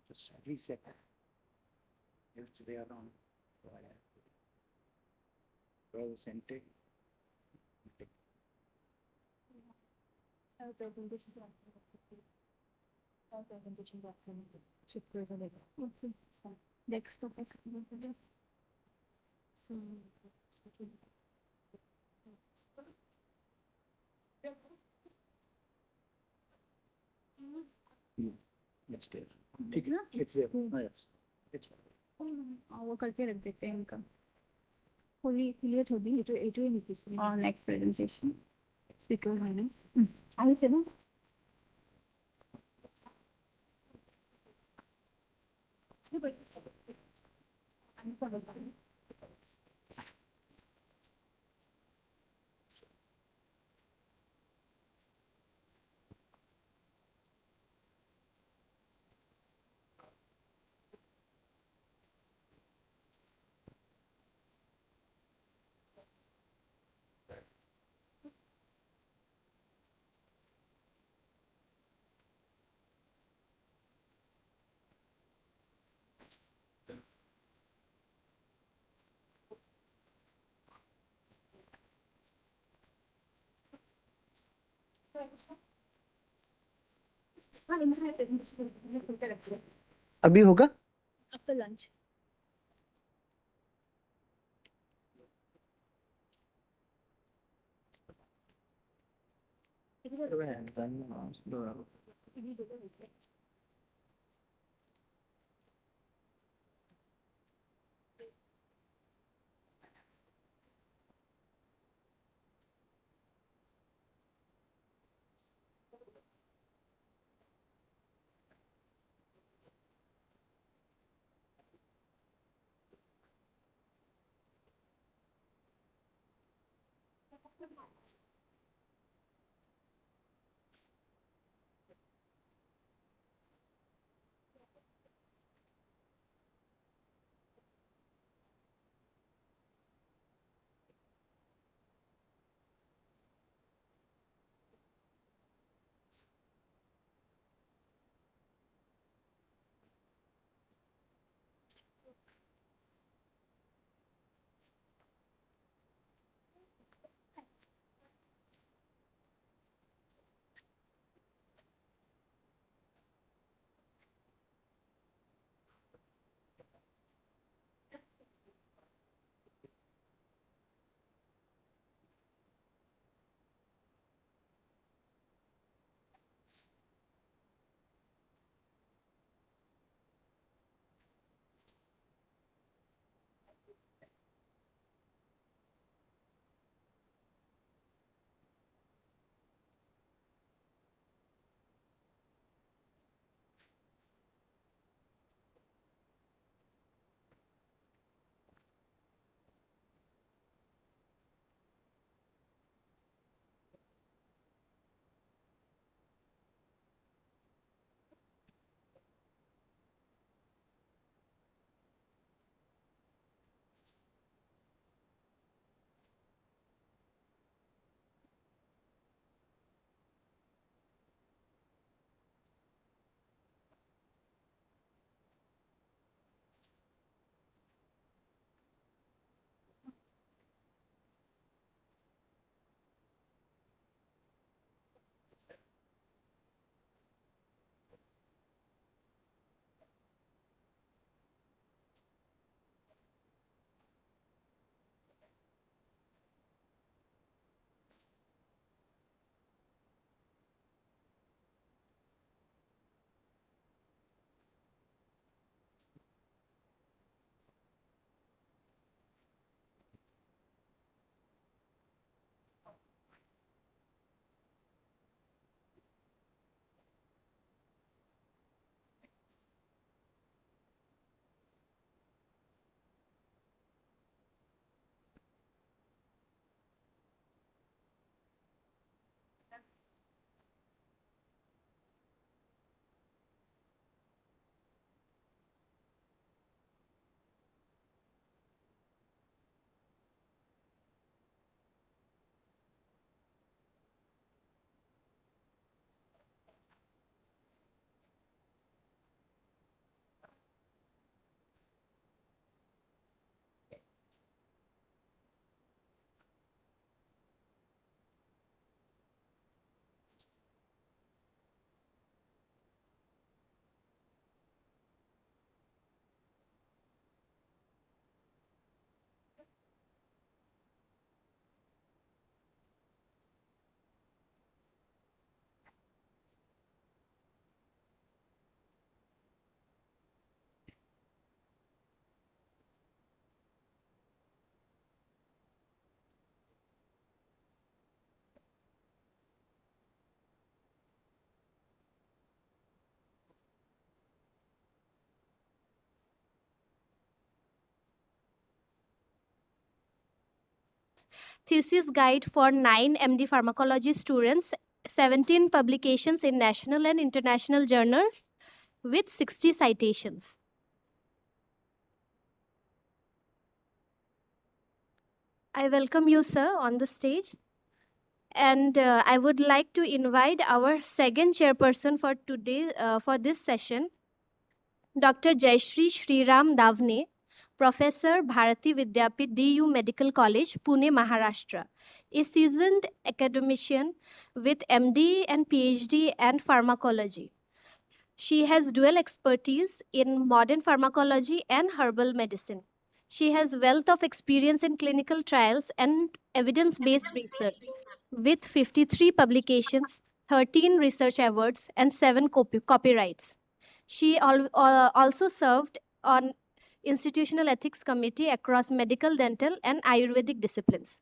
Just reset. If they are on. Presented. Next topic. So, It's there. ठीक है? It's there. Oh, yes. It's वो करके रख देते हैं इनका fully clear होगी ये तो ही और next presentation speaker है ना आए थे ना अभी होगा after lunch. thesis guide for 9 MD pharmacology students, 17 publications in national and international journals with 60 citations. I welcome you, sir, on the stage. And I would like to invite our second chairperson for today, for this session, Dr. Jayashree Sriram Davne, Professor, Bharati Vidyapit, DU Medical College, Pune, Maharashtra, a seasoned academician with MD and PhD and pharmacology. She has dual expertise in modern pharmacology and herbal medicine. She has wealth of experience in clinical trials and evidence-based research with 53 publications, 13 research awards, and 7 copyrights. She also served on Institutional Ethics Committee across medical, dental, and Ayurvedic disciplines.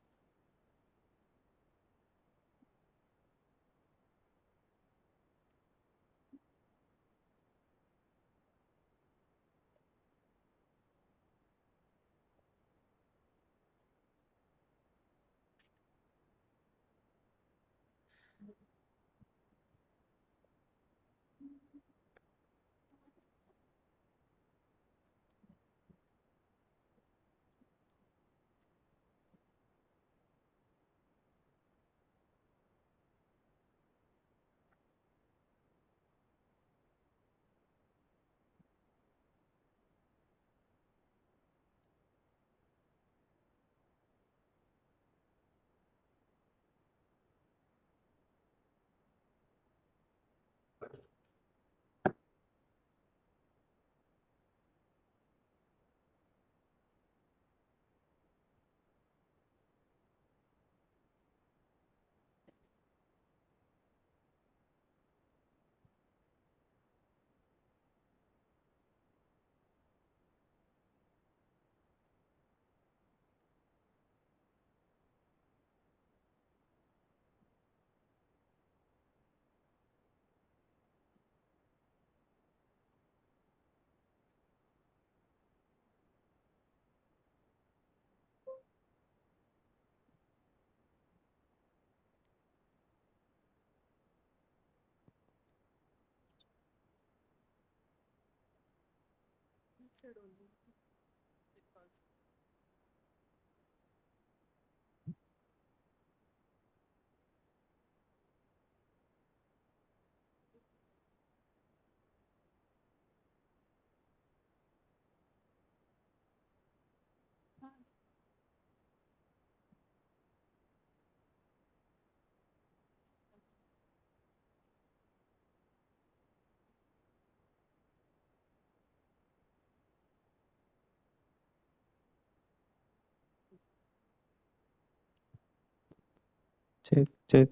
Check.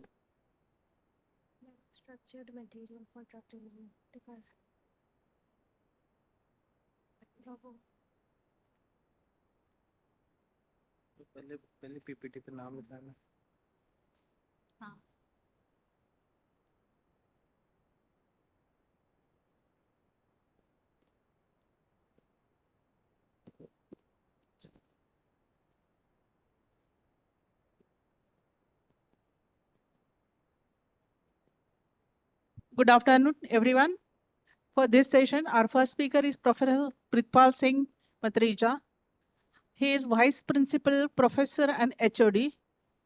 Structured material for drug development. पहले PPT पे नाम लिखाना. हाँ. Good afternoon, everyone. For this session, our first speaker is Professor Pritpal Singh Matrija. He is Vice Principal, Professor and HOD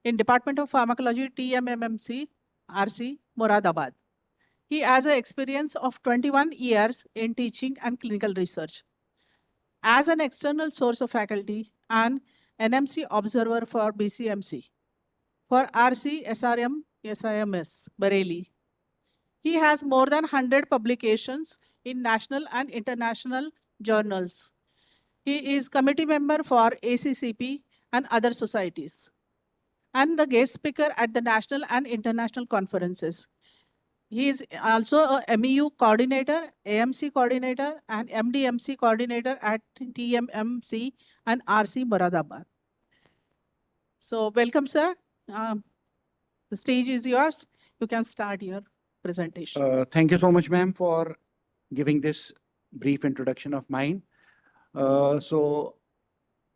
in Department of Pharmacology, TMMMC, RC, Moradabad. He has an experience of 21 years in teaching and clinical research. As an external source of faculty and NMC observer for BCMC, for RC, SRM, SIMS, Bareilly. He has more than 100 publications in national and international journals. He is committee member for ACCP and other societies, and the guest speaker at the national and international conferences. He is also a MEU coordinator, AMC coordinator, and MDMC coordinator at TMMC and RC Moradabad. So welcome, sir. The stage is yours. You can start your presentation. Thank you so much, ma'am, for giving this brief introduction of mine. So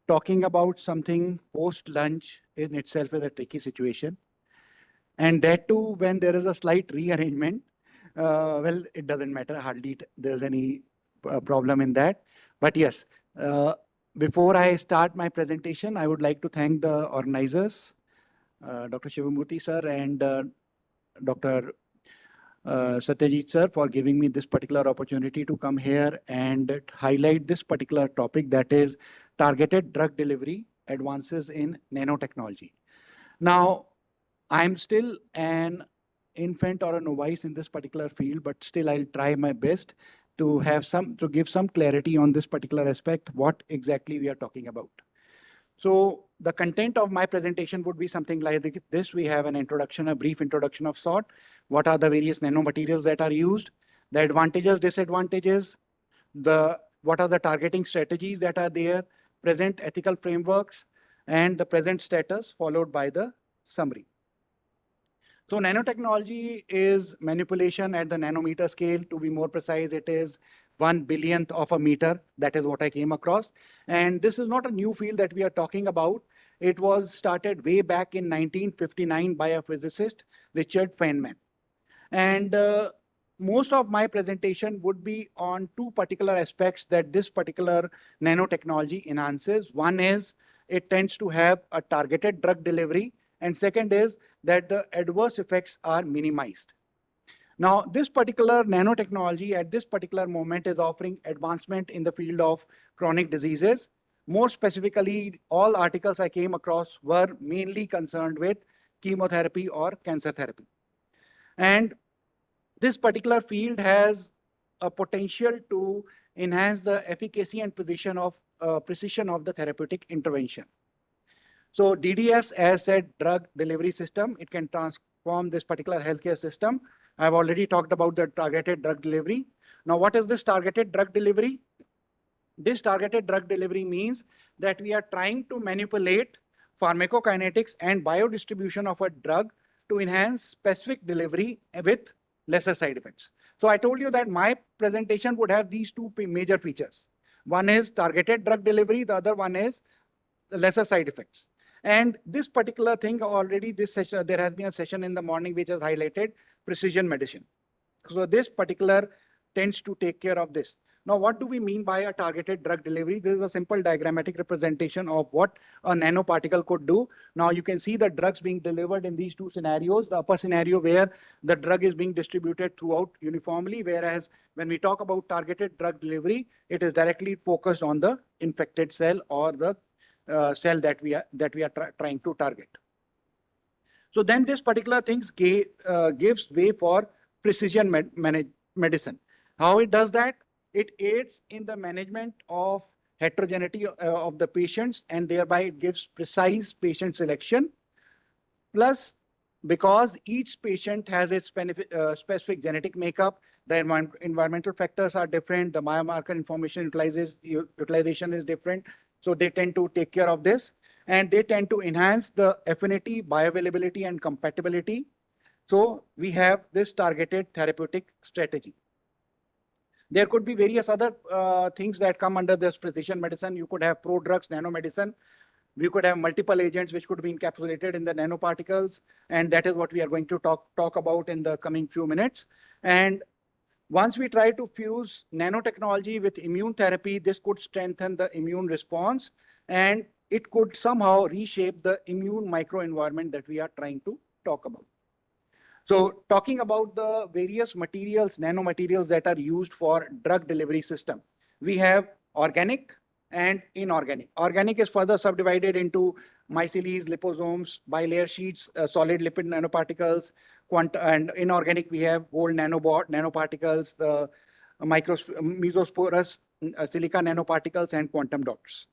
talking about something post-lunch in itself is a tricky situation. And that too, when there is a slight rearrangement, well, it doesn't matter, hardly there's any problem in that. But yes, before I start my presentation, I would like to thank the organizers, Dr. Shivamurthy sir and Dr. Satyajit sir, for giving me this particular opportunity to come here and highlight this particular topic, that is targeted drug delivery advances in nanotechnology. Now, I'm still an infant or a novice in this particular field, but still I'll try my best to give some clarity on this particular aspect, what exactly we are talking about. So the content of my presentation would be something like this. We have an introduction, a brief introduction of sort. What are the various nanomaterials that are used? The advantages, disadvantages, what are the targeting strategies that are there, present ethical frameworks, and the present status, followed by the summary. So nanotechnology is manipulation at the nanometer scale. To be more precise, it is 1/1000th of a meter. That is what I came across. And this is not a new field that we are talking about. It was started way back in 1959 by a physicist, Richard Feynman. And most of my presentation would be on two particular aspects that this particular nanotechnology enhances. One is it tends to have a targeted drug delivery, and second is that the adverse effects are minimized. Now, this particular nanotechnology at this particular moment is offering advancement in the field of chronic diseases. More specifically, all articles I came across were mainly concerned with chemotherapy or cancer therapy. And this particular field has a potential to enhance the efficacy and precision of the therapeutic intervention. So DDS, as said, drug delivery system, it can transform this particular healthcare system. I've already talked about the targeted drug delivery. Now, what is this targeted drug delivery? This targeted drug delivery means that we are trying to manipulate pharmacokinetics and biodistribution of a drug to enhance specific delivery with lesser side effects. So I told you that my presentation would have these two major features. One is targeted drug delivery, the other one is lesser side effects. And this particular thing already, this session, there has been a session in the morning which has highlighted precision medicine. So this particular tends to take care of this. Now, what do we mean by a targeted drug delivery? This is a simple diagrammatic representation of what a nanoparticle could do. Now, you can see the drugs being delivered in these two scenarios. The upper scenario where the drug is being distributed throughout uniformly, whereas when we talk about targeted drug delivery, it is directly focused on the infected cell or the cell that we are trying to target. So then this particular things gives way for precision medicine. How it does that? It aids in the management of heterogeneity of the patients, and thereby it gives precise patient selection. Plus, because each patient has its specific genetic makeup, the environmental factors are different, the biomarker information utilization is different. So they tend to take care of this, and they tend to enhance the affinity, bioavailability, and compatibility. So we have this targeted therapeutic strategy. There could be various other things that come under this precision medicine. You could have prodrugs, nanomedicine. We could have multiple agents which could be encapsulated in the nanoparticles, and that is what we are going to talk about in the coming few minutes. And once we try to fuse nanotechnology with immune therapy, this could strengthen the immune response, and it could somehow reshape the immune microenvironment that we are trying to talk about. So talking about the various materials, nanomaterials that are used for drug delivery system, we have organic and inorganic. Organic is further subdivided into micelles, liposomes, bilayer sheets, solid lipid nanoparticles, and inorganic we have gold nanoparticles, the mesosporous silica nanoparticles, and quantum dots.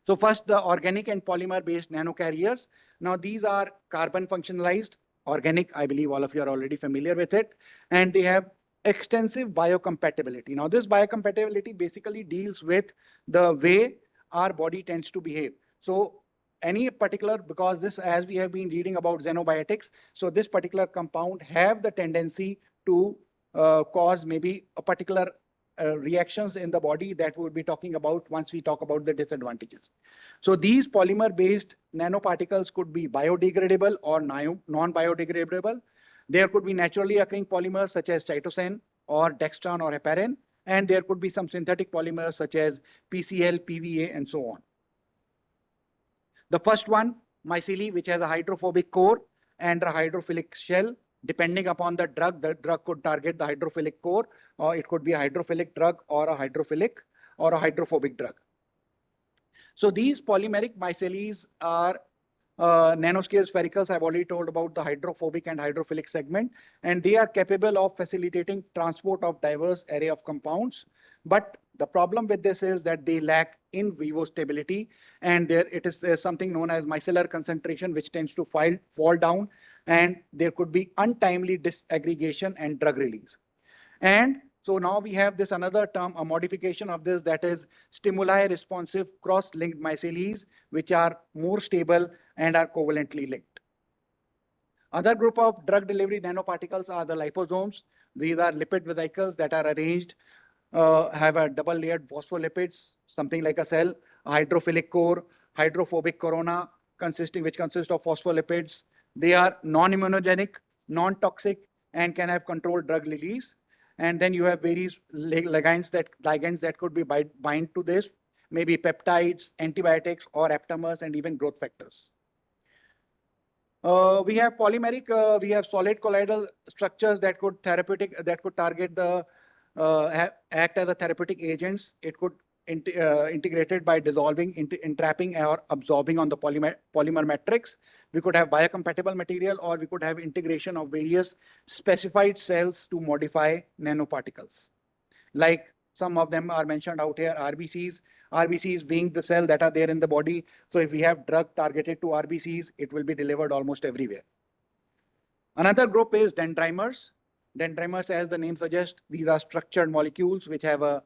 So first, the organic and polymer-based nanocarriers. Now these are carbon functionalized. Organic, I believe all of you are already familiar with it, and they have extensive biocompatibility. Now this biocompatibility basically deals with the way our body tends to behave. So any particular, because this, as we have been reading about xenobiotics, so this particular compound have the tendency to cause maybe a particular reactions in the body that we'll be talking about once we talk about the disadvantages. So these polymer-based nanoparticles could be biodegradable or non-biodegradable. There could be naturally occurring polymers such as chitosan or dextran or heparin, and there could be some synthetic polymers such as PCl, PVA, and so on. The first one, myceli, which has a hydrophobic core and a hydrophilic shell. Depending upon the drug could target the hydrophilic core, or it could be a hydrophilic drug or a hydrophobic drug. So these polymeric micelles are nanoscale sphericals. I've already told about the hydrophobic and hydrophilic segment, and they are capable of facilitating transport of diverse array of compounds. But the problem with this is that they lack in vivo stability, and there's something known as micellar concentration, which tends to fall down, and there could be untimely disaggregation and drug release. And so now we have this another term, a modification of this, that is stimuli responsive cross-linked micelles, which are more stable and are covalently linked. Other group of drug delivery nanoparticles are the liposomes. These are lipid vesicles that are arranged, have a double layered phospholipids, something like a cell, a hydrophilic core, hydrophobic corona, which consists of phospholipids. They are non-immunogenic, non-toxic, and can have controlled drug release. And then you have various ligands that could be bind to this, maybe peptides, antibiotics, or aptamers, and even growth factors. We have polymeric. We have solid colloidal structures that could target the act as a therapeutic agents. It could integrated by dissolving, entrapping, or absorbing on the polymer matrix. We could have biocompatible material, or we could have integration of various specified cells to modify nanoparticles. Like some of them are mentioned out here, RBCs. RBCs being the cell that are there in the body. So if we have drug targeted to RBCs, it will be delivered almost everywhere. Another group is dendrimers. Dendrimers, as the name suggests, these are structured molecules which have a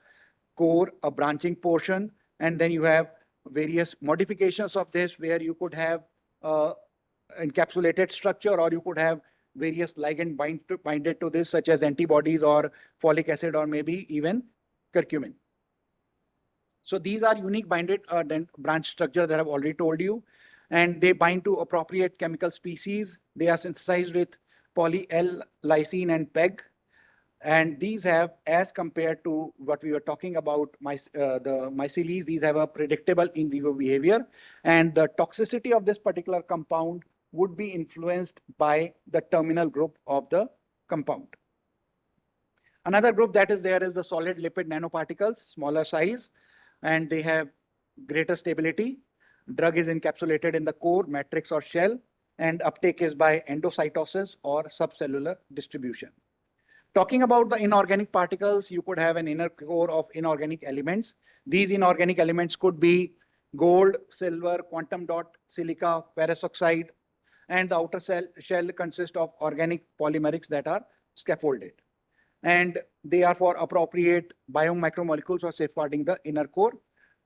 core, a branching portion, and then you have various modifications of this where you could have encapsulated structure, or you could have various ligand binded to this, such as antibodies or folic acid, or maybe even curcumin. So these are unique binded branch structures that I've already told you, and they bind to appropriate chemical species. They are synthesized with poly L, lysine, and PEG. And these have, as compared to what we were talking about, the micelles, these have a predictable in vivo behavior. And the toxicity of this particular compound would be influenced by the terminal group of the compound. Another group that is there is the solid lipid nanoparticles, smaller size, and they have greater stability. Drug is encapsulated in the core, matrix, or shell, and uptake is by endocytosis or subcellular distribution. Talking about the inorganic particles, you could have an inner core of inorganic elements. These inorganic elements could be gold, silver, quantum dot, silica, ferrous oxide, and the outer shell consists of organic polymerics that are scaffolded. And they are for appropriate biomicromolecules or safeguarding the inner core.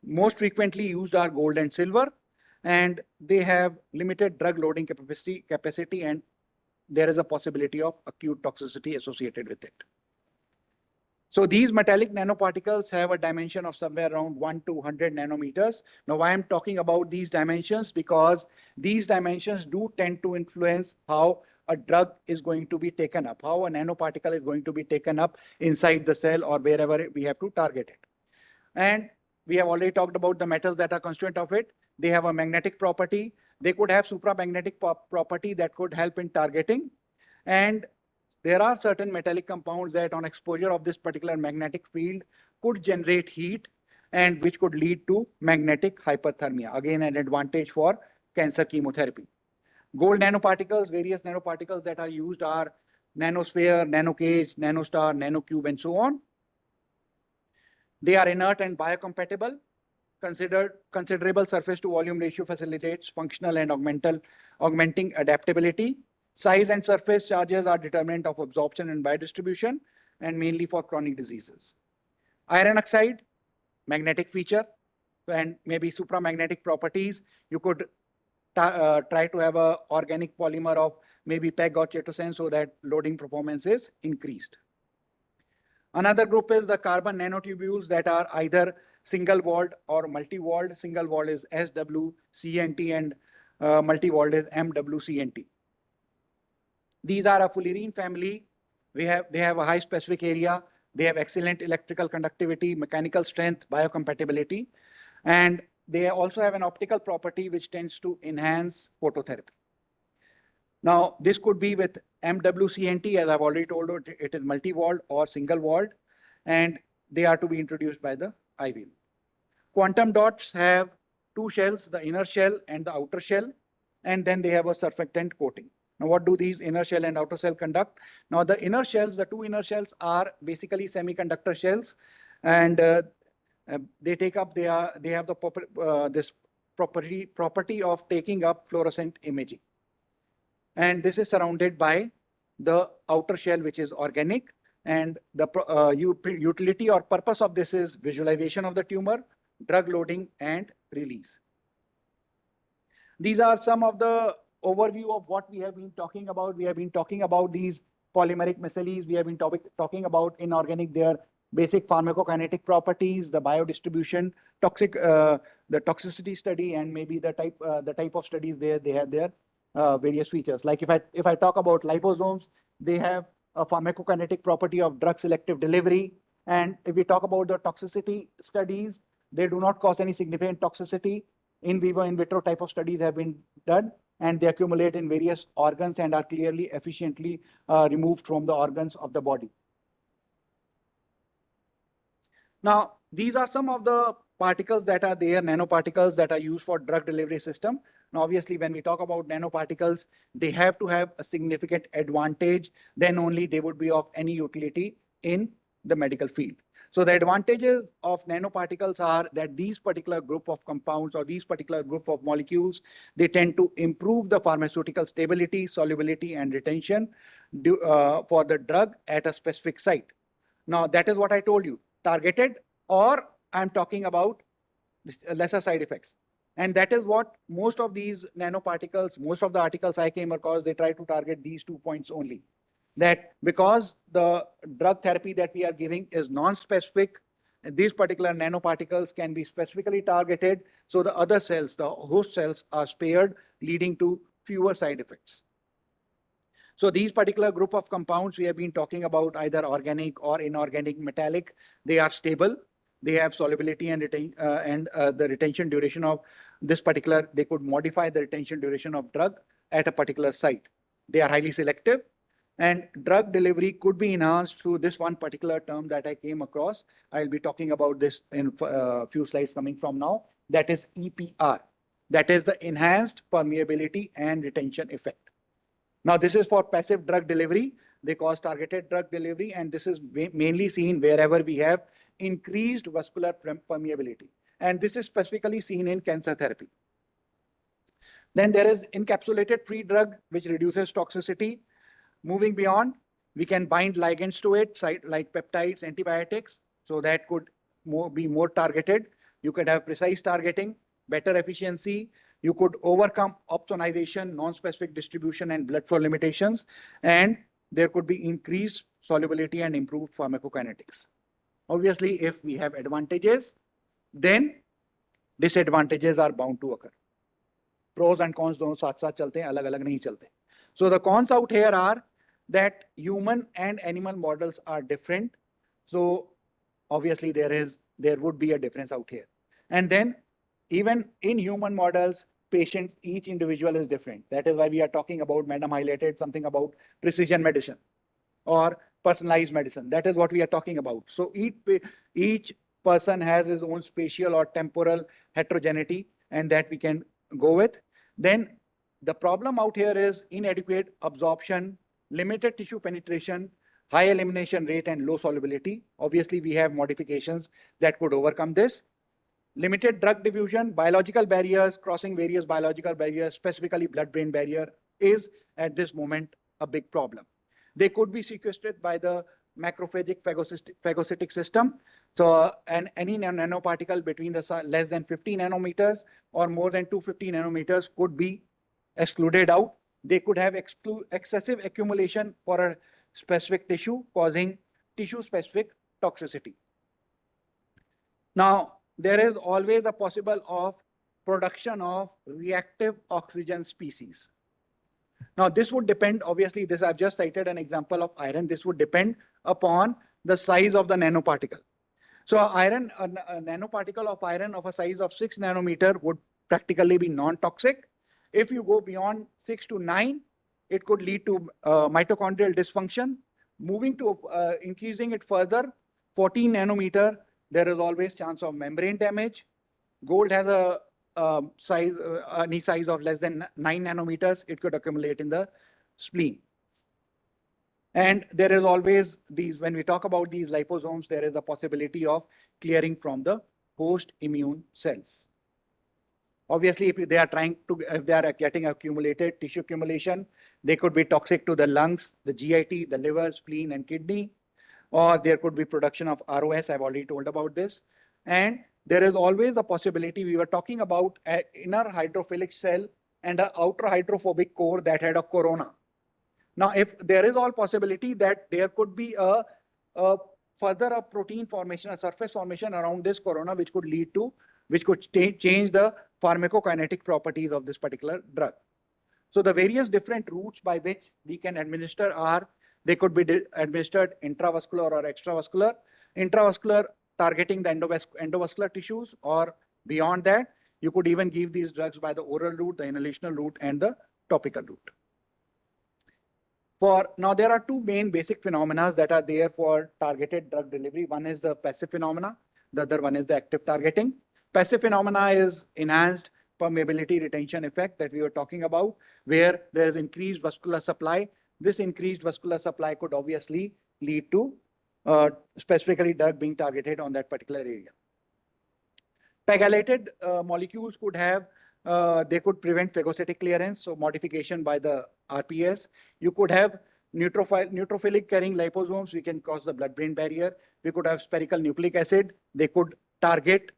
Most frequently used are gold and silver, and they have limited drug loading capacity, and there is a possibility of acute toxicity associated with it. So these metallic nanoparticles have a dimension of somewhere around 1 to 100 nanometers. Now, why I'm talking about these dimensions? Because these dimensions do tend to influence how a drug is going to be taken up, how a nanoparticle is going to be taken up inside the cell or wherever we have to target it. And we have already talked about the metals that are constituent of it. They have a magnetic property. They could have supramagnetic property that could help in targeting. And there are certain metallic compounds that on exposure of this particular magnetic field could generate heat, and which could lead to magnetic hyperthermia. Again, an advantage for cancer chemotherapy. Gold nanoparticles, various nanoparticles that are used are nanosphere, nanocage, nanostar, nanocube, and so on. They are inert and biocompatible. Considerable surface to volume ratio facilitates functional and augmenting adaptability. Size and surface charges are determinant of absorption and biodistribution, and mainly for chronic diseases. Iron oxide, magnetic feature, and maybe supramagnetic properties. You could try to have an organic polymer of maybe PEG or chitosan so that loading performance is increased. Another group is the carbon nanotubules that are either single-walled or multi-walled. Single-walled is SWCNT and multi-walled is MWCNT. These are a fullerene family. They have a high specific area. They have excellent electrical conductivity, mechanical strength, biocompatibility, and they also have an optical property which tends to enhance phototherapy. Now, this could be with MWCNT, as I've already told you, it is multi-walled or single-walled, and they are to be introduced by the IVL. Quantum dots have two shells, the inner shell and the outer shell, and then they have a surfactant coating. Now, what do these inner shell and outer shell conduct? Now, the inner shells, the two inner shells are basically semiconductor shells, and they have the this property of taking up fluorescent imaging. And this is surrounded by the outer shell, which is organic. And the utility or purpose of this is visualization of the tumor, drug loading, and release. These are some of the overview of what we have been talking about. We have been talking about these polymeric micelles. We have been talking about inorganic, their basic pharmacokinetic properties, the biodistribution, the toxicity study, and maybe the type of studies they have their various features. Like if I talk about liposomes, they have a pharmacokinetic property of drug selective delivery. And if we talk about the toxicity studies, they do not cause any significant toxicity. In vivo, in vitro type of studies have been done, and they accumulate in various organs and are clearly efficiently removed from the organs of the body. Now, these are some of the particles that are there, nanoparticles that are used for drug delivery system. Now, obviously, when we talk about nanoparticles, they have to have a significant advantage, then only they would be of any utility in the medical field. So the advantages of nanoparticles are that these particular group of compounds or these particular group of molecules, they tend to improve the pharmaceutical stability, solubility, and retention for the drug at a specific site. Now, that is what I told you, targeted, or I'm talking about lesser side effects. And that is what most of these nanoparticles, most of the articles I came across, they try to target these 2 points only. That because the drug therapy that we are giving is non-specific, these particular nanoparticles can be specifically targeted, so the other cells, the host cells, are spared, leading to fewer side effects. So these particular group of compounds we have been talking about, either organic or inorganic metallic, they are stable. They have solubility and the retention duration of this particular, they could modify the retention duration of drug at a particular site. They are highly selective, and drug delivery could be enhanced through this one particular term that I came across. I'll be talking about this in a few slides coming from now. That is EPR. That is the enhanced permeability and retention effect. Now, this is for passive drug delivery. They cause targeted drug delivery, and this is mainly seen wherever we have increased vascular permeability. And this is specifically seen in cancer therapy. Then there is encapsulated free drug, which reduces toxicity. Moving beyond, we can bind ligands to it, like peptides, antibiotics, so that could be more targeted. You could have precise targeting, better efficiency. You could overcome opsonization, non-specific distribution, and blood flow limitations. And there could be increased solubility and improved pharmacokinetics. Obviously, if we have advantages, then disadvantages are bound to occur. Pros and cons dono saath saath chalte hain, alag alag nahi chalte. So the cons out here are that human and animal models are different. So obviously there would be a difference out here. And then even in human models, patients, each individual is different. That is why we are talking about, Madam highlighted something about precision medicine or personalized medicine. That is what we are talking about. So each person has his own spatial or temporal heterogeneity, and that we can go with. Then the problem out here is inadequate absorption, limited tissue penetration, high elimination rate, and low solubility. Obviously, we have modifications that could overcome this. Limited drug diffusion, biological barriers, crossing various biological barriers, specifically blood-brain barrier, is at this moment a big problem. They could be sequestered by the macrophagic phagocytic system. So, and any nanoparticle between the less than 50 nanometers or more than 250 nanometers could be excluded out. They could have excessive accumulation for a specific tissue, causing tissue-specific toxicity. Now, there is always a possible of production of reactive oxygen species. Now, this would depend, obviously, this I've just cited an example of iron. This would depend upon the size of the nanoparticle. So iron, a nanoparticle of iron of a size of 6 nanometer would practically be non-toxic. If you go beyond 6 to 9, it could lead to mitochondrial dysfunction. Moving to increasing it further, 14 nanometer, there is always chance of membrane damage. Gold has a size, any size of less than 9 nanometers, it could accumulate in the spleen. And there is always these, when we talk about these liposomes, there is a possibility of clearing from the host immune cells. Obviously, if they are if they are getting accumulated tissue accumulation, they could be toxic to the lungs, the GIT, the liver, spleen, and kidney, or there could be production of ROS. I've already told about this. And there is always a possibility, we were talking about an inner hydrophilic cell and an outer hydrophobic core that had a corona. Now, if there is all possibility that there could be a further a protein formation, a surface formation around this corona, which could lead to, which could change the pharmacokinetic properties of this particular drug. So the various different routes by which we can administer are, they could be administered intravascular or extravascular. Intravascular, targeting the endovascular tissues, or beyond that, you could even give these drugs by the oral route, the inhalational route, and the topical route. Now, there are two main basic phenomena that are there for targeted drug delivery. One is the passive phenomena, the other one is the active targeting. Passive phenomena is enhanced permeability retention effect that we were talking about, where there is increased vascular supply. This increased vascular supply could obviously lead to specifically drug being targeted on that particular area. Pegylated molecules could have, they could prevent phagocytic clearance, so modification by the RPS. You could have neutrophilic carrying liposomes, we can cross the blood-brain barrier. We could have spherical nucleic acid. They could target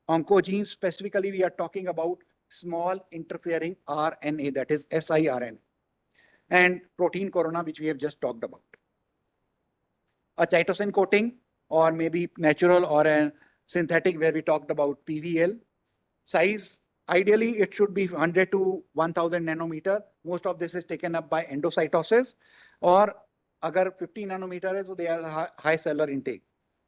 oncogenes. Specifically, we are talking about small interfering RNA, that is siRNA, and protein corona, which we have just talked about. A cytosine coating, or maybe natural or a synthetic, where we talked about PVL. Size, ideally, it should be 100 to 1000 nanometer. Most of this is taken up by endocytosis, or agar 50 nanometer is, so they have high cellular intake.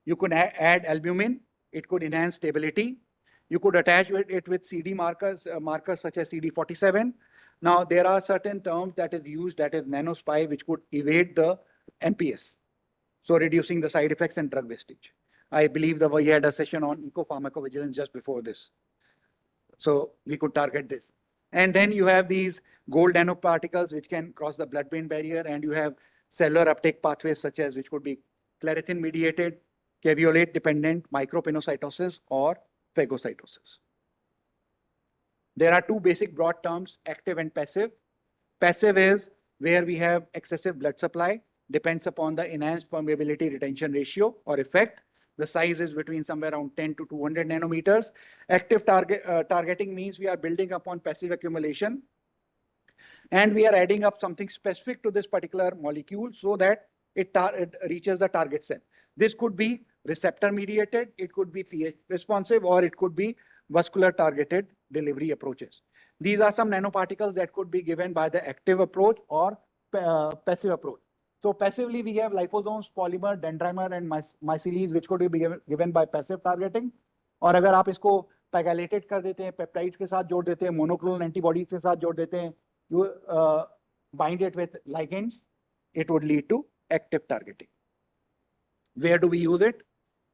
You could add albumin. It could enhance stability. You could attach it with CD markers, markers such as CD47. Now, there are certain terms that is used, that is nanospy, which could evade the MPS. So reducing the side effects and drug wastage. I believe that we had a session on eco-pharmacovigilance just before this. So we could target this. And then you have these gold nanoparticles which can cross the blood-brain barrier, and you have cellular uptake pathways such as, which could be clarithin mediated, caveolate dependent micropinocytosis, or phagocytosis. There are two basic broad terms, active and passive. Passive is where we have excessive blood supply, depends upon the enhanced permeability retention ratio or effect. The size is between somewhere around 10 to 200 nanometers. Active targeting means we are building upon passive accumulation, and we are adding up something specific to this particular molecule so that it reaches the target cell. This could be receptor mediated, it could be pH responsive, or it could be vascular targeted delivery approaches. These are some nanoparticles that could be given by the active approach or passive approach. So passively, we have liposomes, polymer, dendrimer, and myceles, which could be given by passive targeting. और अगर आप इसको pegylated कर देते हैं, peptides के साथ जोड़ देते हैं, monoclonal antibodies के साथ जोड़ देते हैं, you bind it with ligands, it would lead to active targeting. Where do we use it?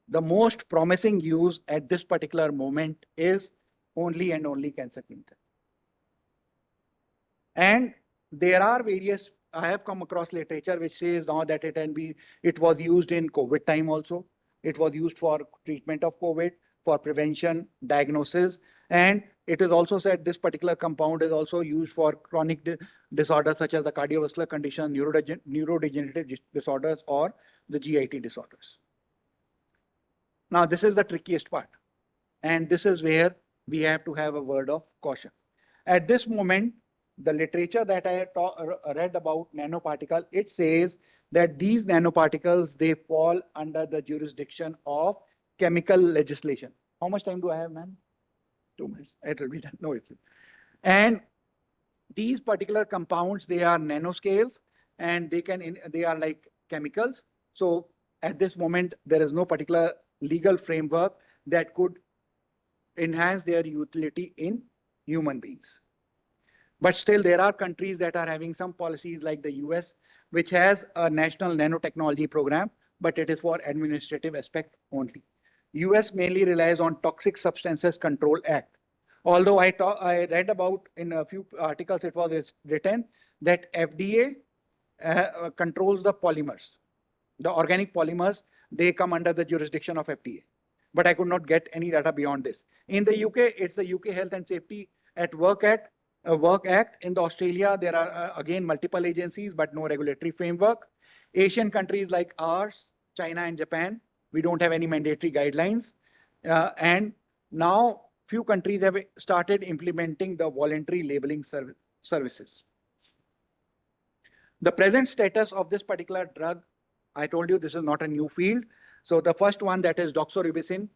The most promising use at this particular moment is only and only cancer clinical. And there are various, I have come across literature which says now that it was used in COVID time also. It was used for treatment of COVID, for prevention, diagnosis, and it is also said this particular compound is also used for chronic disorders such as the cardiovascular condition, neurodegenerative disorders, or the GIT disorders. Now, this is the trickiest part, and this is where we have to have a word of caution. At this moment, the literature that I read about nanoparticle, it says that these nanoparticles, they fall under the jurisdiction of chemical legislation. How much time do I have, ma'am? 2 minutes. It will be done. No, it will. And these particular compounds, they are nanoscales and they are like chemicals. So at this moment, there is no particular legal framework that could enhance their utility in human beings. But still, there are countries that are having some policies like the US, which has a national nanotechnology program, but it is for administrative aspect only. US mainly relies on Toxic Substances Control Act. Although I read about in a few articles, it was written that FDA controls the polymers. The organic polymers, they come under the jurisdiction of FDA. But I could not get any data beyond this. In the UK, it's the UK Health and Safety at Work Act. In the Australia, there are again multiple agencies, but no regulatory framework. Asian countries like ours, China and Japan, we don't have any mandatory guidelines. And now few countries have started implementing the voluntary labeling services. The present status of this particular drug, I told you this is not a new field. So the first one, that is doxorubicin.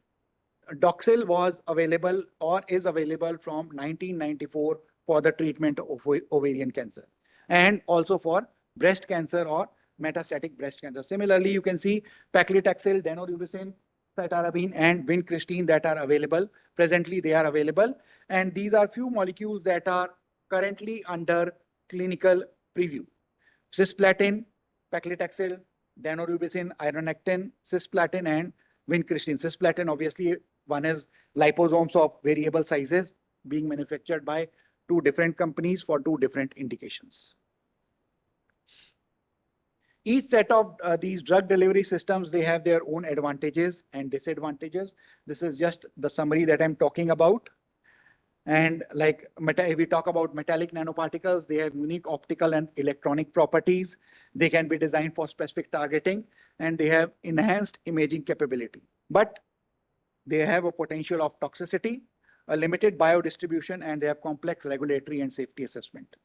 Doxil was available or is available from 1994 for the treatment of ovarian cancer and also for breast cancer or metastatic breast cancer. Similarly, you can see paclitaxel, daunorubicin, cytarabine and vincristine that are available. Presently, they are available. And these are few molecules that are currently under clinical preview. Cisplatin, paclitaxel, daunorubicin, ironactin, cisplatin and vincristine. Cisplatin, obviously, one is liposomes of variable sizes being manufactured by two different companies for two different indications. Each set of these drug delivery systems, they have their own advantages and disadvantages. This is just the summary that I'm talking about. And like if we talk about metallic nanoparticles, they have unique optical and electronic properties. They can be designed for specific targeting and they have enhanced imaging capability. But they have a potential of toxicity, a limited biodistribution, and they have complex regulatory and safety assessment.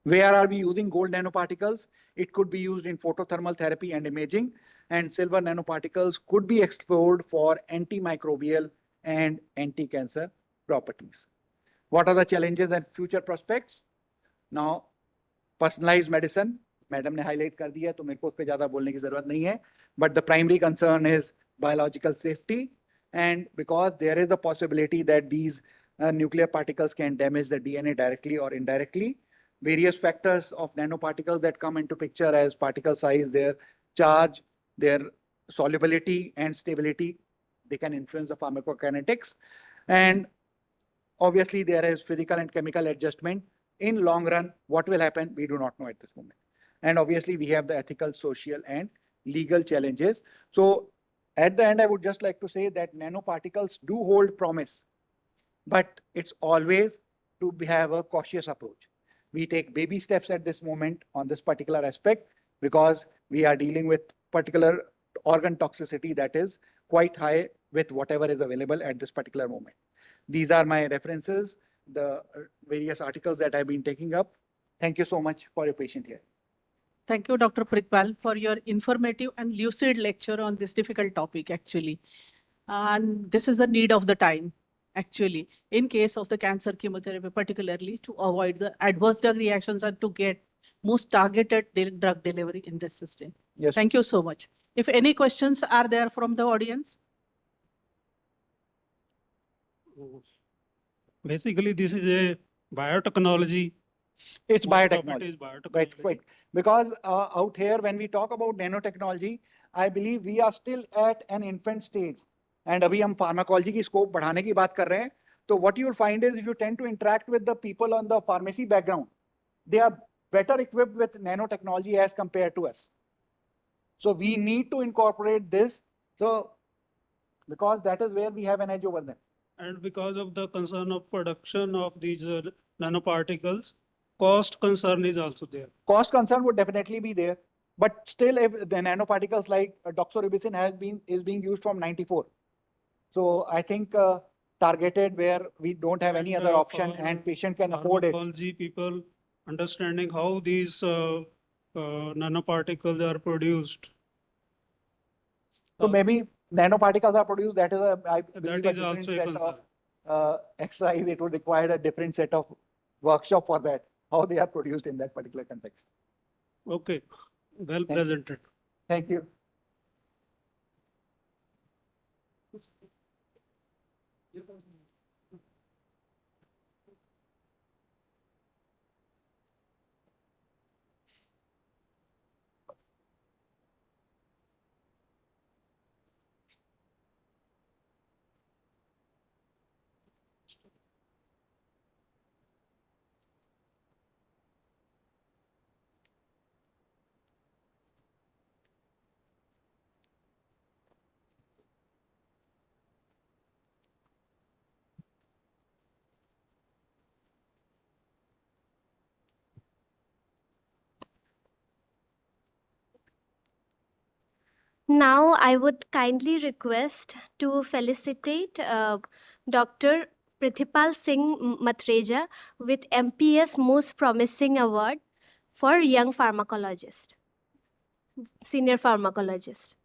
Where are we using gold nanoparticles? It could be used in photothermal therapy and imaging, and silver nanoparticles could be explored for antimicrobial and anti-cancer properties. What are the challenges and future prospects? Now, personalized medicine, madam ne highlight kar diya, to mere ko us pe zyada bolne ki zarurat nahi hai. But the primary concern is biological safety, and because there is a possibility that these nuclear particles can damage the DNA directly or indirectly. Various factors of nanoparticles that come into picture as particle size, their charge, their solubility and stability, they can influence the pharmacokinetics. And obviously there is physical and chemical adjustment. In long run, what will happen, we do not know at this moment. And obviously we have the ethical, social and legal challenges. So at the end, I would just like to say that nanoparticles do hold promise, but it's always to have a cautious approach. We take baby steps at this moment on this particular aspect because we are dealing with particular organ toxicity that is quite high with whatever is available at this particular moment. These are my references, the various articles that I've been taking up. Thank you so much for your patience here. Thank you, Dr. Pritpal, for your informative and lucid lecture on this difficult topic, actually. And this is the need of the time, actually, in case of the cancer chemotherapy, particularly to avoid the adverse drug reactions and to get most targeted drug delivery in this system. Yes. Thank you so much. If any questions are there from the audience? Basically, this is a biotechnology. It's Most of it biotechnology. is biotechnology. It's quite, because out here, when we talk about nanotechnology, I believe we are still at an infant stage. And abhi hum pharmacology ki scope badhane ki baat kar rahe hain. So what you will find is if you tend to interact with the people on the pharmacy background, they are better equipped with nanotechnology as compared to us. So we need to incorporate this. So because that is where we have an edge over them. And because of the concern of production of these nanoparticles, cost concern is also there. Cost concern would definitely be there. But still, if the nanoparticles like doxorubicin is being used from 94. So I think targeted where we don't have any other option and patient can afford it. Pharmacology people understanding how these nanoparticles are produced. So maybe nanoparticles are produced. That is I believe That is a different also a set concern. of exercise. It would require a different set of workshop for that. How they are produced in that particular context. Okay, well presented. Thank you. Now, I would kindly request to felicitate Dr. Prithipal Singh Matreja with MPS Most Promising Award for Young Pharmacologist, Senior Pharmacologist.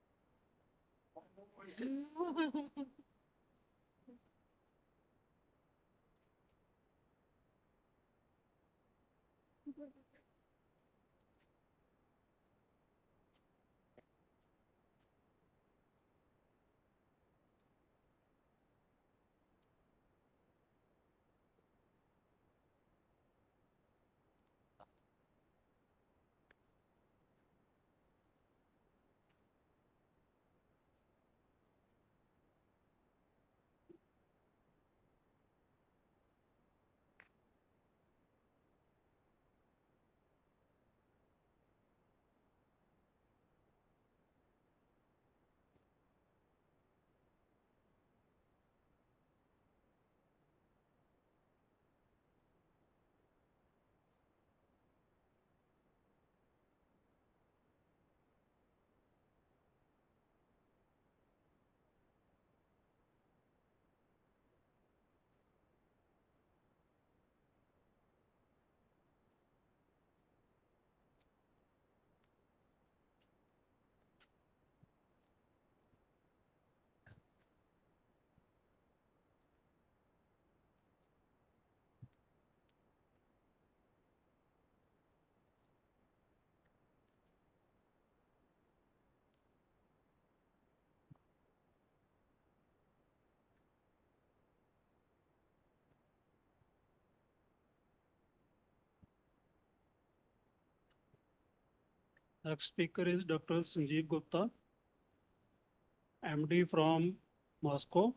Next speaker is Dr. Sanjeev Gupta, MD from Moscow,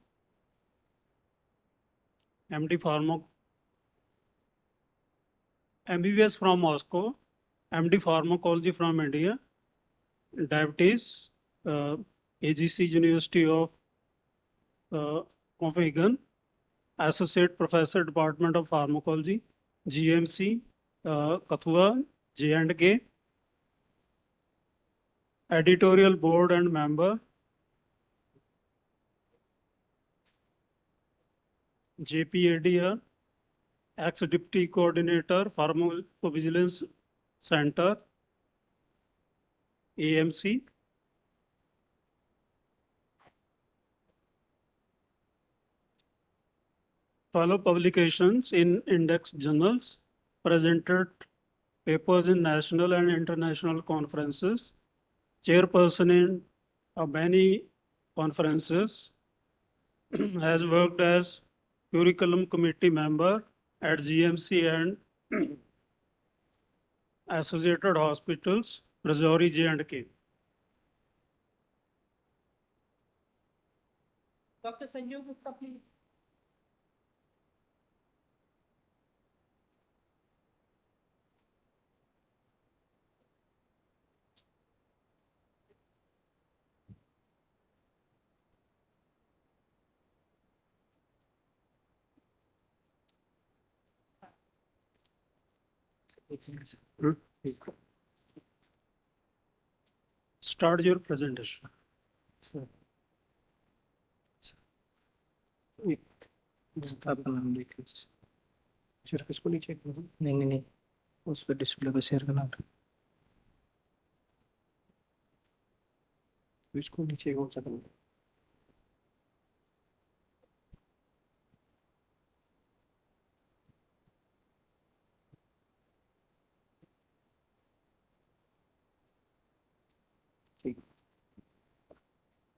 MD MBBS from Moscow, MD Pharmacology from India, Diabetes, AGC University of Copenhagen, Associate Professor, Department of Pharmacology, GMC, Kathua, J&K, Editorial Board and Member, JPADR, ex-Deputy Coordinator, Pharmacovigilance Center, AMC. Follow publications in index journals, presented papers in national and international conferences, chairperson in many conferences, has worked as curriculum committee member at GMC and associated hospitals, Rajouri, J&K. Dr. Sanjeev Gupta, please. Start your presentation. Share किसको नहीं check नहीं उस पर display पे share करना इसको नीचे कौन सा करना है?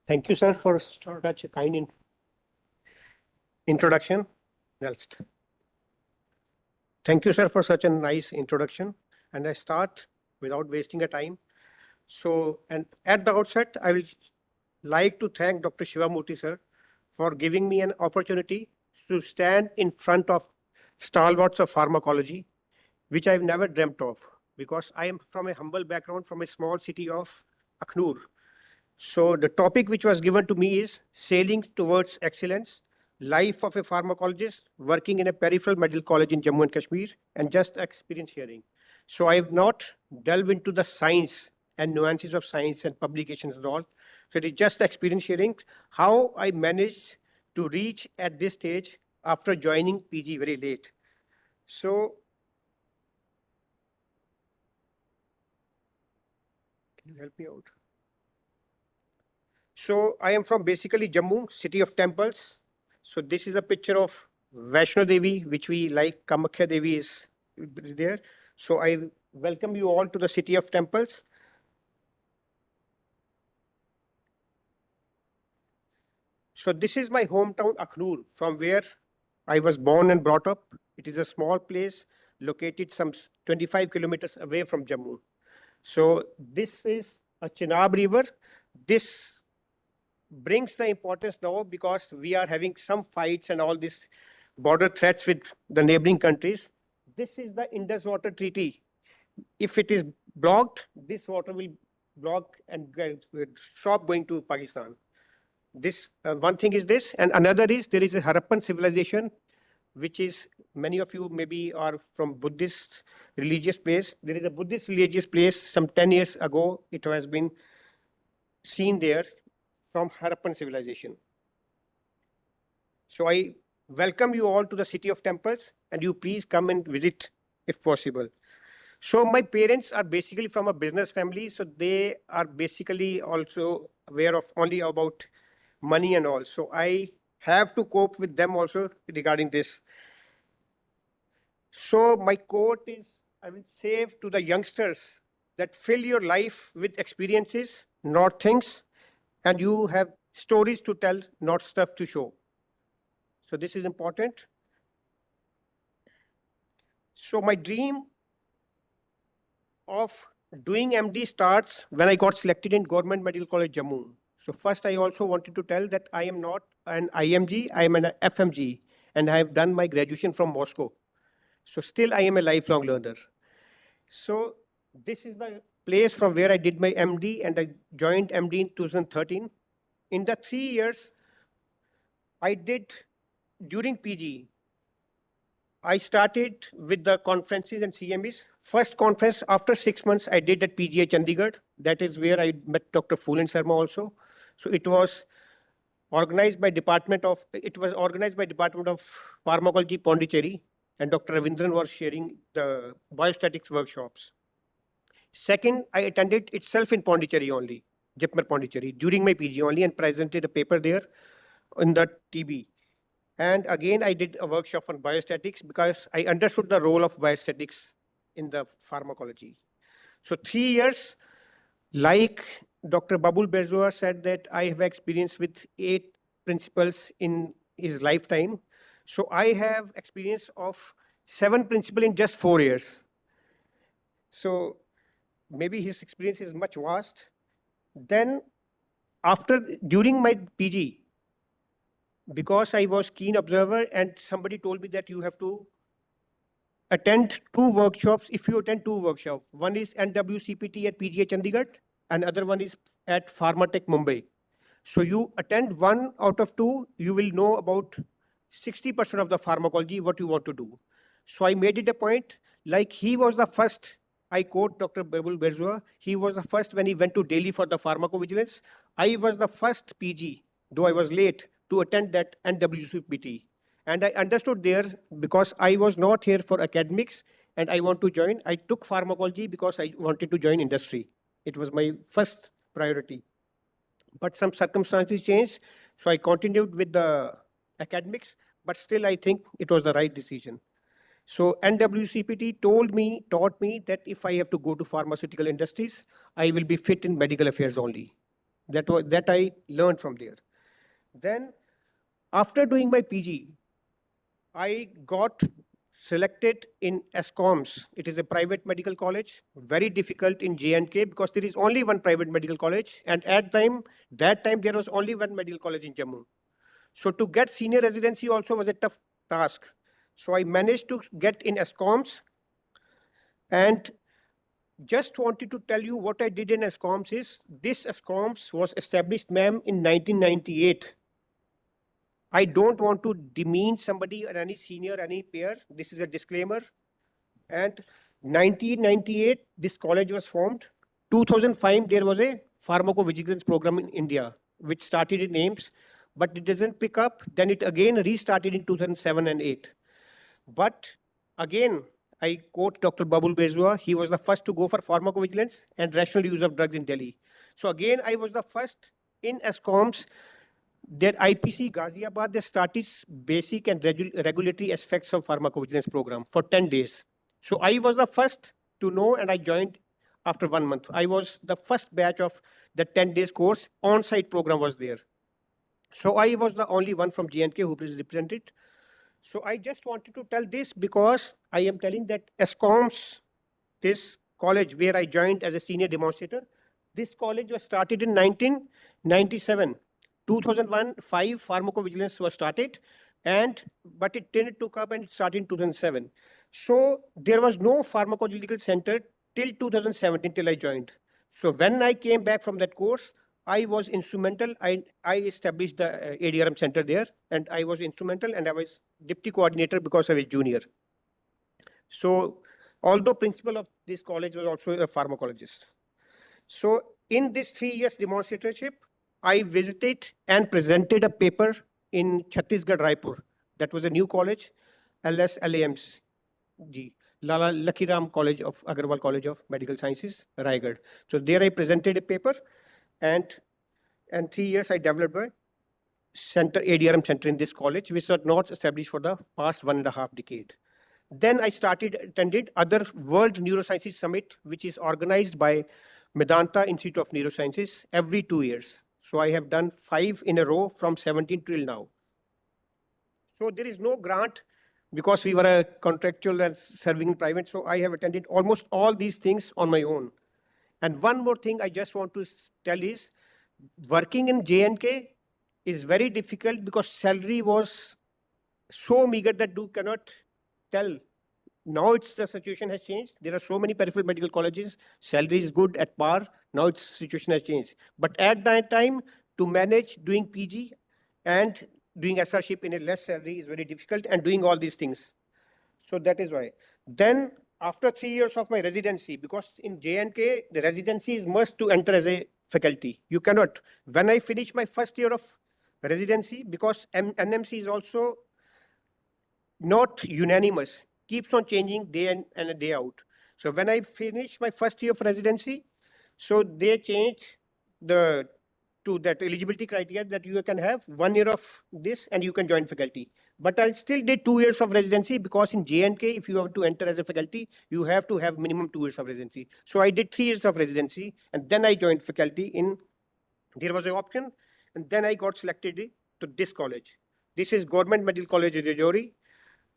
Thank you, sir, for such a kind introduction. Next. Thank you, sir, for such a nice introduction. And I start without wasting a time. So, and at the outset, I will like to thank Dr. Shivamurthy, sir, for giving me an opportunity to stand in front of stalwarts of pharmacology, which I've never dreamt of, because I am from a humble background from a small city of Akhnur. So the topic which was given to me is Sailing Towards Excellence, Life of a Pharmacologist Working in a Peripheral Medical College in Jammu and Kashmir, and Just Experience Sharing. So I have not delved into the science and nuances of science and publications and all. So it is just experience sharing, how I managed to reach at this stage after joining PG very late. So, can you help me out? So I am from basically Jammu, city of temples. So this is a picture of Vaishno Devi, which we like. Kamakhya Devi is there. So I welcome you all to the city of temples. So this is my hometown, Akhnur, from where I was born and brought up. It is a small place located some 25 kilometers away from Jammu. So this is a Chenab River. This brings the importance now because we are having some fights and all these border threats with the neighboring countries. This is the Indus Water Treaty. If it is blocked, this water will block and stop going to Pakistan. This one thing is this, and another is there is a Harappan civilization, which is many of you maybe are from Buddhist religious place. There is a Buddhist religious place some 10 years ago. It has been seen there from Harappan civilization. So I welcome you all to the city of temples, and you please come and visit if possible. So my parents are basically from a business family, so they are basically also aware of only about money and all. So I have to cope with them also regarding this. So my quote is, I will say to the youngsters that fill your life with experiences, not things, and you have stories to tell, not stuff to show. So this is important. So my dream of doing MD starts when I got selected in Government Medical College, Jammu. So first, I also wanted to tell that I am not an IMG, I am an FMG, and I have done my graduation from Moscow. So still, I am a lifelong learner. So this is the place from where I did my MD, and I joined MD in 2013. In the 3 years, I did during PG, I started with the conferences and CMEs. First conference after 6 months I did at PGI Chandigarh. That is where I met Dr. Folly Sharma also. So it was organized by Department of Pharmacology, Pondicherry, and Dr. Ravindran was sharing the biostatics workshops. Second, I attended itself in Pondicherry only, JIPMER Pondicherry, during my PG only, and presented a paper there in the TB. And again, I did a workshop on biostatics because I understood the role of biostatics in the pharmacology. So 3 years, like Dr. Babul Berzoa said that I have experience with 8 principles in his lifetime. So I have experience of 7 principles in just 4 years. So maybe his experience is much vast. Then during my PG, because I was keen observer and somebody told me that you have to attend 2 workshops. If you attend 2 workshops, one is NWCPT at PGI Chandigarh and other one is at Pharmatech Mumbai. So you attend 1 out of 2, you will know about 60% of the pharmacology, what you want to do. So I made it a point, like he was the first, I quote Dr. Babul Berzoa, he was the first when he went to Delhi for the pharmacovigilance. I was the first PG, though I was late, to attend that NWCPT. And I understood there because I was not here for academics and I want to join. I took pharmacology because I wanted to join industry. It was my first priority. but some circumstances changed. So I continued with the academics, but still I think it was the right decision. So NWCPT taught me that if I have to go to pharmaceutical industries, I will be fit in medical affairs only. That I learned from there. Then after doing my PG, I got selected in ASCOMS. It is a private medical college, very difficult in J&K because there is only one private medical college. And at that time, there was only one medical college in Jammu. So to get senior residency also was a tough task. So I managed to get in ASCOMS, and just wanted to tell you what I did in ASCOMS is, this ASCOMS was established, ma'am, in 1998. I don't want to demean somebody or any senior, any peer. This is a disclaimer. And 1998, this college was formed. 2005, there was a pharmacovigilance program in India, which started in AIIMS, but it doesn't pick up. Then it again restarted in 2007 and 8. But again, I quote Dr. Babul Bezua, he was the first to go for pharmacovigilance and rational use of drugs in Delhi. So again, I was the first in ASCOMS. That IPC Ghaziabad, they started basic and regulatory aspects of pharmacovigilance program for 10 days. So I was the first to know, and I joined after 1 month. I was the first batch of the 10 days course. On-site program was there. So I was the only one from J&K who was represented. So I just wanted to tell this because I am telling that ASCOMS, this college where I joined as a senior demonstrator, this college was started in 1997. 2001, 5 pharmacovigilance was started, but it didn't took up and it started in 2007. So there was no pharmacological center till 2017 till I joined. So when I came back from that course, I was instrumental. I established the ADRM center there, and I was instrumental, and I was deputy coordinator because I was junior. So although principal of this college was also a pharmacologist. So in this 3 years demonstratorship, I visited and presented a paper in Chhattisgarh, Raipur. That was a new college, LASA, Lala Lakhiram College of Agarwal College of Medical Sciences, Raigad. So there I presented a paper, and 3 years I developed a center, ADRM center in this college, which was not established for the past 1.5 decades. Then I attended other World Neurosciences Summit, which is organized by Medanta Institute of Neurosciences every 2 years. So I have done 5 in a row from 17 till now. So there is no grant because we were a contractual and serving in private. So I have attended almost all these things on my own. And one more thing I just want to tell is, working in J&K is very difficult because salary was so meager that you cannot tell. Now the situation has changed. There are so many peripheral medical colleges. Salary is good at par. Now its situation has changed. But at that time, to manage doing PG and doing SRship in a less salary is very difficult, and doing all these things. So that is why. Then after 3 years of my residency, because in J&K, the residency is must to enter as a faculty. You cannot. When I finished my first year of residency, because NMC is also not unanimous, keeps on changing day in and day out. So when I finished my first year of residency, so they changed to that eligibility criteria that you can have 1 year of this and you can join faculty. But I still did 2 years of residency because in J&K, if you want to enter as a faculty, you have to have minimum 2 years of residency. So I did 3 years of residency, and then I joined faculty there was an option, and then I got selected to this college. This is Government Medical College Rajouri.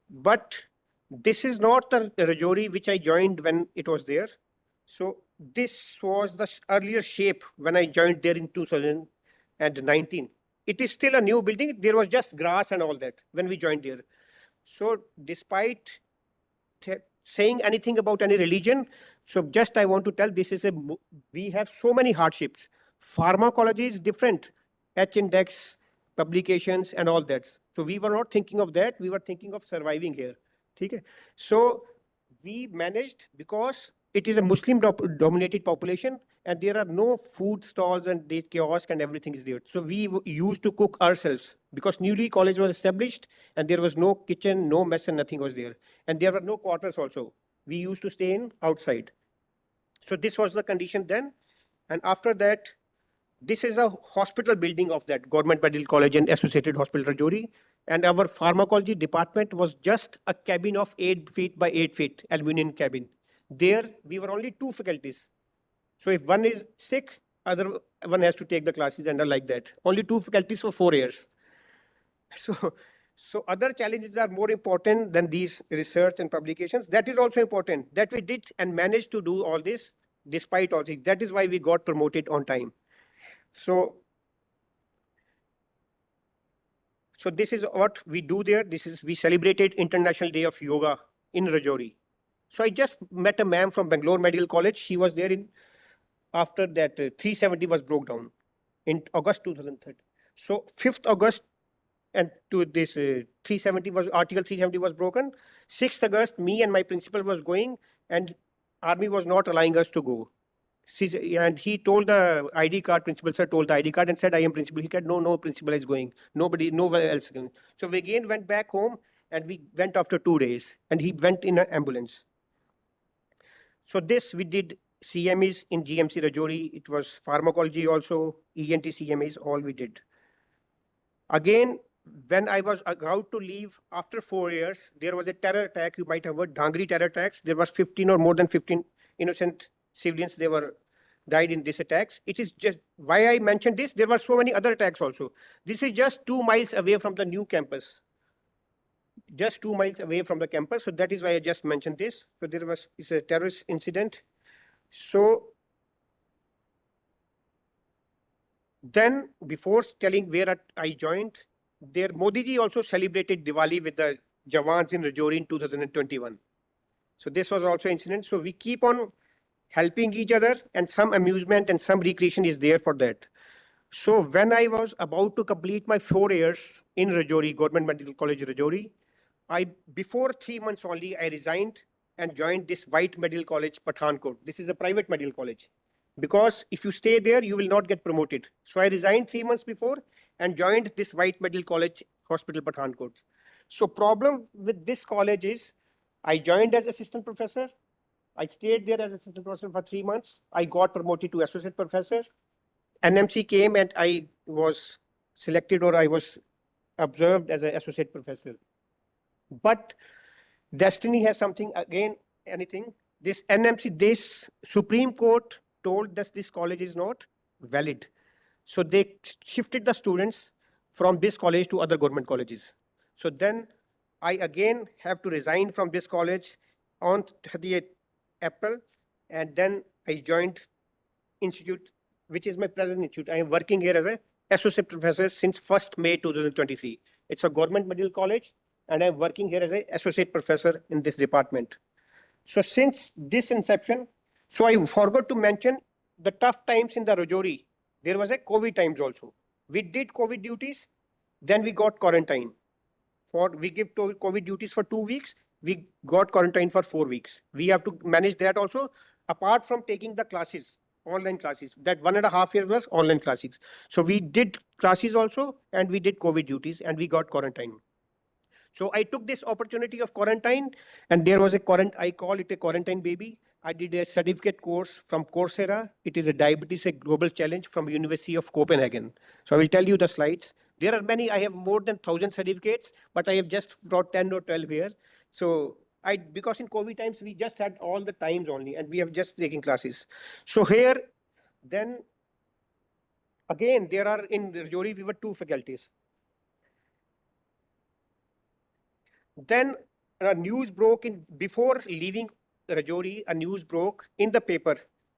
But this is not the Rajouri which I joined when it was there. So this was the earlier shape when I joined there in 2019. It is still a new building. There was just grass and all that when we joined there. So despite saying anything about any religion, so just I want to tell we have so many hardships. Pharmacology is different. H-index, publications and all that. So we were not thinking of that. We were thinking of surviving here. Okay? So we managed because it is a Muslim dominated population and there are no food stalls and the kiosk and everything is there. So we used to cook ourselves because newly college was established and there was no kitchen, no mess and nothing was there. And there were no quarters also. We used to stay outside. So this was the condition then. And after that, This is a hospital building of that Government Medical College and Associated Hospital Rajouri. And our pharmacology department was just a cabin of 8 feet by 8 feet, aluminum cabin. There, we were only 2 faculties. So if one is sick, other one has to take the classes and like that. Only 2 faculties for 4 years. So other challenges are more important than these research and publications. That is also important that we did and managed to do all this despite all this. That is why we got promoted on time. So this is what we do there. We celebrated International Day of Yoga in Rajouri. So I just met a ma'am from Bangalore Medical College. She was there after that 370 was broke down in August 2003. So 5th August and to this 370 was Article 370 was broken. 6th August, me and my principal was going, and army was not allowing us to go. And he told the ID card, principal sir told the ID card and said, I am principal. He said, no principal is going. Nobody else going. So we again went back home, and we went after 2 days, and he went in an ambulance. So this we did CMEs in GMC Rajouri. It was pharmacology also, ENT CMEs, all we did. Again, when I was about to leave after 4 years, there was a terror attack. You might have heard Dhangri terror attacks. There was 15 or more than 15 innocent civilians. They were died in these attacks. It is just why I mentioned this. There were so many other attacks also. This is just 2 miles away from the new campus. Just 2 miles away from the campus. So that is why I just mentioned this. So it's a terrorist incident. So then before telling where I joined, there Modi ji also celebrated Diwali with the Jawans in Rajouri in 2021. So this was also incident. So we keep on helping each other, and some amusement and some recreation is there for that. So when I was about to complete my 4 years in Rajouri, Government Medical College Rajouri, before 3 months only, I resigned and joined this White Medical College, Pathankot. This is a private medical college. Because if you stay there, you will not get promoted. So I resigned 3 months before and joined this White Medical College Hospital, Pathankot. So problem with this college is, I joined as assistant professor. I stayed there as assistant professor for 3 months. I got promoted to associate professor. NMC came and I was selected, or I was observed as an associate professor. But destiny has something again, anything. This NMC, this Supreme Court told us this college is not valid. So they shifted the students from this college to other government colleges. So then I again have to resign from this college on 30th April. And then I joined institute, which is my present institute. I am working here as an associate professor since 1st May 2023. It's a government medical college, and I'm working here as an associate professor in this department. So since this inception, so I forgot to mention the tough times in the Rajouri. There was a COVID times also. We did COVID duties, then we got quarantine. We give COVID duties for 2 weeks, we got quarantine for 4 weeks. We have to manage that also, apart from taking the classes, online classes. That 1.5 years was online classes. So we did classes also, and we did COVID duties, and we got quarantine. So I took this opportunity of quarantine, and there was I call it a quarantine baby. I did a certificate course from Coursera. It is a diabetes, a global challenge from University of Copenhagen. So I will tell you the slides. There are many, I have more than 1,000 certificates, but I have just brought 10 or 12 here. So because in COVID times, we just had all the times only, and we have just taken classes. So here, then again, there are in Rajouri, we were 2 faculties. Then a news broke before leaving Rajouri, a news broke in the paper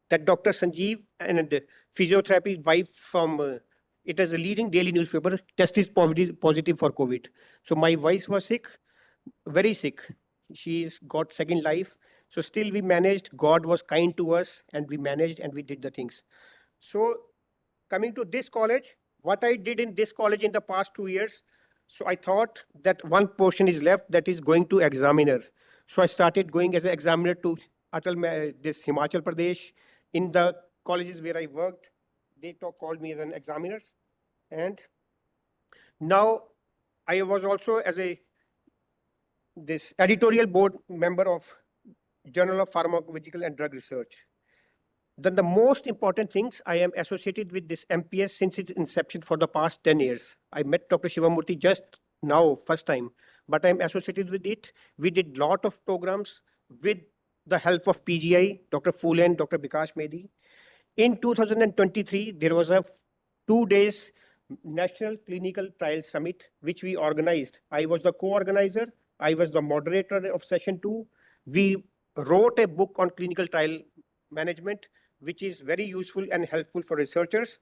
that Dr. Sanjeev and physiotherapy wife from, it is a leading daily newspaper, tested positive for COVID. So my wife was sick, very sick. She's got second life. So still we managed, God was kind to us, and we managed and we did the things. So coming to this college, what I did in this college in the past 2 years, so I thought that one portion is left, that is going to examiner. So I started going as an examiner to this Himachal Pradesh. In the colleges where I worked, they called me as an examiner. And now I was also as this editorial board member of Journal of Pharmacovigilance and Drug Research. Then the most important things, I am associated with this MPS since its inception for the past 10 years. I met Dr. Shivamurthy just now, first time, but I'm associated with it. We did lot of programs with the help of PGI, Dr. Folly and Dr. Bikash Mehdi. In 2023, there was a 2 days National Clinical Trial Summit, which we organized. I was the co-organizer. I was the moderator of session 2. We wrote a book on clinical trial management, which is very useful and helpful for researchers.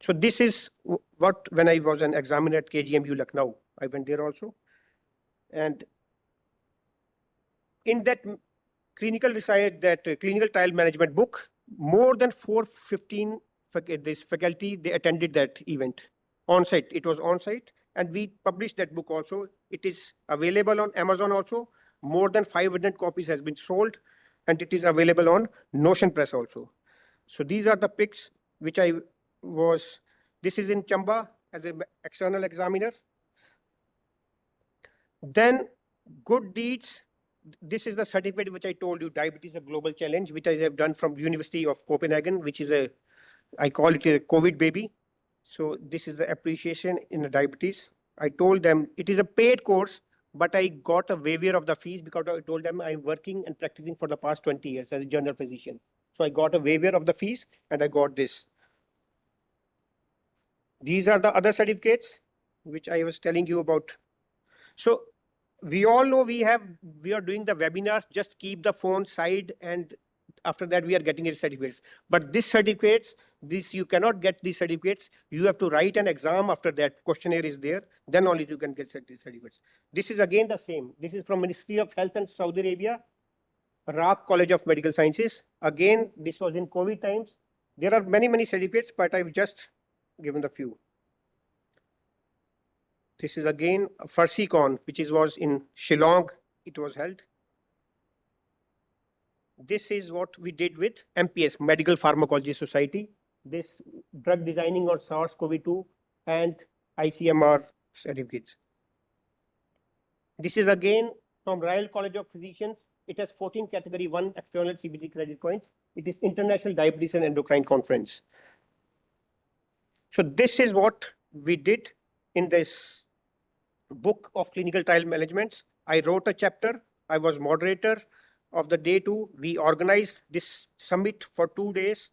So this is what, when I was an examiner at KGMU Lucknow, I went there also. And in that clinical research, that clinical trial management book, more than 415 this faculty, they attended that event on site. It was on site, and we published that book also. It is available on Amazon also. More than 500 copies has been sold, and it is available on Notion Press also. So these are the pics which I was. This is in Chamba as an external examiner. Then good deeds. This is the certificate which I told you, Diabetes a Global Challenge, which I have done from University of Copenhagen, which is a, I call it a COVID baby. So this is the appreciation in the diabetes. I told them it is a paid course, but I got a waiver of the fees because I told them I'm working and practicing for the past 20 years as a general physician. So I got a waiver of the fees and I got this. These are the other certificates which I was telling you about. So we all know we are doing the webinars, just keep the phone side, and after that we are getting the certificates. But these certificates, you cannot get these certificates. You have to write an exam after that questionnaire is there, then only you can get certificates. This is again the same. This is from Ministry of Health and Saudi Arabia, Iraq College of Medical Sciences. Again, this was in COVID times. There are many certificates, but I've just given the few. This is again PharmacologyCon, which was in Shillong. It was held. This is what we did with MPS, Medical Pharmacology Society. This drug designing on SARS-CoV-2 and ICMR certificates. This is again from Royal College of Physicians. It has 14 category 1 external CBD credit points. It is International Diabetes and Endocrine Conference. So this is what we did in this book of clinical trial management. I wrote a chapter. I was moderator of the day 2. We organized this summit for 2 days,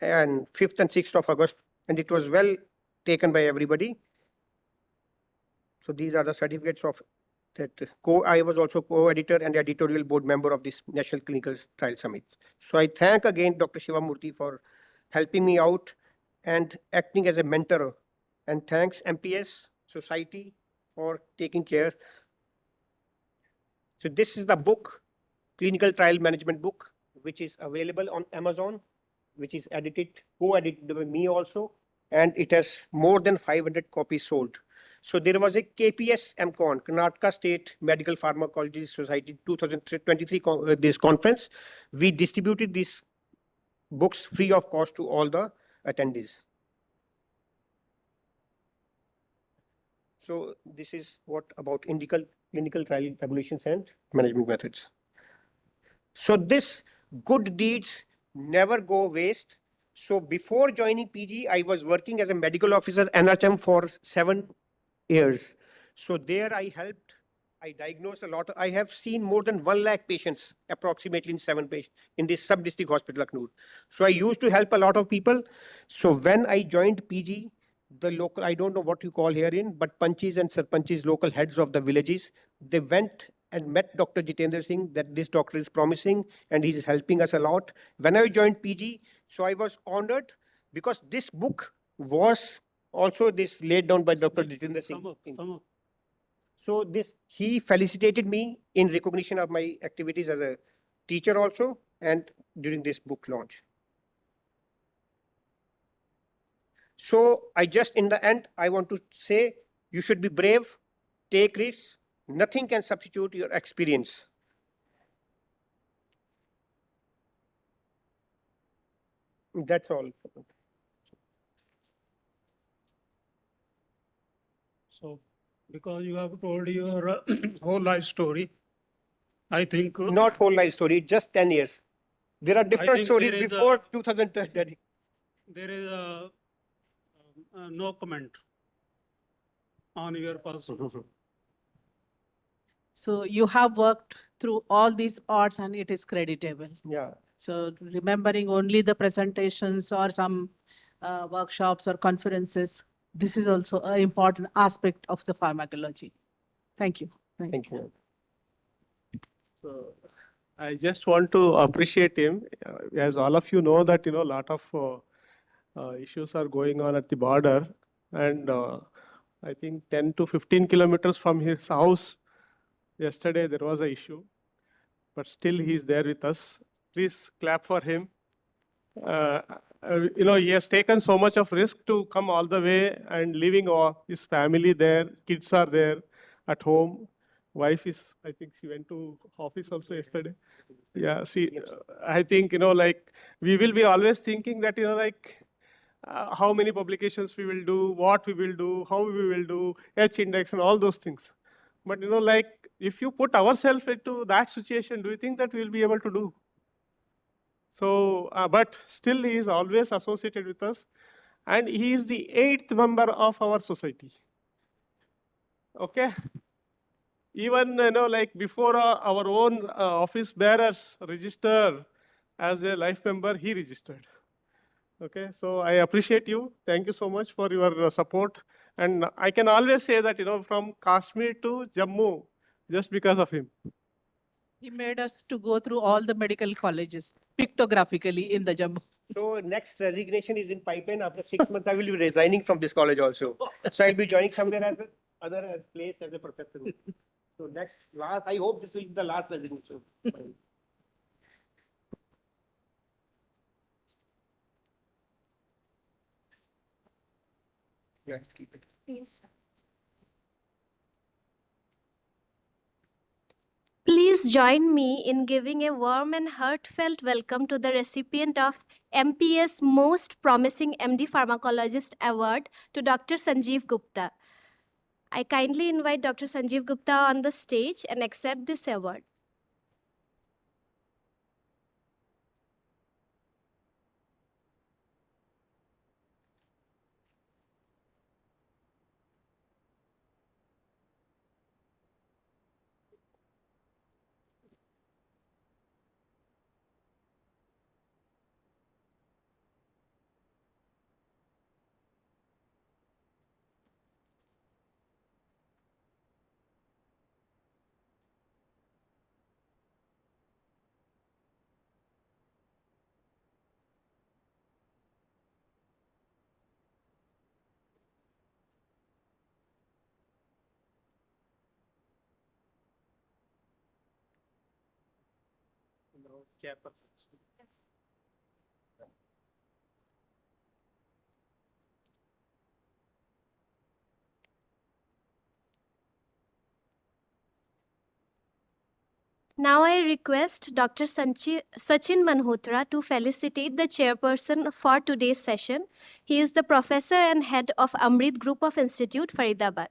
and 5th and 6th of August, and it was well taken by everybody. So these are the certificates of that. I was also co-editor and editorial board member of this National Clinical Trial Summit. So I thank again Dr. Shivamurthy for helping me out and acting as a mentor, and thanks MPS Society for taking care. So this is the book, Clinical Trial Management book, which is available on Amazon, which is co-edited by me also, and it has more than 500 copies sold. So there was a KPS MCON, Karnataka State Medical Pharmacologists Society 2023 this conference. We distributed these books free of cost to all the attendees. So this is what about clinical trial evaluations and management methods. So this good deeds never go waste. So before joining PG, I was working as a medical officer NHM for 7 years. So there I helped, I diagnosed a lot. I have seen more than 1 lakh patients, approximately in 7 patients in this sub-district hospital, Lucknow. So I used to help a lot of people. So when I joined PG, the local, I don't know what you call herein, but panchis and sarpanchis, local heads of the villages, they went and met Dr. Jitendra Singh that this doctor is promising and he's helping us a lot. When I joined PG, so I was honored because this book was also this laid down by Dr. Jitendra Singh. So he felicitated me in recognition of my activities as a teacher also and during this book launch. So in the end, I want to say you should be brave, take risks. Nothing can substitute your experience. That's all. So, because you have told your whole life story, I think... Not whole life story, just 10 years. There are different think stories there is before 2030. There is no comment on your person. So you have worked through all these arts and it is creditable. Yeah. So remembering only the presentations or some workshops or conferences, this is also an important aspect of the pharmacology. Thank you. Thank you. So I just want to appreciate him. As all of you know that, a lot of issues are going on at the border. And I think 10 to 15 kilometers from his house, yesterday there was an issue. But still he is there with us. Please clap for him. He has taken so much of risk to come all the way and leaving his family there. Kids are there at home. Wife is, I think she went to office also yesterday. Yeah, see, I think, like we will be always thinking that, how many publications we will do, what we will do, how we will do, H index and all those things. But, like if you put ourselves into that situation, do you think that we will be able to do? So, but still he is always associated with us, and he is the 8th member of our society. Okay. Even, like before our own office bearers register as a life member, he registered. Okay, so I appreciate you. Thank you so much for your support. And I can always say that, from Kashmir to Jammu, just because of him. He made us to go through all the medical colleges pictographically in the Jammu. So next resignation is in pipeline. After 6 months, I will be resigning from this college also. So I'll be joining somewhere as a other place as a professor. So last, I hope this will be the last resignation. Yeah, keep it. Please. Please join me in giving a warm and heartfelt welcome to the recipient of MPS Most Promising MD Pharmacologist Award to Dr. Sanjeev Gupta. I kindly invite Dr. Sanjeev Gupta on the stage and accept this award. Now I request Dr. Sachin Manhotra to felicitate the chairperson for today's session. He is the professor and head of Amrit Group of Institute, Faridabad.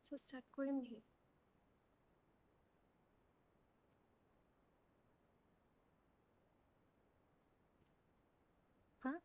So start করেন নি। হ্যাঁ?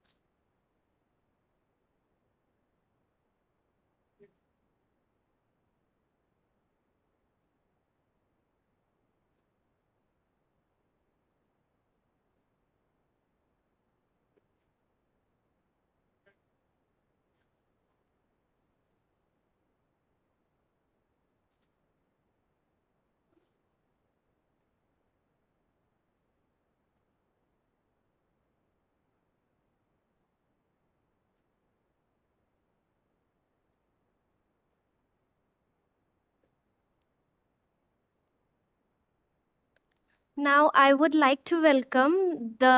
Now I would like to welcome the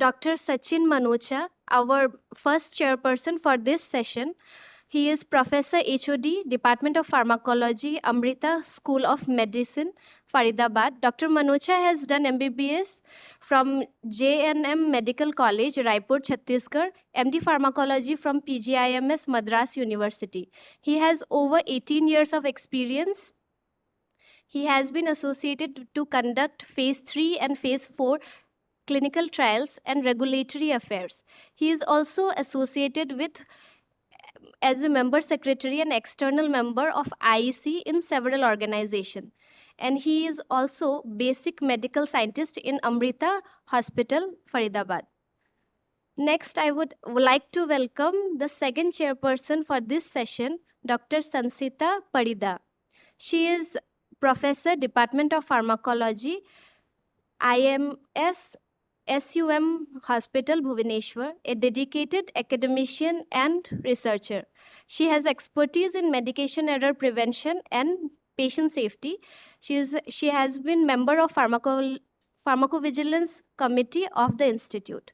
Dr. Sachin Manocha, our first chairperson for this session. He is Professor HOD, Department of Pharmacology, Amrita School of Medicine, Faridabad. Dr. Manocha has done MBBS from JNM Medical College, Raipur, Chhattisgarh, MD Pharmacology from PGIMS, Madras University. He has over 18 years of experience. He has been associated to conduct phase 3 and phase 4 clinical trials and regulatory affairs. He is also associated with as a member secretary and external member of IEC in several organizations. And he is also basic medical scientist in Amrita Hospital, Faridabad. Next, I would like to welcome the second chairperson for this session, Dr. Sansita Parida. She is Professor, Department of Pharmacology, AIIMS SUM Hospital, Bhubaneswar, a dedicated academician and researcher. She has expertise in medication error prevention and patient safety. She has been member of Pharmacovigilance Committee of the Institute.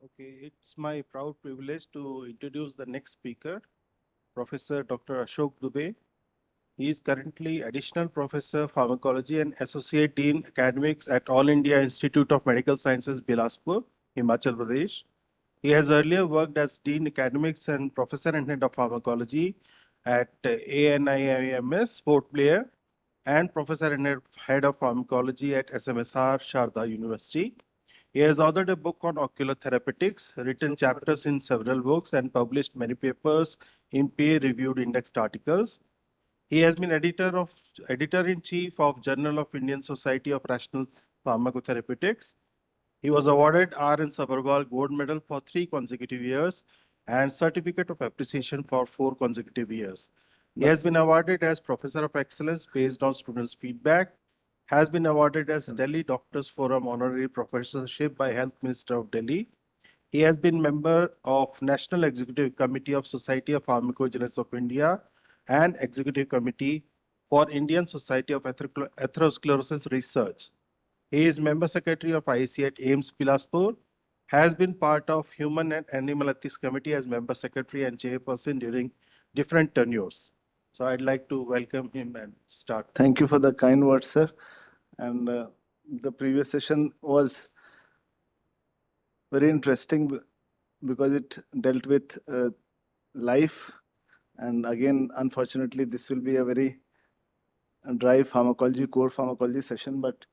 Okay, it's my proud privilege to introduce the next speaker, Professor Dr. Ashok Dubey. He is currently Additional Professor Pharmacology and Associate Dean Academics at All India Institute of Medical Sciences, Bilaspur, Himachal Pradesh. He has earlier worked as Dean Academics and Professor and Head of Pharmacology at AIIMS, Port Blair, and Professor and Head of Pharmacology at SMSR, Sharda University. He has authored a book on ocular therapeutics, written chapters in several books, and published many papers in peer-reviewed indexed articles. He has been editor-in-chief of Journal of Indian Society of Rational Pharmacotherapeutics. He was awarded R.N. Sabharwal Gold Medal for 3 consecutive years and Certificate of Appreciation for 4 consecutive years. He has been awarded as Professor of Excellence based on students' feedback, has been awarded as Delhi Doctors Forum Honorary Professorship by Health Minister of Delhi. He has been member of National Executive Committee of Society of Pharmacovigilance of India and Executive Committee for Indian Society of Atherosclerosis Research. He is member secretary of IEC at AIIMS Bilaspur, has been part of Human and Animal Ethics Committee as member secretary and chairperson during different tenures. So I'd like to welcome him and start. Thank you for the kind words, sir. And the previous session was very interesting because it dealt with life. And again, unfortunately, this will be a very dry pharmacology, core pharmacology session. But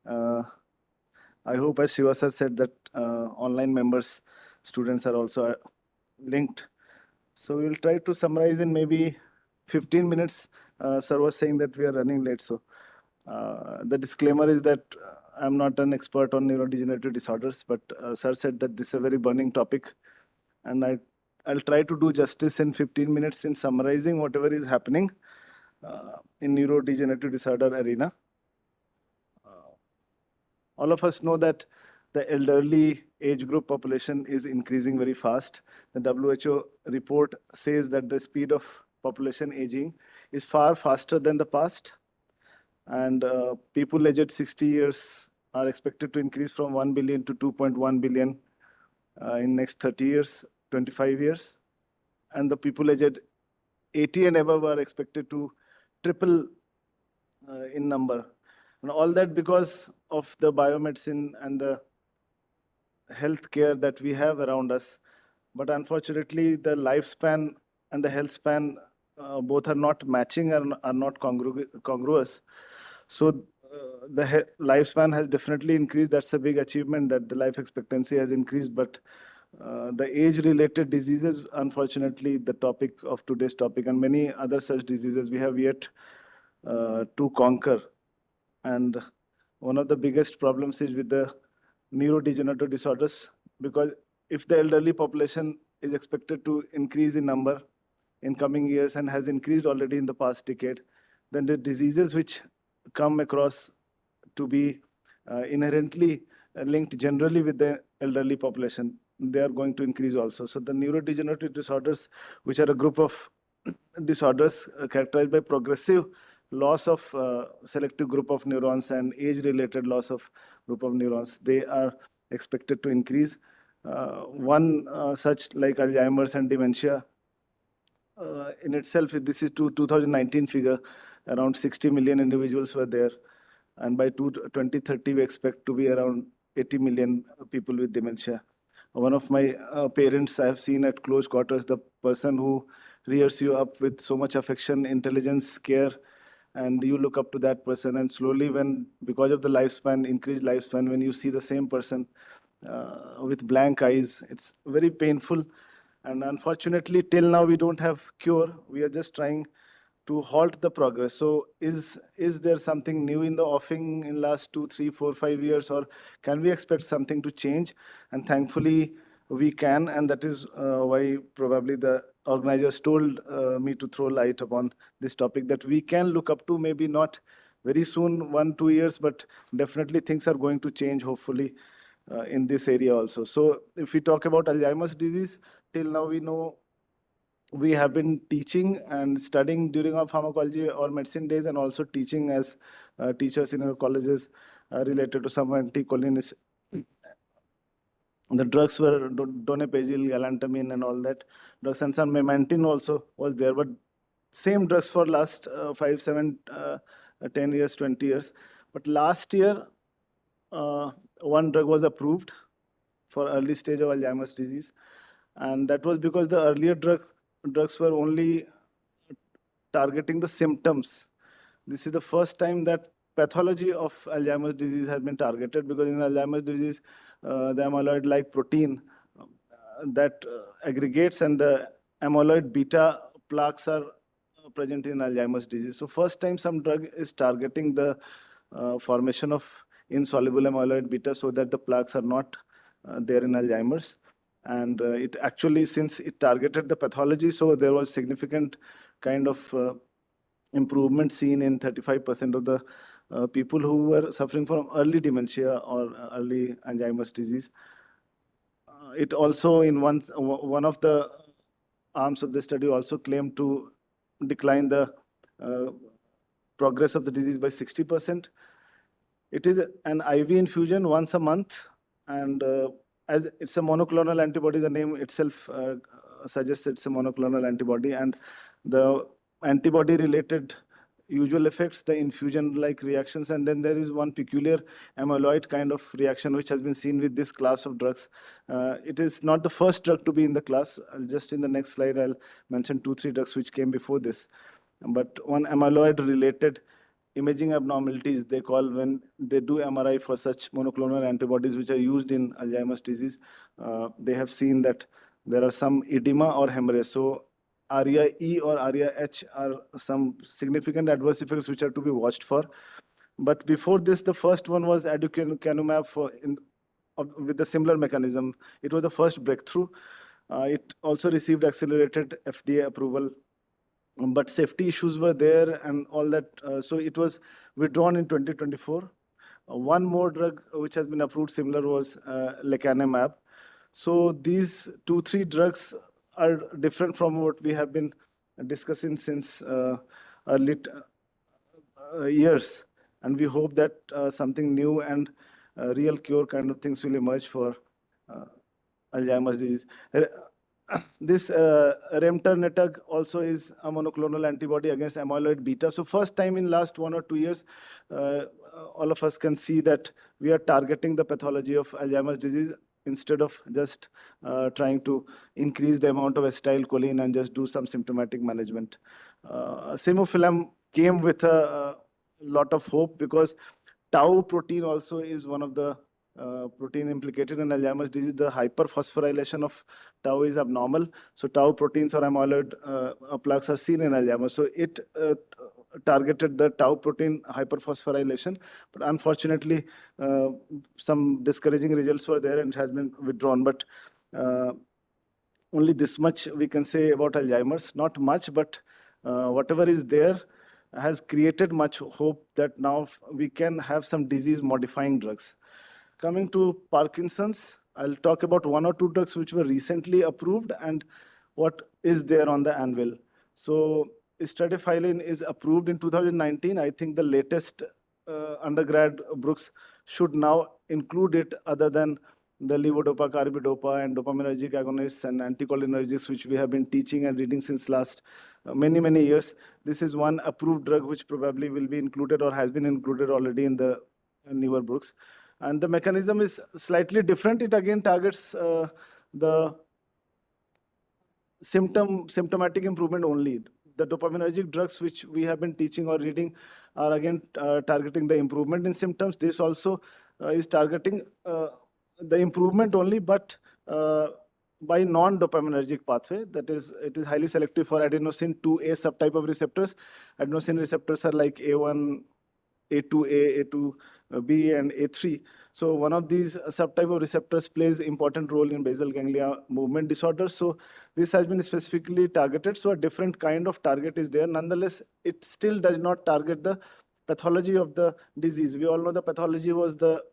I hope, as Shiva sir said, that online members, students are also linked. So we will try to summarize in maybe 15 minutes. Sir was saying that we are running late. So the disclaimer is that I'm not an expert on neurodegenerative disorders, but sir said that this is a very burning topic. And I I'll try to do justice in 15 minutes in summarizing whatever is happening in neurodegenerative disorder arena. All of us know that the elderly age group population is increasing very fast. The WHO report says that the speed of population aging is far faster than the past. And people aged 60 years are expected to increase from 1 billion to 2.1 billion in next 30 years, 25 years. And the people aged 80 and above are expected to triple in number. And all that because of the biomedicine and the health care that we have around us. But unfortunately, the lifespan and the health span both are not matching and are not congruous. So the lifespan has definitely increased. That's a big achievement that the life expectancy has increased. But the age-related diseases, unfortunately, the topic of today's topic, and many other such diseases we have yet to conquer. And one of the biggest problems is with the neurodegenerative disorders, because if the elderly population is expected to increase in number in coming years and has increased already in the past decade, then the diseases which come across to be inherently linked generally with the elderly population, they are going to increase also. So the neurodegenerative disorders, which are a group of disorders characterized by progressive loss of selective group of neurons and age-related loss of group of neurons, they are expected to increase. One such like Alzheimer's and dementia, in itself, this is 2019 figure, around 60 million individuals were there. And by 2030, we expect to be around 80 million people with dementia. One of my parents I have seen at close quarters, the person who rears you up with so much affection, intelligence, care, and you look up to that person. And slowly when, because of the lifespan, increased lifespan, when you see the same person with blank eyes, it's very painful. And unfortunately, till now, we don't have cure. We are just trying to halt the progress. So is there something new in the offing in last 2, 3, 4, 5 years, or can we expect something to change? And thankfully, we can, and that is why probably the organizers told me to throw light upon this topic, that we can look up to, maybe not very soon, 1, 2 years, but definitely things are going to change, hopefully, in this area also. So if we talk about Alzheimer's disease, till now we know we have been teaching and studying during our pharmacology or medicine days, and also teaching as teachers in our colleges related to some anticholinergic. The drugs were donepezil, galantamine, and all that drugs, and some memantine also was there. But same drugs for last 5, 7, 10 years, 20 years. But last year, one drug was approved for early stage of Alzheimer's disease. And that was because the earlier drugs were only targeting the symptoms. This is the first time that pathology of Alzheimer's disease has been targeted, because in Alzheimer's disease, the amyloid-like protein that aggregates and the amyloid beta plaques are present in Alzheimer's disease. So first time some drug is targeting the formation of insoluble amyloid beta, so that the plaques are not there in Alzheimer's. And it actually, since it targeted the pathology, so there was significant kind of improvement seen in 35% of the people who were suffering from early dementia or early Alzheimer's disease. It also, in one of the arms of the study, also claimed to decline the progress of the disease by 60%. It is an IV infusion once a month, and as it's a monoclonal antibody, the name itself suggests it's a monoclonal antibody, and the antibody-related usual effects, the infusion-like reactions, and then there is one peculiar amyloid kind of reaction which has been seen with this class of drugs. It is not the first drug to be in the class. Just in the next slide, I'll mention 2, 3 drugs which came before this. But one amyloid-related imaging abnormalities, they call, when they do MRI for such monoclonal antibodies which are used in Alzheimer's disease, they have seen that there are some edema or hemorrhage. So ARIA-E or ARIA-H are some significant adverse effects which are to be watched for. But before this, the first one was aducanumab with a similar mechanism. It was the first breakthrough. It also received accelerated FDA approval, but safety issues were there and all that. So it was withdrawn in 2024. One more drug which has been approved similar was lecanemab. So these 2-3 drugs are different from what we have been discussing since early years. And we hope that something new and real cure kind of things will emerge for Alzheimer's disease. This remternetug also is a monoclonal antibody against amyloid beta. So first time in last 1 or 2 years, all of us can see that we are targeting the pathology of Alzheimer's disease instead of just trying to increase the amount of acetylcholine and just do some symptomatic management. Simufilam came with a lot of hope because tau protein also is one of the protein implicated in Alzheimer's disease. The hyperphosphorylation of tau is abnormal. So tau proteins or amyloid plaques are seen in Alzheimer's. So it targeted the tau protein hyperphosphorylation, but unfortunately, some discouraging results were there and it has been withdrawn. But only this much we can say about Alzheimer's. Not much, but whatever is there has created much hope that now we can have some disease-modifying drugs. Coming to Parkinson's, I'll talk about 1 or 2 drugs which were recently approved and what is there on the anvil. So strategopylin is approved in 2019. I think the latest undergrad books should now include it other than the levodopa, carbidopa, and dopaminergic agonists and anticholinergics, which we have been teaching and reading since last many, many years. This is one approved drug which probably will be included or has been included already in the newer books. And the mechanism is slightly different. It again targets the symptomatic improvement only. The dopaminergic drugs which we have been teaching or reading are again targeting the improvement in symptoms. This also is targeting the improvement only, but by non-dopaminergic pathway. That is, it is highly selective for adenosine 2A subtype of receptors. Adenosine receptors are like A1, A2A, A2B, and A3. So one of these subtype of receptors plays important role in basal ganglia movement disorders. So this has been specifically targeted. So a different kind of target is there. Nonetheless, it still does not target the pathology of the disease. We all know the pathology was the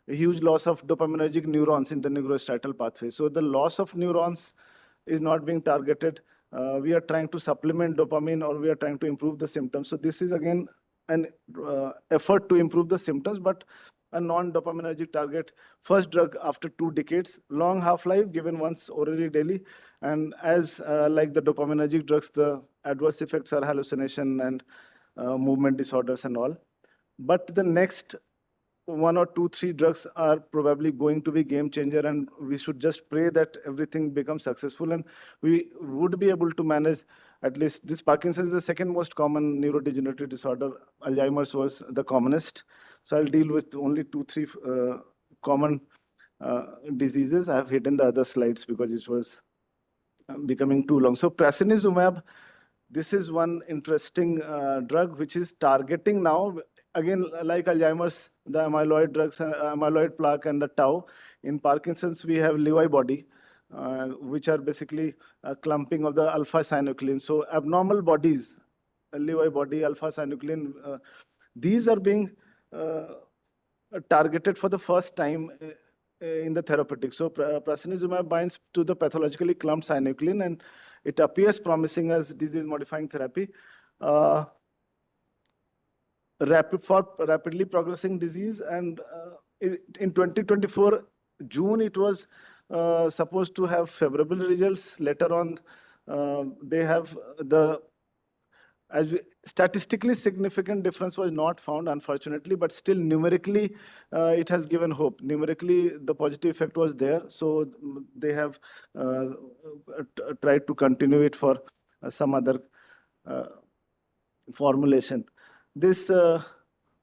huge loss of dopaminergic neurons in the neurostriatal pathway. So the loss of neurons is not being targeted. We are trying to supplement dopamine or we are trying to improve the symptoms. So this is again an effort to improve the symptoms, but a non-dopaminergic target. First drug after 2 decades, long half-life, given once orally daily. And as like the dopaminergic drugs, the adverse effects are hallucination and movement disorders and all. But the next 1 or 2, 3 drugs are probably going to be game changer, and we should just pray that everything becomes successful and we would be able to manage at least this. Parkinson's is the second most common neurodegenerative disorder. Alzheimer's was the commonest. So I'll deal with only 2, 3 common diseases. I have hidden the other slides because it was becoming too long. So prasinezumab, this is one interesting drug which is targeting now, again, like Alzheimer's, the amyloid drugs, amyloid plaque and the tau. In Parkinson's, we have Lewy body, which are basically a clumping of the alpha-synuclein. So abnormal bodies, Lewy body, alpha-synuclein, these are being targeted for the first time in the therapeutic. So prasinezumab binds to the pathologically clumped synuclein and it appears promising as disease-modifying therapy. For rapidly progressing disease, and in 2024 June it was supposed to have favorable results. Later on they have the statistically significant difference was not found, unfortunately, but still numerically it has given hope. Numerically the positive effect was there, so they have tried to continue it for some other formulation. This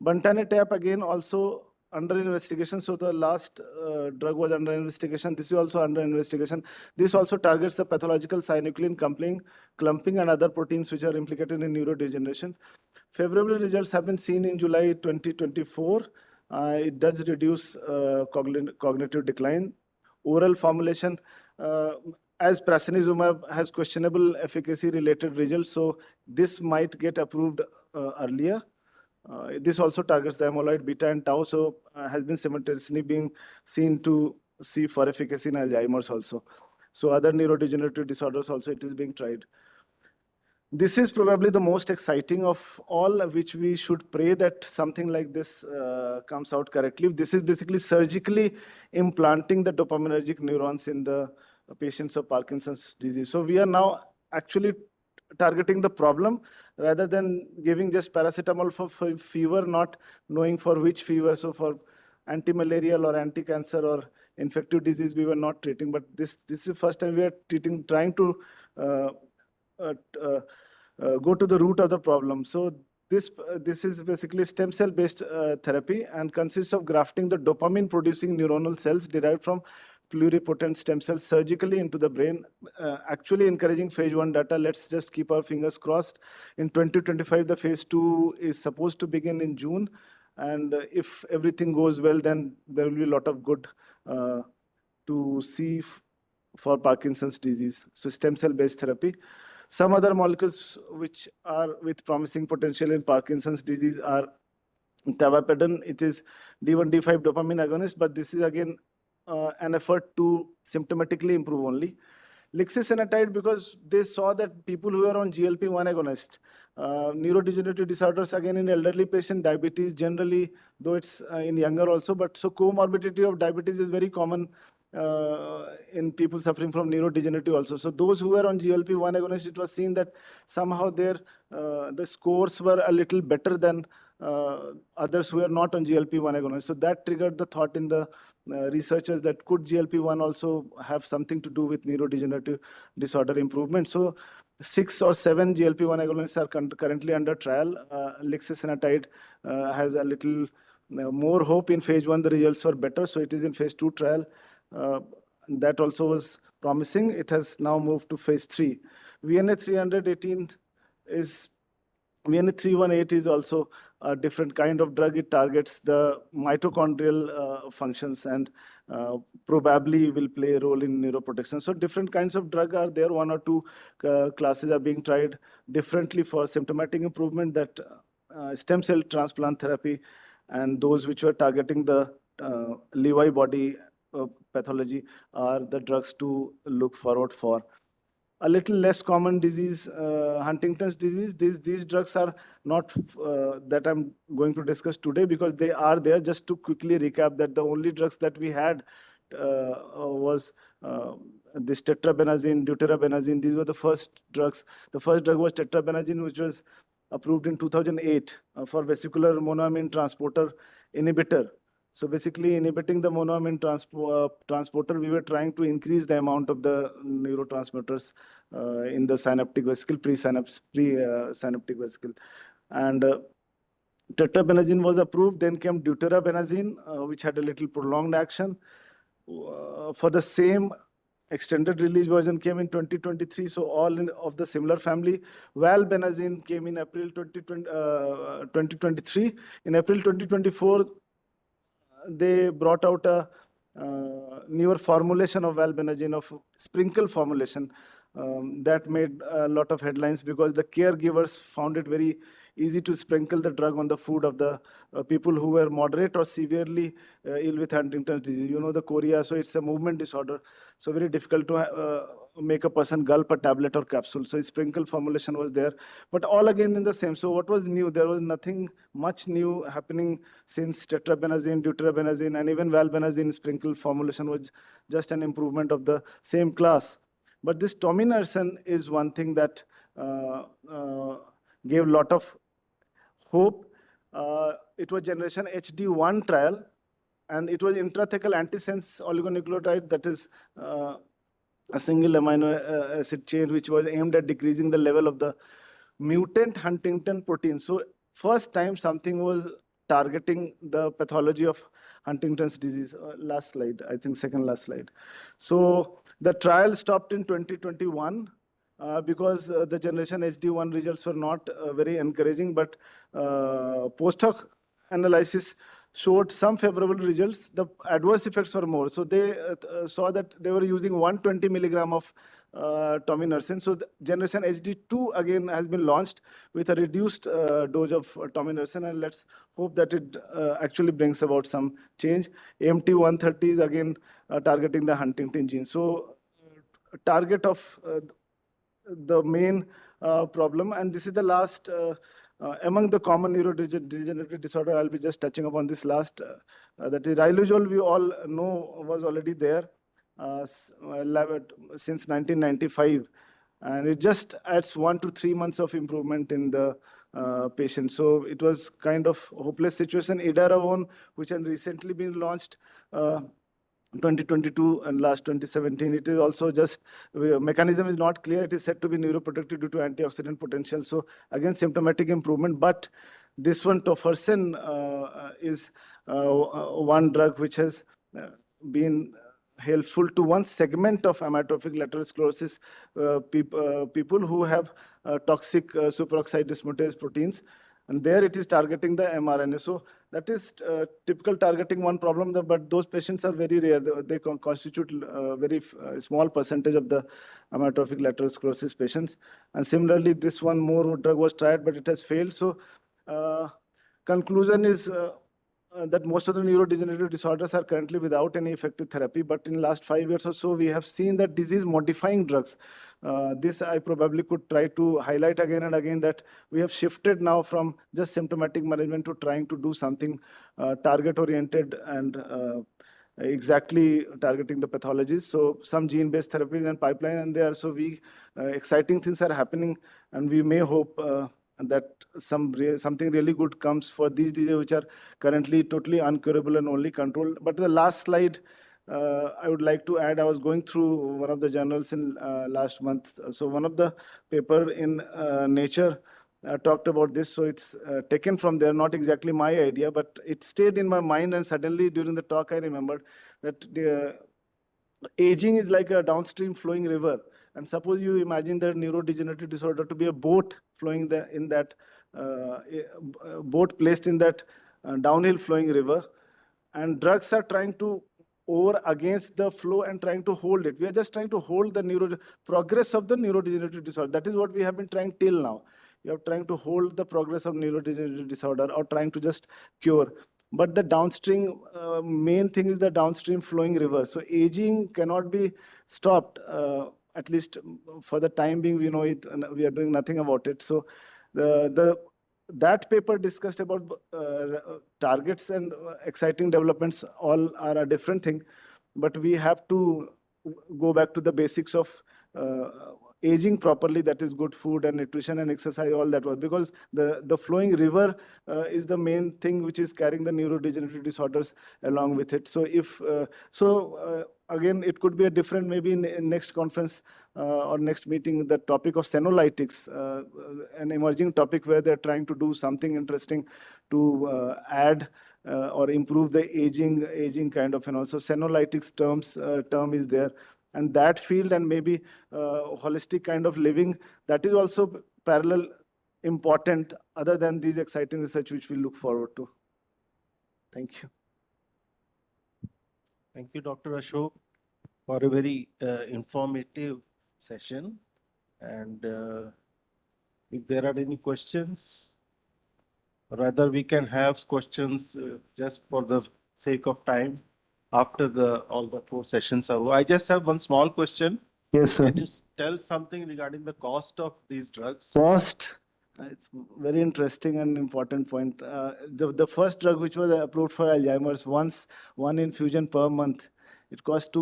buntanetap again also under investigation. So the last drug was under investigation. This is also under investigation. This also targets the pathological synuclein clumping and other proteins which are implicated in neurodegeneration. Favorable results have been seen in July 2024. It does reduce cognitive decline. Oral formulation as prasinezumab has questionable efficacy related results, so this might get approved earlier. This also targets the amyloid beta and tau, so has been simultaneously being seen to see for efficacy in Alzheimer's also. So other neurodegenerative disorders also it is being tried. This is probably the most exciting of all, which we should pray that something like this comes out correctly. This is basically surgically implanting the dopaminergic neurons in the patients of Parkinson's disease. So we are now actually targeting the problem rather than giving just paracetamol for fever, not knowing for which fever. So for anti-malarial or anti-cancer or infective disease, we were not treating. But this is the first time we are trying to go to the root of the problem. So this is basically stem cell based therapy and consists of grafting the dopamine producing neuronal cells derived from pluripotent stem cells surgically into the brain, actually encouraging phase 1 data. Let's just keep our fingers crossed. In 2025, the phase 2 is supposed to begin in June. And if everything goes well, then there will be a lot of good to see for Parkinson's disease. So stem cell based therapy. Some other molecules which are with promising potential in Parkinson's disease are tavapadon. It is D1, D5 dopamine agonist, but this is again an effort to symptomatically improve only. Lixisenatide, because they saw that people who are on GLP-1 agonist, neurodegenerative disorders, again in elderly patient, diabetes generally, though it's in younger also, but so comorbidity of diabetes is very common in people suffering from neurodegenerative also. So those who were on GLP-1 agonist, it was seen that somehow their the scores were a little better than others who were not on GLP-1 agonist. So that triggered the thought in the researchers that could GLP-1 also have something to do with neurodegenerative disorder improvement. So 6 or 7 GLP-1 agonists are currently under trial. Lixisenatide has a little more hope. In phase 1, the results were better. So it is in phase 2 trial. That also was promising. It has now moved to phase 3. VNA-318 is VNA-318 is also a different kind of drug. It targets the mitochondrial functions and probably will play a role in neuroprotection. So different kinds of drug are there. 1 or 2 classes are being tried differently for symptomatic improvement, that stem cell transplant therapy and those which were targeting the Lewy body pathology are the drugs to look forward for. A little less common disease, Huntington's disease. These drugs are not that I'm going to discuss today because they are there. Just to quickly recap that the only drugs that we had was this tetrabenazine, deuterabenazine. These were the first drugs. The first drug was tetrabenazine, which was approved in 2008 for vesicular monoamine transporter inhibitor. So basically inhibiting the monoamine transporter, we were trying to increase the amount of the neurotransmitters in the synaptic vesicle, pre-synaptic vesicle. And tetrabenazine was approved, then came deuterabenazine, which had a little prolonged action. For the same extended release version came in 2023, so all of the similar family. Valbenazine came in April 2023. In April 2024, they brought out a newer formulation of valbenazine, of sprinkle formulation. That made a lot of headlines because the caregivers found it very easy to sprinkle the drug on the food of the people who were moderate or severely ill with Huntington's disease. You know the chorea, so it's a movement disorder. So very difficult to make a person gulp a tablet or capsule. So sprinkle formulation was there, but all again in the same. So what was new? There was nothing much new happening since tetrabenazine, deuterabenazine, and even valbenazine sprinkle formulation was just an improvement of the same class. But this tominersen is one thing that gave a lot of hope. It was generation HD1 trial, and it was intrathecal antisense oligonucleotide, that is a single amino acid chain which was aimed at decreasing the level of the mutant Huntington protein. So first time something was targeting the pathology of Huntington's disease. Last slide, I think second last slide. So the trial stopped in 2021 because the generation HD1 results were not very encouraging, but post hoc analysis showed some favorable results, the adverse effects were more. So they saw that they were using 120 milligram of tominersen. So the generation HD2 again has been launched with a reduced dose of tominersen, and let's hope that it actually brings about some change. AMT-130 is again targeting the Huntington gene. So target of the main problem, and this is the last among the common neurodegenerative disorder. I'll be just touching upon this last, that is riluzole. We all know was already there since 1995, and it just adds 1 to 3 months of improvement in the patient. So it was kind of hopeless situation. Edaravone, which has recently been launched 2022 and last 2017, it is also just mechanism is not clear. It is said to be neuroprotective due to antioxidant potential. So again, symptomatic improvement. But this one, tofersen, is one drug which has been helpful to one segment of amyotrophic lateral sclerosis, people who have toxic superoxide dismutase proteins. And there it is targeting the mRNA. So that is typical targeting one problem, but those patients are very rare. They constitute a very small percentage of the amyotrophic lateral sclerosis patients. And similarly, this one more drug was tried, but it has failed. So conclusion is that most of the neurodegenerative disorders are currently without any effective therapy. But in the last 5 years or so, we have seen that disease-modifying drugs. This I probably could try to highlight again and again, that we have shifted now from just symptomatic management to trying to do something target-oriented and exactly targeting the pathologies. So some gene-based therapies and pipeline, and there. So exciting things are happening, and we may hope that something really good comes for these diseases which are currently totally uncurable and only controlled. But the last slide, I would like to add, I was going through one of the journals in last month. So one of the paper in Nature talked about this. So it's taken from there, not exactly my idea, but it stayed in my mind. And suddenly during the talk, I remembered that the aging is like a downstream flowing river. And suppose you imagine the neurodegenerative disorder to be a boat flowing in that boat placed in that downhill flowing river, and drugs are trying to over against the flow and trying to hold it. We are just trying to hold the progress of the neurodegenerative disorder. That is what we have been trying till now. We are trying to hold the progress of neurodegenerative disorder or trying to just cure. But the downstream, main thing is the downstream flowing river. So aging cannot be stopped, at least for the time being. We know it, and we are doing nothing about it. So that paper discussed about targets and exciting developments all are a different thing. But we have to go back to the basics of aging properly, that is good food and nutrition and exercise, all that was, because the flowing river is the main thing which is carrying the neurodegenerative disorders along with it. So again, it could be a different, maybe in next conference or next meeting, the topic of senolytics, an emerging topic where they're trying to do something interesting to add or improve the aging kind of, so senolytics term is there. And that field and maybe holistic kind of living, that is also parallel important, other than these exciting research which we look forward to. Thank you. Thank you, Dr. Ashok, for a very informative session. And if there are any questions, rather we can have questions just for the sake of time after all the 4 sessions are over. I just have one small question. Yes, sir. Can you tell something regarding the cost of these drugs? Cost? It's very interesting and important point. The first drug which was approved for Alzheimer's, one infusion per month, it costs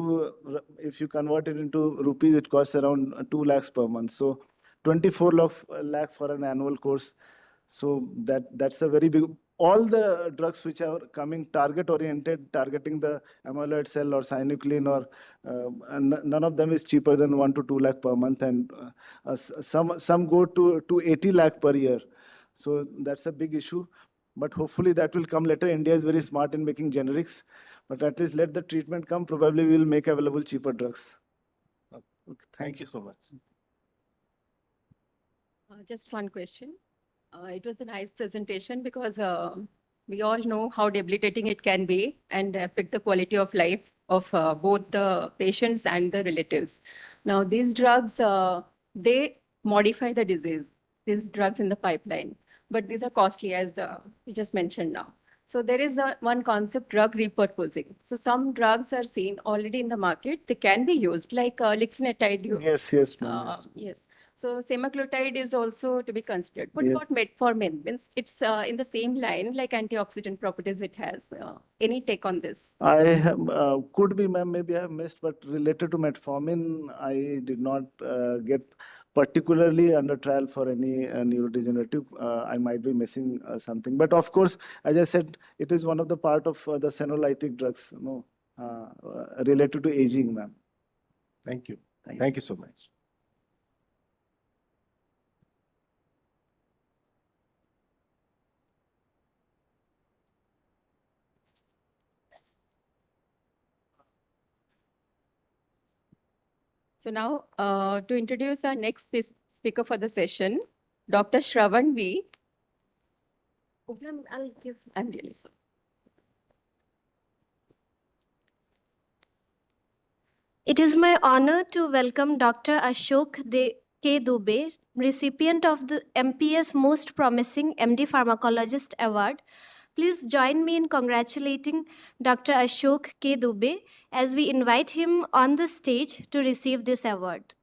if you convert it into rupees, it costs around 2 lakhs per month. So 24 lakh for an annual course. So that's a very big. All the drugs which are coming target-oriented, targeting the amyloid cell or synuclein, or none of them is cheaper than 1 to 2 lakh per month, and some go to 80 lakh per year. So that's a big issue. But hopefully that will come later. India is very smart in making generics, but at least let the treatment come. Probably we will make available cheaper drugs. Okay, thank you so much. Just one question. It was a nice presentation because We all know how debilitating it can be and affect the quality of life of both the patients and the relatives. Now, these drugs, they modify the disease, these drugs in the pipeline, but these are costly as we just mentioned now. So there is one concept, drug repurposing. So some drugs are seen already in the market. They can be used like lixisenatide. Yes, ma'am. Yes. So semaglutide is also to be considered. What Yes. about metformin? Means it's in the same line like antioxidant properties it has. Any take on this? I have, could be, ma'am, maybe I have missed, but related to metformin, I did not get particularly under trial for any neurodegenerative. I might be missing something. But of course, as I said, it is one of the part of the senolytic drugs, related to aging, ma'am. Thank you. Thank Thank you so much. So now to introduce our next speaker for the session, Dr. Shravan V. I'm really sorry. It is my honor to welcome Dr. Ashok K. Dubey, recipient of the MPS Most Promising MD Pharmacologist Award. Please join me in congratulating Dr. Ashok K. Dubey as we invite him on the stage to receive this award.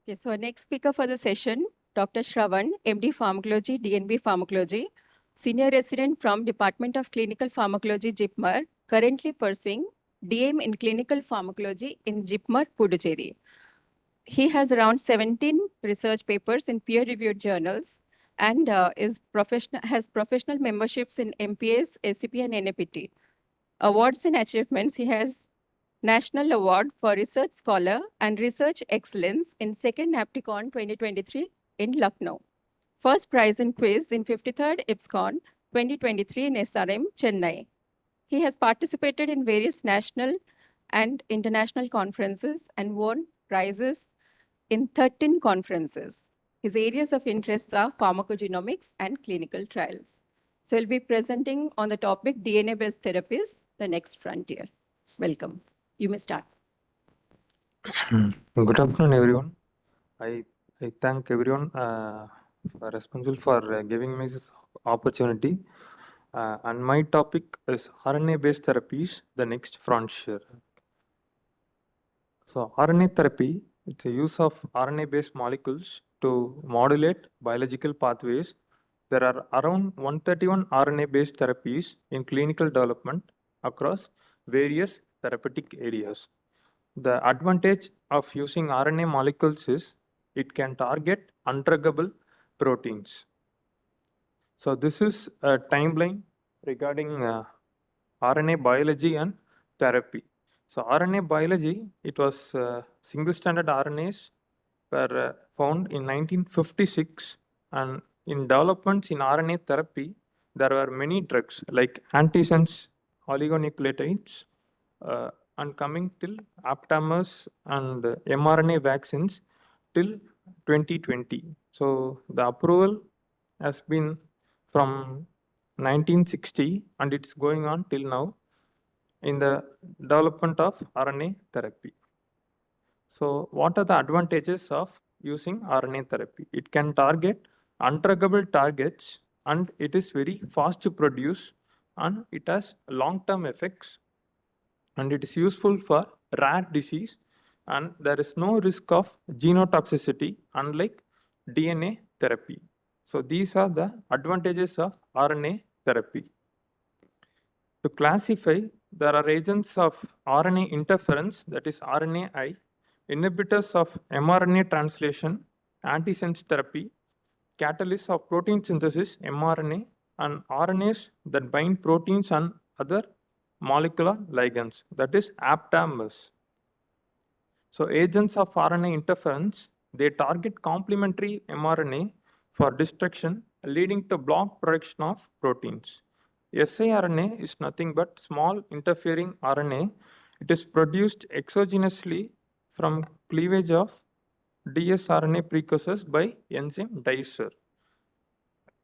Okay, so our next speaker for the session, Dr. Shravan, MD Pharmacology, DNB Pharmacology, Senior Resident from Department of Clinical Pharmacology, JIPMER, currently pursuing DM in Clinical Pharmacology in JIPMER, Puducherry. He has around 17 research papers in peer-reviewed journals and has professional memberships in MPS, ACP, and NAPT. Awards and achievements, he has National Award for Research Scholar and Research Excellence in 2nd APTICON 2023 in Lucknow. First prize in quiz in 53rd IPSCON 2023 in SRM, Chennai. He has participated in various national and international conferences and won prizes in 13 conferences. His areas of interest are pharmacogenomics and clinical trials. So he'll be presenting on the topic DNA-based therapies, the next frontier. Welcome. You may start. Good afternoon, everyone. I thank everyone responsible for giving me this opportunity. And my topic is RNA-based therapies, the next frontier. So RNA therapy, it's a use of RNA-based molecules to modulate biological pathways. There are around 131 RNA-based therapies in clinical development across various therapeutic areas. The advantage of using RNA molecules is it can target undruggable proteins. So this is a timeline regarding RNA biology and therapy. So RNA biology, it was single-stranded RNAs were found in 1956, and in developments in RNA therapy, there were many drugs like antisense oligonucleotides, and coming till aptamers and mRNA vaccines till 2020. So the approval has been from 1960 and it's going on till now in the development of RNA therapy. So what are the advantages of using RNA therapy? It can target undruggable targets and it is very fast to produce and it has long-term effects. and it is useful for rare disease, and there is no risk of genotoxicity unlike DNA therapy. So these are the advantages of RNA therapy. To classify, there are agents of RNA interference, that is RNAi, inhibitors of mRNA translation, antisense therapy, catalysts of protein synthesis, mRNA, and RNAs that bind proteins and other molecular ligands, that is AIIMS. So agents of RNA interference, they target complementary mRNA for destruction, leading to block production of proteins. siRNA is nothing but small interfering RNA. It is produced exogenously from cleavage of dsRNA precursors by enzyme dicer.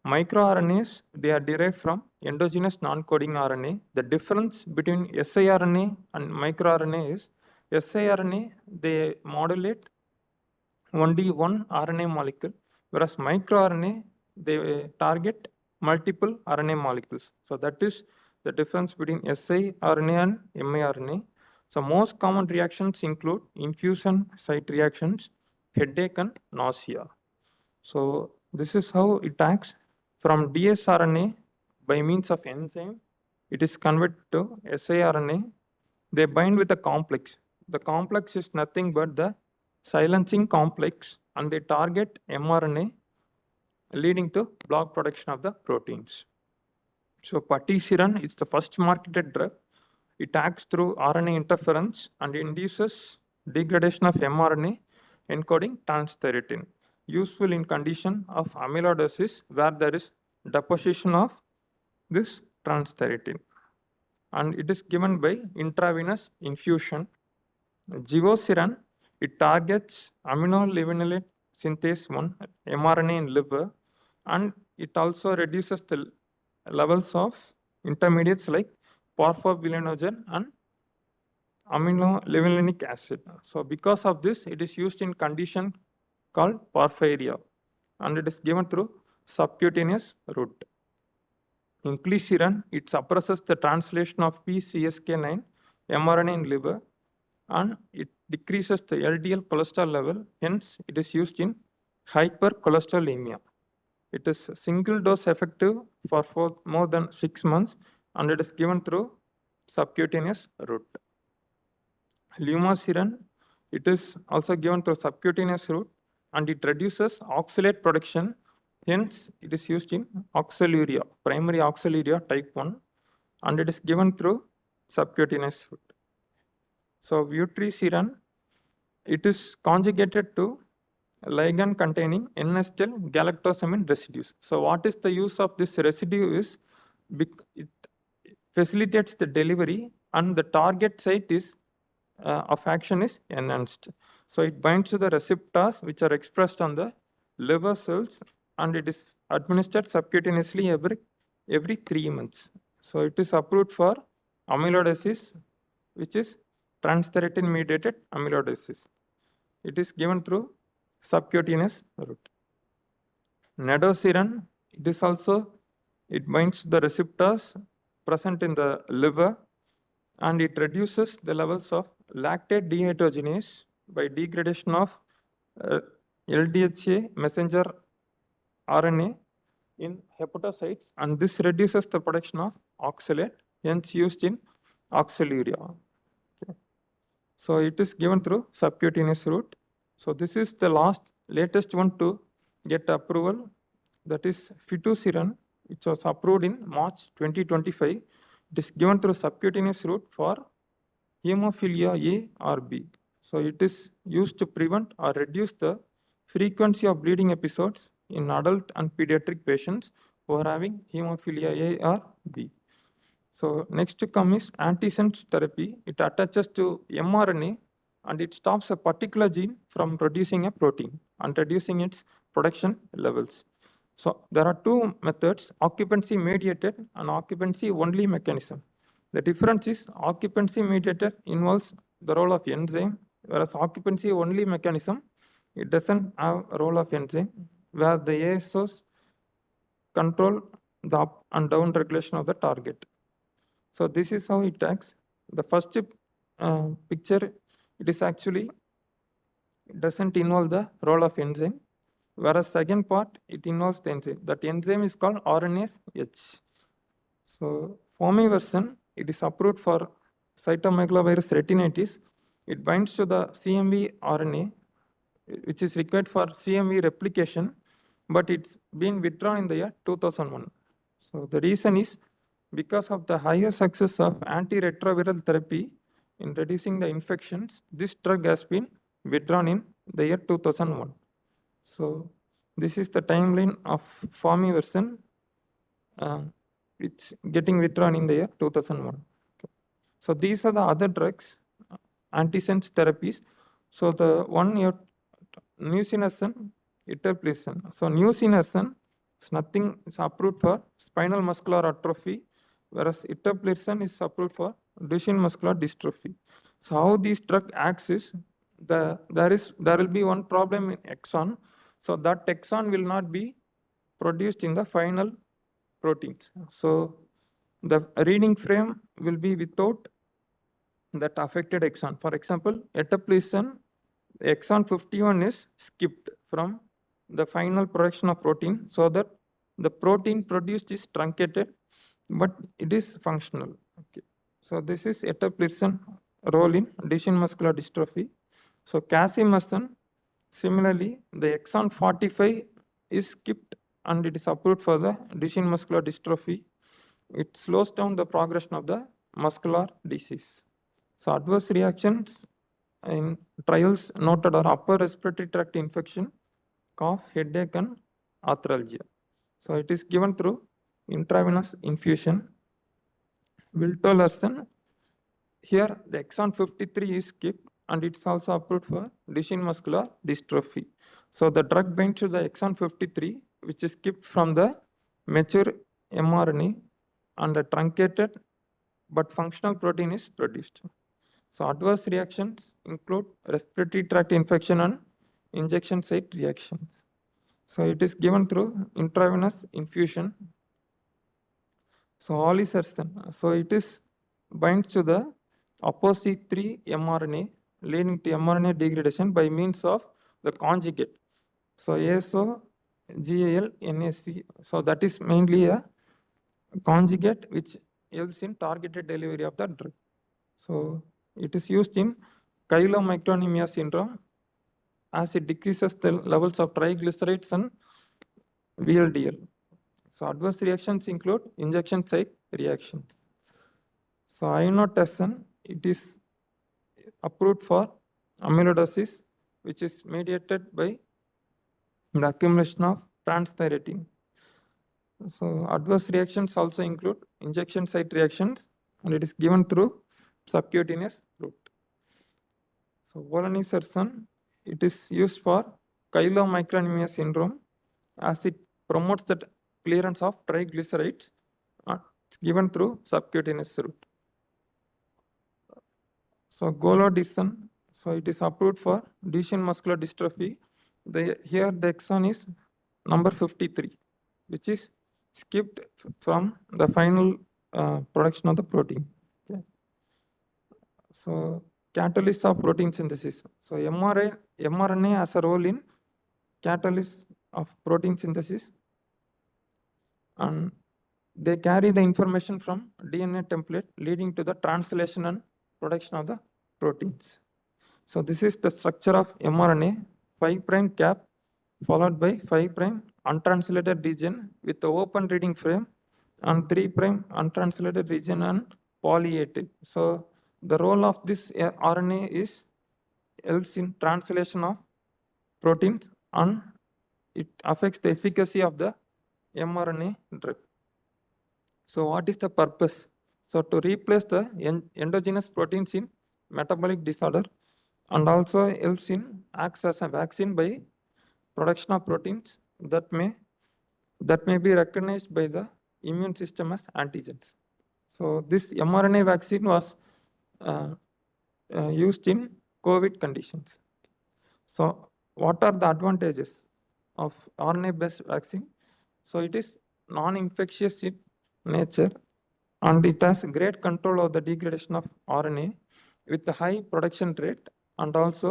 MicroRNAs, they are derived from endogenous non-coding RNA. The difference between siRNA and microRNA is siRNA, they modulate only one RNA molecule, whereas microRNA, they target multiple RNA molecules. So that is the difference between siRNA and miRNA. So most common reactions include infusion site reactions, headache, and nausea. So this is how it acts. From dsRNA by means of enzyme, it is converted to siRNA. They bind with a complex. The complex is nothing but the silencing complex, and they target mRNA, leading to block production of the proteins. So patisiran is the first marketed drug. It acts through RNA interference and induces degradation of mRNA encoding transthyretin, useful in condition of amyloidosis where there is deposition of this transthyretin. And it is given by intravenous infusion. Givosiran, it targets aminolevinolate synthase 1 mRNA in liver, and it also reduces the levels of intermediates like porphobilinogen and aminolevulinic acid. So because of this, it is used in condition called porphyria, and it is given through subcutaneous route. Inclisiran, it suppresses the translation of PCSK9 mRNA in liver, and it decreases the LDL cholesterol level. Hence, it is used in hypercholesterolemia. It is single dose effective for more than 6 months, and it is given through subcutaneous route. Lumasiran, it is also given through subcutaneous route, and it reduces oxalate production. Hence, it is used in oxaluria, primary oxaluria type 1, and it is given through subcutaneous route. So vutrisiran, it is conjugated to ligand containing N-acetyl galactosamine residues. So what is the use of this residue is it facilitates the delivery, and the target site is of action is enhanced. So it binds to the receptors which are expressed on the liver cells, and it is administered subcutaneously every 3 months. So it is approved for amyloidosis, which is transthyretin mediated amyloidosis. It is given through subcutaneous route. Nedosiran, it binds the receptors present in the liver, and it reduces the levels of lactate dehydrogenase by degradation of LDHA messenger RNA in hepatocytes, and this reduces the production of oxalate, hence used in oxaluria. Okay. So it is given through subcutaneous route. So this is the latest one to get approval, that is fitusiran, which was approved in March 2025. It is given through subcutaneous route for hemophilia A or B. So it is used to prevent or reduce the frequency of bleeding episodes in adult and pediatric patients who are having hemophilia A or B. So next to come is antisense therapy. It attaches to mRNA, and it stops a particular gene from producing a protein and reducing its production levels. So there are two methods, occupancy mediated and occupancy only mechanism. The difference is occupancy mediated involves the role of enzyme, whereas occupancy only mechanism, it doesn't have a role of enzyme, where the ASOs control the up and down regulation of the target. So this is how it acts. The first picture, it is actually doesn't involve the role of enzyme, whereas second part, it involves the enzyme. That enzyme is called RNase H. So Formiversin, it is approved for cytomegalovirus retinitis. It binds to the CMV RNA, which is required for CMV replication, but it's been withdrawn in the year 2001. So the reason is because of the higher success of antiretroviral therapy in reducing the infections, this drug has been withdrawn in the year 2001. So this is the timeline of Formiversin, it's getting withdrawn in the year 2001. So these are the other drugs, antisense therapies. So the one you nusinersen, iterplisen. So nusinersen is nothing, is approved for spinal muscular atrophy, whereas iterplisen is approved for Duchenne muscular dystrophy. So how these drug acts is there will be one problem in exon. So that exon will not be produced in the final proteins. So the reading frame will be without that affected exon. For example, etoplison, exon 51 is skipped from the final production of protein, so that the protein produced is truncated, but it is functional. Okay. So this is etoplison role in Duchenne muscular dystrophy. So casimersen, similarly, the exon 45 is skipped and it is approved for the Duchenne muscular dystrophy. It slows down the progression of the muscular disease. So adverse reactions in trials noted are upper respiratory tract infection, cough, headache, and arthralgia. So it is given through intravenous infusion. Viltolarsen, here the exon 53 is skipped and it's also approved for Duchenne muscular dystrophy. So the drug binds to the exon 53, which is skipped from the mature mRNA, and the truncated but functional protein is produced. So adverse reactions include respiratory tract infection and injection site reactions. So it is given through intravenous infusion. So olezarsen, so it is binds to the ApoC3 mRNA, leading to mRNA degradation by means of the conjugate. So ASO, GAL, NAC. So that is mainly a conjugate which helps in targeted delivery of the drug. So it is used in chylomicronemia syndrome as it decreases the levels of triglycerides and VLDL. So adverse reactions include injection site reactions. So inotesten, it is approved for amyloidosis, which is mediated by the accumulation of transthyretin. So adverse reactions also include injection site reactions, and it is given through subcutaneous route. So volanesersen, it is used for chylomicronemia syndrome as it promotes the clearance of triglycerides. It's given through subcutaneous route. So golodisen, so it is approved for Duchenne muscular dystrophy. Here the exon is number 53, which is skipped from the final production of the protein. Okay. So catalyst of protein synthesis. So mRNA has a role in catalyst of protein synthesis, and they carry the information from DNA template leading to the translation and production of the proteins. So this is the structure of mRNA, 5' cap followed by 5' untranslated region with the open reading frame and 3' untranslated region and poly A tail. So the role of this RNA is helps in translation of proteins and it affects the efficacy of the mRNA drug. So what is the purpose? So to replace the endogenous proteins in metabolic disorder, and also helps in acts as a vaccine by production of proteins that may be recognized by the immune system as antigens. So this mRNA vaccine was used in COVID conditions. So what are the advantages of RNA-based vaccine? So it is non-infectious in nature and it has great control of the degradation of RNA with a high production rate, and also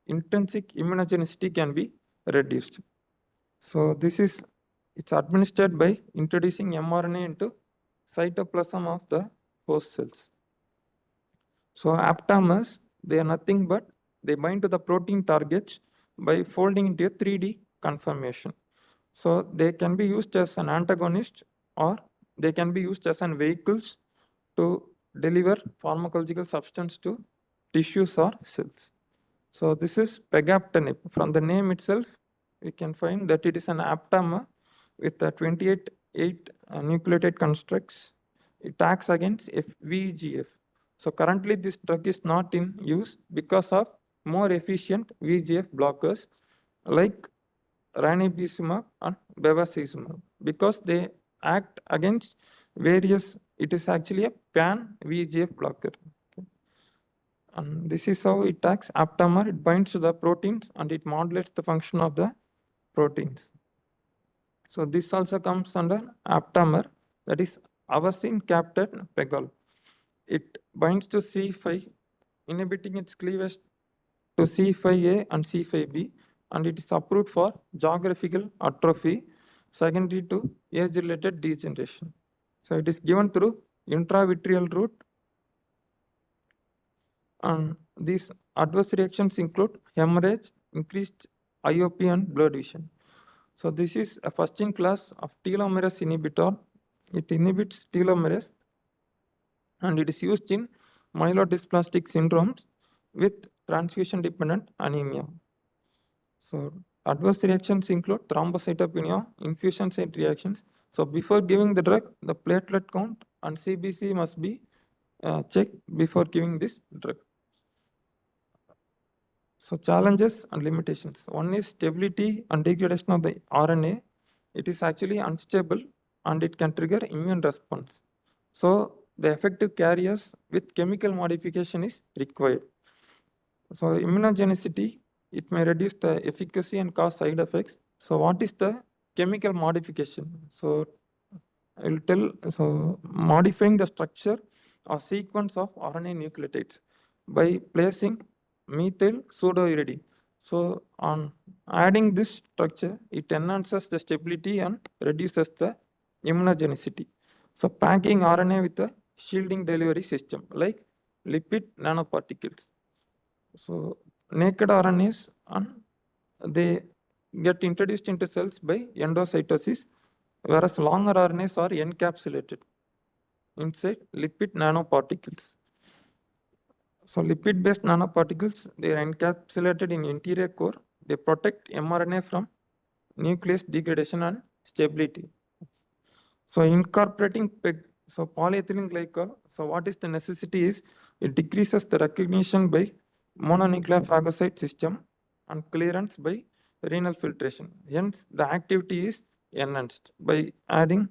intrinsic immunogenicity can be reduced. So it's administered by introducing mRNA into cytoplasm of the host cells. So aptamers, they are nothing but they bind to the protein targets by folding into a 3D conformation. So they can be used as an antagonist, or they can be used as an vehicles to deliver pharmacological substance to tissues or cells. So this is pegaptanib. From the name itself, we can find that it is an aptamer with 28 nucleotide constructs. It acts against VEGF. So currently this drug is not in use because of more efficient VEGF blockers like ranibizumab and bevacizumab, because they act against various, it is actually a pan VEGF blocker. And this is how it acts. Aptamer, it binds to the proteins and it modulates the function of the proteins. So this also comes under aptamer, that is avacin capted pegol. It binds to C5, inhibiting its cleavage to C5a and C5b, and it is approved for geographical atrophy secondary to age-related degeneration. So it is given through intravitreal route, and these adverse reactions include hemorrhage, increased IOP, and blurred vision. So this is a first-in-class of telomerase inhibitor. It inhibits telomerase, and it is used in myelodysplastic syndromes with transfusion-dependent anemia. So adverse reactions include thrombocytopenia, infusion site reactions. So before giving the drug, the platelet count and CBC must be checked before giving this drug. So challenges and limitations. One is stability and degradation of the RNA. It is actually unstable and it can trigger immune response. So the effective carriers with chemical modification is required. So immunogenicity, it may reduce the efficacy and cause side effects. So what is the chemical modification? So I will tell, so modifying the structure or sequence of RNA nucleotides by placing methyl pseudouridine. So on adding this structure, it enhances the stability and reduces the immunogenicity. So packing RNA with a shielding delivery system like lipid nanoparticles. So naked RNAs, and they get introduced into cells by endocytosis, whereas longer RNAs are encapsulated inside lipid nanoparticles. So lipid-based nanoparticles, they are encapsulated in interior core. They protect mRNA from nucleus degradation and stability. So incorporating polyethylene glycol, so what is the necessity is, it decreases the recognition by mononuclear phagocyte system and clearance by renal filtration. Hence, the activity is enhanced by adding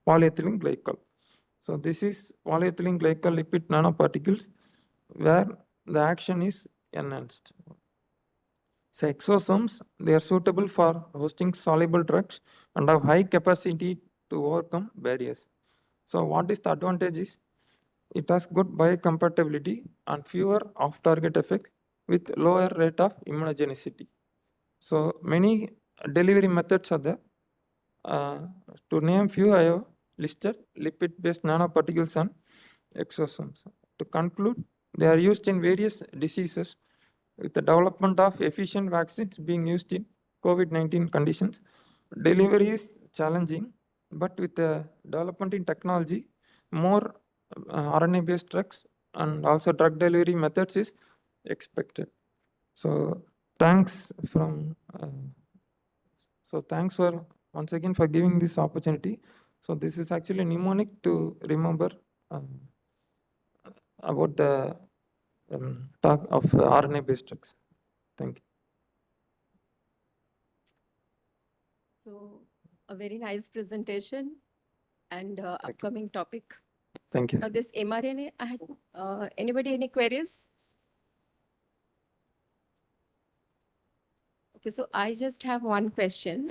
polyethylene glycol. So this is polyethylene glycol lipid nanoparticles where the action is enhanced. So exosomes, they are suitable for hosting soluble drugs and have high capacity to overcome barriers. So what is the advantage is, it has good biocompatibility and fewer off-target effects with lower rate of immunogenicity. So many delivery methods are there. To name few, I have listed lipid-based nanoparticles and exosomes. To conclude, they are used in various diseases with the development of efficient vaccines being used in COVID-19 conditions. Delivery is challenging, but with the development in technology, more RNA-based drugs and also drug delivery methods is expected. So thanks thanks for once again for giving this opportunity. So this is actually mnemonic to remember about the talk of RNA-based drugs. Thank you. So a very nice presentation and upcoming topic. Thank you. Now this mRNA, anybody any queries? Okay, so I just have one question.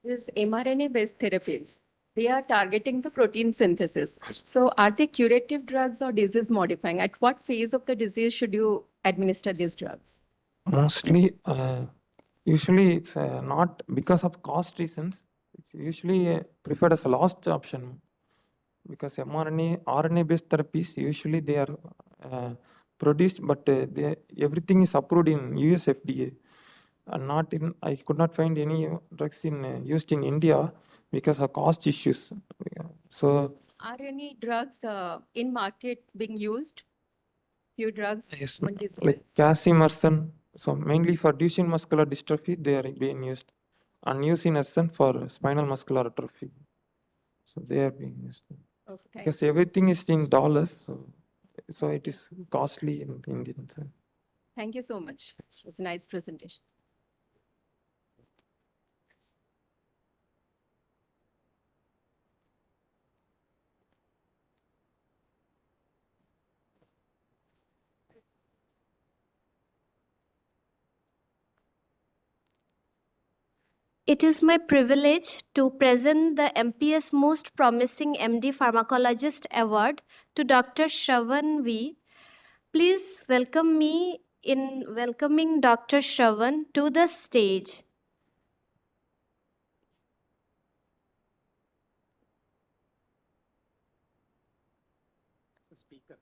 This mRNA-based therapies, They are targeting the protein synthesis. So are they curative drugs or disease modifying? At what phase of the disease should you administer these drugs? Mostly, usually it's not because of cost reasons. It's usually preferred as a last option because mRNA, RNA-based therapies usually they are produced, but everything is approved in US FDA. And not in, I could not find any drugs used in India because of cost issues. So Are any drugs in market being used? Few drugs? yes, on this like casimersen, so mainly for Duchenne muscular dystrophy, they are being used, and nusinersen for spinal muscular atrophy. So they are being used. Okay. Because everything is in dollars, so it is costly in Indian. So. Thank you so much. It was a nice presentation. It is my privilege to present the MPS Most Promising MD Pharmacologist Award to Dr. Shravan V. Please welcome me in welcoming Dr. Shravan to the stage. Speaker.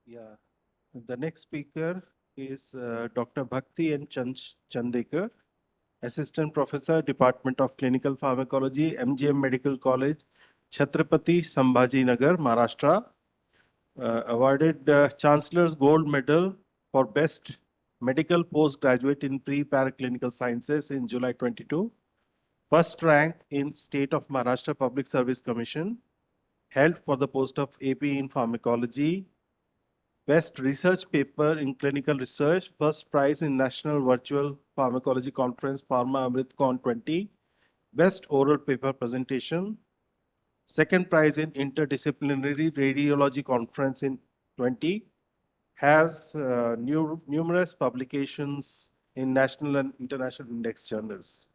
Yeah. The next speaker is Dr. Bhakti N. Chandekar, Assistant Professor, Department of Clinical Pharmacology, MGM Medical College, Chhatrapati Sambhaji Nagar, Maharashtra. Awarded Chancellor's Gold Medal for Best Medical Postgraduate in Pre-Paraclinical Sciences in July 22. First rank in State of Maharashtra Public Service Commission, held for the post of AP in Pharmacology. Best Research Paper in Clinical Research, first prize in National Virtual Pharmacology Conference, MPSCON-2025. Best Oral Paper Presentation. Second prize in Interdisciplinary Radiology Conference in 20. Has numerous publications in national and international index journals.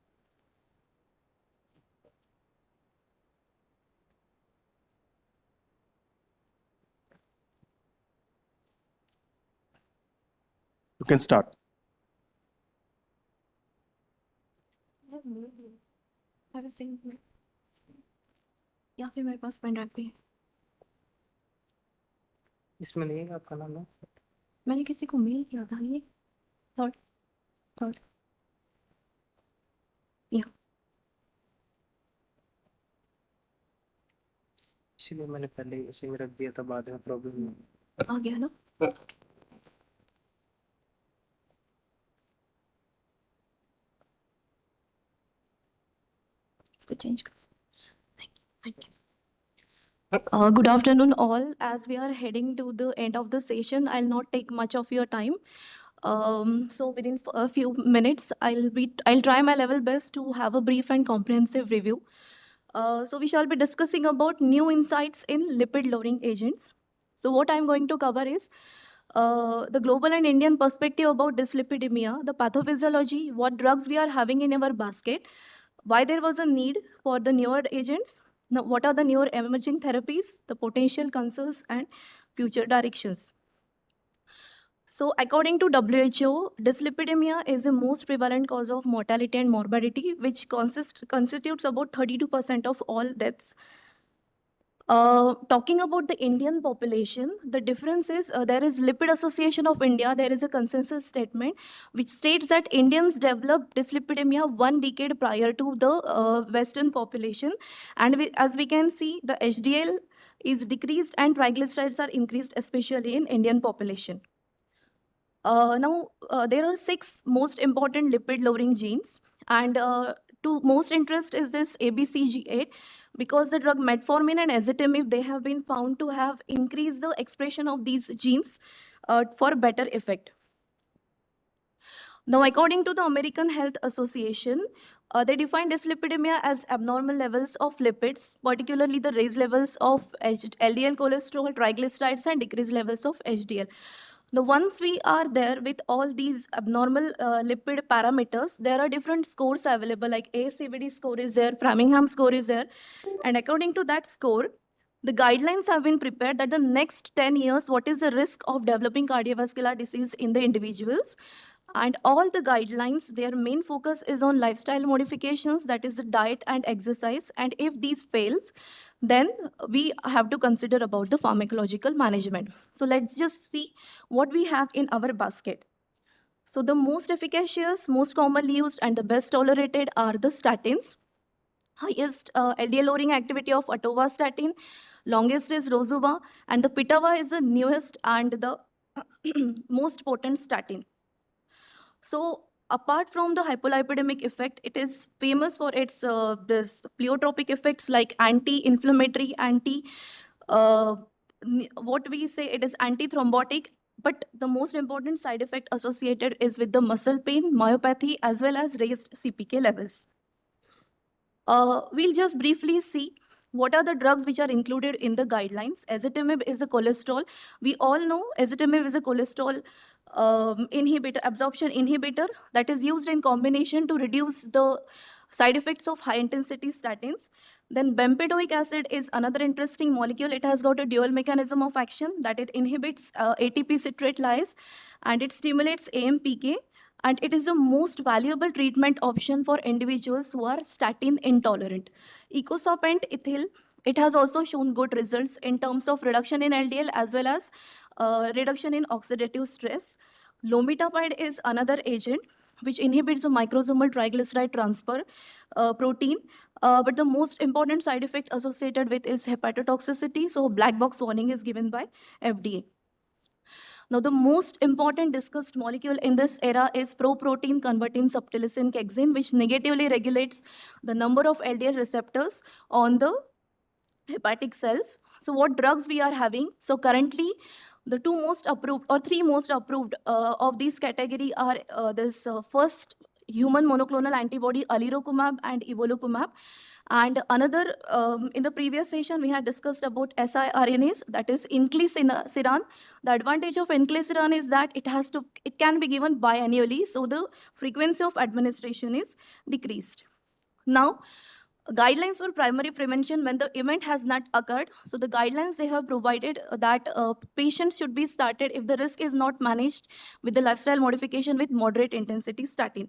You can start. या फिर मेरे पास pen drive भी है। इसमें नहीं है आपका नाम ना? मैंने किसी को मेल किया था ये थर्ड थर्ड या इसीलिए मैंने पहले इसी में रख दिया था, बाद में प्रॉब्लम आ गया ना। इसको चेंज कर सकते। Thank you. Good afternoon, all. As we are heading to the end of the session, I'll not take much of your time. So within a few minutes, I'll try my level best to have a brief and comprehensive review. So we shall be discussing about new insights in lipid-lowering agents. So what I'm going to cover is the global and Indian perspective about dyslipidemia, the pathophysiology, what drugs we are having in our basket, why there was a need for the newer agents, now, what are the newer emerging therapies, the potential concerns, and future directions. So according to WHO, dyslipidemia is the most prevalent cause of mortality and morbidity, which constitutes about 32% of all deaths. Talking about the Indian population, the difference is there is Lipid Association of India. There is a consensus statement which states that Indians developed dyslipidemia 1 decade prior to the Western population. And as we can see, the HDL is decreased and triglycerides are increased, especially in Indian population. There are 6 most important lipid-lowering genes, and to most interest is this ABCG8, because the drug metformin and ezetimibe, they have been found to have increased the expression of these genes for better effect. Now, according to the American Health Association, they define dyslipidemia as abnormal levels of lipids, particularly the raised levels of LDL cholesterol, triglycerides, and decreased levels of HDL. Now, once we are there with all these abnormal lipid parameters, there are different scores available, like ASCVD score is there, Framingham score is there. And according to that score, the guidelines have been prepared that the next 10 years, what is the risk of developing cardiovascular disease in the individuals. And all the guidelines, their main focus is on lifestyle modifications, that is the diet and exercise. And if these fails, then we have to consider about the pharmacological management. So let's just see what we have in our basket. So the most efficacious, most commonly used, and the best tolerated are the statins. Highest LDL lowering activity of atorvastatin, longest is rosuva, and the pitava is the newest and the most potent statin. So apart from the hypolipidemic effect, it is famous for its this pleiotropic effects like anti-inflammatory, what we say it is anti-thrombotic. But the most important side effect associated is with the muscle pain, myopathy, as well as raised CPK levels. We'll just briefly see what are the drugs which are included in the guidelines. Ezetimibe is a cholesterol. We all know ezetimibe is a cholesterol inhibitor, absorption inhibitor that is used in combination to reduce the side effects of high intensity statins. Then bempedoic acid is another interesting molecule. It has got a dual mechanism of action, that it inhibits ATP citrate lyase and it stimulates AMPK. And it is the most valuable treatment option for individuals who are statin intolerant. Icosapent ethyl, it has also shown good results in terms of reduction in LDL as well as reduction in oxidative stress. Lomitapide is another agent which inhibits the microsomal triglyceride transfer protein. But the most important side effect associated with is hepatotoxicity. So black box warning is given by FDA. Now, the most important discussed molecule in this era is proprotein converting subtilisin kexin, which negatively regulates the number of LDL receptors on the hepatic cells. So what drugs we are having? So currently, the 2 most approved or 3 most approved of these category are this first human monoclonal antibody alirocumab and evolocumab. And another, in the previous session, we had discussed about siRNAs, that is inclisiran. The advantage of inclisiran is that it can be given biannually, so the frequency of administration is decreased. Now, guidelines for primary prevention when the event has not occurred. So the guidelines they have provided that patients should be started if the risk is not managed with the lifestyle modification with moderate intensity statin.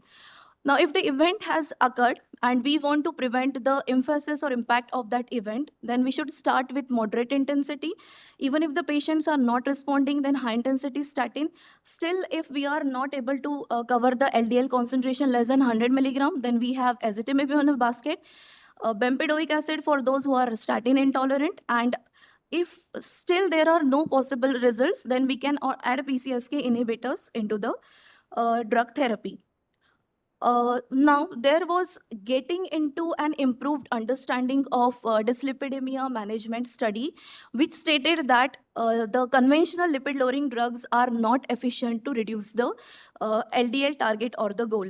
Now, if the event has occurred and we want to prevent the emphasis or impact of that event, then we should start with moderate intensity. Even if the patients are not responding, then high intensity statin. Still, if we are not able to cover the LDL concentration less than 100 milligram, then we have ezetimibe in a basket, bempedoic acid for those who are statin intolerant. And if still there are no possible results, then we can add PCSK inhibitors into the drug therapy. Now, there was getting into an improved understanding of dyslipidemia management study, which stated that the conventional lipid-lowering drugs are not efficient to reduce the LDL target or the goal.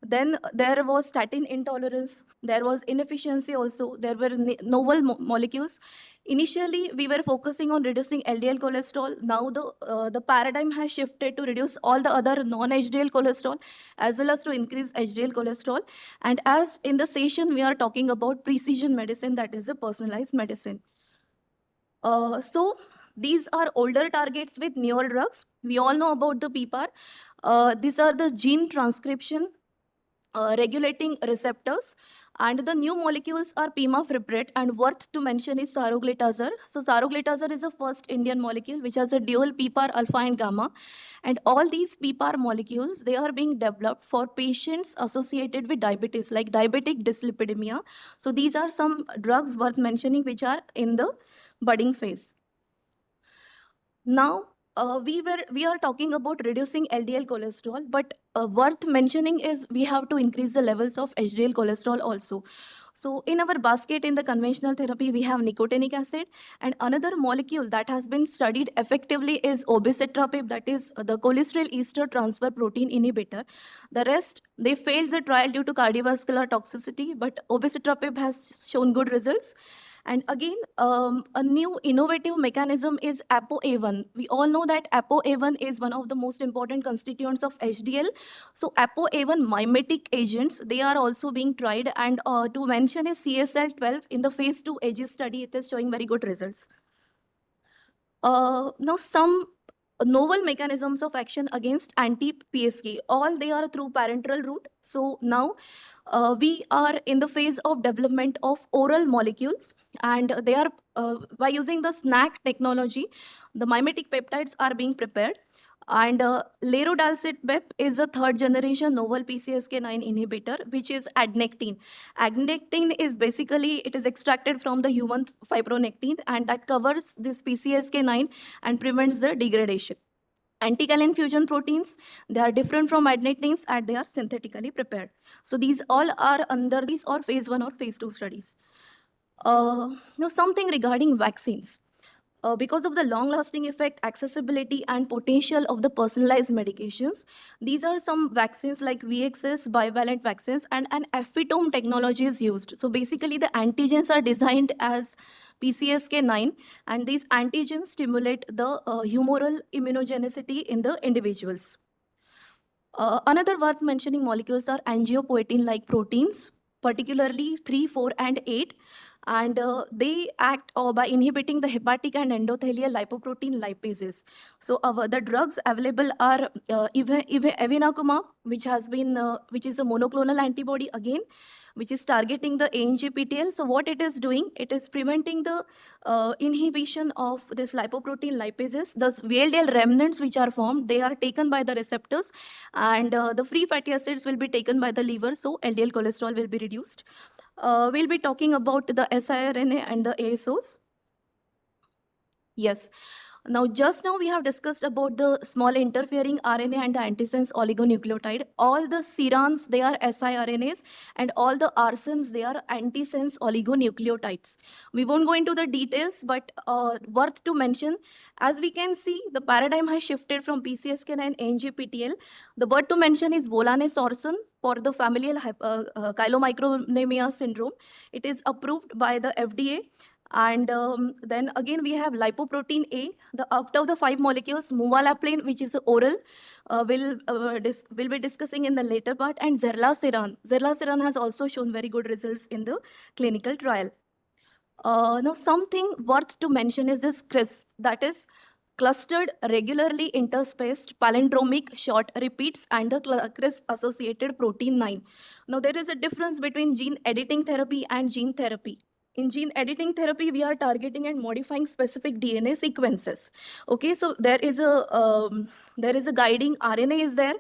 Then there was statin intolerance. There was inefficiency also. There were novel molecules. Initially, we were focusing on reducing LDL cholesterol. Now the paradigm has shifted to reduce all the other non-HDL cholesterol as well as to increase HDL cholesterol. And as in the session, we are talking about precision medicine, that is a personalized medicine. So these are older targets with newer drugs. We all know about the PPAR. These are the gene transcription regulating receptors, and the new molecules are pemafiprate, and worth to mention is saroglitazar. So saroglitazar is the first Indian molecule which has a dual PPAR alpha and gamma, and all these PPAR molecules, they are being developed for patients associated with diabetes, like diabetic dyslipidemia. So these are some drugs worth mentioning which are in the budding phase. Now, we are talking about reducing LDL cholesterol, but worth mentioning is we have to increase the levels of HDL cholesterol also. So in our basket in the conventional therapy, we have nicotinic acid, and another molecule that has been studied effectively is obicetrapib, that is the cholesterol ester transfer protein inhibitor. The rest, they failed the trial due to cardiovascular toxicity, but obicetrapib has shown good results. And again, a new innovative mechanism is ApoA1. We all know that ApoA1 is one of the most important constituents of HDL. So ApoA1 mimetic agents, they are also being tried. And to mention is CSL12 in the phase 2 AG study, it is showing very good results. Now some novel mechanisms of action against anti-PSK, all they are through parenteral route. So now we are in the phase of development of oral molecules, and they are by using the SNAC technology, the mimetic peptides are being prepared. And larodalcibep is a third generation novel PCSK9 inhibitor, which is adnectine. Adnectine is basically, it is extracted from the human fibronectin, and that covers this PCSK9 and prevents the degradation. Anticalin fusion proteins, they are different from adnectines and they are synthetically prepared. So these all are under these or phase 1 or phase 2 studies. Now something regarding vaccines. Because of the long-lasting effect, accessibility, and potential of the personalized medications, these are some vaccines like VXS, bivalent vaccines, and an epitome technology is used. So basically, the antigens are designed as PCSK9, and these antigens stimulate the humoral immunogenicity in the individuals. Another worth mentioning molecules are angiopoietin-like proteins, particularly 3, 4, and 8. And they act by inhibiting the hepatic and endothelial lipoprotein lipases. So the drugs available are evinacumab, which is a monoclonal antibody again, which is targeting the ANGPTL. So what it is doing, it is preventing the inhibition of this lipoprotein lipases. Thus, VLDL remnants which are formed, they are taken by the receptors, and the free fatty acids will be taken by the liver, so LDL cholesterol will be reduced. We'll be talking about the siRNA and the ASOs. Yes. Now, just now we have discussed about the small interfering RNA and the antisense oligonucleotide. All the serans, they are siRNAs, and all the arsens, they are antisense oligonucleotides. We won't go into the details, but worth to mention, as we can see, the paradigm has shifted from PCSK9 and ANGPTL. The word to mention is volanesorsen for the familial chylomicronemia syndrome. It is approved by the FDA. And then again, we have lipoprotein A. Out of the 5 molecules, muvalaplane, which is oral, we'll be discussing in the later part, and zerlasiran. Zerlasiran has also shown very good results in the clinical trial. Now, something worth to mention is this CRISP, that is clustered, regularly interspaced, palindromic short repeats, and the CRISP associated protein 9. Now, there is a difference between gene editing therapy and gene therapy. In gene editing therapy, we are targeting and modifying specific DNA sequences. Okay, so there is a guiding RNA is there,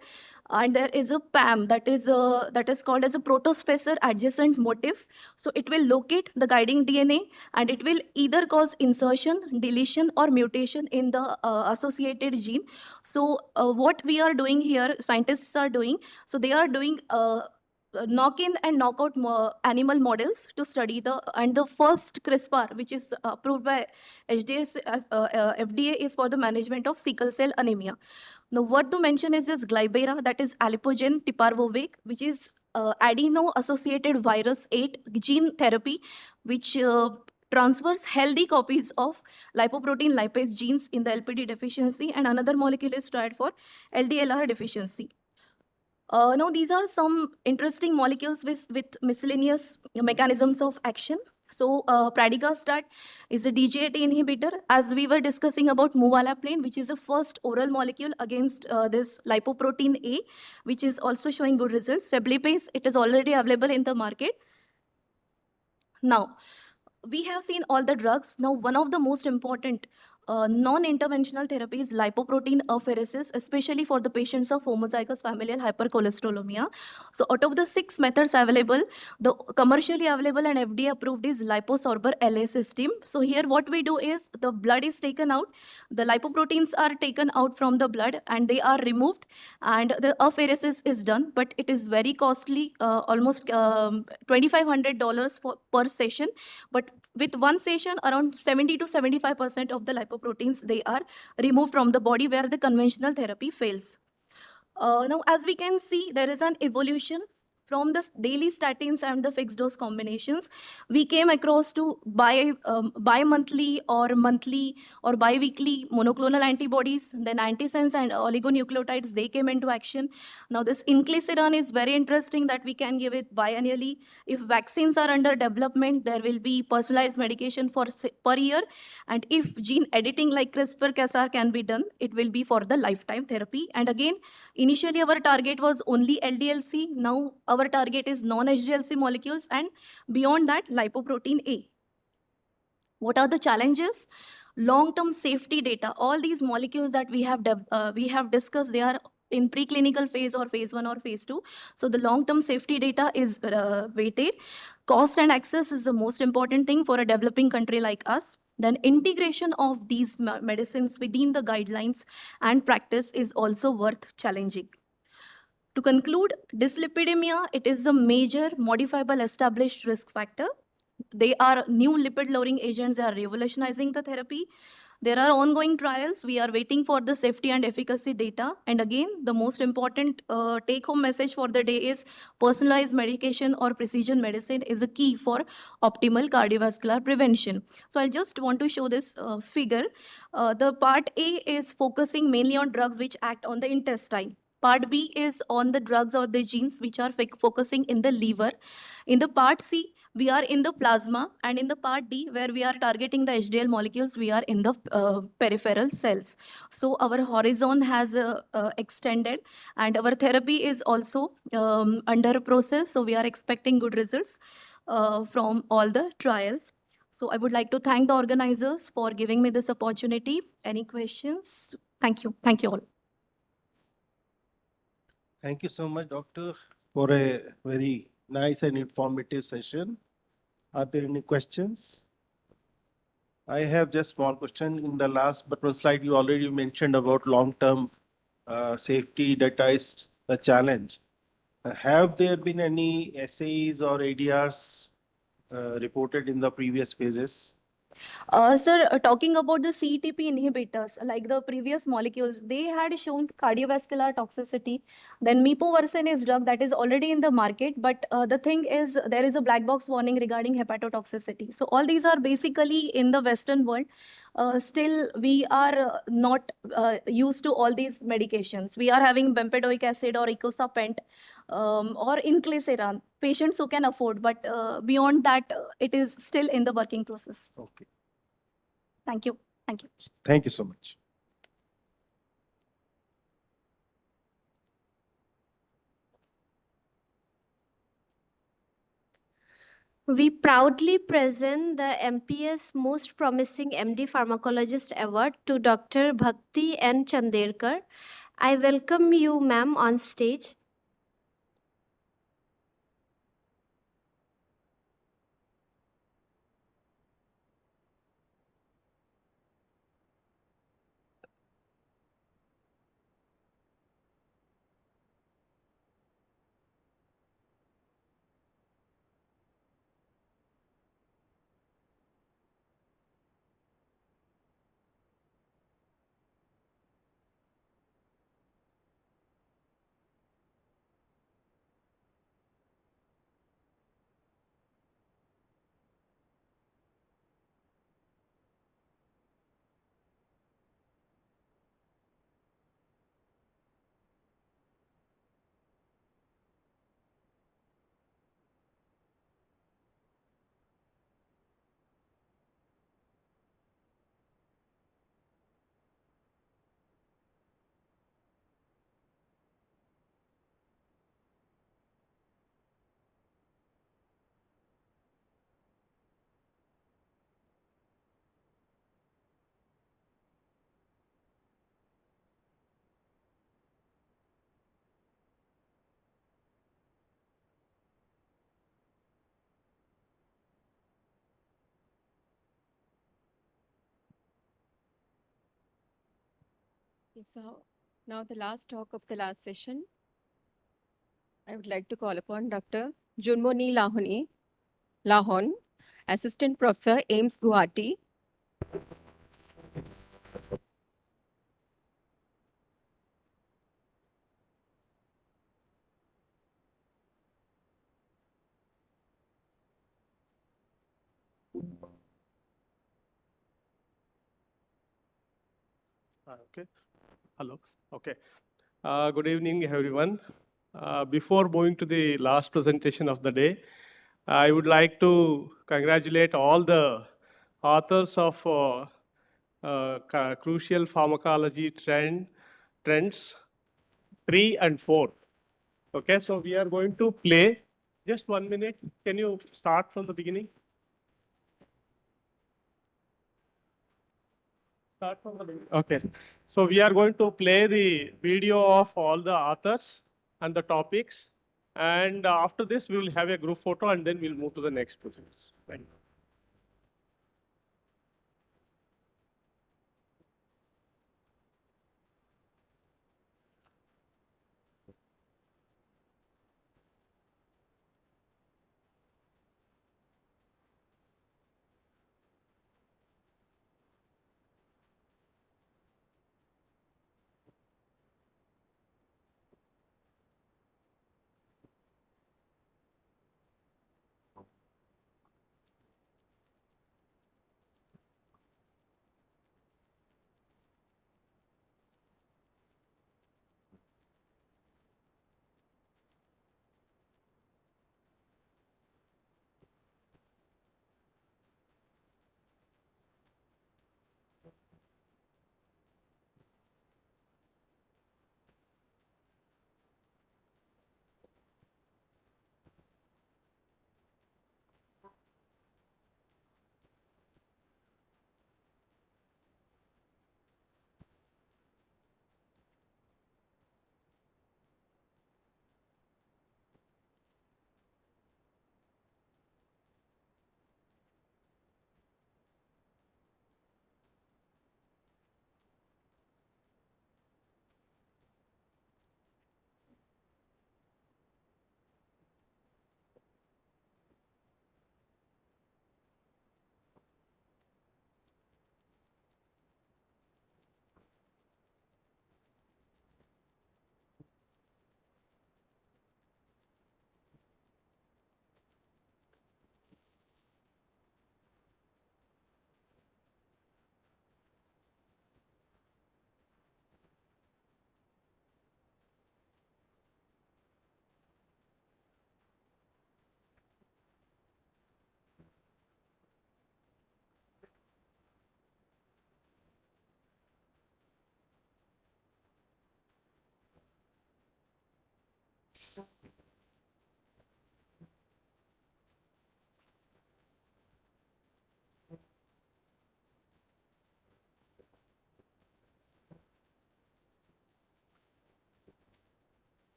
and there is a PAM that is called as a protospacer adjacent motif. So it will locate the guiding DNA, and it will either cause insertion, deletion, or mutation in the associated gene. So what we are doing here, scientists are doing, so they are doing knock-in and knockout animal models to study the first CRISPR, which is approved by FDA, is for the management of sickle cell anemia. Now, what to mention is this glibera, that is alipogen tiparvovec, which is adeno-associated virus 8 gene therapy, which transfers healthy copies of lipoprotein lipase genes in the LPD deficiency, and another molecule is tried for LDLR deficiency. Now, these are some interesting molecules with miscellaneous mechanisms of action. So, Pradigostat is a DGAT inhibitor. As we were discussing about muvalaplane, which is the first oral molecule against this lipoprotein A, which is also showing good results. Seblipase, it is already available in the market. Now, we have seen all the drugs. Now, one of the most important non-interventional therapies, lipoprotein apheresis, especially for the patients of homozygous familial hypercholesterolemia. So out of the 6 methods available, the commercially available and FDA approved is liposorber LA system. So here what we do is the blood is taken out, the lipoproteins are taken out from the blood and they are removed, and the apheresis is done, but it is very costly, almost $2,500 per session. But with one session, around 70 to 75% of the lipoproteins, they are removed from the body, where the conventional therapy fails. Now, as we can see, there is an evolution from the daily statins and the fixed dose combinations. We came across to bi-monthly or monthly or bi-weekly monoclonal antibodies. Then antisense and oligonucleotides, they came into action. Now, this inclisiran is very interesting that we can give it biannually. If vaccines are under development, there will be personalized medication per year. And if gene editing like CRISPR-Cas9 can be done, it will be for the lifetime therapy. And again, initially our target was only LDLC. Now our target is non-HDLC molecules, and beyond that, lipoprotein A. What are the challenges? Long-term safety data. All these molecules that we have discussed, they are in preclinical phase or phase 1 or phase 2. So the long-term safety data is weighted. Cost and access is the most important thing for a developing country like us. Then integration of these medicines within the guidelines and practice is also worth challenging. To conclude, dyslipidemia, it is a major modifiable established risk factor. They are new lipid-lowering agents. They are revolutionizing the therapy. There are ongoing trials. We are waiting for the safety and efficacy data. And again, the most important take-home message for the day is personalized medication or precision medicine is a key for optimal cardiovascular prevention. So I just want to show this figure. The part A is focusing mainly on drugs which act on the intestine. Part B is on the drugs or the genes which are focusing in the liver. In the part C, we are in the plasma, and in the part D, where we are targeting the HDL molecules, we are in the peripheral cells. So our horizon has extended, and our therapy is also under process. So we are expecting good results from all the trials. So I would like to thank the organizers for giving me this opportunity. Any questions? Thank you. Thank you all. Thank you so much, Doctor, for a very nice and informative session. Are there any questions? I have just one question. In the last but one slide, you already mentioned about long-term safety data is a challenge. Have there been any SAEs or ADRs reported in the previous phases? Sir, talking about the CETP inhibitors, like the previous molecules, they had shown cardiovascular toxicity. Then Mepoversen is drug that is already in the market, but the thing is there is a black box warning regarding hepatotoxicity. So all these are basically in the Western world. Still, we are not used to all these medications. We are having bempedoic acid or icosapent or inclisiran, patients who can afford, but beyond that, it is still in the working process. Okay. Thank you. Thank you. Thank you so much. We proudly present the MPS Most Promising MD Pharmacologist Award to Dr. Bhakti N. Chanderkar. I welcome you, ma'am, on stage. Okay, so now the last talk of the last session. I would like to call upon Dr. Junmoni Lahon, Assistant Professor, AIIMS Guwahati. Okay. Hello. Okay. Good evening, everyone. Before moving to the last presentation of the day, I would like to congratulate all the authors of crucial pharmacology trends 3 and 4. Okay, so we are going to play. Just 1 minute. Can you start from the beginning? Start from the beginning. Okay. So we are going to play the video of all the authors and the topics. And after this, we will have a group photo and then we'll move to the next process. Thank you.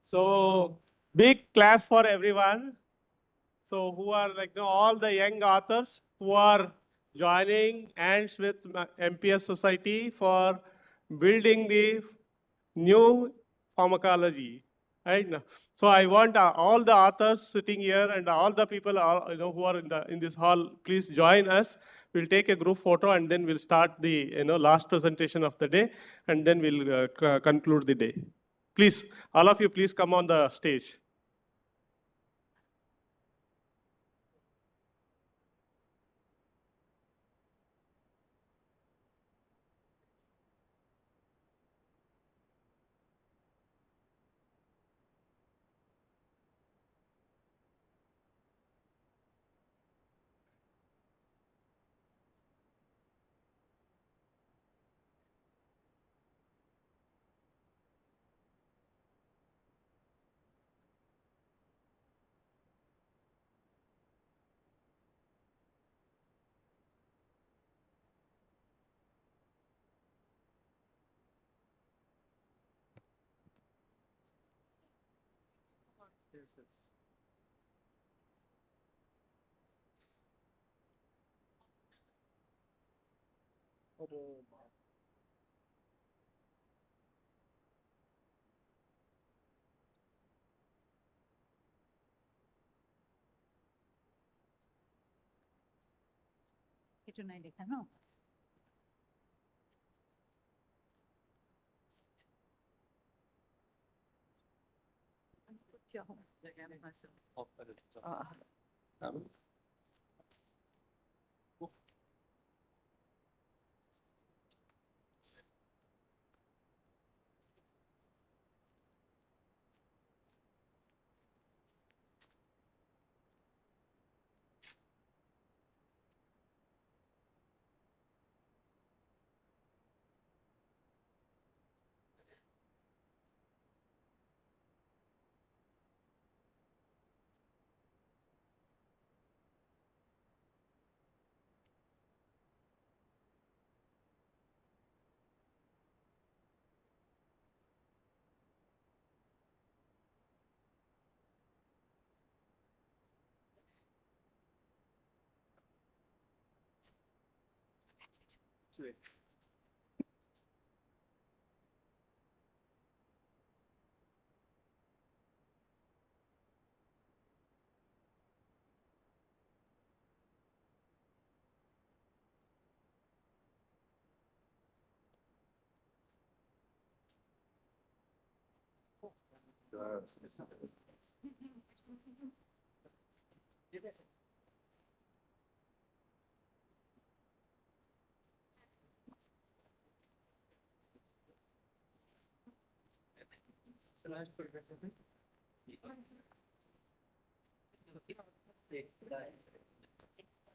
So big clap for everyone. So who are all the young authors who are joining hands with MPS Society for building the new pharmacology. Right now. So I want all the authors sitting here and all the people who are in this hall, please join us. We'll take a group photo and then we'll start the last presentation of the day and then we'll conclude the day. Please, all of you, please come on the stage. itu নাই দেখা ন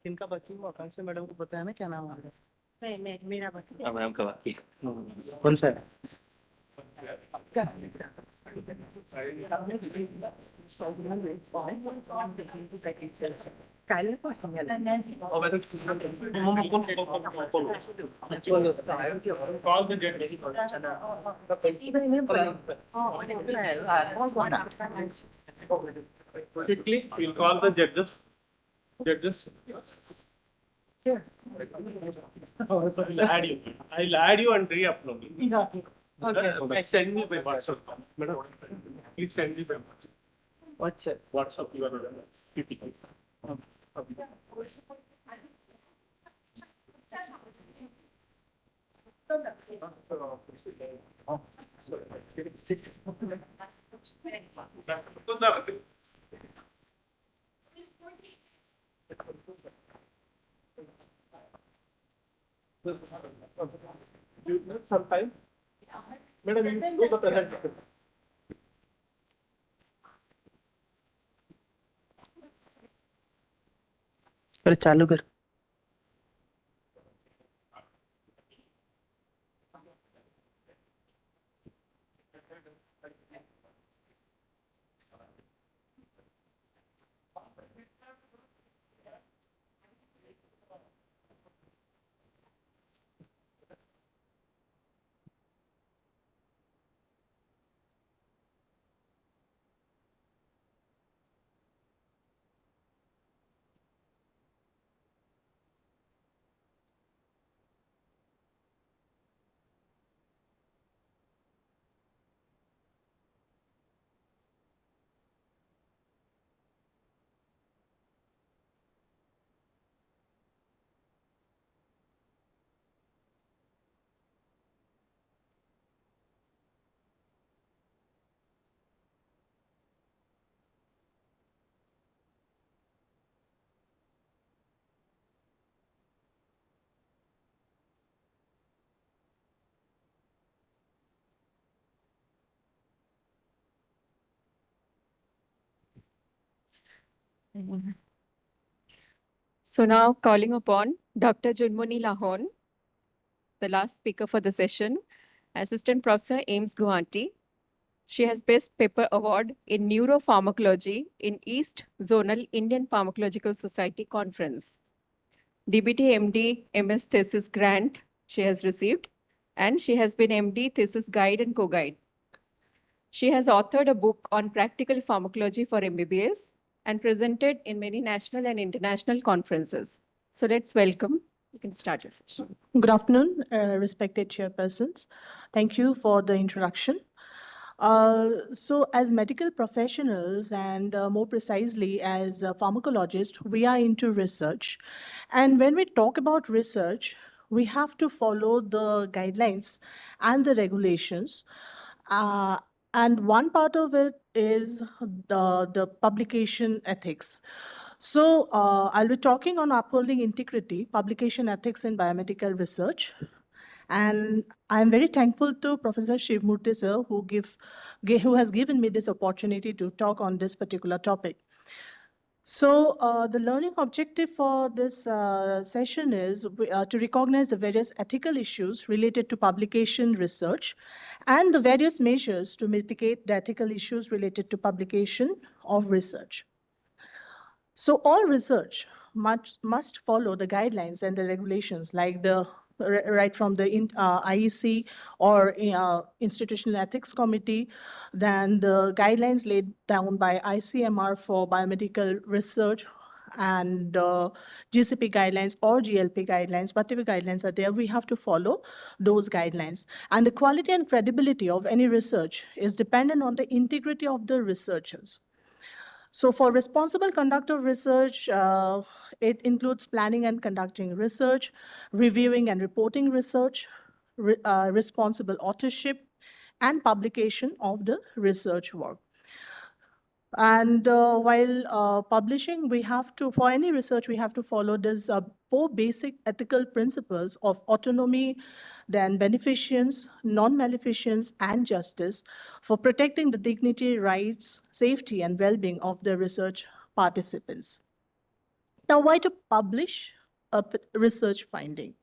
इनका बाकी वो आकांक्षा madam को पता है ना क्या नाम है मेरा बता मैम का बाकी कौन सा है Quickly, we'll call the judges. Judges. I'll add you. I'll add you and re-upload. Okay. Send me by WhatsApp. Madam, please send me by WhatsApp. WhatsApp. WhatsApp your PPT. You need some time? Madam, you do the presentation. अरे चालू कर So now calling upon Dr. Junmoni Lahon, the last speaker for the session, Assistant Professor, AIIMS Guwahati. She has Best Paper Award in Neuropharmacology in East Zonal Indian Pharmacological Society Conference. DBT MD MS Thesis Grant she has received, and she has been MD Thesis Guide and Co-Guide. She has authored a book on practical pharmacology for MBBS and presented in many national and international conferences. So let's welcome. You can start your session. Good afternoon, respected chairpersons. Thank you for the introduction. So as medical professionals and more precisely as a pharmacologist, we are into research. And when we talk about research, we have to follow the guidelines and the regulations. And one part of it is the publication ethics. So I'll be talking on upholding integrity, publication ethics in biomedical research. And I'm very thankful to Professor Shivmurthy sir, who has given me this opportunity to talk on this particular topic. So the learning objective for this session is to recognize the various ethical issues related to publication research and the various measures to mitigate the ethical issues related to publication of research. So all research must follow the guidelines and the regulations like right from the IEC or Institutional Ethics Committee, then the guidelines laid down by ICMR for biomedical research and GCP guidelines or GLP guidelines, whatever guidelines are there, we have to follow those guidelines. And the quality and credibility of any research is dependent on the integrity of the researchers. So for responsible conduct of research, it includes planning and conducting research, reviewing and reporting research, responsible authorship, and publication of the research work. And while publishing, for any research, we have to follow these 4 basic ethical principles of autonomy, then beneficence, non-maleficence, and justice for protecting the dignity, rights, safety, and well-being of the research participants. Now, why to publish a research finding?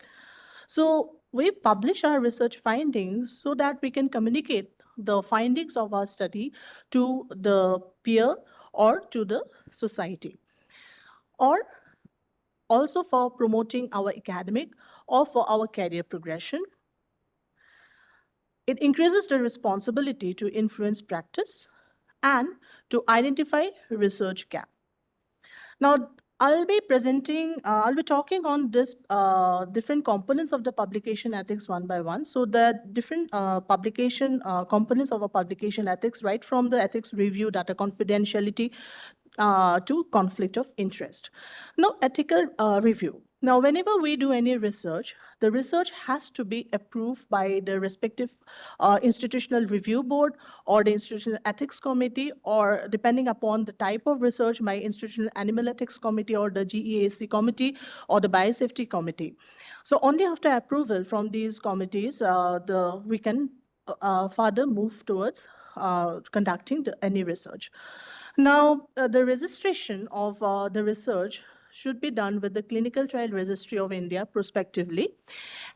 So we publish our research findings so that we can communicate the findings of our study to the peer or to the society, or also for promoting our academic or for our career progression. It increases the responsibility to influence practice and to identify research gap. Now, I'll be talking on this different components of the publication ethics one by one. So the different publication components of a publication ethics, right from the ethics review, data confidentiality, to conflict of interest. Now, ethical review. Now, whenever we do any research, the research has to be approved by the respective institutional review board or the institutional ethics committee, or depending upon the type of research, by institutional animal ethics committee or the GEAC committee or the biosafety committee. So only after approval from these committees, we can further move towards conducting any research. Now, the registration of the research should be done with the Clinical Trial Registry of India prospectively.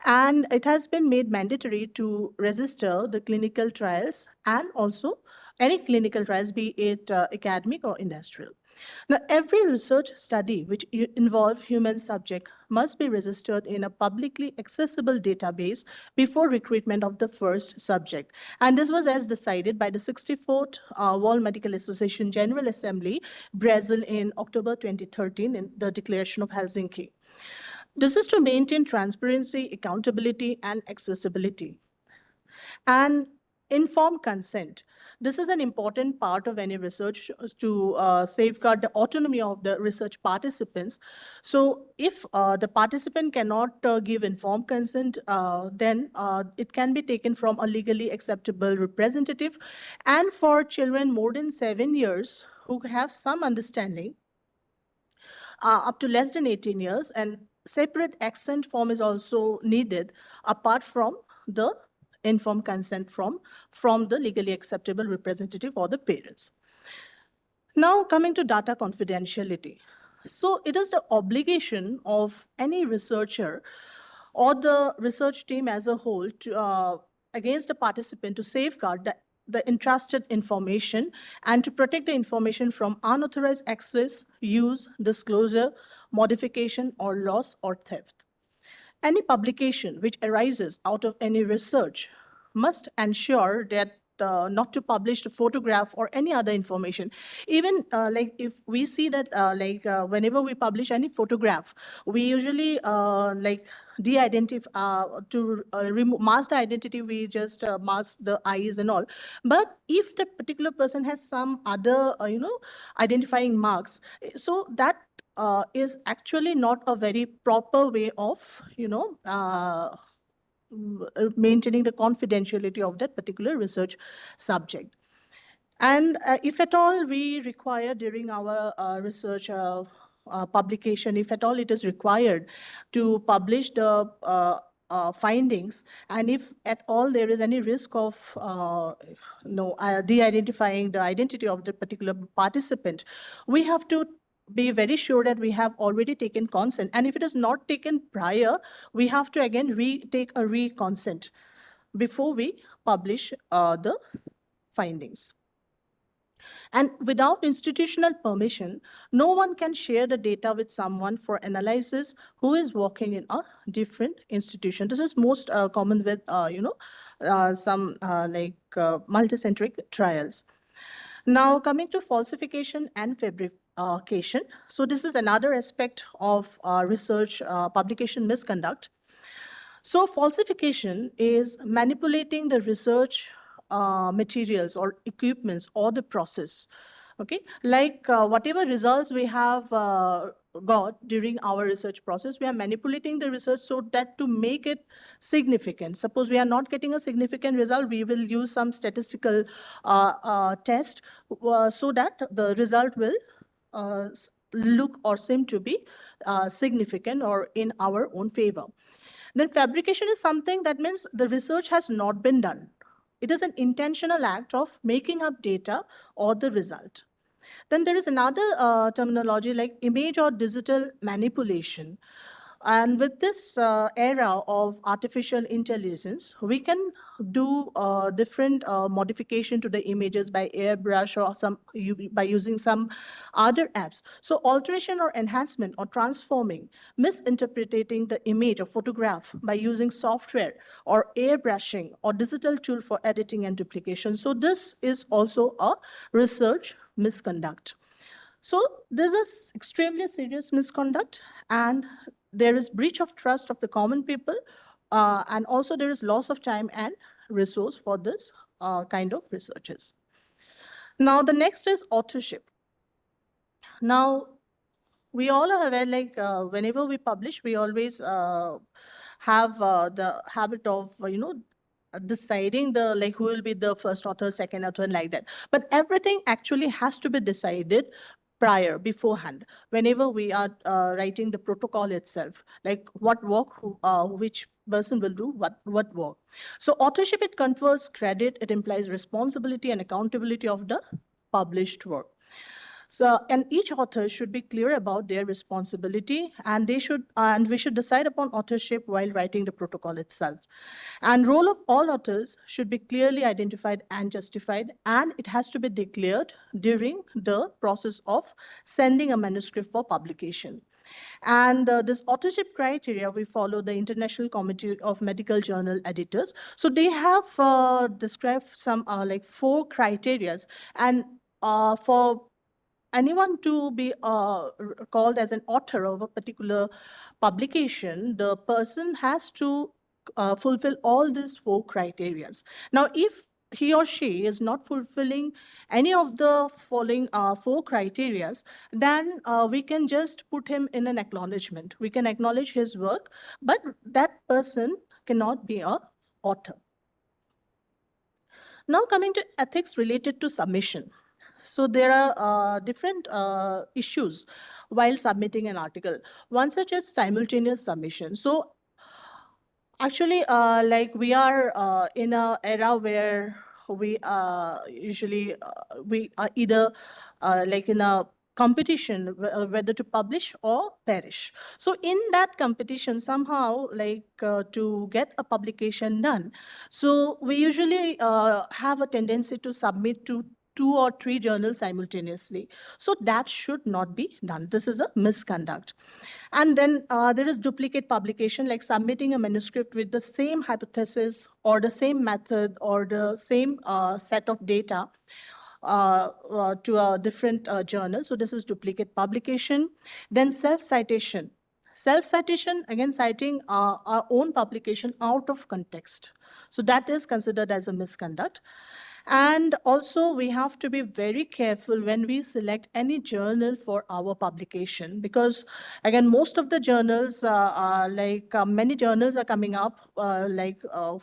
And it has been made mandatory to register the clinical trials and also any clinical trials, be it academic or industrial. Now, every research study which involves human subject must be registered in a publicly accessible database before recruitment of the first subject. And this was as decided by the 64th World Medical Association General Assembly, Brazil, in October 2013 in the Declaration of Helsinki. This is to maintain transparency, accountability, and accessibility. And informed consent. This is an important part of any research to safeguard the autonomy of the research participants. So if the participant cannot give informed consent, then it can be taken from a legally acceptable representative. And for children more than 7 years who have some understanding, up to less than 18 years, and separate consent form is also needed apart from the informed consent from the legally acceptable representative or the parents. Now coming to data confidentiality. So it is the obligation of any researcher or the research team as a whole to, against the participant to safeguard the entrusted information and to protect the information from unauthorized access, use, disclosure, modification, or loss or theft. Any publication which arises out of any research must ensure that not to publish the photograph or any other information. Even like if we see that whenever we publish any photograph, we usually like de-identify to remove mask the identity. We just mask the eyes and all. But if the particular person has some other identifying marks, so that is actually not a very proper way of maintaining the confidentiality of that particular research subject. And if at all we require during our research publication, if at all it is required to publish the findings, and if at all there is any risk of de-identifying the identity of the particular participant, we have to be very sure that we have already taken consent. And if it is not taken prior, we have to again take a re-consent before we publish the findings. And without institutional permission, no one can share the data with someone for analysis who is working in a different institution. This is most common with, some multicentric trials. Now, coming to falsification and fabrication. So this is another aspect of research publication misconduct. So falsification is manipulating the research materials or equipments or the process. Okay, like whatever results we have got during our research process, we are manipulating the research so that to make it significant. Suppose we are not getting a significant result, we will use some statistical test so that the result will look or seem to be significant or in our own favor. Then fabrication is something that means the research has not been done. It is an intentional act of making up data or the result. Then there is another terminology like image or digital manipulation. And with this era of artificial intelligence, we can do different modification to the images by airbrush or by using some other apps. So alteration or enhancement or transforming, misinterpreting the image or photograph by using software or airbrushing or digital tool for editing and duplication. So this is also a research misconduct. So this is extremely serious misconduct, and there is breach of trust of the common people, and also there is loss of time and resource for this kind of researches. Now the next is authorship. Now we all are aware, like whenever we publish, we always have the habit of deciding who will be the first author, second author, and like that. But everything actually has to be decided beforehand, whenever we are writing the protocol itself, like what work, which person will do what work. So authorship, it confers credit, it implies responsibility and accountability of the published work. So, and each author should be clear about their responsibility, and we should decide upon authorship while writing the protocol itself. And role of all authors should be clearly identified and justified, and it has to be declared during the process of sending a manuscript for publication. And this authorship criteria, we follow the International Committee of Medical Journal Editors. So they have described some 4 criteria, and for anyone to be called as an author of a particular publication, the person has to fulfill all these 4 criteria. Now, if he or she is not fulfilling any of the following 4 criteria, then we can just put him in an acknowledgement. We can acknowledge his work, but that person cannot be an author. Now coming to ethics related to submission. So there are different issues while submitting an article. One such as simultaneous submission. So actually, we are in an era where we usually we are either like in a competition whether to publish or perish. So in that competition, somehow like to get a publication done, so we usually have a tendency to submit to 2 or 3 journals simultaneously. So that should not be done. This is a misconduct. And then there is duplicate publication, like submitting a manuscript with the same hypothesis or the same method or the same set of data to a different journal. So this is duplicate publication. Then self-citation. Self-citation, again, citing our own publication out of context. So that is considered as a misconduct. And also, we have to be very careful when we select any journal for our publication, because again, most of the journals, many journals are coming up,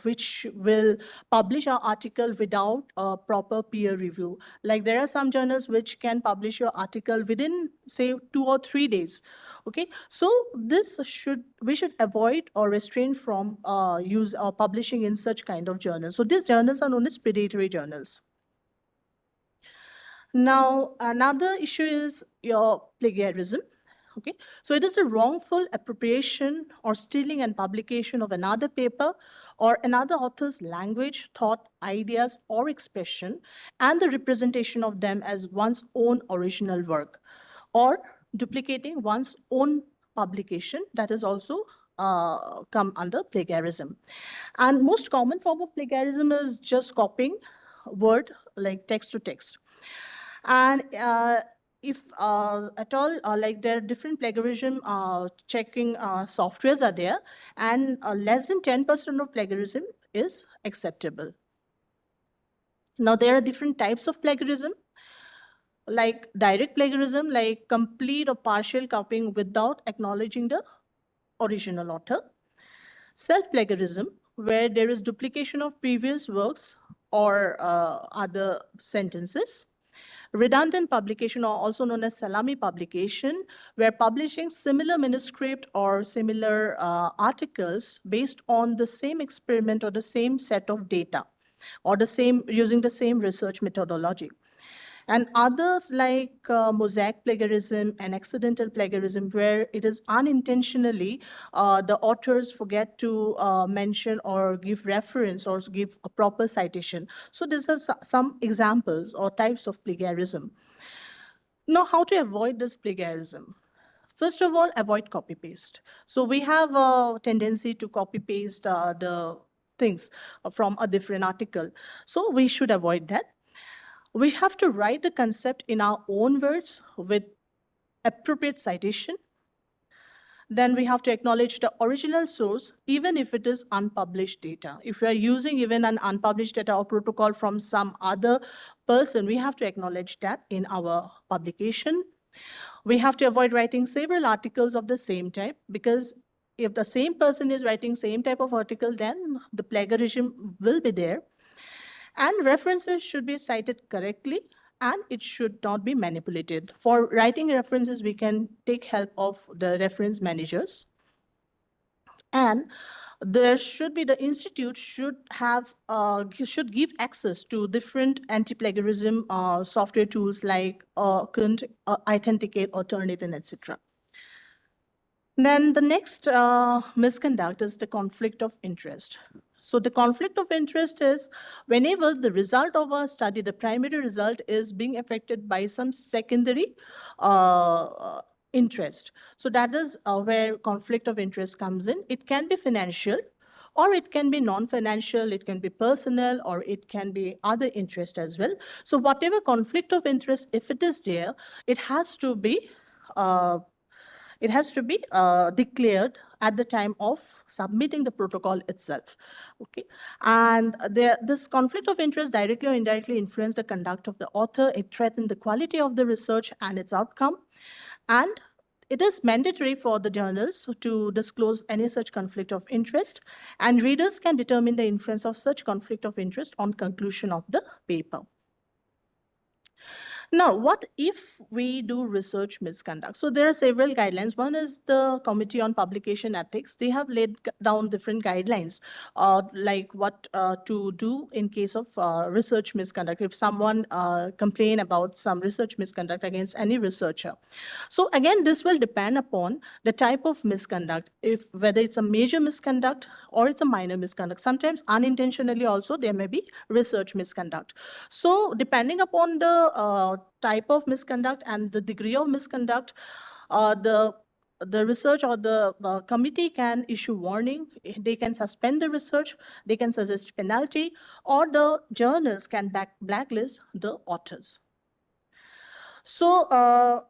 which will publish our article without a proper peer review. Like there are some journals which can publish your article within, say, 2 or 3 days. Okay, so we should avoid or restrain from use or publishing in such kind of journals. So these journals are known as predatory journals. Now, another issue is your plagiarism. Okay, so it is the wrongful appropriation or stealing and publication of another paper or another author's language, thought, ideas, or expression, and the representation of them as one's own original work, or duplicating one's own publication. That is also come under plagiarism. And most common form of plagiarism is just copying word, like text to text. And if at all, like there are different plagiarism checking softwares are there, and less than 10% of plagiarism is acceptable. Now, there are different types of plagiarism, like direct plagiarism, like complete or partial copying without acknowledging the original author. Self-plagiarism, where there is duplication of previous works or other sentences. Redundant publication, or also known as salami publication, where publishing similar manuscript or similar articles based on the same experiment or the same set of data, or using the same research methodology. And others like mosaic plagiarism and accidental plagiarism, where it is unintentionally the authors forget to mention or give reference or give a proper citation. So these are some examples or types of plagiarism. Now, how to avoid this plagiarism? First of all, avoid copy-paste. So we have a tendency to copy-paste the things from a different article. So we should avoid that. We have to write the concept in our own words with appropriate citation. Then we have to acknowledge the original source, even if it is unpublished data. If we are using even an unpublished data or protocol from some other person, we have to acknowledge that in our publication. We have to avoid writing several articles of the same type, because if the same person is writing same type of article, then the plagiarism will be there. And references should be cited correctly, and it should not be manipulated. For writing references, we can take help of the reference managers. And there should be, the institute should have, should give access to different anti-plagiarism software tools like Authenticate, Turnitin, etc. Then the next misconduct is the conflict of interest. So the conflict of interest is whenever the result of a study, the primary result, is being affected by some secondary interest. So that is where conflict of interest comes in. It can be financial, or it can be non-financial, it can be personal, or it can be other interest as well. So whatever conflict of interest, if it is there, it has to be declared at the time of submitting the protocol itself. Okay, and this conflict of interest directly or indirectly influence the conduct of the author. It threatens the quality of the research and its outcome, and it is mandatory for the journals to disclose any such conflict of interest, and readers can determine the influence of such conflict of interest on conclusion of the paper. Now, what if we do research misconduct? So there are several guidelines. One is the Committee on Publication Ethics. They have laid down different guidelines, like what to do in case of research misconduct. If someone complain about some research misconduct against any researcher. So again, this will depend upon the type of misconduct, if whether it's a major misconduct or it's a minor misconduct. Sometimes unintentionally also there may be research misconduct. So depending upon the type of misconduct and the degree of misconduct, the research or the committee can issue warning, they can suspend the research, they can suggest penalty, or the journals can blacklist the authors. So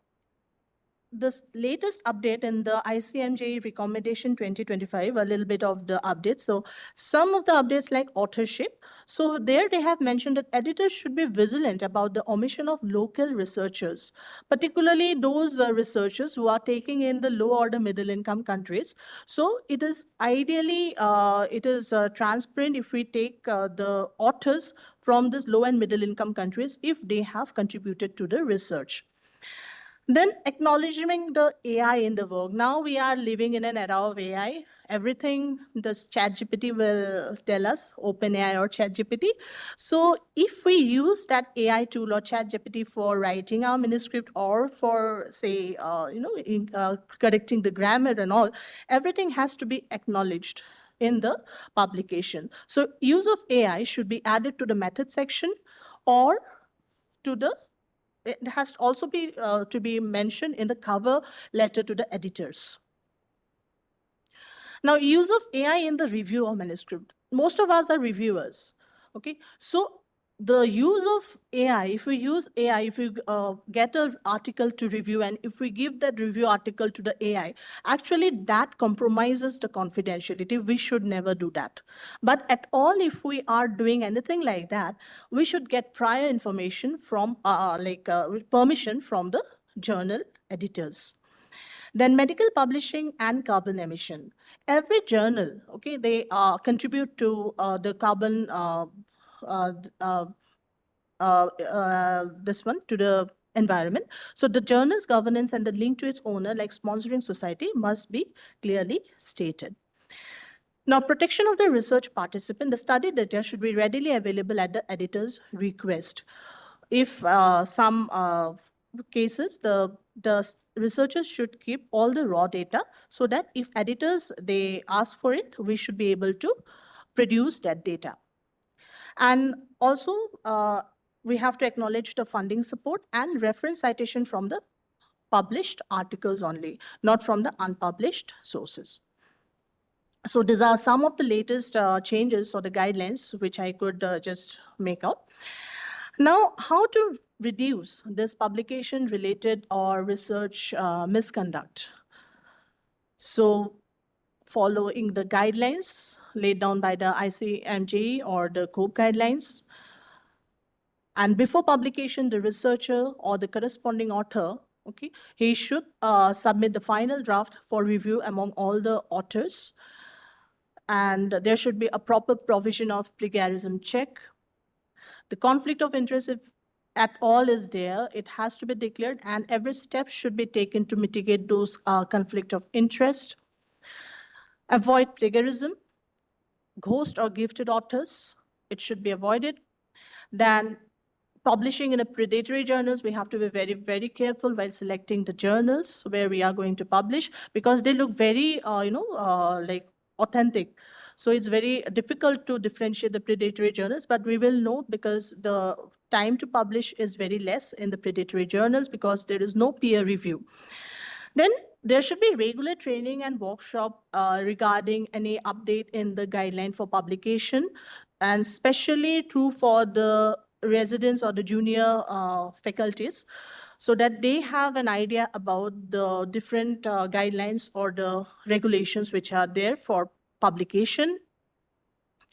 this latest update in the ICMJ recommendation 2025, a little bit of the updates. So some of the updates like authorship. So there they have mentioned that editors should be vigilant about the omission of local researchers, particularly those researchers who are taking in the low order middle income countries. So it is ideally, transparent if we take the authors from this low and middle income countries if they have contributed to the research. Then acknowledging the AI in the work. Now we are living in an era of AI. Everything this ChatGPT will tell us, OpenAI or ChatGPT. So if we use that AI tool or ChatGPT for writing our manuscript or for say, correcting the grammar and all, everything has to be acknowledged in the publication. So use of AI should be added to the method section or to the it has also be to be mentioned in the cover letter to the editors. Now, use of AI in the review of manuscript. Most of us are reviewers. Okay, so the use of AI, if we use AI, if we get an article to review and if we give that review article to the AI, actually that compromises the confidentiality. We should never do that. But at all, if we are doing anything like that, we should get prior information from, permission from the journal editors. Then medical publishing and carbon emission. Every journal, okay, they contribute to the carbon this one to the environment. So the journal's governance and the link to its owner, like sponsoring society, must be clearly stated. Now, protection of the research participant, the study data should be readily available at the editor's request. If some cases, the researchers should keep all the raw data so that if editors, they ask for it, we should be able to produce that data. And also, we have to acknowledge the funding support and reference citation from the published articles only, not from the unpublished sources. So these are some of the latest changes or the guidelines which I could just make out. Now, how to reduce this publication-related or research misconduct? So following the guidelines laid down by the ICMJ or the COPE guidelines, and before publication, the researcher or the corresponding author, okay, he should submit the final draft for review among all the authors. And there should be a proper provision of plagiarism check. The conflict of interest, if at all is there, it has to be declared, and every step should be taken to mitigate those conflict of interest. Avoid plagiarism, ghost or gifted authors, it should be avoided. Then publishing in a predatory journals, we have to be very, very careful while selecting the journals where we are going to publish, because they look very, like authentic. So it's very difficult to differentiate the predatory journals, but we will know because the time to publish is very less in the predatory journals because there is no peer review. Then there should be regular training and workshop regarding any update in the guideline for publication, and especially true for the residents or the junior faculties, so that they have an idea about the different guidelines or the regulations which are there for publication.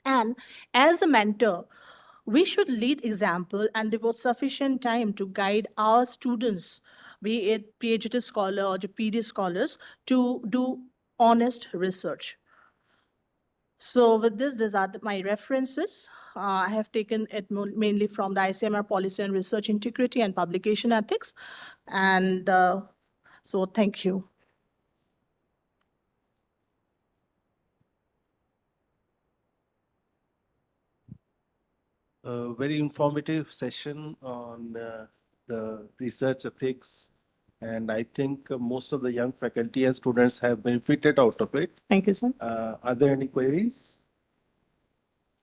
And as a mentor, we should lead example and devote sufficient time to guide our students, be it PhD scholar or the PD scholars, to do honest research. So with this, these are my references. I have taken it mainly from the ICMR Policy on Research Integrity and Publication Ethics. And so thank you. A very informative session on the research ethics. And I think most of the young faculty and students have benefited out of it. Thank you, sir. Are there any queries?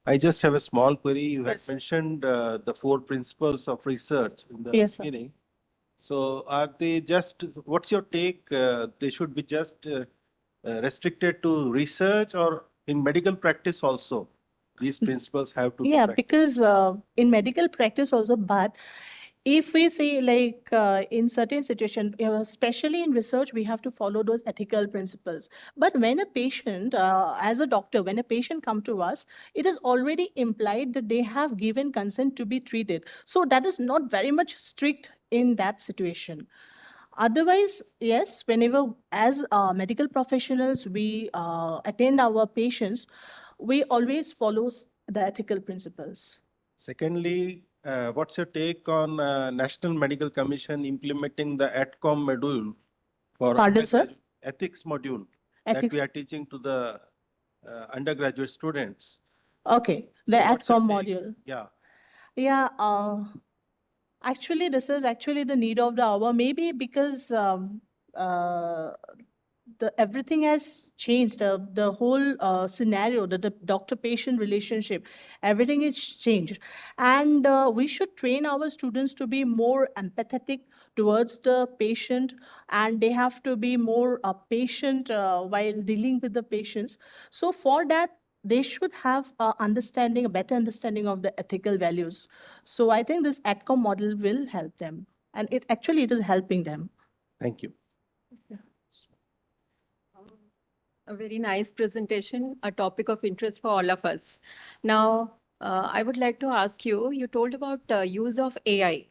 I just have a small query. You had Yes. mentioned the 4 principles of research in the Yes, sir. beginning. So are they just, what's your take? They should be just restricted to research, or in medical practice also? These principles have to be Yeah, practiced. because in medical practice also, but if we say like in certain situations, especially in research, we have to follow those ethical principles. But when a patient, as a doctor, when a patient come to us, it is already implied that they have given consent to be treated. So that is not very much strict in that situation. Otherwise, yes, whenever as medical professionals, we attend our patients, we always follow the ethical principles. Secondly, what's your take on National Medical Commission implementing the ATCOM module for Pardon, sir? ethics module that Ethics. we are teaching to the undergraduate students? Okay, the So what's your ATCOM take? module. Yeah. Yeah, actually, this is actually the need of the hour. Maybe because everything has changed. The whole scenario, the doctor-patient relationship, everything is changed, and we should train our students to be more empathetic towards the patient, and they have to be more patient while dealing with the patients. So for that, they should have a better understanding of the ethical values. So I think this ATCOM model will help them, and it is helping them. Thank you. A very nice presentation, a topic of interest for all of us. Now, I would like to ask you, you told about use of AI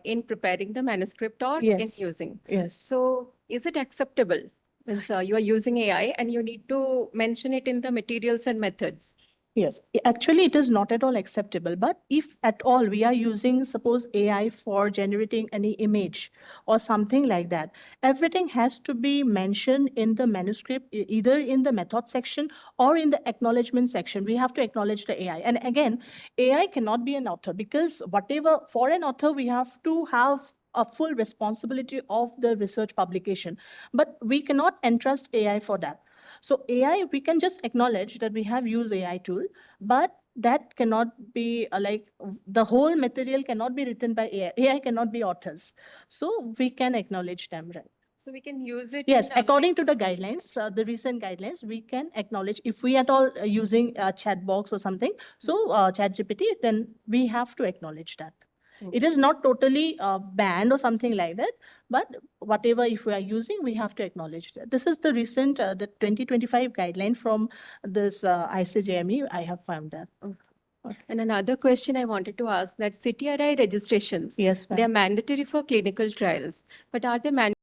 in preparing the manuscript or Yes. in using. Yes. So is it acceptable? Means you are using AI and you need to mention it in the materials and methods. Yes, actually, it is not at all acceptable. But if at all we are using, suppose AI for generating any image or something like that, everything has to be mentioned in the manuscript, either in the method section or in the acknowledgement section. We have to acknowledge the AI. And again, AI cannot be an author, because whatever, for an author, we have to have a full responsibility of the research publication. But we cannot entrust AI for that. So AI, we can just acknowledge that we have used AI tool, but that cannot be the whole material cannot be written by AI. AI cannot be authors. So we can acknowledge them, right? So we can use it. Yes, in, according to the guidelines, the recent guidelines, we can acknowledge if we at all using a chat box or something. So ChatGPT, then we have to acknowledge that. It is not totally banned or something like that, but whatever if we are using, we have to acknowledge that. This is the recent, the 2025 guideline from this ICJME. I have found that. And another question I wanted to ask, that CTRI registrations, Yes, ma'am. they are mandatory for clinical trials, but are they mandatory